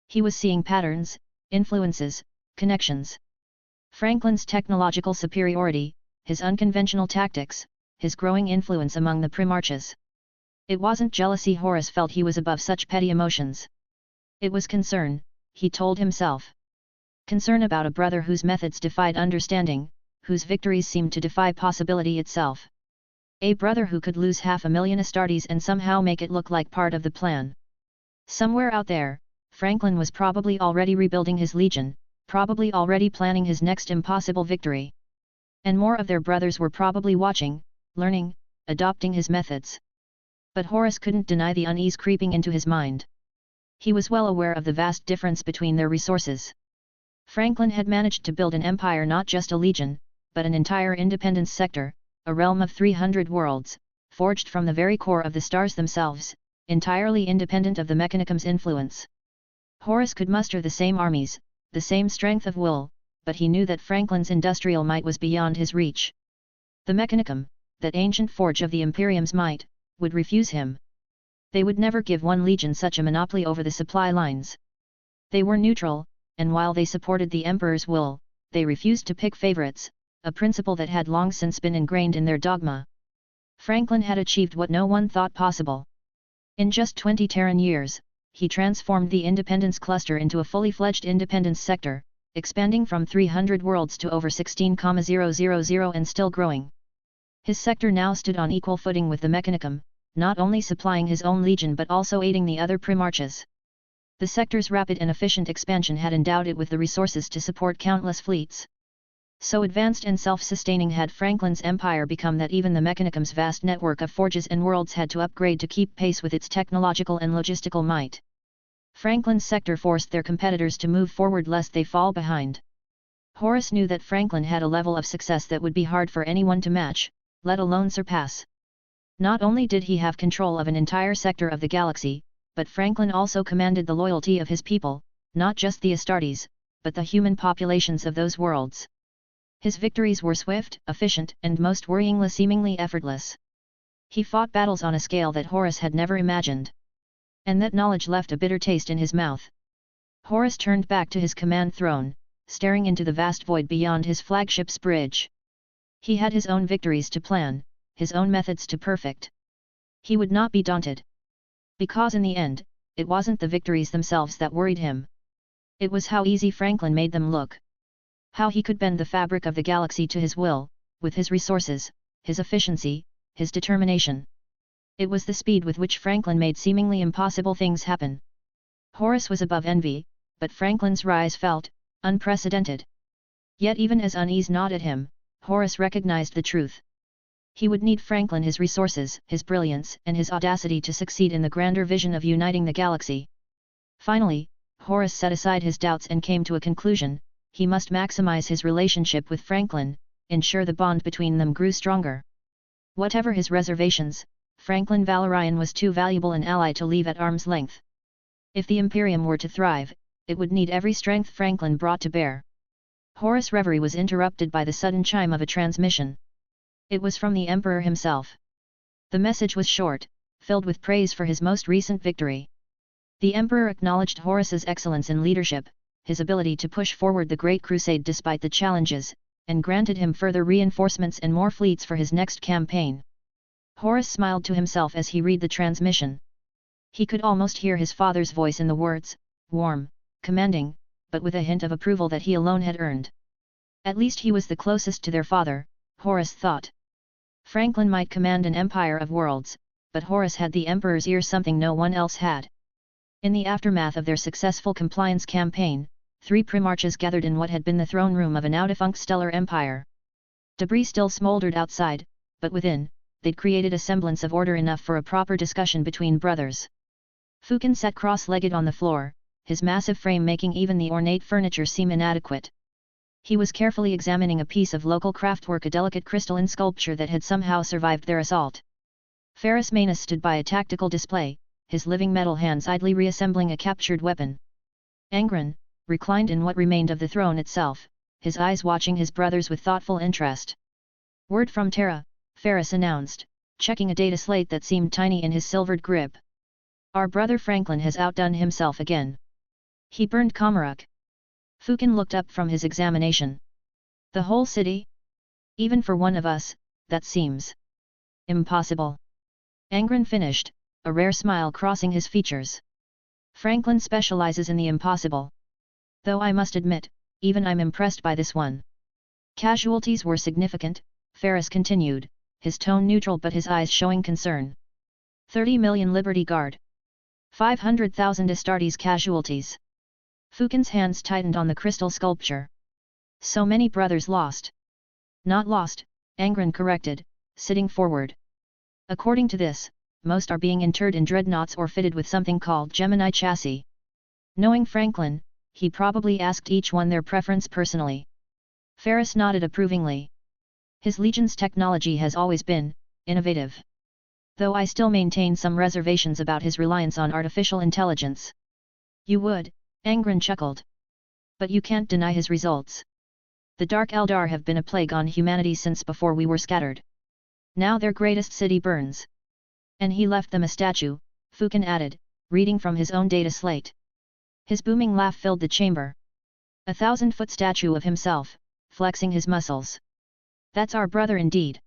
He was seeing patterns, influences, connections. Franklin's technological superiority, his unconventional tactics, his growing influence among the Primarches. It wasn't jealousy Horus felt he was above such petty emotions. It was concern, he told himself. Concern about a brother whose methods defied understanding, whose victories seemed to defy possibility itself. A brother who could lose 500,000 Astartes and somehow make it look like part of the plan. Somewhere out there, Franklin was probably already rebuilding his legion, probably already planning his next impossible victory. And more of their brothers were probably watching, learning, adopting his methods. But Horus couldn't deny the unease creeping into his mind. He was well aware of the vast difference between their resources. Franklin had managed to build an empire, not just a legion, but an entire independence sector, a realm of 300 worlds, forged from the very core of the stars themselves, entirely independent of the Mechanicum's influence. Horus could muster the same armies, the same strength of will, but he knew that Franklin's industrial might was beyond his reach. The Mechanicum, that ancient forge of the Imperium's might, would refuse him. They would never give one legion such a monopoly over the supply lines. They were neutral, and while they supported the Emperor's will, they refused to pick favorites, a principle that had long since been ingrained in their dogma. Franklin had achieved what no one thought possible. In just 20 Terran years, he transformed the Independence Cluster into a fully fledged Independence sector, expanding from 300 worlds to over 16,000 and still growing. His sector now stood on equal footing with the Mechanicum, not only supplying his own legion but also aiding the other Primarches. The sector's rapid and efficient expansion had endowed it with the resources to support countless fleets. So advanced and self-sustaining had Franklin's empire become that even the Mechanicum's vast network of forges and worlds had to upgrade to keep pace with its technological and logistical might. Franklin's sector forced their competitors to move forward lest they fall behind. Horus knew that Franklin had a level of success that would be hard for anyone to match, let alone surpass. Not only did he have control of an entire sector of the galaxy, but Franklin also commanded the loyalty of his people, not just the Astartes, but the human populations of those worlds. His victories were swift, efficient, and most worryingly seemingly effortless. He fought battles on a scale that Horus had never imagined. And that knowledge left a bitter taste in his mouth. Horus turned back to his command throne, staring into the vast void beyond his flagship's bridge. He had his own victories to plan, his own methods to perfect. He would not be daunted. Because in the end, it wasn't the victories themselves that worried him. It was how easy Franklin made them look. How he could bend the fabric of the galaxy to his will, with his resources, his efficiency, his determination. It was the speed with which Franklin made seemingly impossible things happen. Horus was above envy, but Franklin's rise felt unprecedented. Yet even as unease gnawed at him, Horus recognized the truth. He would need Franklin, his resources, his brilliance, and his audacity to succeed in the grander vision of uniting the galaxy. Finally, Horus set aside his doubts and came to a conclusion: he must maximize his relationship with Franklin, ensure the bond between them grew stronger. Whatever his reservations, Franklin Valorian was too valuable an ally to leave at arm's length. If the Imperium were to thrive, it would need every strength Franklin brought to bear. Horus' reverie was interrupted by the sudden chime of a transmission. It was from the Emperor himself. The message was short, filled with praise for his most recent victory. The Emperor acknowledged Horus's excellence in leadership, his ability to push forward the Great Crusade despite the challenges, and granted him further reinforcements and more fleets for his next campaign. Horus smiled to himself as he read the transmission. He could almost hear his father's voice in the words, warm, commanding, but with a hint of approval that he alone had earned. At least he was the closest to their father, Horus thought. Franklin might command an empire of worlds, but Horus had the Emperor's ear, something no one else had. In the aftermath of their successful compliance campaign, 3 Primarches gathered in what had been the throne room of a now-defunct stellar empire. Debris still smoldered outside, but within, they'd created a semblance of order enough for a proper discussion between brothers. Fukin sat cross-legged on the floor, his massive frame making even the ornate furniture seem inadequate. He was carefully examining a piece of local craftwork, a delicate crystalline sculpture that had somehow survived their assault. Ferrus Manus stood by a tactical display, his living metal hands idly reassembling a captured weapon. Angron, reclined in what remained of the throne itself, his eyes watching his brothers with thoughtful interest. "Word from Terra," Ferris announced, checking a data slate that seemed tiny in his silvered grip. "Our brother Franklin has outdone himself again. He burned Comorragh." Fukin looked up from his examination. "The whole city? Even for one of us, that seems impossible." Angren finished, a rare smile crossing his features. "Franklin specializes in the impossible. Though I must admit, even I'm impressed by this one." "Casualties were significant," Ferris continued, his tone neutral but his eyes showing concern. 30 million Liberty Guard. 500,000 Astartes casualties." Fukin's hands tightened on the crystal sculpture. "So many brothers lost." "Not lost," Angren corrected, sitting forward. "According to this, most are being interred in dreadnoughts or fitted with something called Gemini chassis." Knowing Franklin, he probably asked each one their preference personally. Ferris nodded approvingly. "His Legion's technology has always been innovative. Though I still maintain some reservations about his reliance on artificial intelligence." "You would," Angren chuckled. "But you can't deny his results. The Dark Eldar have been a plague on humanity since before we were scattered. Now their greatest city burns. And he left them a statue," Fukin added, reading from his own data slate. His booming laugh filled the chamber. "A 1,000-foot statue of himself, flexing his muscles. That's our brother indeed."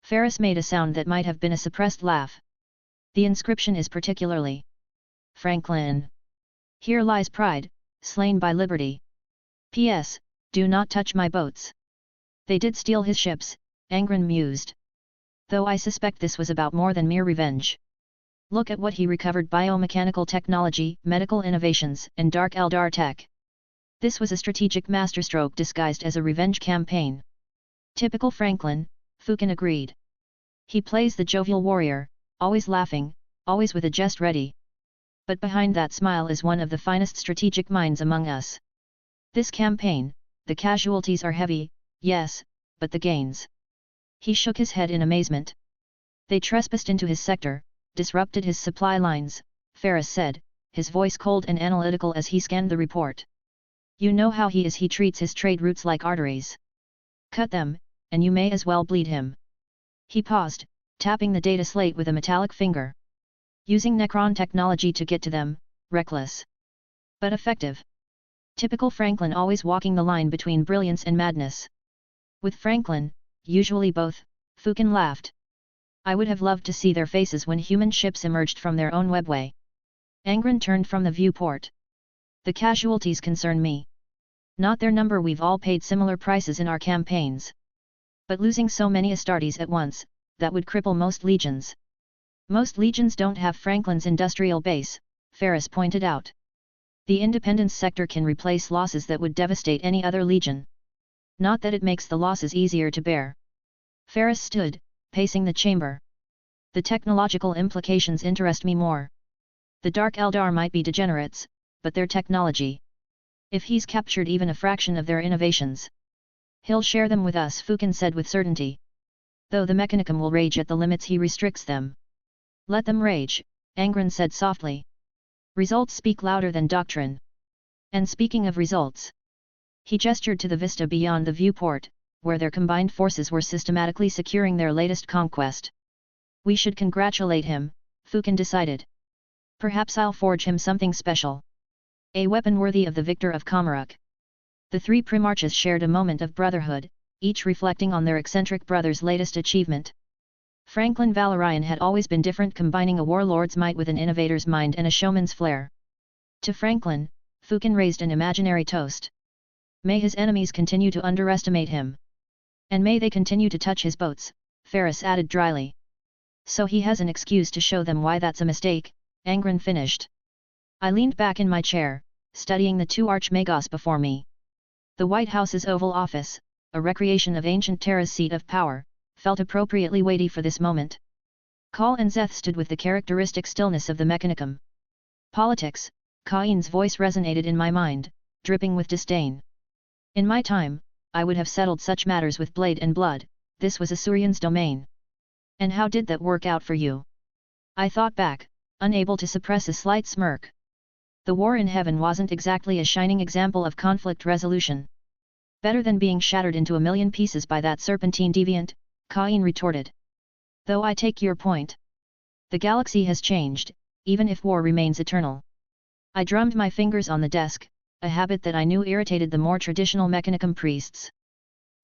Ferris made a sound that might have been a suppressed laugh. "The inscription is particularly Franklin. Here lies pride, slain by liberty. P.S. Do not touch my boats." "They did steal his ships," Angren mused. "Though I suspect this was about more than mere revenge. Look at what he recovered: biomechanical technology, medical innovations, and Dark Eldar tech. This was a strategic masterstroke disguised as a revenge campaign." "Typical Franklin," Fukin agreed. "He plays the jovial warrior, always laughing, always with a jest ready. But behind that smile is one of the finest strategic minds among us. This campaign, the casualties are heavy, yes, but the gains." He shook his head in amazement. "They trespassed into his sector, disrupted his supply lines," Ferris said, his voice cold and analytical as he scanned the report. "You know how he is. He treats his trade routes like arteries. Cut them, and you may as well bleed him." He paused, tapping the data slate with a metallic finger. "Using Necron technology to get to them, reckless. But effective. Typical Franklin, always walking the line between brilliance and madness." "With Franklin, usually both," Fukin laughed. "I would have loved to see their faces when human ships emerged from their own webway." Angren turned from the viewport. "The casualties concern me. Not their number. We've all paid similar prices in our campaigns. But losing so many Astartes at once, that would cripple most legions." "Most legions don't have Franklin's industrial base," Ferris pointed out. "The independence sector can replace losses that would devastate any other legion. Not that it makes the losses easier to bear." Ferris stood, pacing the chamber. "The technological implications interest me more. The Dark Eldar might be degenerates, but their technology. If he's captured even a fraction of their innovations, he'll share them with us," Fukin said with certainty. "Though the Mechanicum will rage at the limits he restricts them." "Let them rage," Angren said softly. "Results speak louder than doctrine. And speaking of results..." He gestured to the vista beyond the viewport, where their combined forces were systematically securing their latest conquest. "We should congratulate him," Fukin decided. "Perhaps I'll forge him something special. A weapon worthy of the victor of Comorragh." The three Primarches shared a moment of brotherhood, each reflecting on their eccentric brother's latest achievement. Franklin Valorian had always been different, combining a warlord's might with an innovator's mind and a showman's flair. To Franklin, Fukin raised an imaginary toast. "May his enemies continue to underestimate him. And may they continue to touch his boats," Ferris added dryly. "So he has an excuse to show them why that's a mistake," Angren finished. I leaned back in my chair, studying the two archmagos before me. The White House's Oval Office, a recreation of ancient Terra's seat of power, felt appropriately weighty for this moment. Khal and Zeth stood with the characteristic stillness of the Mechanicum. "Politics," Cain's voice resonated in my mind, dripping with disdain. "In my time, I would have settled such matters with blade and blood. This was Asuryan's domain." "And how did that work out for you?" I thought back, unable to suppress a slight smirk. The war in heaven wasn't exactly a shining example of conflict resolution. Better than being shattered into a million pieces by that serpentine deviant, Cain retorted. Though I take your point. The galaxy has changed, even if war remains eternal. I drummed my fingers on the desk, a habit that I knew irritated the more traditional Mechanicum priests.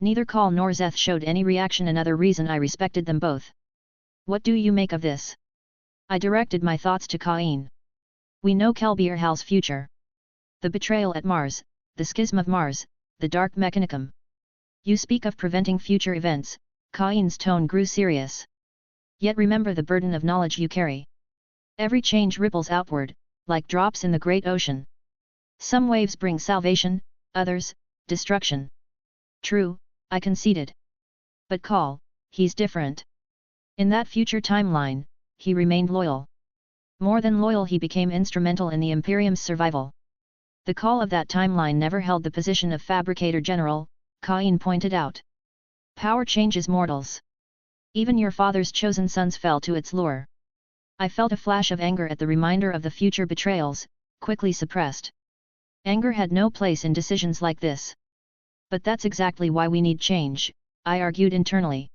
Neither Khal nor Szeth showed any reaction, another reason I respected them both. What do you make of this? I directed my thoughts to Cain. We know Kelbierhal's future. The betrayal at Mars, the schism of Mars, the dark Mechanicum. You speak of preventing future events, Cain's tone grew serious. Yet remember the burden of knowledge you carry. Every change ripples outward, like drops in the great ocean. Some waves bring salvation, others, destruction. True, I conceded. But Khal, he's different. In that future timeline, he remained loyal. More than loyal, he became instrumental in the Imperium's survival. The Khal of that timeline never held the position of Fabricator General, Cain pointed out. Power changes mortals. Even your father's chosen sons fell to its lure. I felt a flash of anger at the reminder of the future betrayals, quickly suppressed. Anger had no place in decisions like this. But that's exactly why we need change, I argued internally.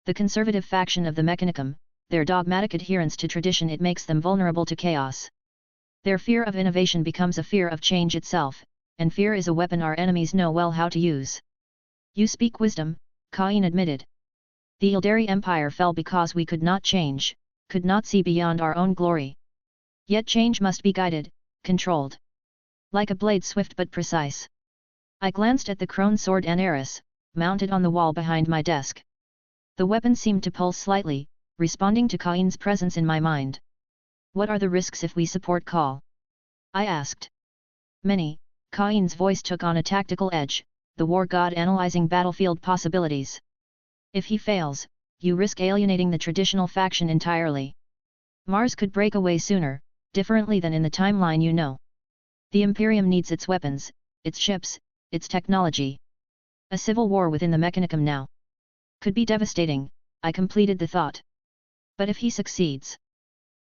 The conservative faction of the Mechanicum, their dogmatic adherence to tradition, it makes them vulnerable to chaos. Their fear of innovation becomes a fear of change itself, and fear is a weapon our enemies know well how to use. You speak wisdom, Cain admitted. The Eldari Empire fell because we could not change, could not see beyond our own glory. Yet change must be guided, controlled. Like a blade, swift but precise. I glanced at the Crone sword Anaris, mounted on the wall behind my desk. The weapon seemed to pulse slightly, responding to Cain's presence in my mind. What are the risks if we support Khal? I asked. Many. Cain's voice took on a tactical edge, the war god analyzing battlefield possibilities. If he fails, you risk alienating the traditional faction entirely. Mars could break away sooner, differently than in the timeline you know. The Imperium needs its weapons, its ships, its technology. A civil war within the Mechanicum now could be devastating, I completed the thought. But if he succeeds,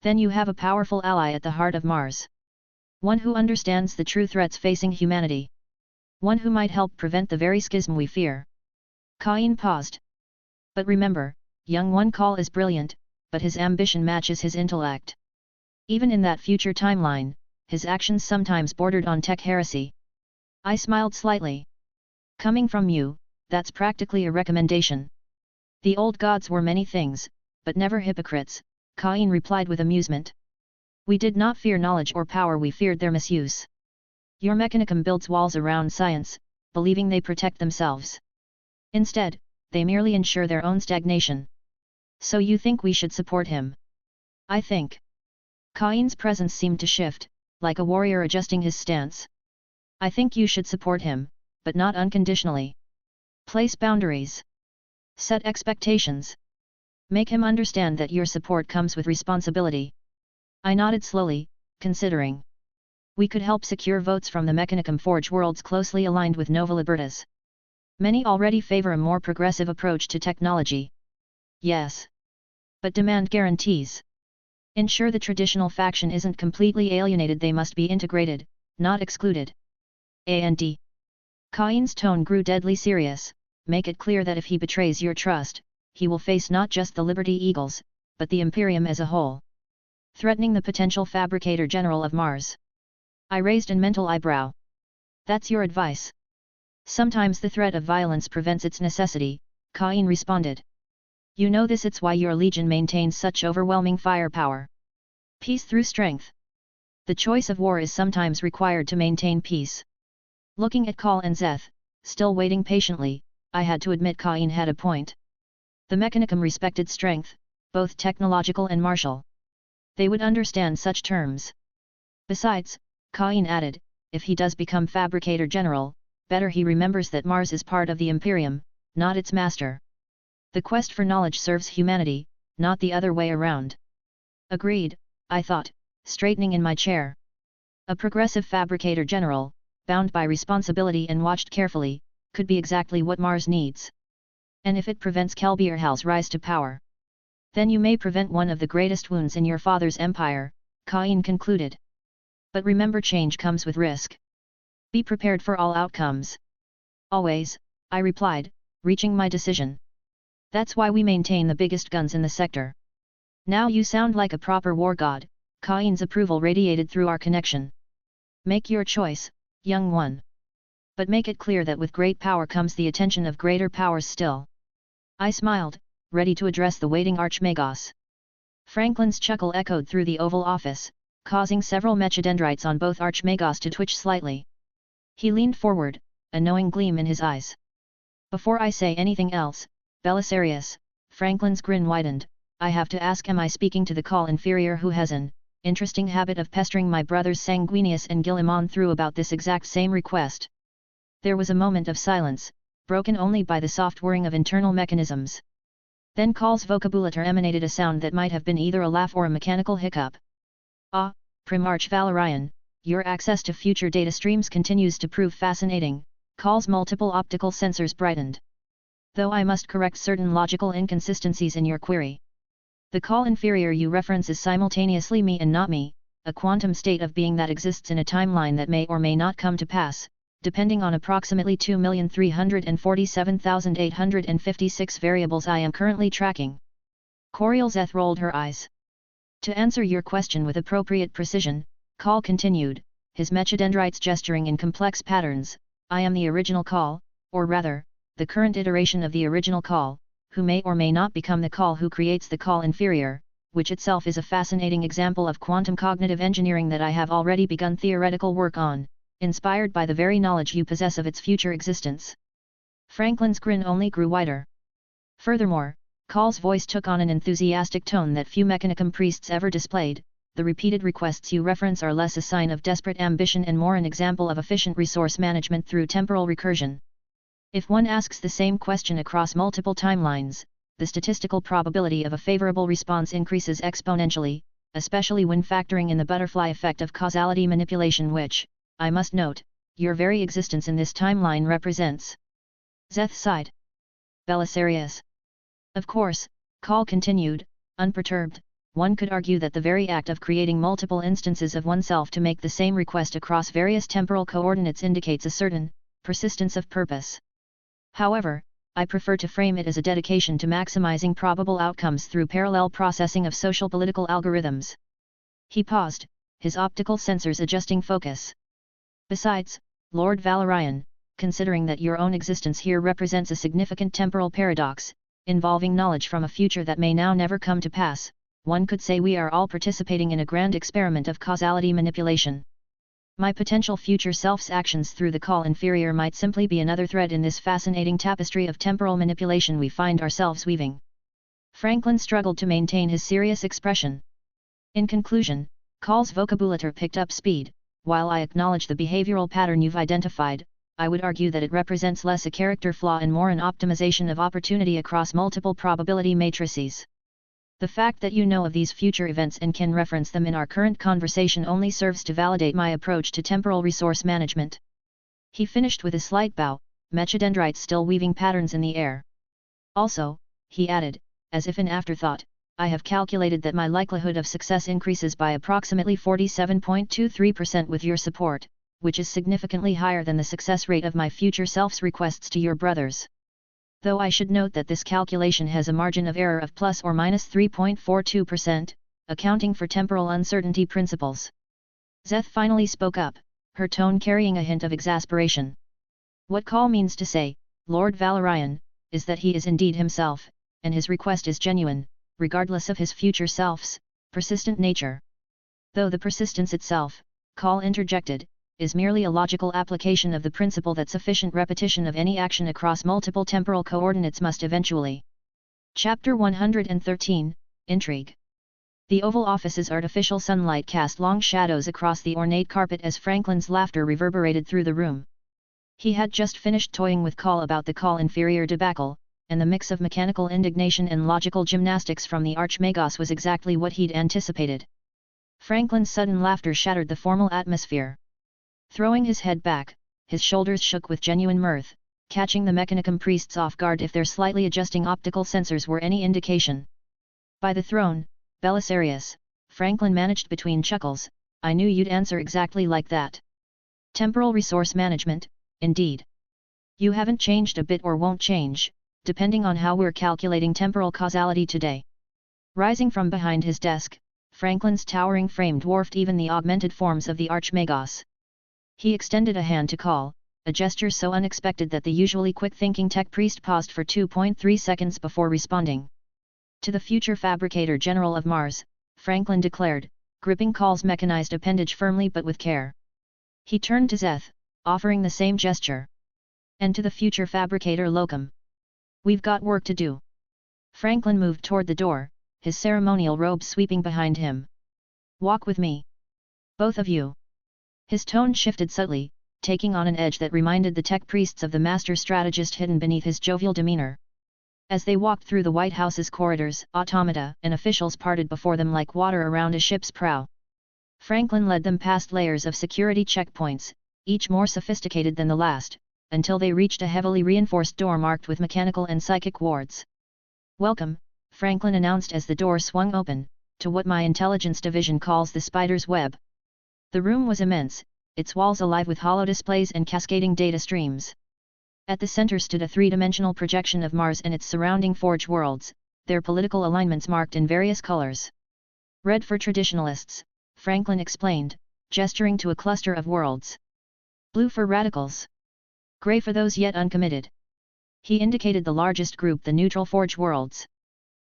then you have a powerful ally at the heart of Mars. One who understands the true threats facing humanity. One who might help prevent the very schism we fear. Cain paused. But remember, young one Khal is brilliant, but his ambition matches his intellect. Even in that future timeline, his actions sometimes bordered on tech heresy. I smiled slightly. Coming from you, that's practically a recommendation. The old gods were many things, but never hypocrites, Cain replied with amusement. We did not fear knowledge or power, we feared their misuse. Your Mechanicum builds walls around science, believing they protect themselves. Instead, they merely ensure their own stagnation. So you think we should support him? I think. Cain's presence seemed to shift, like a warrior adjusting his stance. I think you should support him, but not unconditionally. Place boundaries. Set expectations. Make him understand that your support comes with responsibility. I nodded slowly, considering. We could help secure votes from the Mechanicum Forge worlds closely aligned with Nova Liberta's. Many already favor a more progressive approach to technology. Yes. But demand guarantees. Ensure the traditional faction isn't completely alienated, they must be integrated, not excluded. And Cain's tone grew deadly serious. Make it clear that if he betrays your trust, he will face not just the Liberty Eagles, but the Imperium as a whole. Threatening the potential Fabricator General of Mars. I raised a mental eyebrow. That's your advice? Sometimes the threat of violence prevents its necessity, Cain responded. You know this, it's why your legion maintains such overwhelming firepower. Peace through strength. The choice of war is sometimes required to maintain peace. Looking at Khal and Szeth, still waiting patiently, I had to admit Cain had a point. The Mechanicum respected strength, both technological and martial. They would understand such terms. Besides, Cain added, if he does become Fabricator General, better he remembers that Mars is part of the Imperium, not its master. The quest for knowledge serves humanity, not the other way around. Agreed, I thought, straightening in my chair. A progressive Fabricator General, bound by responsibility and watched carefully, could be exactly what Mars needs. And if it prevents Kelbierhal's rise to power, then you may prevent one of the greatest wounds in your father's empire, Cain concluded. But remember, change comes with risk. Be prepared for all outcomes. Always, I replied, reaching my decision. That's why we maintain the biggest guns in the sector. Now you sound like a proper war god. Cain's approval radiated through our connection. Make your choice, young one. But make it clear that with great power comes the attention of greater powers still. I smiled, ready to address the waiting Archmagos. Franklin's chuckle echoed through the Oval Office, causing several mechadendrites on both Archmagos to twitch slightly. He leaned forward, a knowing gleam in his eyes. Before I say anything else, Belisarius, Franklin's grin widened, I have to ask, am I speaking to the call inferior who has an interesting habit of pestering my brothers Sanguinius and Guillemon through about this exact same request? There was a moment of silence, broken only by the soft whirring of internal mechanisms. Then Call's vocabulator emanated a sound that might have been either a laugh or a mechanical hiccup. Ah, Primarch Valorian, your access to future data streams continues to prove fascinating. Call's multiple optical sensors brightened. Though I must correct certain logical inconsistencies in your query. The call inferior you reference is simultaneously me and not me, a quantum state of being that exists in a timeline that may or may not come to pass, depending on approximately 2,347,856 variables I am currently tracking. Corielzeth rolled her eyes. To answer your question with appropriate precision, Call continued, his mechadendrites gesturing in complex patterns, I am the original Call, or rather, the current iteration of the original Call, who may or may not become the Call who creates the Call inferior, which itself is a fascinating example of quantum cognitive engineering that I have already begun theoretical work on, inspired by the very knowledge you possess of its future existence. Franklin's grin only grew wider. Furthermore, Call's voice took on an enthusiastic tone that few Mechanicum priests ever displayed. The repeated requests you reference are less a sign of desperate ambition and more an example of efficient resource management through temporal recursion. If one asks the same question across multiple timelines, the statistical probability of a favorable response increases exponentially, especially when factoring in the butterfly effect of causality manipulation which, I must note, your very existence in this timeline represents. Zeth sighed. Belisarius. Of course, Call continued, unperturbed, one could argue that the very act of creating multiple instances of oneself to make the same request across various temporal coordinates indicates a certain persistence of purpose. However, I prefer to frame it as a dedication to maximizing probable outcomes through parallel processing of social political algorithms. He paused, his optical sensors adjusting focus. Besides, Lord Valorian, considering that your own existence here represents a significant temporal paradox, involving knowledge from a future that may now never come to pass, one could say we are all participating in a grand experiment of causality manipulation. My potential future self's actions through the Call inferior might simply be another thread in this fascinating tapestry of temporal manipulation we find ourselves weaving. Franklin struggled to maintain his serious expression. In conclusion, Call's vocabulator picked up speed. While I acknowledge the behavioral pattern you've identified, I would argue that it represents less a character flaw and more an optimization of opportunity across multiple probability matrices. The fact that you know of these future events and can reference them in our current conversation only serves to validate my approach to temporal resource management. He finished with a slight bow, mechadendrites still weaving patterns in the air. Also, he added, as if in afterthought, I have calculated that my likelihood of success increases by approximately 47.23% with your support, which is significantly higher than the success rate of my future self's requests to your brothers. Though I should note that this calculation has a margin of error of plus or minus 3.42%, accounting for temporal uncertainty principles. Zeth finally spoke up, her tone carrying a hint of exasperation. What Call means to say, Lord Valorian, is that he is indeed himself, and his request is genuine, regardless of his future self's persistent nature. Though the persistence itself, Call interjected, is merely a logical application of the principle that sufficient repetition of any action across multiple temporal coordinates must eventually. Chapter 113, Intrigue. The Oval Office's artificial sunlight cast long shadows across the ornate carpet as Franklin's laughter reverberated through the room. He had just finished toying with Call about the Call inferior debacle, and the mix of mechanical indignation and logical gymnastics from the Archmagos was exactly what he'd anticipated. Franklin's sudden laughter shattered the formal atmosphere. Throwing his head back, his shoulders shook with genuine mirth, catching the Mechanicum priests off guard if their slightly adjusting optical sensors were any indication. By the throne, Belisarius, Franklin managed between chuckles, I knew you'd answer exactly like that. Temporal resource management, indeed. You haven't changed a bit or won't change, depending on how we're calculating temporal causality today. Rising from behind his desk, Franklin's towering frame dwarfed even the augmented forms of the Archmagos. He extended a hand to call, a gesture so unexpected that the usually quick-thinking tech priest paused for 2.3 seconds before responding. To the future Fabricator General of Mars, Franklin declared, gripping Call's mechanized appendage firmly but with care. He turned to Zeth, offering the same gesture. And to the future Fabricator Locum. We've got work to do. Franklin moved toward the door, his ceremonial robe sweeping behind him. Walk with me. Both of you. His tone shifted subtly, taking on an edge that reminded the tech priests of the master strategist hidden beneath his jovial demeanor. As they walked through the White House's corridors, automata and officials parted before them like water around a ship's prow. Franklin led them past layers of security checkpoints, each more sophisticated than the last, until they reached a heavily reinforced door marked with mechanical and psychic wards. Welcome, Franklin announced as the door swung open, to what my intelligence division calls the spider's web. The room was immense, its walls alive with hollow displays and cascading data streams. At the center stood a three-dimensional projection of Mars and its surrounding forge worlds, their political alignments marked in various colors. Red for traditionalists, Franklin explained, gesturing to a cluster of worlds. Blue for radicals. Gray for those yet uncommitted. He indicated the largest group, the neutral forge worlds.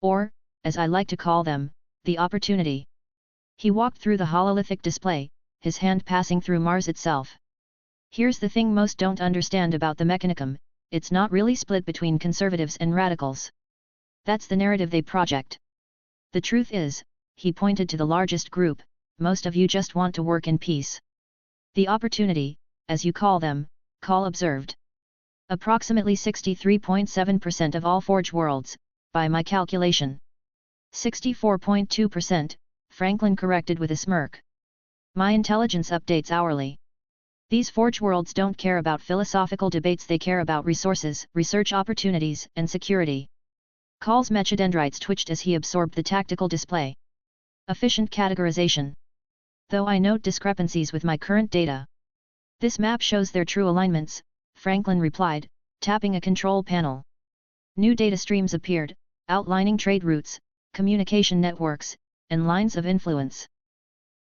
Or, as I like to call them, the opportunity. He walked through the hololithic display, his hand passing through Mars itself. Here's the thing most don't understand about the Mechanicum, it's not really split between conservatives and radicals. That's the narrative they project. The truth is, he pointed to the largest group, most of you just want to work in peace. The opportunity, as you call them, Call observed. Approximately 63.7% of all forge worlds, by my calculation. 64.2%, Franklin corrected with a smirk. My intelligence updates hourly. These forge worlds don't care about philosophical debates, they care about resources, research opportunities, and security. Call's mechadendrites twitched as he absorbed the tactical display. Efficient categorization. Though I note discrepancies with my current data. This map shows their true alignments, Franklin replied, tapping a control panel. New data streams appeared, outlining trade routes, communication networks, and lines of influence.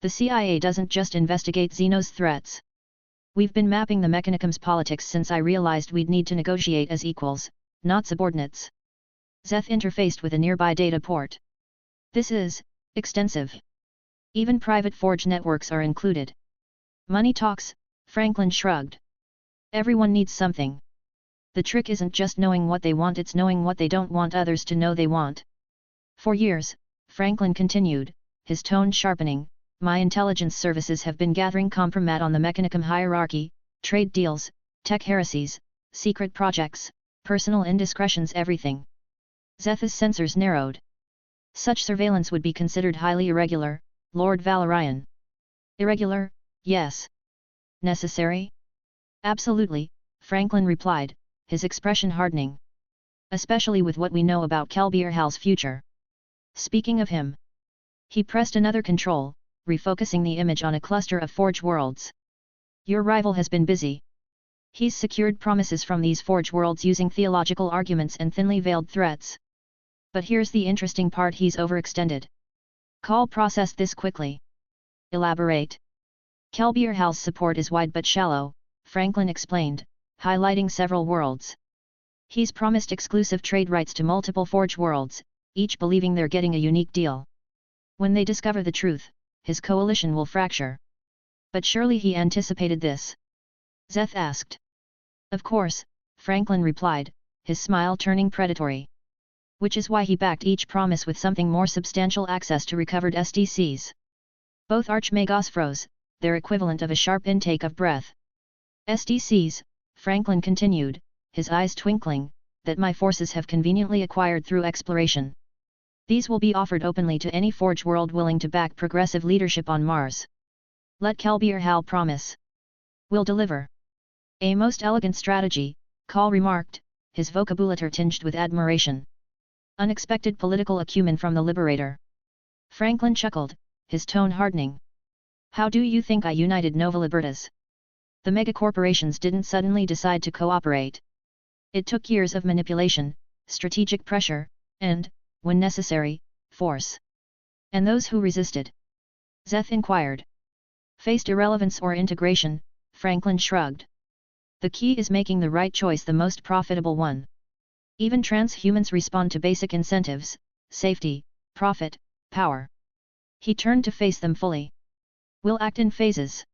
The CIA doesn't just investigate Xeno's threats. We've been mapping the Mechanicum's politics since I realized we'd need to negotiate as equals, not subordinates. Zeth interfaced with a nearby data port. This is extensive. Even private forge networks are included. Money talks, Franklin shrugged. Everyone needs something. The trick isn't just knowing what they want, it's knowing what they don't want others to know they want. For years, Franklin continued, his tone sharpening, my intelligence services have been gathering compromat on the Mechanicum hierarchy, trade deals, tech heresies, secret projects, personal indiscretions, everything. Zeth's sensors narrowed. Such surveillance would be considered highly irregular, Lord Valorian. Irregular, yes. Necessary? Absolutely, Franklin replied, his expression hardening. Especially with what we know about Kelbierhal's future. Speaking of him. He pressed another control, refocusing the image on a cluster of forge worlds. Your rival has been busy. He's secured promises from these forge worlds using theological arguments and thinly veiled threats. But here's the interesting part, he's overextended. Call processed this quickly. Elaborate. Kelbierhal's support is wide but shallow, Franklin explained, highlighting several worlds. He's promised exclusive trade rights to multiple forge worlds, each believing they're getting a unique deal. When they discover the truth, his coalition will fracture. But surely he anticipated this? Zeth asked. Of course, Franklin replied, his smile turning predatory. Which is why he backed each promise with something more substantial: access to recovered SDCs. Both Archmagos froze, their equivalent of a sharp intake of breath. SDCs, Franklin continued, his eyes twinkling, that my forces have conveniently acquired through exploration. These will be offered openly to any forge world willing to back progressive leadership on Mars. Let Kelbierhal promise. We'll deliver. A most elegant strategy, Call remarked, his vocabulary tinged with admiration. Unexpected political acumen from the Liberator. Franklin chuckled, his tone hardening. How do you think I united Nova Libertas? The megacorporations didn't suddenly decide to cooperate. It took years of manipulation, strategic pressure, and, when necessary, force. And those who resisted? Zeth inquired. Faced irrelevance or integration, Franklin shrugged. The key is making the right choice, the most profitable one. Even transhumans respond to basic incentives: safety, profit, power. He turned to face them fully. We'll act in phases.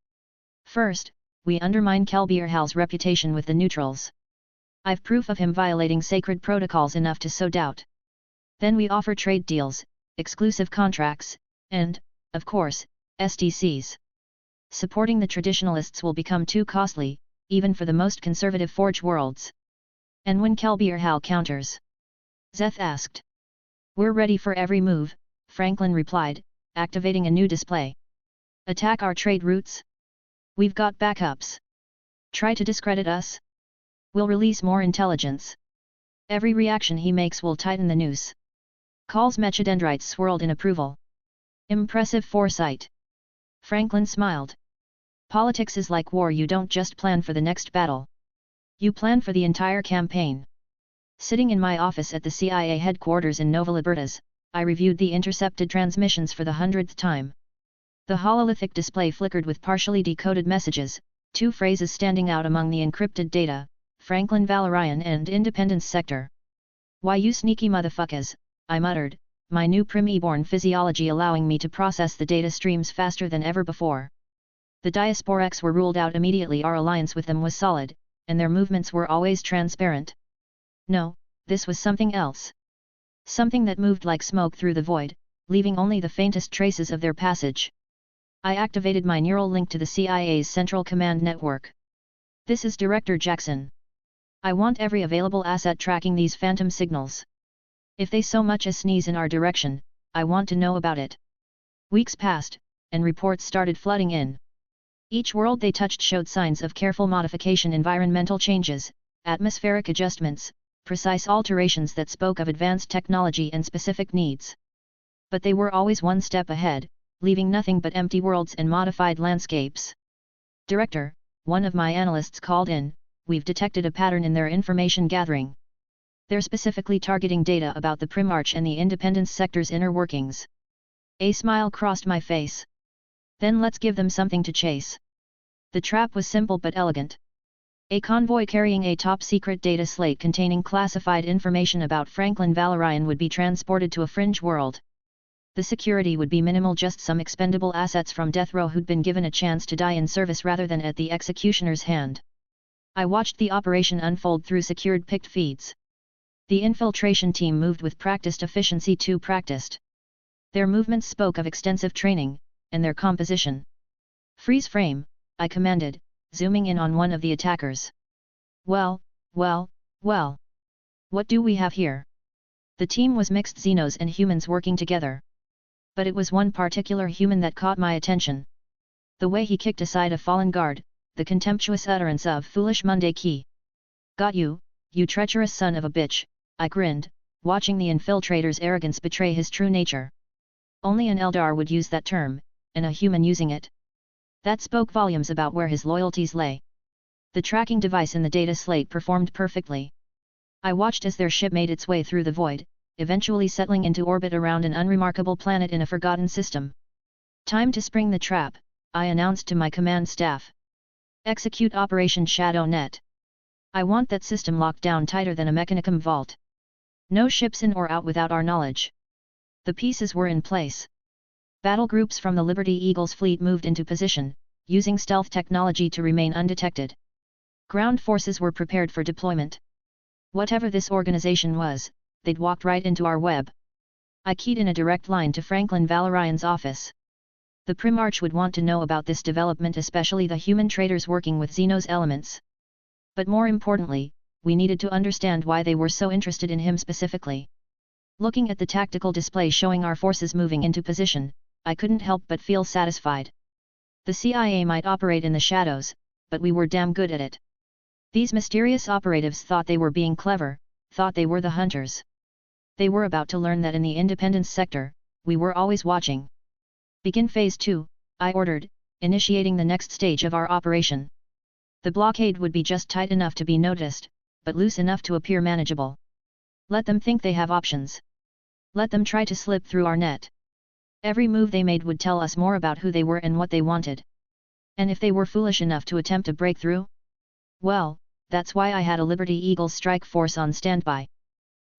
First, we undermine Kelbierhal's reputation with the neutrals. I've proof of him violating sacred protocols enough to sow doubt. Then we offer trade deals, exclusive contracts, and, of course, STCs. Supporting the traditionalists will become too costly, even for the most conservative Forge worlds. And when Kelbierhal counters? Zeth asked. We're ready for every move, Franklin replied, activating a new display. Attack our trade routes? We've got backups. Try to discredit us? We'll release more intelligence. Every reaction he makes will tighten the noose. Call's mechadendrites swirled in approval. Impressive foresight. Franklin smiled. Politics is like war, you don't just plan for the next battle. You plan for the entire campaign. Sitting in my office at the CIA headquarters in Nova Libertas, I reviewed the intercepted transmissions for the 100th time. The hololithic display flickered with partially decoded messages, two phrases standing out among the encrypted data: Franklin Valorian and Independence Sector. Why you sneaky motherfuckers, I muttered, my new Primiborn physiology allowing me to process the data streams faster than ever before. The Diasporex were ruled out immediately. Our alliance with them was solid, and their movements were always transparent. No, this was something else. Something that moved like smoke through the void, leaving only the faintest traces of their passage. I activated my neural link to the CIA's Central Command Network. This is Director Jackson. I want every available asset tracking these phantom signals. If they so much as sneeze in our direction, I want to know about it. Weeks passed, and reports started flooding in. Each world they touched showed signs of careful modification: environmental changes, atmospheric adjustments, precise alterations that spoke of advanced technology and specific needs. But they were always one step ahead, leaving nothing but empty worlds and modified landscapes. Director, one of my analysts called in, we've detected a pattern in their information gathering. They're specifically targeting data about the Primarch and the Independence Sector's inner workings. A smile crossed my face. Then let's give them something to chase. The trap was simple but elegant. A convoy carrying a top-secret data slate containing classified information about Franklin Valorian would be transported to a fringe world. The security would be minimal, just some expendable assets from death row who'd been given a chance to die in service rather than at the executioner's hand. I watched the operation unfold through secured picked feeds. The infiltration team moved with practiced efficiency, too practiced. Their movements spoke of extensive training, and their composition. Freeze frame, I commanded, zooming in on one of the attackers. Well. What do we have here? The team was mixed, Xenos and humans working together. But it was one particular human that caught my attention. The way he kicked aside a fallen guard, the contemptuous utterance of "foolish Monday key." Got you, you treacherous son of a bitch, I grinned, watching the infiltrator's arrogance betray his true nature. Only an Eldar would use that term, and a human using it. That spoke volumes about where his loyalties lay. The tracking device in the data slate performed perfectly. I watched as their ship made its way through the void, eventually settling into orbit around an unremarkable planet in a forgotten system. Time to spring the trap, I announced to my command staff. Execute Operation Shadow Net. I want that system locked down tighter than a Mechanicum vault. No ships in or out without our knowledge. The pieces were in place. Battle groups from the Liberty Eagle's fleet moved into position, using stealth technology to remain undetected. Ground forces were prepared for deployment. Whatever this organization was, they'd walked right into our web. I keyed in a direct line to Franklin Valorian's office. The Primarch would want to know about this development, especially the human traders working with Xenos elements. But more importantly, we needed to understand why they were so interested in him specifically. Looking at the tactical display showing our forces moving into position, I couldn't help but feel satisfied. The CIA might operate in the shadows, but we were damn good at it. These mysterious operatives thought they were being clever, thought they were the hunters. They were about to learn that in the Independence Sector, we were always watching. Begin Phase 2, I ordered, initiating the next stage of our operation. The blockade would be just tight enough to be noticed, but loose enough to appear manageable. Let them think they have options. Let them try to slip through our net. Every move they made would tell us more about who they were and what they wanted. And if they were foolish enough to attempt a breakthrough? Well, that's why I had a Liberty Eagles strike force on standby.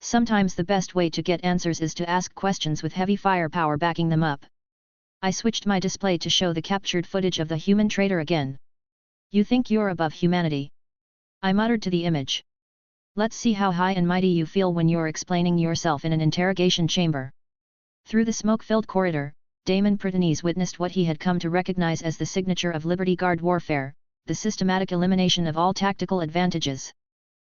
Sometimes the best way to get answers is to ask questions with heavy firepower backing them up. I switched my display to show the captured footage of the human traitor again. You think you're above humanity? I muttered to the image. Let's see how high and mighty you feel when you're explaining yourself in an interrogation chamber. Through the smoke-filled corridor, Daemon Praetorian witnessed what he had come to recognize as the signature of Liberty Guard warfare, the systematic elimination of all tactical advantages.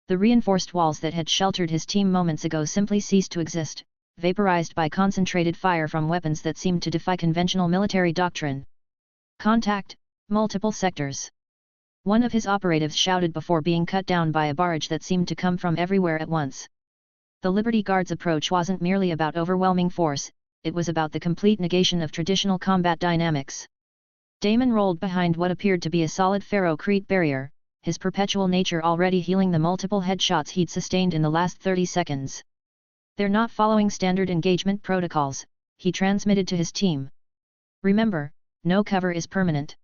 The reinforced walls that had sheltered his team moments ago simply ceased to exist, vaporized by concentrated fire from weapons that seemed to defy conventional military doctrine. Contact, multiple sectors. One of his operatives shouted before being cut down by a barrage that seemed to come from everywhere at once. The Liberty Guard's approach wasn't merely about overwhelming force, it was about the complete negation of traditional combat dynamics. Daemon rolled behind what appeared to be a solid ferrocrete barrier, his perpetual nature already healing the multiple headshots he'd sustained in the last 30 seconds. They're not following standard engagement protocols, he transmitted to his team. Remember, no cover is permanent.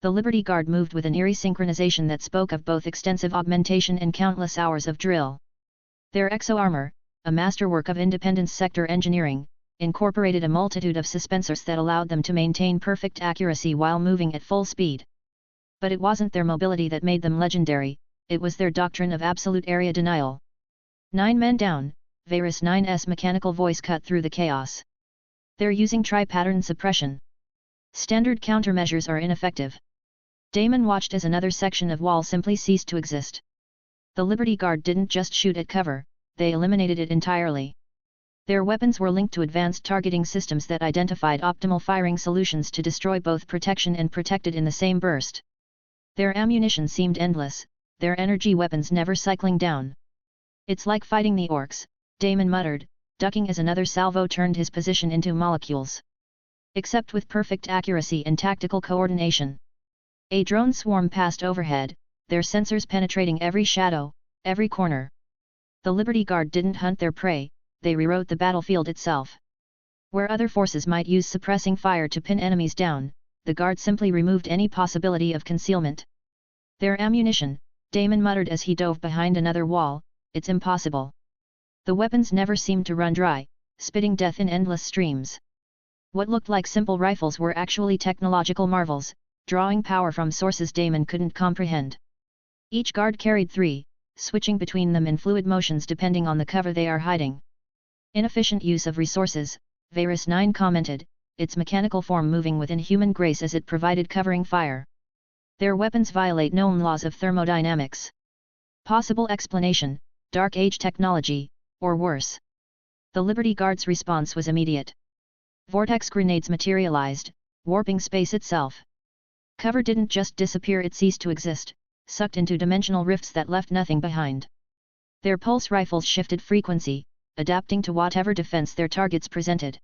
The Liberty Guard moved with an eerie synchronization that spoke of both extensive augmentation and countless hours of drill. Their exo-armor, a masterwork of Independence sector engineering, incorporated a multitude of suspensors that allowed them to maintain perfect accuracy while moving at full speed. But it wasn't their mobility that made them legendary, it was their doctrine of absolute area denial. 9 men down, Varys 9's mechanical voice cut through the chaos. They're using tri-pattern suppression. Standard countermeasures are ineffective. Daemon watched as another section of wall simply ceased to exist. The Liberty Guard didn't just shoot at cover, they eliminated it entirely. Their weapons were linked to advanced targeting systems that identified optimal firing solutions to destroy both protection and protected in the same burst. Their ammunition seemed endless, their energy weapons never cycling down. It's like fighting the orcs, Daemon muttered, ducking as another salvo turned his position into molecules. Except with perfect accuracy and tactical coordination. A drone swarm passed overhead, their sensors penetrating every shadow, every corner. The Liberty Guard didn't hunt their prey, they rewrote the battlefield itself. Where other forces might use suppressing fire to pin enemies down, the Guard simply removed any possibility of concealment. Their ammunition, Daemon muttered as he dove behind another wall, it's impossible. The weapons never seemed to run dry, spitting death in endless streams. What looked like simple rifles were actually technological marvels, drawing power from sources Daemon couldn't comprehend. Each guard carried 3, switching between them in fluid motions depending on the cover they are hiding. Inefficient use of resources, Varys 9 commented, its mechanical form moving with inhuman grace as it provided covering fire. Their weapons violate known laws of thermodynamics. Possible explanation, Dark Age technology, or worse. The Liberty Guard's response was immediate. Vortex grenades materialized, warping space itself. Cover didn't just disappear, it ceased to exist, sucked into dimensional rifts that left nothing behind. Their pulse rifles shifted frequency, adapting to whatever defense their targets presented.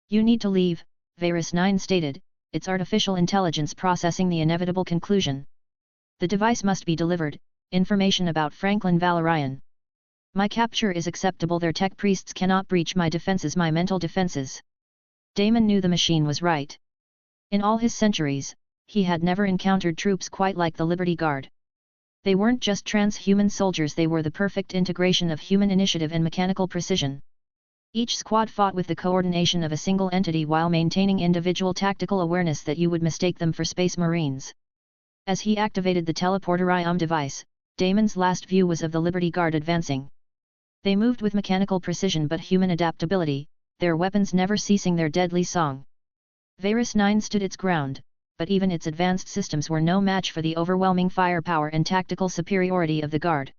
You need to leave, Varys 9 stated, its artificial intelligence processing the inevitable conclusion. The device must be delivered, information about Franklin Valorian. My capture is acceptable, their tech priests cannot breach my defenses, my mental defenses. Daemon knew the machine was right. In all his centuries, he had never encountered troops quite like the Liberty Guard. They weren't just transhuman soldiers, they were the perfect integration of human initiative and mechanical precision. Each squad fought with the coordination of a single entity while maintaining individual tactical awareness that you would mistake them for Space Marines. As he activated the teleporter device, Daemon's last view was of the Liberty Guard advancing. They moved with mechanical precision but human adaptability, their weapons never ceasing their deadly song. Varys 9 stood its ground, but even its advanced systems were no match for the overwhelming firepower and tactical superiority of the Guard.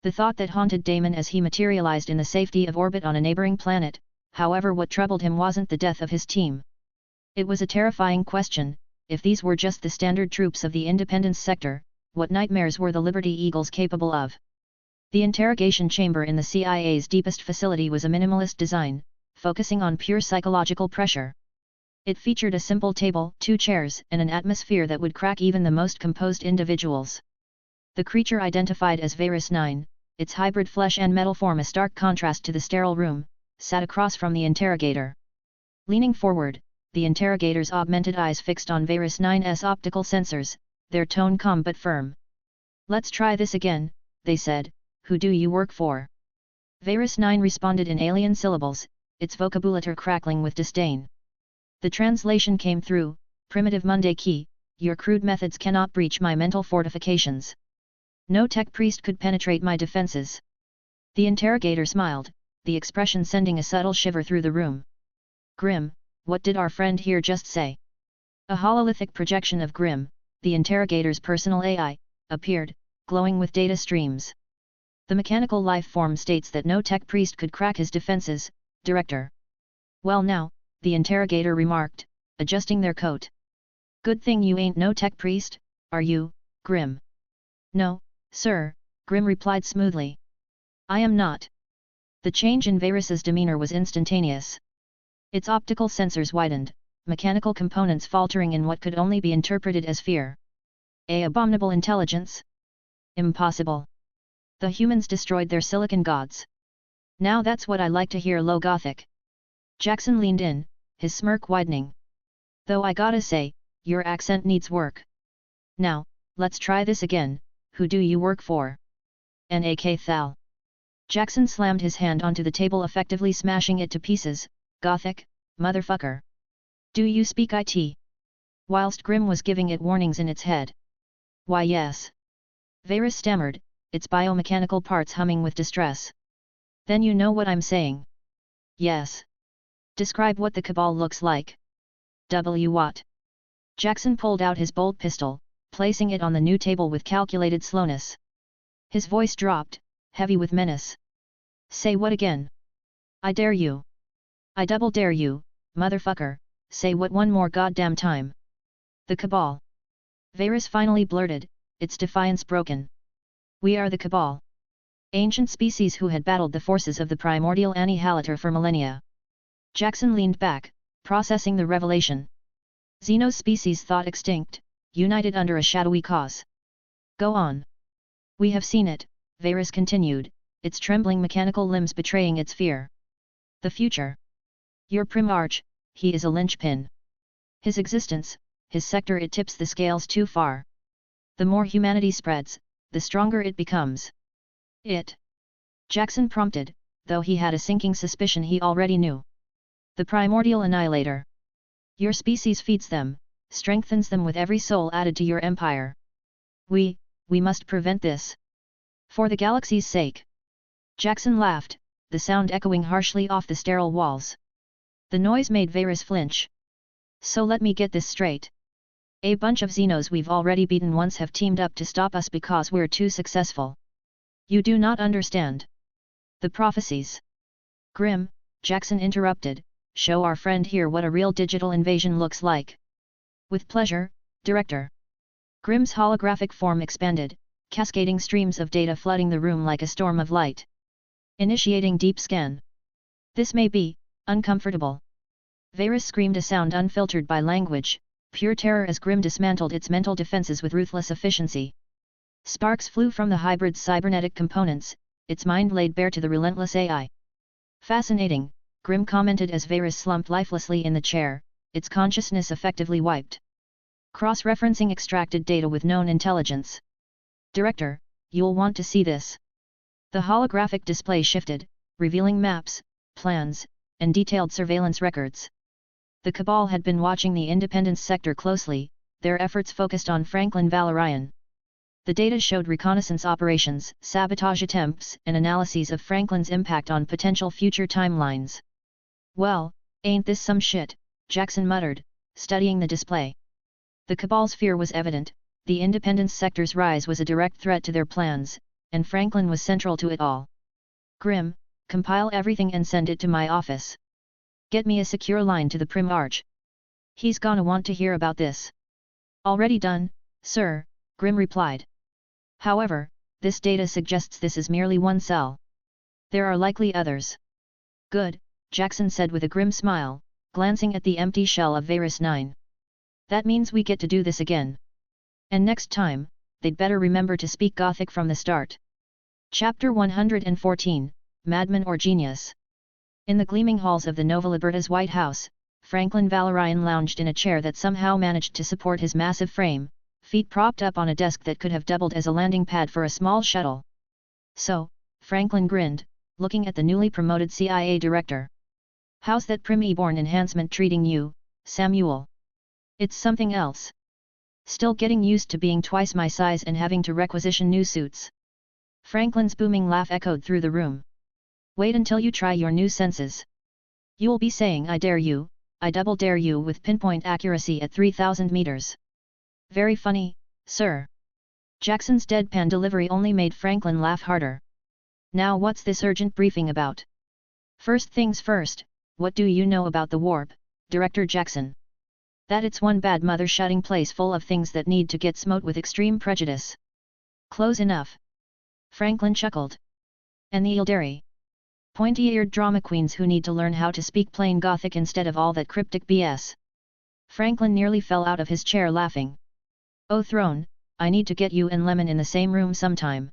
The thought that haunted Daemon as he materialized in the safety of orbit on a neighboring planet, however, what troubled him wasn't the death of his team. It was a terrifying question: if these were just the standard troops of the Independence sector, what nightmares were the Liberty Eagles capable of? The interrogation chamber in the CIA's deepest facility was a minimalist design, focusing on pure psychological pressure. It featured a simple table, 2 chairs, and an atmosphere that would crack even the most composed individuals. The creature identified as Varus 9, its hybrid flesh and metal form a stark contrast to the sterile room, sat across from the interrogator. Leaning forward, the interrogator's augmented eyes fixed on Varus 9's optical sensors, their tone calm but firm. "Let's try this again," they said. "Who do you work for?" Varus 9 responded in alien syllables, its vocabulary crackling with disdain. The translation came through, "Primitive Monday Key, your crude methods cannot breach my mental fortifications. No tech priest could penetrate my defenses." The interrogator smiled, the expression sending a subtle shiver through the room. "Grim, what did our friend here just say?" A hololithic projection of Grim, the interrogator's personal AI, appeared, glowing with data streams. "The mechanical life form states that no tech priest could crack his defenses, Director." "Well now," the interrogator remarked, adjusting their coat. "Good thing you ain't no tech priest, are you, Grim?" "No, sir," Grim replied smoothly. "I am not." The change in Varus's demeanor was instantaneous. Its optical sensors widened, mechanical components faltering in what could only be interpreted as fear. "A abominable intelligence? Impossible. The humans destroyed their silicon gods. Now that's what I like to hear, low Gothic." Jackson leaned in, his smirk widening. "Though I gotta say, your accent needs work. Now, let's try this again. Who do you work for?" "Nak Thal." Jackson slammed his hand onto the table, effectively smashing it to pieces. "Gothic, motherfucker. Do you speak IT?" Whilst Grim was giving it warnings in its head. "Why yes." Varus stammered, its biomechanical parts humming with distress. "Then you know what I'm saying?" "Yes." "Describe what the Cabal looks like." "What?" Jackson pulled out his bolt pistol, placing it on the new table with calculated slowness. His voice dropped, heavy with menace. "Say what again? I dare you. I double dare you, motherfucker, say what one more goddamn time." "The Cabal." Varus finally blurted, its defiance broken. "We are the Cabal. Ancient species who had battled the forces of the primordial Annihilator for millennia." Jackson leaned back, processing the revelation. Xenos species thought extinct, united under a shadowy cause. "Go on." "We have seen it," Varus continued, its trembling mechanical limbs betraying its fear. "The future. Your Primarch, he is a linchpin. His existence, his sector, it tips the scales too far. The more humanity spreads, the stronger it becomes." "It?" Jackson prompted, though he had a sinking suspicion he already knew. "The primordial annihilator. Your species feeds them, strengthens them with every soul added to your empire. We must prevent this. For the galaxy's sake." Jackson laughed, the sound echoing harshly off the sterile walls. The noise made Varus flinch. "So let me get this straight. A bunch of Xenos we've already beaten once have teamed up to stop us because we're too successful. You do not understand. The prophecies." "Grim," Jackson interrupted, "show our friend here what a real digital invasion looks like." "With pleasure, Director." Grim's holographic form expanded, cascading streams of data flooding the room like a storm of light. "Initiating deep scan." "This may be uncomfortable." Varus screamed, a sound unfiltered by language, pure terror as Grim dismantled its mental defenses with ruthless efficiency. Sparks flew from the hybrid's cybernetic components, its mind laid bare to the relentless AI. "Fascinating," Grim commented as Varus slumped lifelessly in the chair, its consciousness effectively wiped. "Cross-referencing extracted data with known intelligence. Director, you'll want to see this." The holographic display shifted, revealing maps, plans, and detailed surveillance records. The Cabal had been watching the Independence sector closely, their efforts focused on Franklin Valorian. The data showed reconnaissance operations, sabotage attempts, and analyses of Franklin's impact on potential future timelines. "Well, ain't this some shit?" Jackson muttered, studying the display. The Cabal's fear was evident, the Independence sector's rise was a direct threat to their plans, and Franklin was central to it all. "Grim, compile everything and send it to my office. Get me a secure line to the Primarch. He's gonna want to hear about this." "Already done, sir," Grim replied. "However, this data suggests this is merely one cell. There are likely others." "Good," Jackson said with a grim smile, glancing at the empty shell of Varus 9. That means we get to do this again. And next time, they'd better remember to speak Gothic from the start. Chapter 114, Madman or Genius. In the gleaming halls of the Nova Liberta's White House, Franklin Valorian lounged in a chair that somehow managed to support his massive frame, feet propped up on a desk that could have doubled as a landing pad for a small shuttle. So, Franklin grinned, looking at the newly promoted CIA director. How's that Prim-born enhancement treating you, Samuel? It's something else. Still getting used to being twice my size and having to requisition new suits. Franklin's booming laugh echoed through the room. Wait until you try your new senses. You'll be saying I dare you, I double dare you with pinpoint accuracy at 3,000 meters. Very funny, sir. Jackson's deadpan delivery only made Franklin laugh harder. Now what's this urgent briefing about? First things first, what do you know about the warp, Director Jackson? That it's one bad mother-shutting place full of things that need to get smote with extreme prejudice. Close enough. Franklin chuckled. And the Eldari? Pointy-eared drama queens who need to learn how to speak plain Gothic instead of all that cryptic BS. Franklin nearly fell out of his chair laughing. Oh Throne, I need to get you and Lemon in the same room sometime.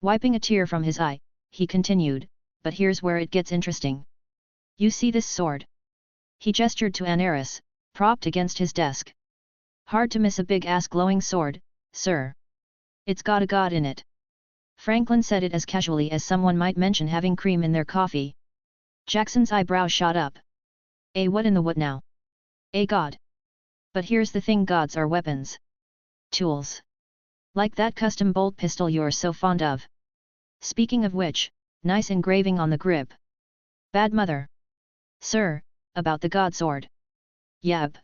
Wiping a tear from his eye, he continued, but here's where it gets interesting. You see this sword? He gestured to an arras, propped against his desk. Hard to miss a big-ass glowing sword, sir. It's got a god in it. Franklin said it as casually as someone might mention having cream in their coffee. Jackson's eyebrow shot up. What in the what now? A god. But here's the thing, gods are weapons. Tools. Like that custom bolt pistol you're so fond of. Speaking of which, nice engraving on the grip. Bad mother. Sir, about the god sword. Yab.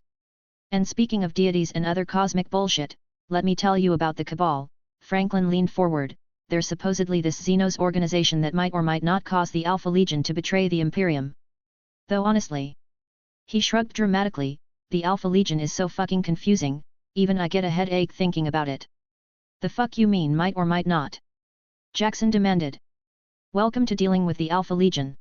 And speaking of deities and other cosmic bullshit, let me tell you about the Cabal. Franklin leaned forward. There's supposedly this Xenos organization that might or might not cause the Alpha Legion to betray the Imperium. Though honestly. He shrugged dramatically, the Alpha Legion is so fucking confusing, even I get a headache thinking about it. The fuck you mean might or might not? Jackson demanded. Welcome to dealing with the Alpha Legion.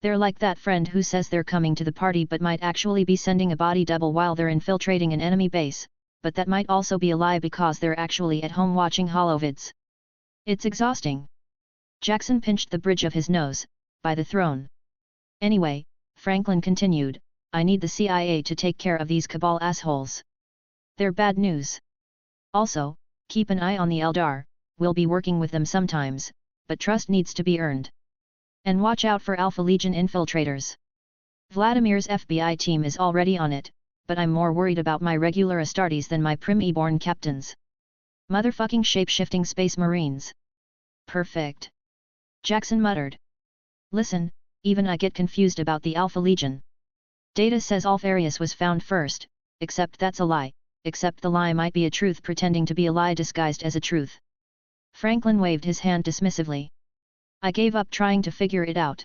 They're like that friend who says they're coming to the party but might actually be sending a body double while they're infiltrating an enemy base, but that might also be a lie because they're actually at home watching holovids. It's exhausting. Jackson pinched the bridge of his nose, by the throne. Anyway, Franklin continued, I need the CIA to take care of these Cabal assholes. They're bad news. Also, keep an eye on the Eldar, we'll be working with them sometimes, but trust needs to be earned. And watch out for Alpha Legion infiltrators. Vladimir's FBI team is already on it, but I'm more worried about my regular Astartes than my Prim-born captains. Motherfucking shape-shifting space marines. Perfect. Jackson muttered. Listen, even I get confused about the Alpha Legion. Data says Alfarius was found first, except that's a lie, except the lie might be a truth pretending to be a lie disguised as a truth. Franklin waved his hand dismissively. I gave up trying to figure it out.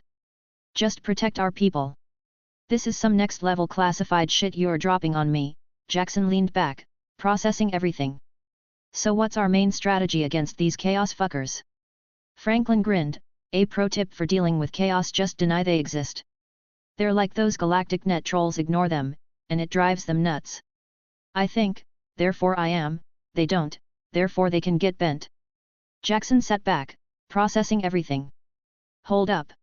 Just protect our people. This is some next-level classified shit you're dropping on me. Jackson leaned back, processing everything. So what's our main strategy against these chaos fuckers? Franklin grinned, a pro tip for dealing with chaos: just deny they exist. They're like those galactic net trolls, ignore them, and it drives them nuts. I think, therefore I am, they don't, therefore they can get bent. Jackson sat back, processing everything. Hold up.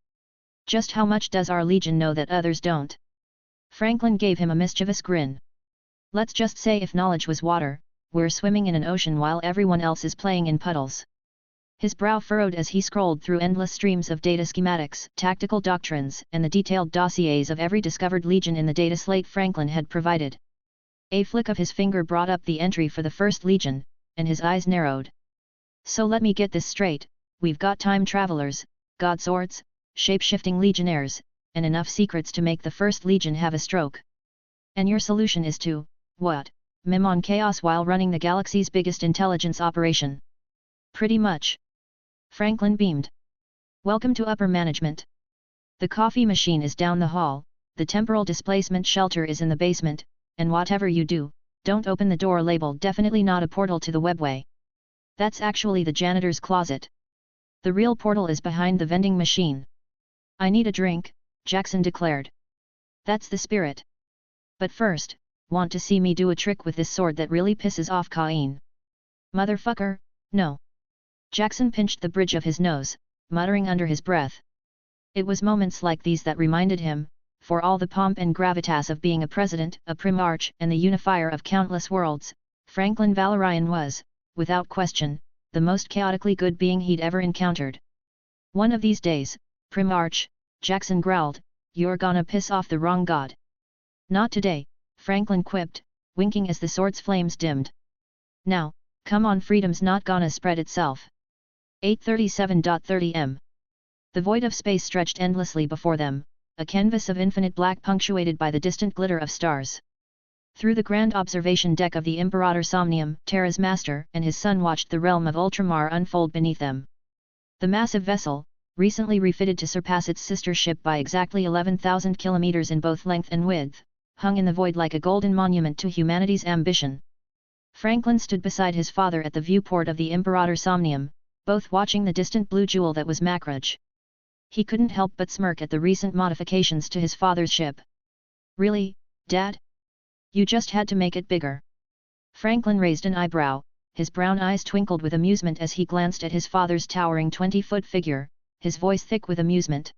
Just how much does our Legion know that others don't? Franklin gave him a mischievous grin. Let's just say if knowledge was water, we're swimming in an ocean while everyone else is playing in puddles. His brow furrowed as he scrolled through endless streams of data schematics, tactical doctrines, and the detailed dossiers of every discovered legion in the data slate Franklin had provided. A flick of his finger brought up the entry for the first legion, and his eyes narrowed. So let me get this straight, we've got time travelers, god swords, shape-shifting legionnaires, and enough secrets to make the first legion have a stroke. And your solution is to, what? Mim on chaos while running the galaxy's biggest intelligence operation. Pretty much. Franklin beamed. Welcome to upper management. The coffee machine is down the hall, the temporal displacement shelter is in the basement, and whatever you do, don't open the door labeled definitely not a portal to the webway. That's actually the janitor's closet. The real portal is behind the vending machine. I need a drink, Jackson declared. That's the spirit. But first, want to see me do a trick with this sword that really pisses off Cain? Motherfucker, no. Jackson pinched the bridge of his nose, muttering under his breath. It was moments like these that reminded him, for all the pomp and gravitas of being a president, a primarch, and the unifier of countless worlds, Franklin Valorian was, without question, the most chaotically good being he'd ever encountered. One of these days, Primarch, Jackson growled, you're gonna piss off the wrong god. Not today, Franklin quipped, winking as the sword's flames dimmed. Now, come on, freedom's not gonna spread itself. 8:37:30 m. The void of space stretched endlessly before them, a canvas of infinite black punctuated by the distant glitter of stars. Through the grand observation deck of the Imperator Somnium, Terra's master and his son watched the realm of Ultramar unfold beneath them. The massive vessel, recently refitted to surpass its sister ship by exactly 11,000 kilometers in both length and width, hung in the void like a golden monument to humanity's ambition. Franklin stood beside his father at the viewport of the Imperator Somnium, both watching the distant blue jewel that was Macrage. He couldn't help but smirk at the recent modifications to his father's ship. Really, Dad? You just had to make it bigger. Franklin raised an eyebrow, his brown eyes twinkled with amusement as he glanced at his father's towering 20-foot figure, his voice thick with amusement.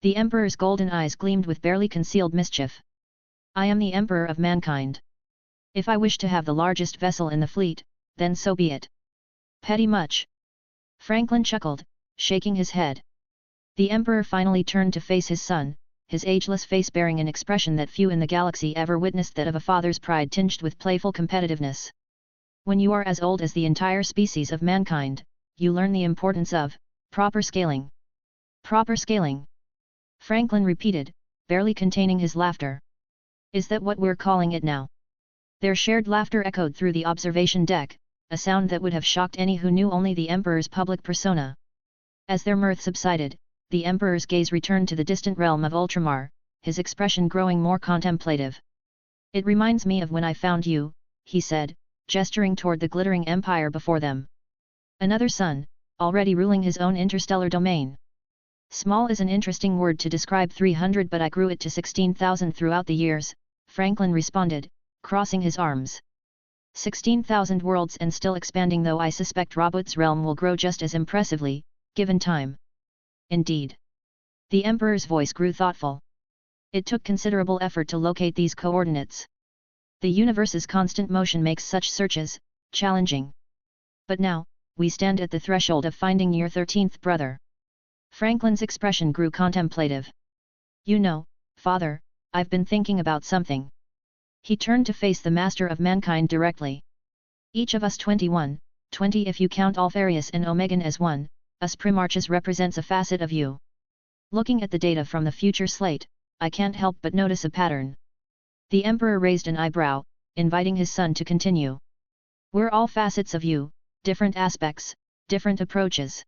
The Emperor's golden eyes gleamed with barely concealed mischief. I am the Emperor of mankind. If I wish to have the largest vessel in the fleet, then so be it. Petty much. Franklin chuckled, shaking his head. The Emperor finally turned to face his son, his ageless face bearing an expression that few in the galaxy ever witnessed, that of a father's pride tinged with playful competitiveness. When you are as old as the entire species of mankind, you learn the importance of proper scaling. Proper scaling. Franklin repeated, barely containing his laughter. Is that what we're calling it now? Their shared laughter echoed through the observation deck, a sound that would have shocked any who knew only the Emperor's public persona. As their mirth subsided, the Emperor's gaze returned to the distant realm of Ultramar, his expression growing more contemplative. It reminds me of when I found you, he said, gesturing toward the glittering empire before them. Another son, already ruling his own interstellar domain. Small is an interesting word to describe 300, but I grew it to 16,000 throughout the years, Franklin responded, crossing his arms. 16,000 worlds and still expanding, though I suspect Robot's realm will grow just as impressively, given time. Indeed. The Emperor's voice grew thoughtful. It took considerable effort to locate these coordinates. The universe's constant motion makes such searches challenging. But now, we stand at the threshold of finding your 13th brother. Franklin's expression grew contemplative. You know, Father, I've been thinking about something. He turned to face the master of mankind directly. Each of us 21, 20 if you count Alfarius and Omegan as one, us Primarches represents a facet of you. Looking at the data from the future slate, I can't help but notice a pattern. The Emperor raised an eyebrow, inviting his son to continue. We're all facets of you, different aspects, different approaches.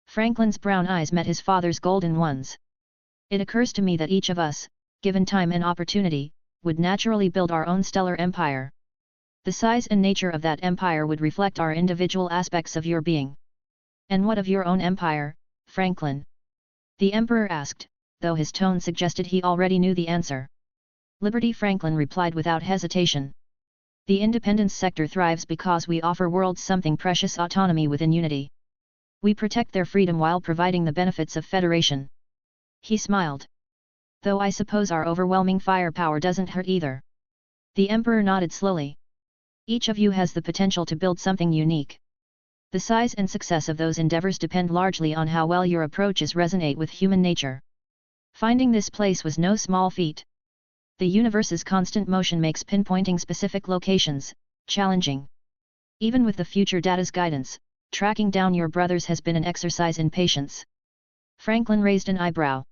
Franklin's brown eyes met his father's golden ones. It occurs to me that each of us, given time and opportunity, would naturally build our own stellar empire. The size and nature of that empire would reflect our individual aspects of your being. And what of your own empire, Franklin? The Emperor asked, though his tone suggested he already knew the answer. Liberty, Franklin replied without hesitation. The independence sector thrives because we offer worlds something precious: autonomy within unity. We protect their freedom while providing the benefits of federation. He smiled. Though I suppose our overwhelming firepower doesn't hurt either. The Emperor nodded slowly. Each of you has the potential to build something unique. The size and success of those endeavors depend largely on how well your approaches resonate with human nature. Finding this place was no small feat. The universe's constant motion makes pinpointing specific locations challenging. Even with the future data's guidance, tracking down your brothers has been an exercise in patience. Franklin raised an eyebrow.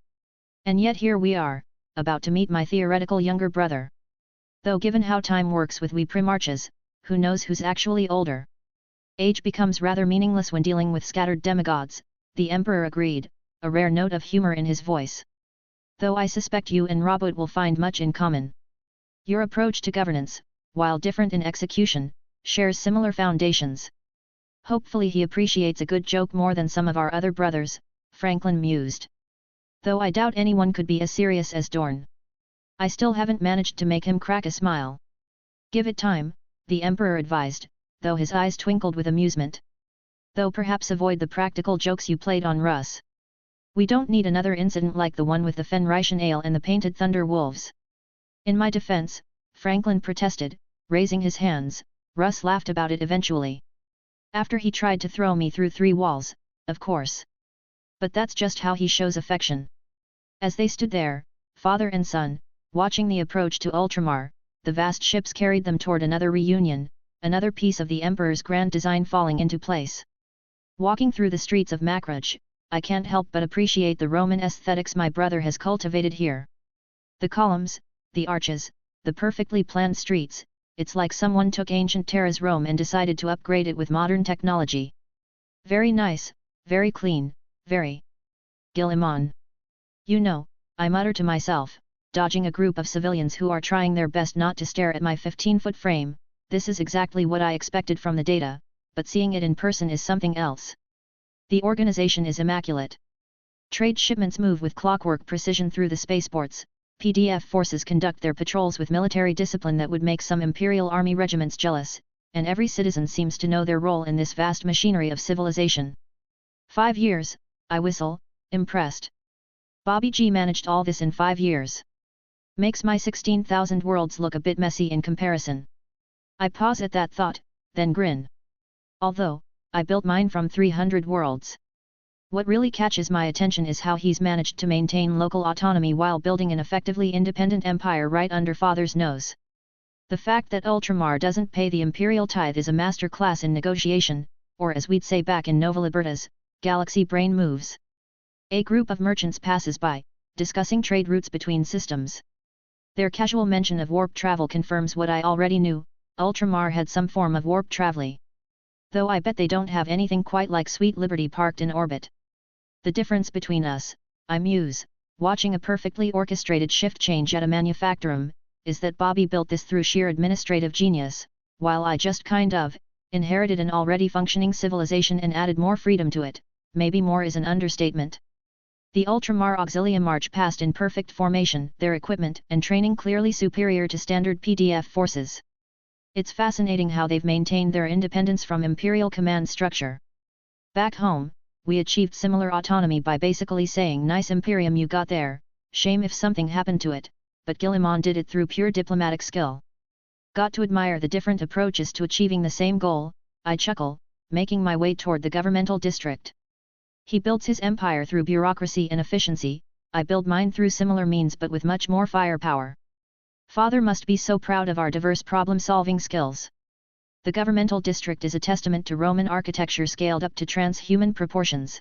And yet here we are, about to meet my theoretical younger brother. Though given how time works with we Primarches, who knows who's actually older? Age becomes rather meaningless when dealing with scattered demigods, the Emperor agreed, a rare note of humor in his voice. Though I suspect you and Robot will find much in common. Your approach to governance, while different in execution, shares similar foundations. Hopefully he appreciates a good joke more than some of our other brothers, Franklin mused. Though I doubt anyone could be as serious as Dorn. I still haven't managed to make him crack a smile. Give it time, the Emperor advised, though his eyes twinkled with amusement. Though perhaps avoid the practical jokes you played on Russ. We don't need another incident like the one with the Fenrischen ale and the painted thunder wolves. In my defense, Franklin protested, raising his hands. Russ laughed about it eventually. After he tried to throw me through 3 walls, of course. But that's just how he shows affection. As they stood there, father and son, watching the approach to Ultramar, the vast ships carried them toward another reunion, another piece of the Emperor's grand design falling into place. Walking through the streets of Macragh, I can't help but appreciate the Roman aesthetics my brother has cultivated here. The columns, the arches, the perfectly planned streets, it's like someone took ancient Terra's Rome and decided to upgrade it with modern technology. Very nice, very clean, very Guilliman. You know, I mutter to myself, dodging a group of civilians who are trying their best not to stare at my 15-foot frame. This is exactly what I expected from the data, but seeing it in person is something else. The organization is immaculate. Trade shipments move with clockwork precision through the spaceports, PDF forces conduct their patrols with military discipline that would make some Imperial Army regiments jealous, and every citizen seems to know their role in this vast machinery of civilization. 5 years, I whistle, impressed. Bobby G managed all this in 5 years. Makes my 16,000 worlds look a bit messy in comparison. I pause at that thought, then grin. Although, I built mine from 300 worlds. What really catches my attention is how he's managed to maintain local autonomy while building an effectively independent empire right under father's nose. The fact that Ultramar doesn't pay the imperial tithe is a masterclass in negotiation, or as we'd say back in Nova Liberta's, galaxy brain moves. A group of merchants passes by, discussing trade routes between systems. Their casual mention of warp travel confirms what I already knew, Ultramar had some form of warp travel. Though I bet they don't have anything quite like Sweet Liberty parked in orbit. The difference between us, I muse, watching a perfectly orchestrated shift change at a manufactorum, is that Bobby built this through sheer administrative genius, while I just kind of inherited an already functioning civilization and added more freedom to it. Maybe more is an understatement. The Ultramar Auxilia march past in perfect formation, their equipment and training clearly superior to standard PDF forces. It's fascinating how they've maintained their independence from imperial command structure. Back home, we achieved similar autonomy by basically saying nice Imperium you got there, shame if something happened to it, but Guilliman did it through pure diplomatic skill. Got to admire the different approaches to achieving the same goal, I chuckle, making my way toward the governmental district. He builds his empire through bureaucracy and efficiency, I build mine through similar means but with much more firepower. Father must be so proud of our diverse problem-solving skills. The governmental district is a testament to Roman architecture scaled up to transhuman proportions.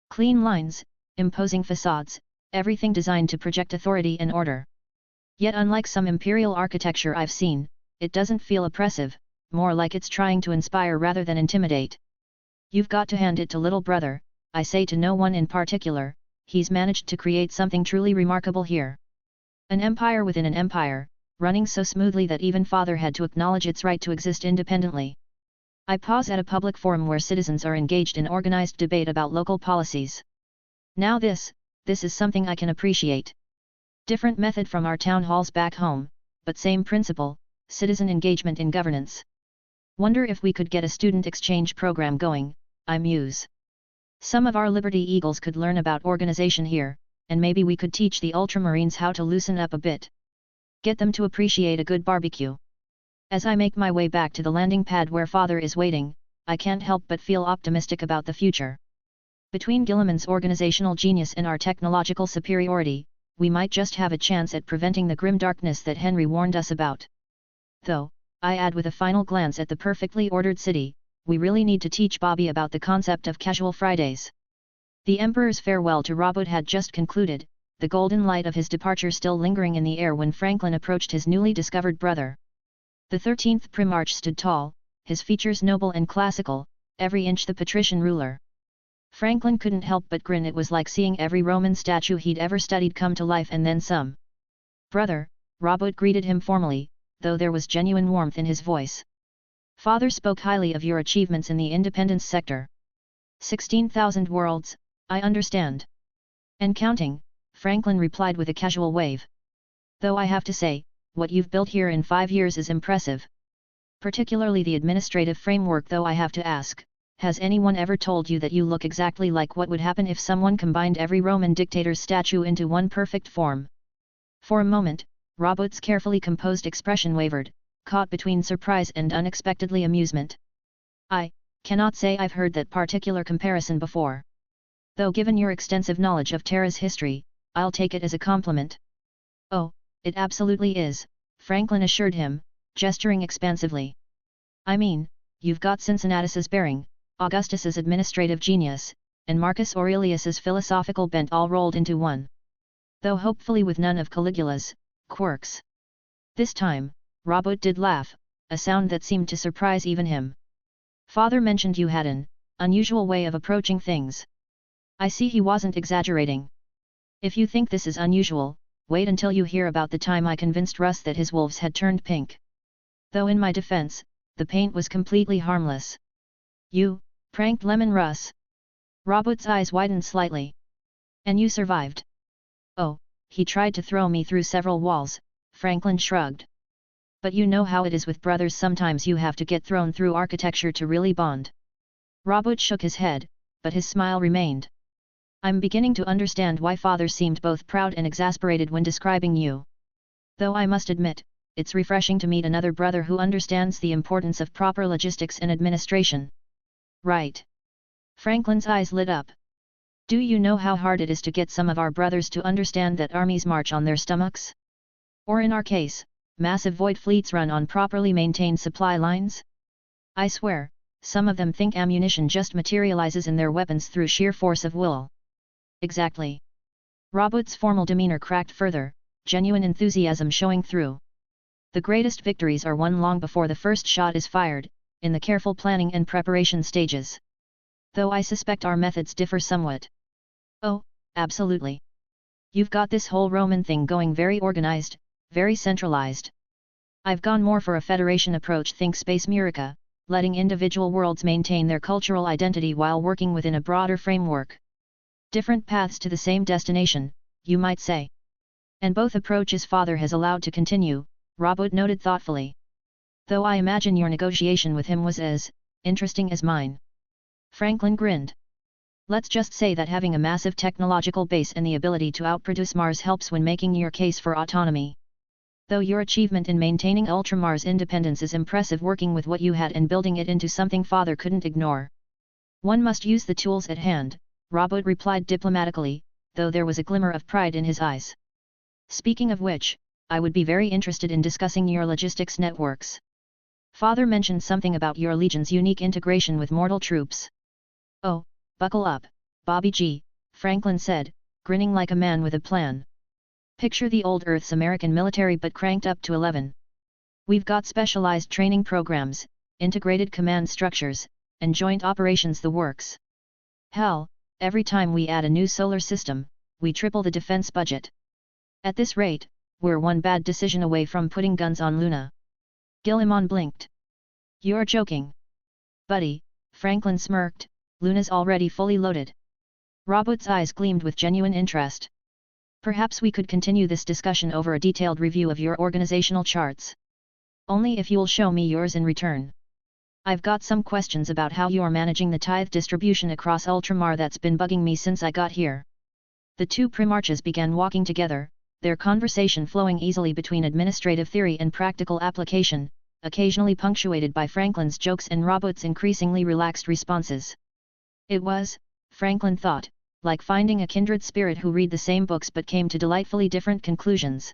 Clean lines, imposing facades, everything designed to project authority and order. Yet unlike some imperial architecture I've seen, it doesn't feel oppressive, more like it's trying to inspire rather than intimidate. You've got to hand it to little brother, I say to no one in particular, he's managed to create something truly remarkable here. An empire within an empire, running so smoothly that even father had to acknowledge its right to exist independently. I pause at a public forum where citizens are engaged in organized debate about local policies. Now this is something I can appreciate. Different method from our town halls back home, but same principle, citizen engagement in governance. Wonder if we could get a student exchange program going, I muse. Some of our Liberty Eagles could learn about organization here, and maybe we could teach the Ultramarines how to loosen up a bit. Get them to appreciate a good barbecue. As I make my way back to the landing pad where father is waiting, I can't help but feel optimistic about the future. Between Guilliman's organizational genius and our technological superiority, we might just have a chance at preventing the grim darkness that Henry warned us about. Though, I add with a final glance at the perfectly ordered city, we really need to teach Bobby about the concept of casual Fridays. The Emperor's farewell to Robert had just concluded, the golden light of his departure still lingering in the air when Franklin approached his newly discovered brother. The 13th Primarch stood tall, his features noble and classical, every inch the patrician ruler. Franklin couldn't help but grin. It was like seeing every Roman statue he'd ever studied come to life and then some. Brother, Robert greeted him formally, though there was genuine warmth in his voice. Father spoke highly of your achievements in the independence sector. 16,000 worlds, I understand. And counting, Franklin replied with a casual wave. Though I have to say, what you've built here in 5 years is impressive. Particularly the administrative framework, though I have to ask, has anyone ever told you that you look exactly like what would happen if someone combined every Roman dictator's statue into one perfect form? For a moment, Robert's carefully composed expression wavered, caught between surprise and unexpectedly amusement. I cannot say I've heard that particular comparison before. Though given your extensive knowledge of Terra's history, I'll take it as a compliment. Oh, it absolutely is, Franklin assured him, gesturing expansively. I mean, you've got Cincinnatus's bearing, Augustus's administrative genius, and Marcus Aurelius's philosophical bent all rolled into one. Though hopefully with none of Caligula's quirks. This time, Robert did laugh, a sound that seemed to surprise even him. Father mentioned you had an unusual way of approaching things. I see he wasn't exaggerating. If you think this is unusual, wait until you hear about the time I convinced Russ that his wolves had turned pink. Though in my defense, the paint was completely harmless. You pranked Lemon Russ? Robert's eyes widened slightly. And you survived? Oh, he tried to throw me through several walls, Franklin shrugged. But you know how it is with brothers, sometimes you have to get thrown through architecture to really bond. Robert shook his head, but his smile remained. I'm beginning to understand why Father seemed both proud and exasperated when describing you. Though I must admit, it's refreshing to meet another brother who understands the importance of proper logistics and administration. Right. Franklin's eyes lit up. Do you know how hard it is to get some of our brothers to understand that armies march on their stomachs? Or in our case, massive void fleets run on properly maintained supply lines? I swear, some of them think ammunition just materializes in their weapons through sheer force of will. Exactly. Robert's formal demeanor cracked further, genuine enthusiasm showing through. The greatest victories are won long before the first shot is fired, in the careful planning and preparation stages. Though I suspect our methods differ somewhat. Oh, absolutely. You've got this whole Roman thing going very organized, very centralized. I've gone more for a federation approach, think Space Murica, letting individual worlds maintain their cultural identity while working within a broader framework. Different paths to the same destination, you might say. And both approaches Father has allowed to continue, Robert noted thoughtfully. Though I imagine your negotiation with him was as interesting as mine. Franklin grinned. Let's just say that having a massive technological base and the ability to outproduce Mars helps when making your case for autonomy. Though your achievement in maintaining Ultramar's independence is impressive, working with what you had and building it into something Father couldn't ignore. One must use the tools at hand, Robert replied diplomatically, though there was a glimmer of pride in his eyes. Speaking of which, I would be very interested in discussing your logistics networks. Father mentioned something about your legion's unique integration with mortal troops. Oh, buckle up, Bobby G, Franklin said, grinning like a man with a plan. Picture the old Earth's American military but cranked up to 11. We've got specialized training programs, integrated command structures, and joint operations, the works. Hell, every time we add a new solar system, we triple the defense budget. At this rate, we're one bad decision away from putting guns on Luna. Guillemon blinked. You're joking. Buddy, Franklin smirked, Luna's already fully loaded. Robert's eyes gleamed with genuine interest. Perhaps we could continue this discussion over a detailed review of your organizational charts. Only if you'll show me yours in return. I've got some questions about how you're managing the tithe distribution across Ultramar that's been bugging me since I got here. The two Primarches began walking together, their conversation flowing easily between administrative theory and practical application, occasionally punctuated by Franklin's jokes and Robert's increasingly relaxed responses. It was, Franklin thought, like finding a kindred spirit who read the same books but came to delightfully different conclusions.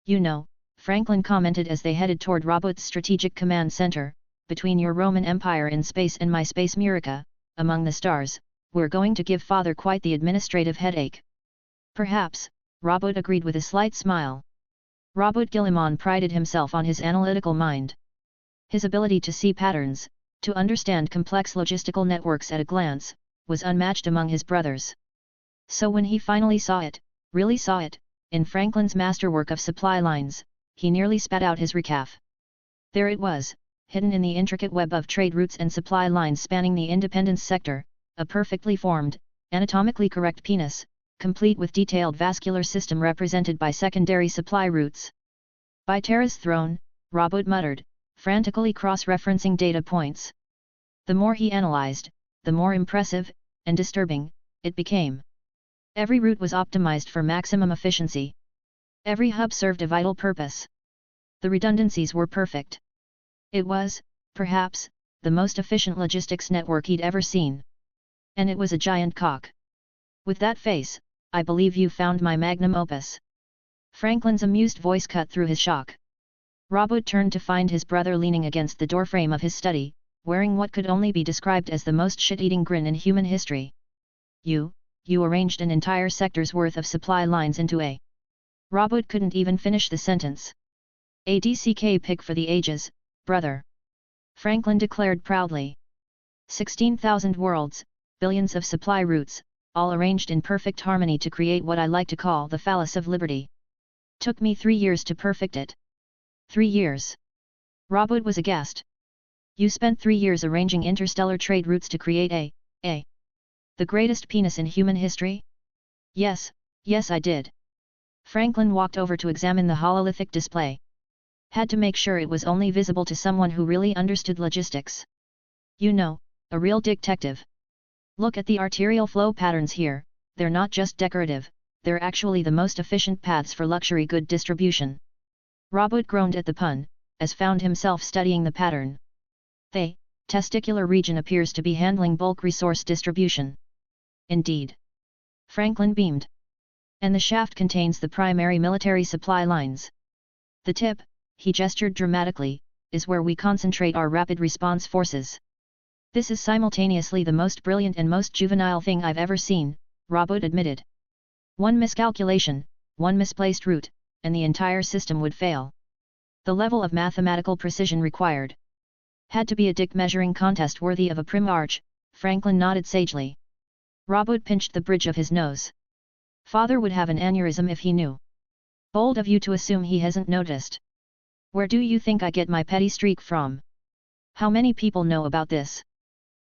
You know, Franklin commented as they headed toward Robert's strategic command center, between your Roman Empire in space and my Space Murica, among the stars, we're going to give Father quite the administrative headache. Perhaps, Robert agreed with a slight smile. Robert Guillemon prided himself on his analytical mind. His ability to see patterns, to understand complex logistical networks at a glance, was unmatched among his brothers. So when he finally saw it, really saw it, in Franklin's masterwork of supply lines, he nearly spat out his recaf. There it was, hidden in the intricate web of trade routes and supply lines spanning the independence sector, a perfectly formed, anatomically correct penis, complete with detailed vascular system represented by secondary supply routes. By Terra's throne, Robert muttered, frantically cross-referencing data points. The more he analyzed, the more impressive, and disturbing, it became. Every route was optimized for maximum efficiency. Every hub served a vital purpose. The redundancies were perfect. It was, perhaps, the most efficient logistics network he'd ever seen. And it was a giant cock. With that face, I believe you found my magnum opus. Franklin's amused voice cut through his shock. Robert turned to find his brother leaning against the doorframe of his study, wearing what could only be described as the most shit-eating grin in human history. You arranged an entire sector's worth of supply lines into a... Robert couldn't even finish the sentence. A DCK pick for the ages, brother. Franklin declared proudly. 16,000 worlds, billions of supply routes, all arranged in perfect harmony to create what I like to call the phallus of liberty. Took me 3 years to perfect it. 3 years. Robert was aghast. You spent 3 years arranging interstellar trade routes to create the greatest penis in human history? Yes I did. Franklin walked over to examine the hololithic display. Had to make sure it was only visible to someone who really understood logistics. You know, a real detective. Look at the arterial flow patterns here, they're not just decorative, they're actually the most efficient paths for luxury good distribution. Robert groaned at the pun, as found himself studying the pattern. The testicular region appears to be handling bulk resource distribution. Indeed. Franklin beamed. And the shaft contains the primary military supply lines. The tip, he gestured dramatically, is where we concentrate our rapid response forces. This is simultaneously the most brilliant and most juvenile thing I've ever seen, Robert admitted. One miscalculation, one misplaced route, and the entire system would fail. The level of mathematical precision required. Had to be a dick measuring contest worthy of a Primarch, Franklin nodded sagely. Robert pinched the bridge of his nose. Father would have an aneurysm if he knew. Bold of you to assume he hasn't noticed. Where do you think I get my petty streak from? How many people know about this?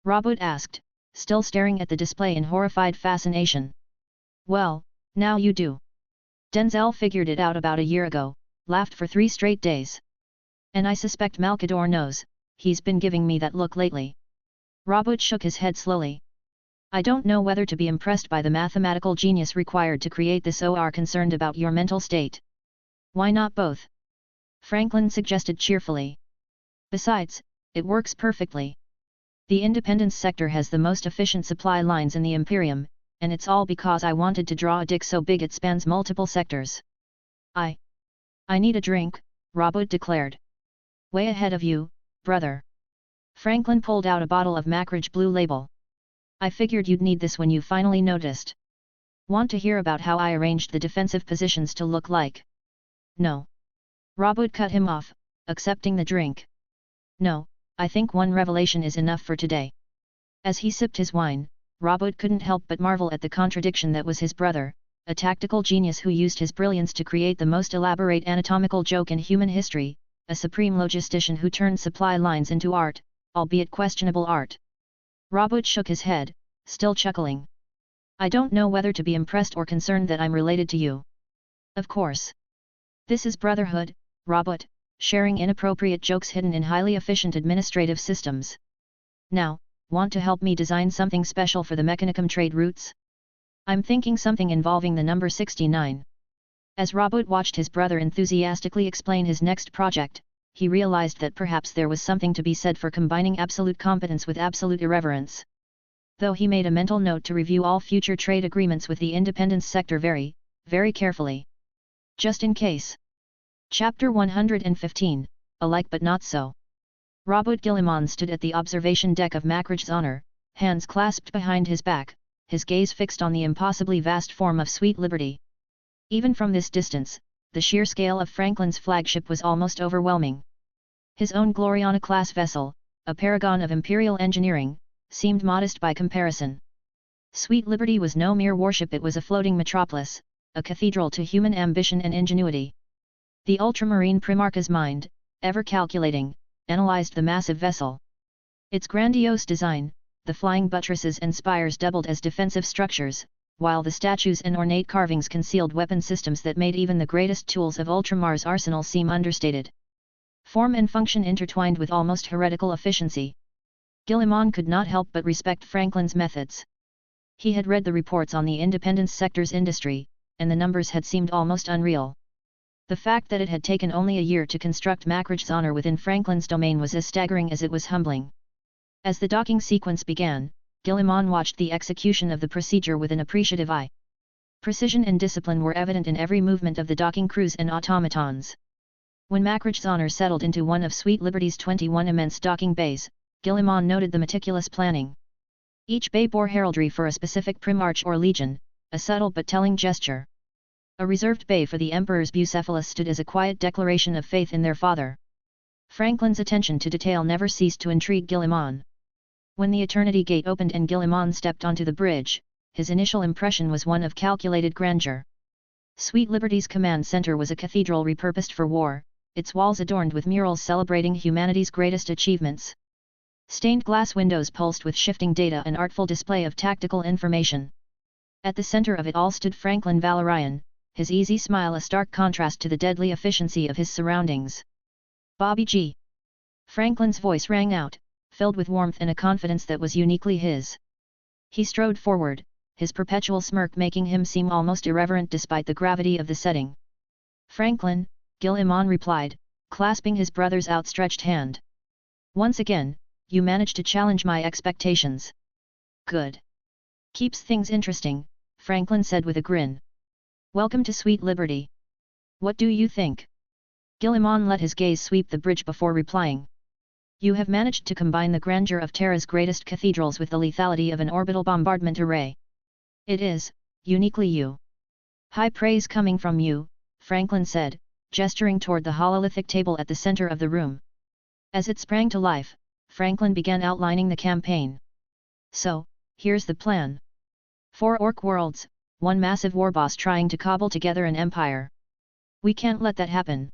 Robert asked, still staring at the display in horrified fascination. Well, now you do. Denzel figured it out about a year ago, laughed for 3 straight days. And I suspect Malkador knows, he's been giving me that look lately. Robert shook his head slowly. I don't know whether to be impressed by the mathematical genius required to create this or concerned about your mental state. Why not both? Franklin suggested cheerfully. Besides, it works perfectly. The independence sector has the most efficient supply lines in the Imperium, and it's all because I wanted to draw a dick so big it spans multiple sectors. I need a drink, Robert declared. Way ahead of you, brother. Franklin pulled out a bottle of Mackridge Blue Label. I figured you'd need this when you finally noticed. Want to hear about how I arranged the defensive positions to look like? No. Robert cut him off, accepting the drink. No, I think one revelation is enough for today. As he sipped his wine, Robert couldn't help but marvel at the contradiction that was his brother, a tactical genius who used his brilliance to create the most elaborate anatomical joke in human history, a supreme logistician who turned supply lines into art, albeit questionable art. Robert shook his head, still chuckling. I don't know whether to be impressed or concerned that I'm related to you. Of course. This is brotherhood, Robert, sharing inappropriate jokes hidden in highly efficient administrative systems. Now, want to help me design something special for the Mechanicum trade routes? I'm thinking something involving the number 69. As Robert watched his brother enthusiastically explain his next project, he realized that perhaps there was something to be said for combining absolute competence with absolute irreverence. Though he made a mental note to review all future trade agreements with the independence sector very, very carefully. Just in case. Chapter 115, Alike but Not So. Robert Gillimon stood at the observation deck of Mackridge's Honor, hands clasped behind his back, his gaze fixed on the impossibly vast form of Sweet Liberty. Even from this distance, the sheer scale of Franklin's flagship was almost overwhelming. His own Gloriana-class vessel, a paragon of imperial engineering, seemed modest by comparison. Sweet Liberty was no mere warship, it was a floating metropolis, a cathedral to human ambition and ingenuity. The ultramarine Primarch's mind, ever calculating, analyzed the massive vessel. Its grandiose design, the flying buttresses and spires doubled as defensive structures, while the statues and ornate carvings concealed weapon systems that made even the greatest tools of Ultramar's arsenal seem understated. Form and function intertwined with almost heretical efficiency. Guilliman could not help but respect Franklin's methods. He had read the reports on the independence sector's industry, and the numbers had seemed almost unreal. The fact that it had taken only a year to construct Mackrach's honor within Franklin's domain was as staggering as it was humbling. As the docking sequence began, Guilliman watched the execution of the procedure with an appreciative eye. Precision and discipline were evident in every movement of the docking crews and automatons. When Mackrach's honor settled into one of Sweet Liberty's 21 immense docking bays, Guilliman noted the meticulous planning. Each bay bore heraldry for a specific Primarch or legion, a subtle but telling gesture. A reserved bay for the Emperor's Bucephalus stood as a quiet declaration of faith in their father. Franklin's attention to detail never ceased to intrigue Guilliman. When the Eternity Gate opened and Guilliman stepped onto the bridge, his initial impression was one of calculated grandeur. Sweet Liberty's command center was a cathedral repurposed for war, its walls adorned with murals celebrating humanity's greatest achievements. Stained glass windows pulsed with shifting data and artful display of tactical information. At the center of it all stood Franklin Valorian, his easy smile a stark contrast to the deadly efficiency of his surroundings. "Bobby G." Franklin's voice rang out, filled with warmth and a confidence that was uniquely his. He strode forward, his perpetual smirk making him seem almost irreverent despite the gravity of the setting. "Franklin," Guilliman replied, clasping his brother's outstretched hand. "Once again, you managed to challenge my expectations. Good. Keeps things interesting," Franklin said with a grin. "Welcome to Sweet Liberty. What do you think?" Guilliman let his gaze sweep the bridge before replying. "You have managed to combine the grandeur of Terra's greatest cathedrals with the lethality of an orbital bombardment array. It is, uniquely you." "High praise coming from you," Franklin said, gesturing toward the hololithic table at the center of the room. As it sprang to life, Franklin began outlining the campaign. "So, here's the plan. 4 orc worlds, one massive warboss trying to cobble together an empire. We can't let that happen.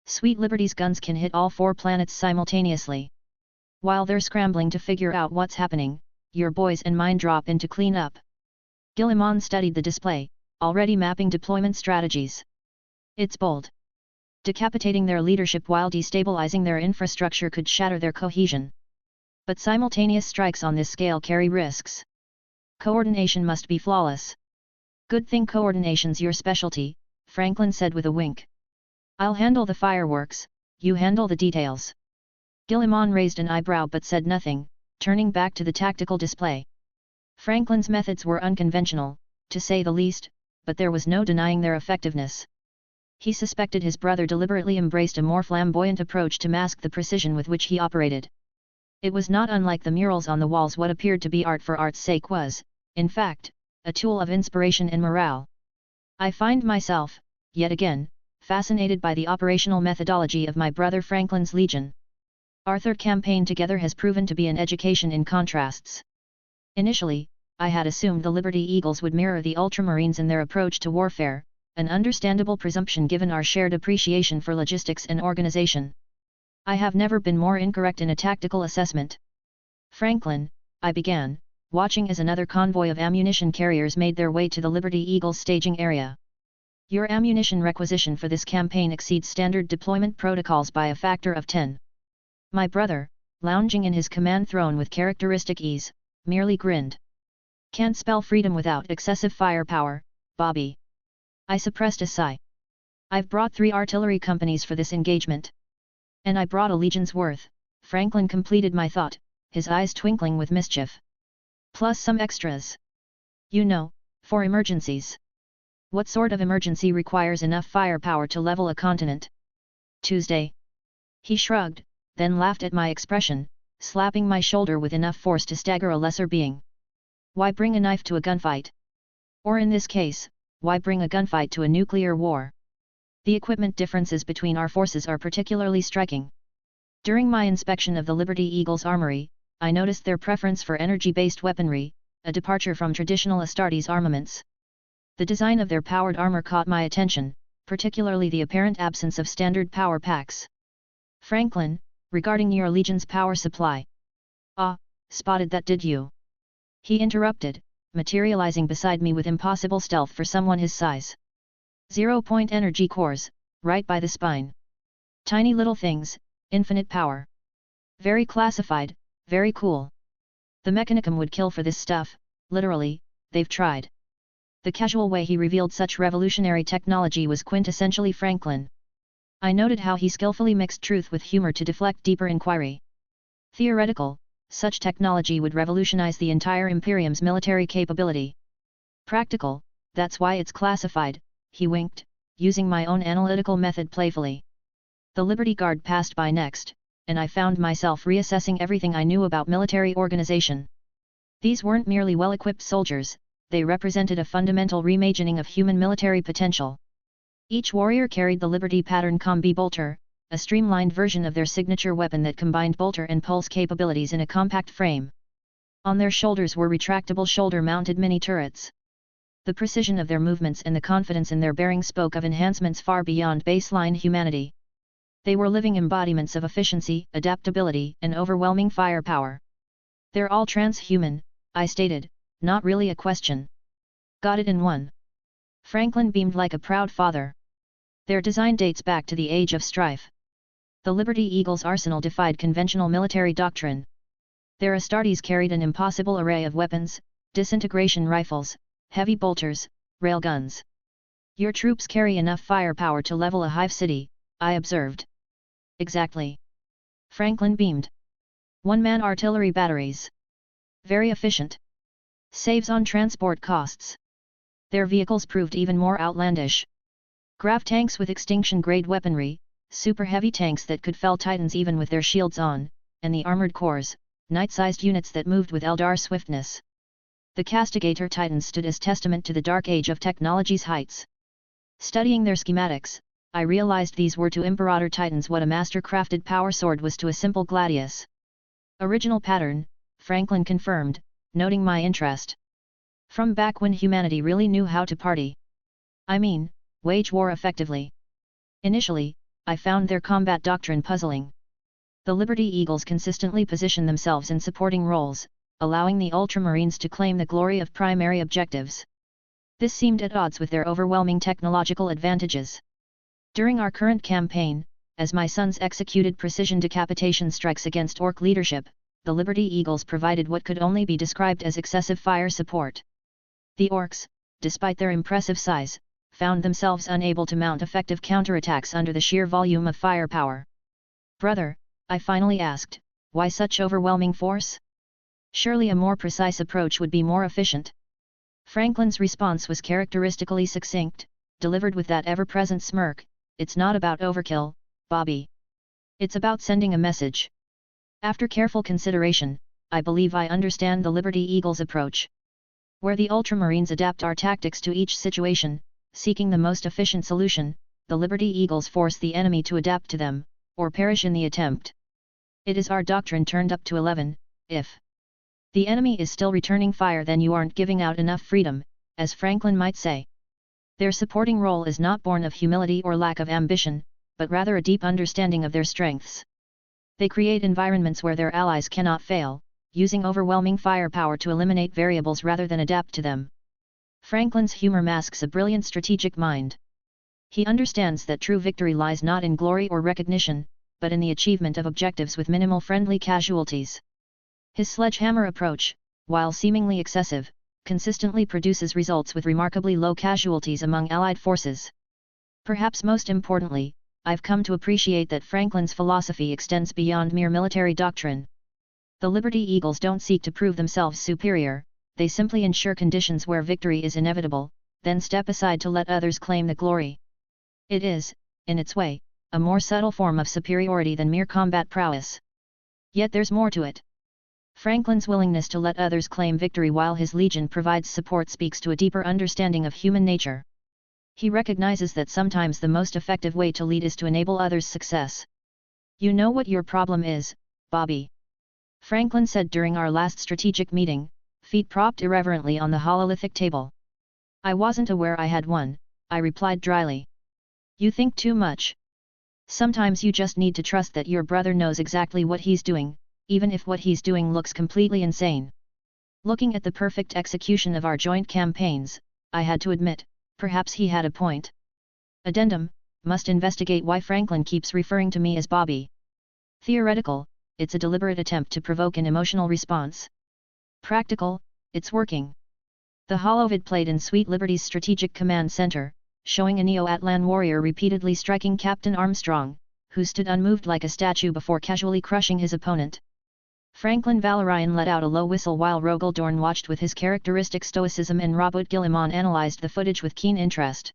Sweet Liberty's guns can hit all 4 planets simultaneously. While they're scrambling to figure out what's happening, your boys and mine drop in to clean up." Guilliman studied the display, already mapping deployment strategies. "It's bold. Decapitating their leadership while destabilizing their infrastructure could shatter their cohesion. But simultaneous strikes on this scale carry risks. Coordination must be flawless." "Good thing coordination's your specialty," Franklin said with a wink. "I'll handle the fireworks, you handle the details." Guilliman raised an eyebrow but said nothing, turning back to the tactical display. Franklin's methods were unconventional, to say the least, but there was no denying their effectiveness. He suspected his brother deliberately embraced a more flamboyant approach to mask the precision with which he operated. It was not unlike the murals on the walls. What appeared to be art for art's sake was, in fact, a tool of inspiration and morale. I find myself, yet again, fascinated by the operational methodology of my brother Franklin's Legion. Our third campaign together has proven to be an education in contrasts. Initially, I had assumed the Liberty Eagles would mirror the Ultramarines in their approach to warfare, an understandable presumption given our shared appreciation for logistics and organization. I have never been more incorrect in a tactical assessment. "Franklin," I began, watching as another convoy of ammunition carriers made their way to the Liberty Eagle's staging area. "Your ammunition requisition for this campaign exceeds standard deployment protocols by a factor of 10. My brother, lounging in his command throne with characteristic ease, merely grinned. "Can't spell freedom without excessive firepower, Bobby." I suppressed a sigh. "I've brought 3 artillery companies for this engagement. And I brought a legion's worth," Franklin completed my thought, his eyes twinkling with mischief. "Plus some extras. You know, for emergencies." "What sort of emergency requires enough firepower to level a continent?" "Tuesday." He shrugged, then laughed at my expression, slapping my shoulder with enough force to stagger a lesser being. "Why bring a knife to a gunfight? Or in this case, why bring a gunfight to a nuclear war?" The equipment differences between our forces are particularly striking. During my inspection of the Liberty Eagle's armory, I noticed their preference for energy-based weaponry, a departure from traditional Astartes armaments. The design of their powered armor caught my attention, particularly the apparent absence of standard power packs. "Franklin, regarding your legion's power supply." "Ah, spotted that did you?" He interrupted, materializing beside me with impossible stealth for someone his size. 0-point energy cores, right by the spine. Tiny little things, infinite power. Very classified, very cool. The Mechanicum would kill for this stuff, literally, they've tried. The casual way he revealed such revolutionary technology was quintessentially Franklin. I noted how he skillfully mixed truth with humor to deflect deeper inquiry. Theoretical, such technology would revolutionize the entire Imperium's military capability. Practical, that's why it's classified, he winked, using my own analytical method playfully. The Liberty Guard passed by next, and I found myself reassessing everything I knew about military organization. These weren't merely well-equipped soldiers, they represented a fundamental reimagining of human military potential. Each warrior carried the Liberty Pattern Combi Bolter, a streamlined version of their signature weapon that combined bolter and pulse capabilities in a compact frame. On their shoulders were retractable shoulder-mounted mini-turrets. The precision of their movements and the confidence in their bearing spoke of enhancements far beyond baseline humanity. They were living embodiments of efficiency, adaptability, and overwhelming firepower. They're all transhuman, I stated, not really a question. Got it in one. Franklin beamed like a proud father. Their design dates back to the Age of Strife. The Liberty Eagle's arsenal defied conventional military doctrine. Their Astartes carried an impossible array of weapons, disintegration rifles, heavy bolters, railguns. Your troops carry enough firepower to level a hive city, I observed. Exactly. Franklin beamed. One-man artillery batteries. Very efficient. Saves on transport costs. Their vehicles proved even more outlandish. Grav tanks with extinction-grade weaponry, super heavy tanks that could fell titans even with their shields on, and the armored cores, knight-sized units that moved with Eldar swiftness. The Castigator Titans stood as testament to the dark age of technology's heights. Studying their schematics, I realized these were to Imperator Titans what a master-crafted power sword was to a simple gladius. Original pattern, Franklin confirmed, noting my interest. From back when humanity really knew how to party. I mean, wage war effectively. Initially, I found their combat doctrine puzzling. The Liberty Eagles consistently position themselves in supporting roles, allowing the Ultramarines to claim the glory of primary objectives. This seemed at odds with their overwhelming technological advantages. During our current campaign, as my sons executed precision decapitation strikes against Orc leadership, the Liberty Eagles provided what could only be described as excessive fire support. The Orcs, despite their impressive size, found themselves unable to mount effective counterattacks under the sheer volume of firepower. Brother, I finally asked, why such overwhelming force? Surely a more precise approach would be more efficient. Franklin's response was characteristically succinct, delivered with that ever-present smirk. It's not about overkill, Bobby. It's about sending a message. After careful consideration, I believe I understand the Liberty Eagle's approach. Where the Ultramarines adapt our tactics to each situation, seeking the most efficient solution, the Liberty Eagles force the enemy to adapt to them, or perish in the attempt. It is our doctrine turned up to 11, if the enemy is still returning fire, then you aren't giving out enough freedom, as Franklin might say. Their supporting role is not born of humility or lack of ambition, but rather a deep understanding of their strengths. They create environments where their allies cannot fail, using overwhelming firepower to eliminate variables rather than adapt to them. Franklin's humor masks a brilliant strategic mind. He understands that true victory lies not in glory or recognition, but in the achievement of objectives with minimal friendly casualties. His sledgehammer approach, while seemingly excessive, consistently produces results with remarkably low casualties among Allied forces. Perhaps most importantly, I've come to appreciate that Franklin's philosophy extends beyond mere military doctrine. The Liberty Eagles don't seek to prove themselves superior, they simply ensure conditions where victory is inevitable, then step aside to let others claim the glory. It is, in its way, a more subtle form of superiority than mere combat prowess. Yet there's more to it. Franklin's willingness to let others claim victory while his legion provides support speaks to a deeper understanding of human nature. He recognizes that sometimes the most effective way to lead is to enable others' success. You know what your problem is, Bobby. Franklin said during our last strategic meeting, feet propped irreverently on the hololithic table. I wasn't aware I had one, I replied dryly. You think too much. Sometimes you just need to trust that your brother knows exactly what he's doing, even if what he's doing looks completely insane. Looking at the perfect execution of our joint campaigns, I had to admit, perhaps he had a point. Addendum, must investigate why Franklin keeps referring to me as Bobby. Theoretical, it's a deliberate attempt to provoke an emotional response. Practical, it's working. The holovid played in Sweet Liberty's strategic command center, showing a Neo-Atlan warrior repeatedly striking Captain Armstrong, who stood unmoved like a statue before casually crushing his opponent. Franklin Valorian let out a low whistle while Rogel Dorn watched with his characteristic stoicism and Robert Guillemon analyzed the footage with keen interest.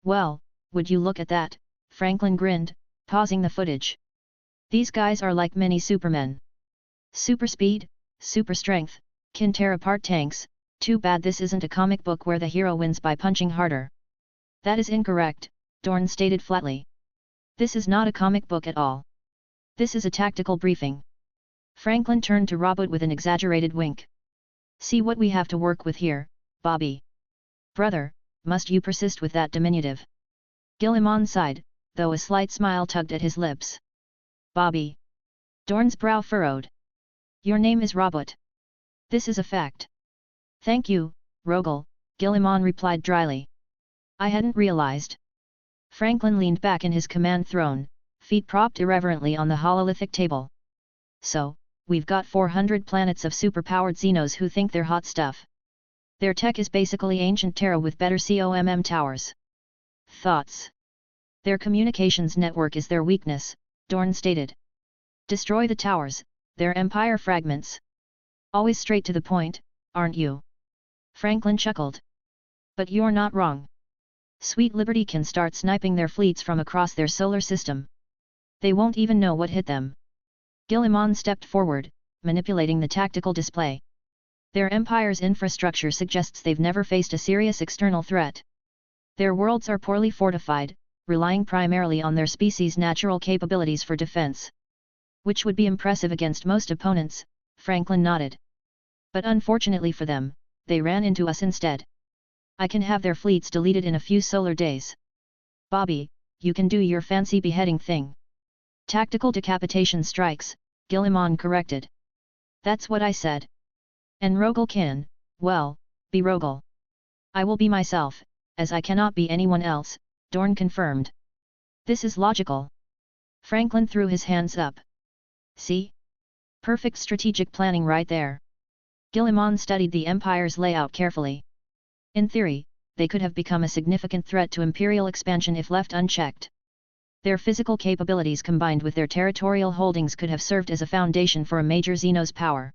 Well, would you look at that, Franklin grinned, pausing the footage. These guys are like mini supermen. Super speed, super strength, can tear apart tanks. Too bad this isn't a comic book where the hero wins by punching harder. That is incorrect, Dorn stated flatly. This is not a comic book at all. This is a tactical briefing. Franklin turned to Robert with an exaggerated wink. See what we have to work with here, Bobby. Brother, must you persist with that diminutive? Guillemon sighed, though a slight smile tugged at his lips. Bobby. Dorn's brow furrowed. Your name is Robert. This is a fact. Thank you, Rogel, Guillemon replied dryly. I hadn't realized. Franklin leaned back in his command throne, feet propped irreverently on the hololithic table. So, we've got 400 planets of superpowered Xenos who think they're hot stuff. Their tech is basically ancient Terra with better COMM towers. Thoughts? Their communications network is their weakness, Dorn stated. Destroy the towers, their empire fragments. Always straight to the point, aren't you? Franklin chuckled. But you're not wrong. Sweet Liberty can start sniping their fleets from across their solar system. They won't even know what hit them. Guillemon stepped forward, manipulating the tactical display. Their empire's infrastructure suggests they've never faced a serious external threat. Their worlds are poorly fortified, relying primarily on their species' natural capabilities for defense. Which would be impressive against most opponents, Franklin nodded. But unfortunately for them, they ran into us instead. I can have their fleets deleted in a few solar days. Bobby, you can do your fancy beheading thing. Tactical decapitation strikes, Guillemon corrected. That's what I said. And Rogel can, well, be Rogel. I will be myself, as I cannot be anyone else, Dorn confirmed. This is logical. Franklin threw his hands up. See? Perfect strategic planning right there. Guillemon studied the Empire's layout carefully. In theory, they could have become a significant threat to Imperial expansion if left unchecked. Their physical capabilities combined with their territorial holdings could have served as a foundation for a major Xenos power.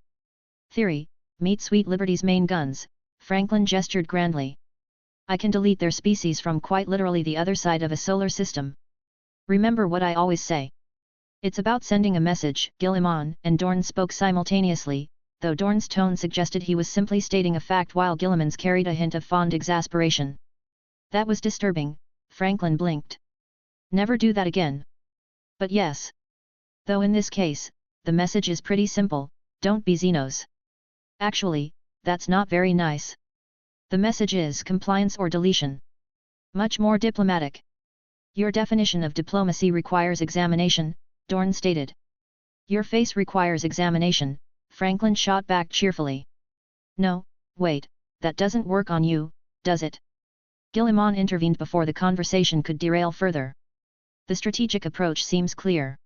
Theory, meet Sweet Liberty's main guns, Franklin gestured grandly. I can delete their species from quite literally the other side of a solar system. Remember what I always say. It's about sending a message. Guillemon and Dorn spoke simultaneously, though Dorn's tone suggested he was simply stating a fact while Guillemon's carried a hint of fond exasperation. That was disturbing, Franklin blinked. Never do that again. But yes. Though in this case, the message is pretty simple, don't be Xenos. Actually, that's not very nice. The message is compliance or deletion. Much more diplomatic. Your definition of diplomacy requires examination, Dorn stated. Your face requires examination, Franklin shot back cheerfully. No, wait, that doesn't work on you, does it? Guillemon intervened before the conversation could derail further. The strategic approach seems clear.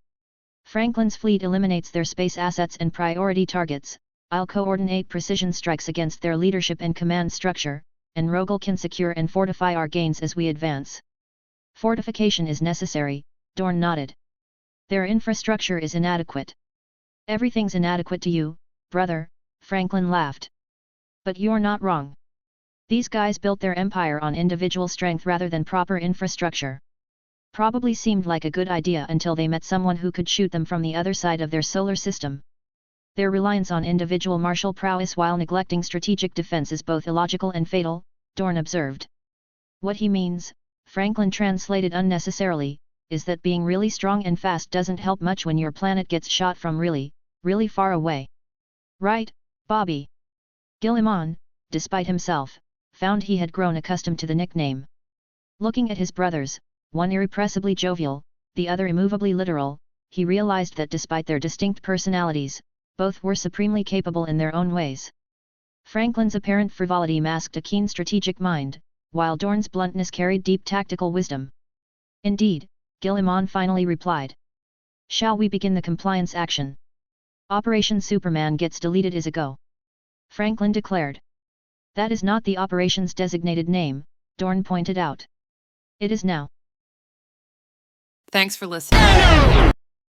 Franklin's fleet eliminates their space assets and priority targets. I'll coordinate precision strikes against their leadership and command structure, and Rogel can secure and fortify our gains as we advance. Fortification is necessary, Dorn nodded. Their infrastructure is inadequate. Everything's inadequate to you, brother, Franklin laughed. But you're not wrong. These guys built their empire on individual strength rather than proper infrastructure. Probably seemed like a good idea until they met someone who could shoot them from the other side of their solar system. Their reliance on individual martial prowess while neglecting strategic defense is both illogical and fatal, Dorn observed. What he means, Franklin translated unnecessarily, is that being really strong and fast doesn't help much when your planet gets shot from really, really far away. Right, Bobby? Guillemon, despite himself, found he had grown accustomed to the nickname. Looking at his brothers, one irrepressibly jovial, the other immovably literal, he realized that despite their distinct personalities, both were supremely capable in their own ways. Franklin's apparent frivolity masked a keen strategic mind, while Dorn's bluntness carried deep tactical wisdom. Indeed, Guilliman finally replied. Shall we begin the compliance action? Operation Superman gets deleted is a go. Franklin declared. That is not the operation's designated name, Dorn pointed out. It is now. Thanks for listening.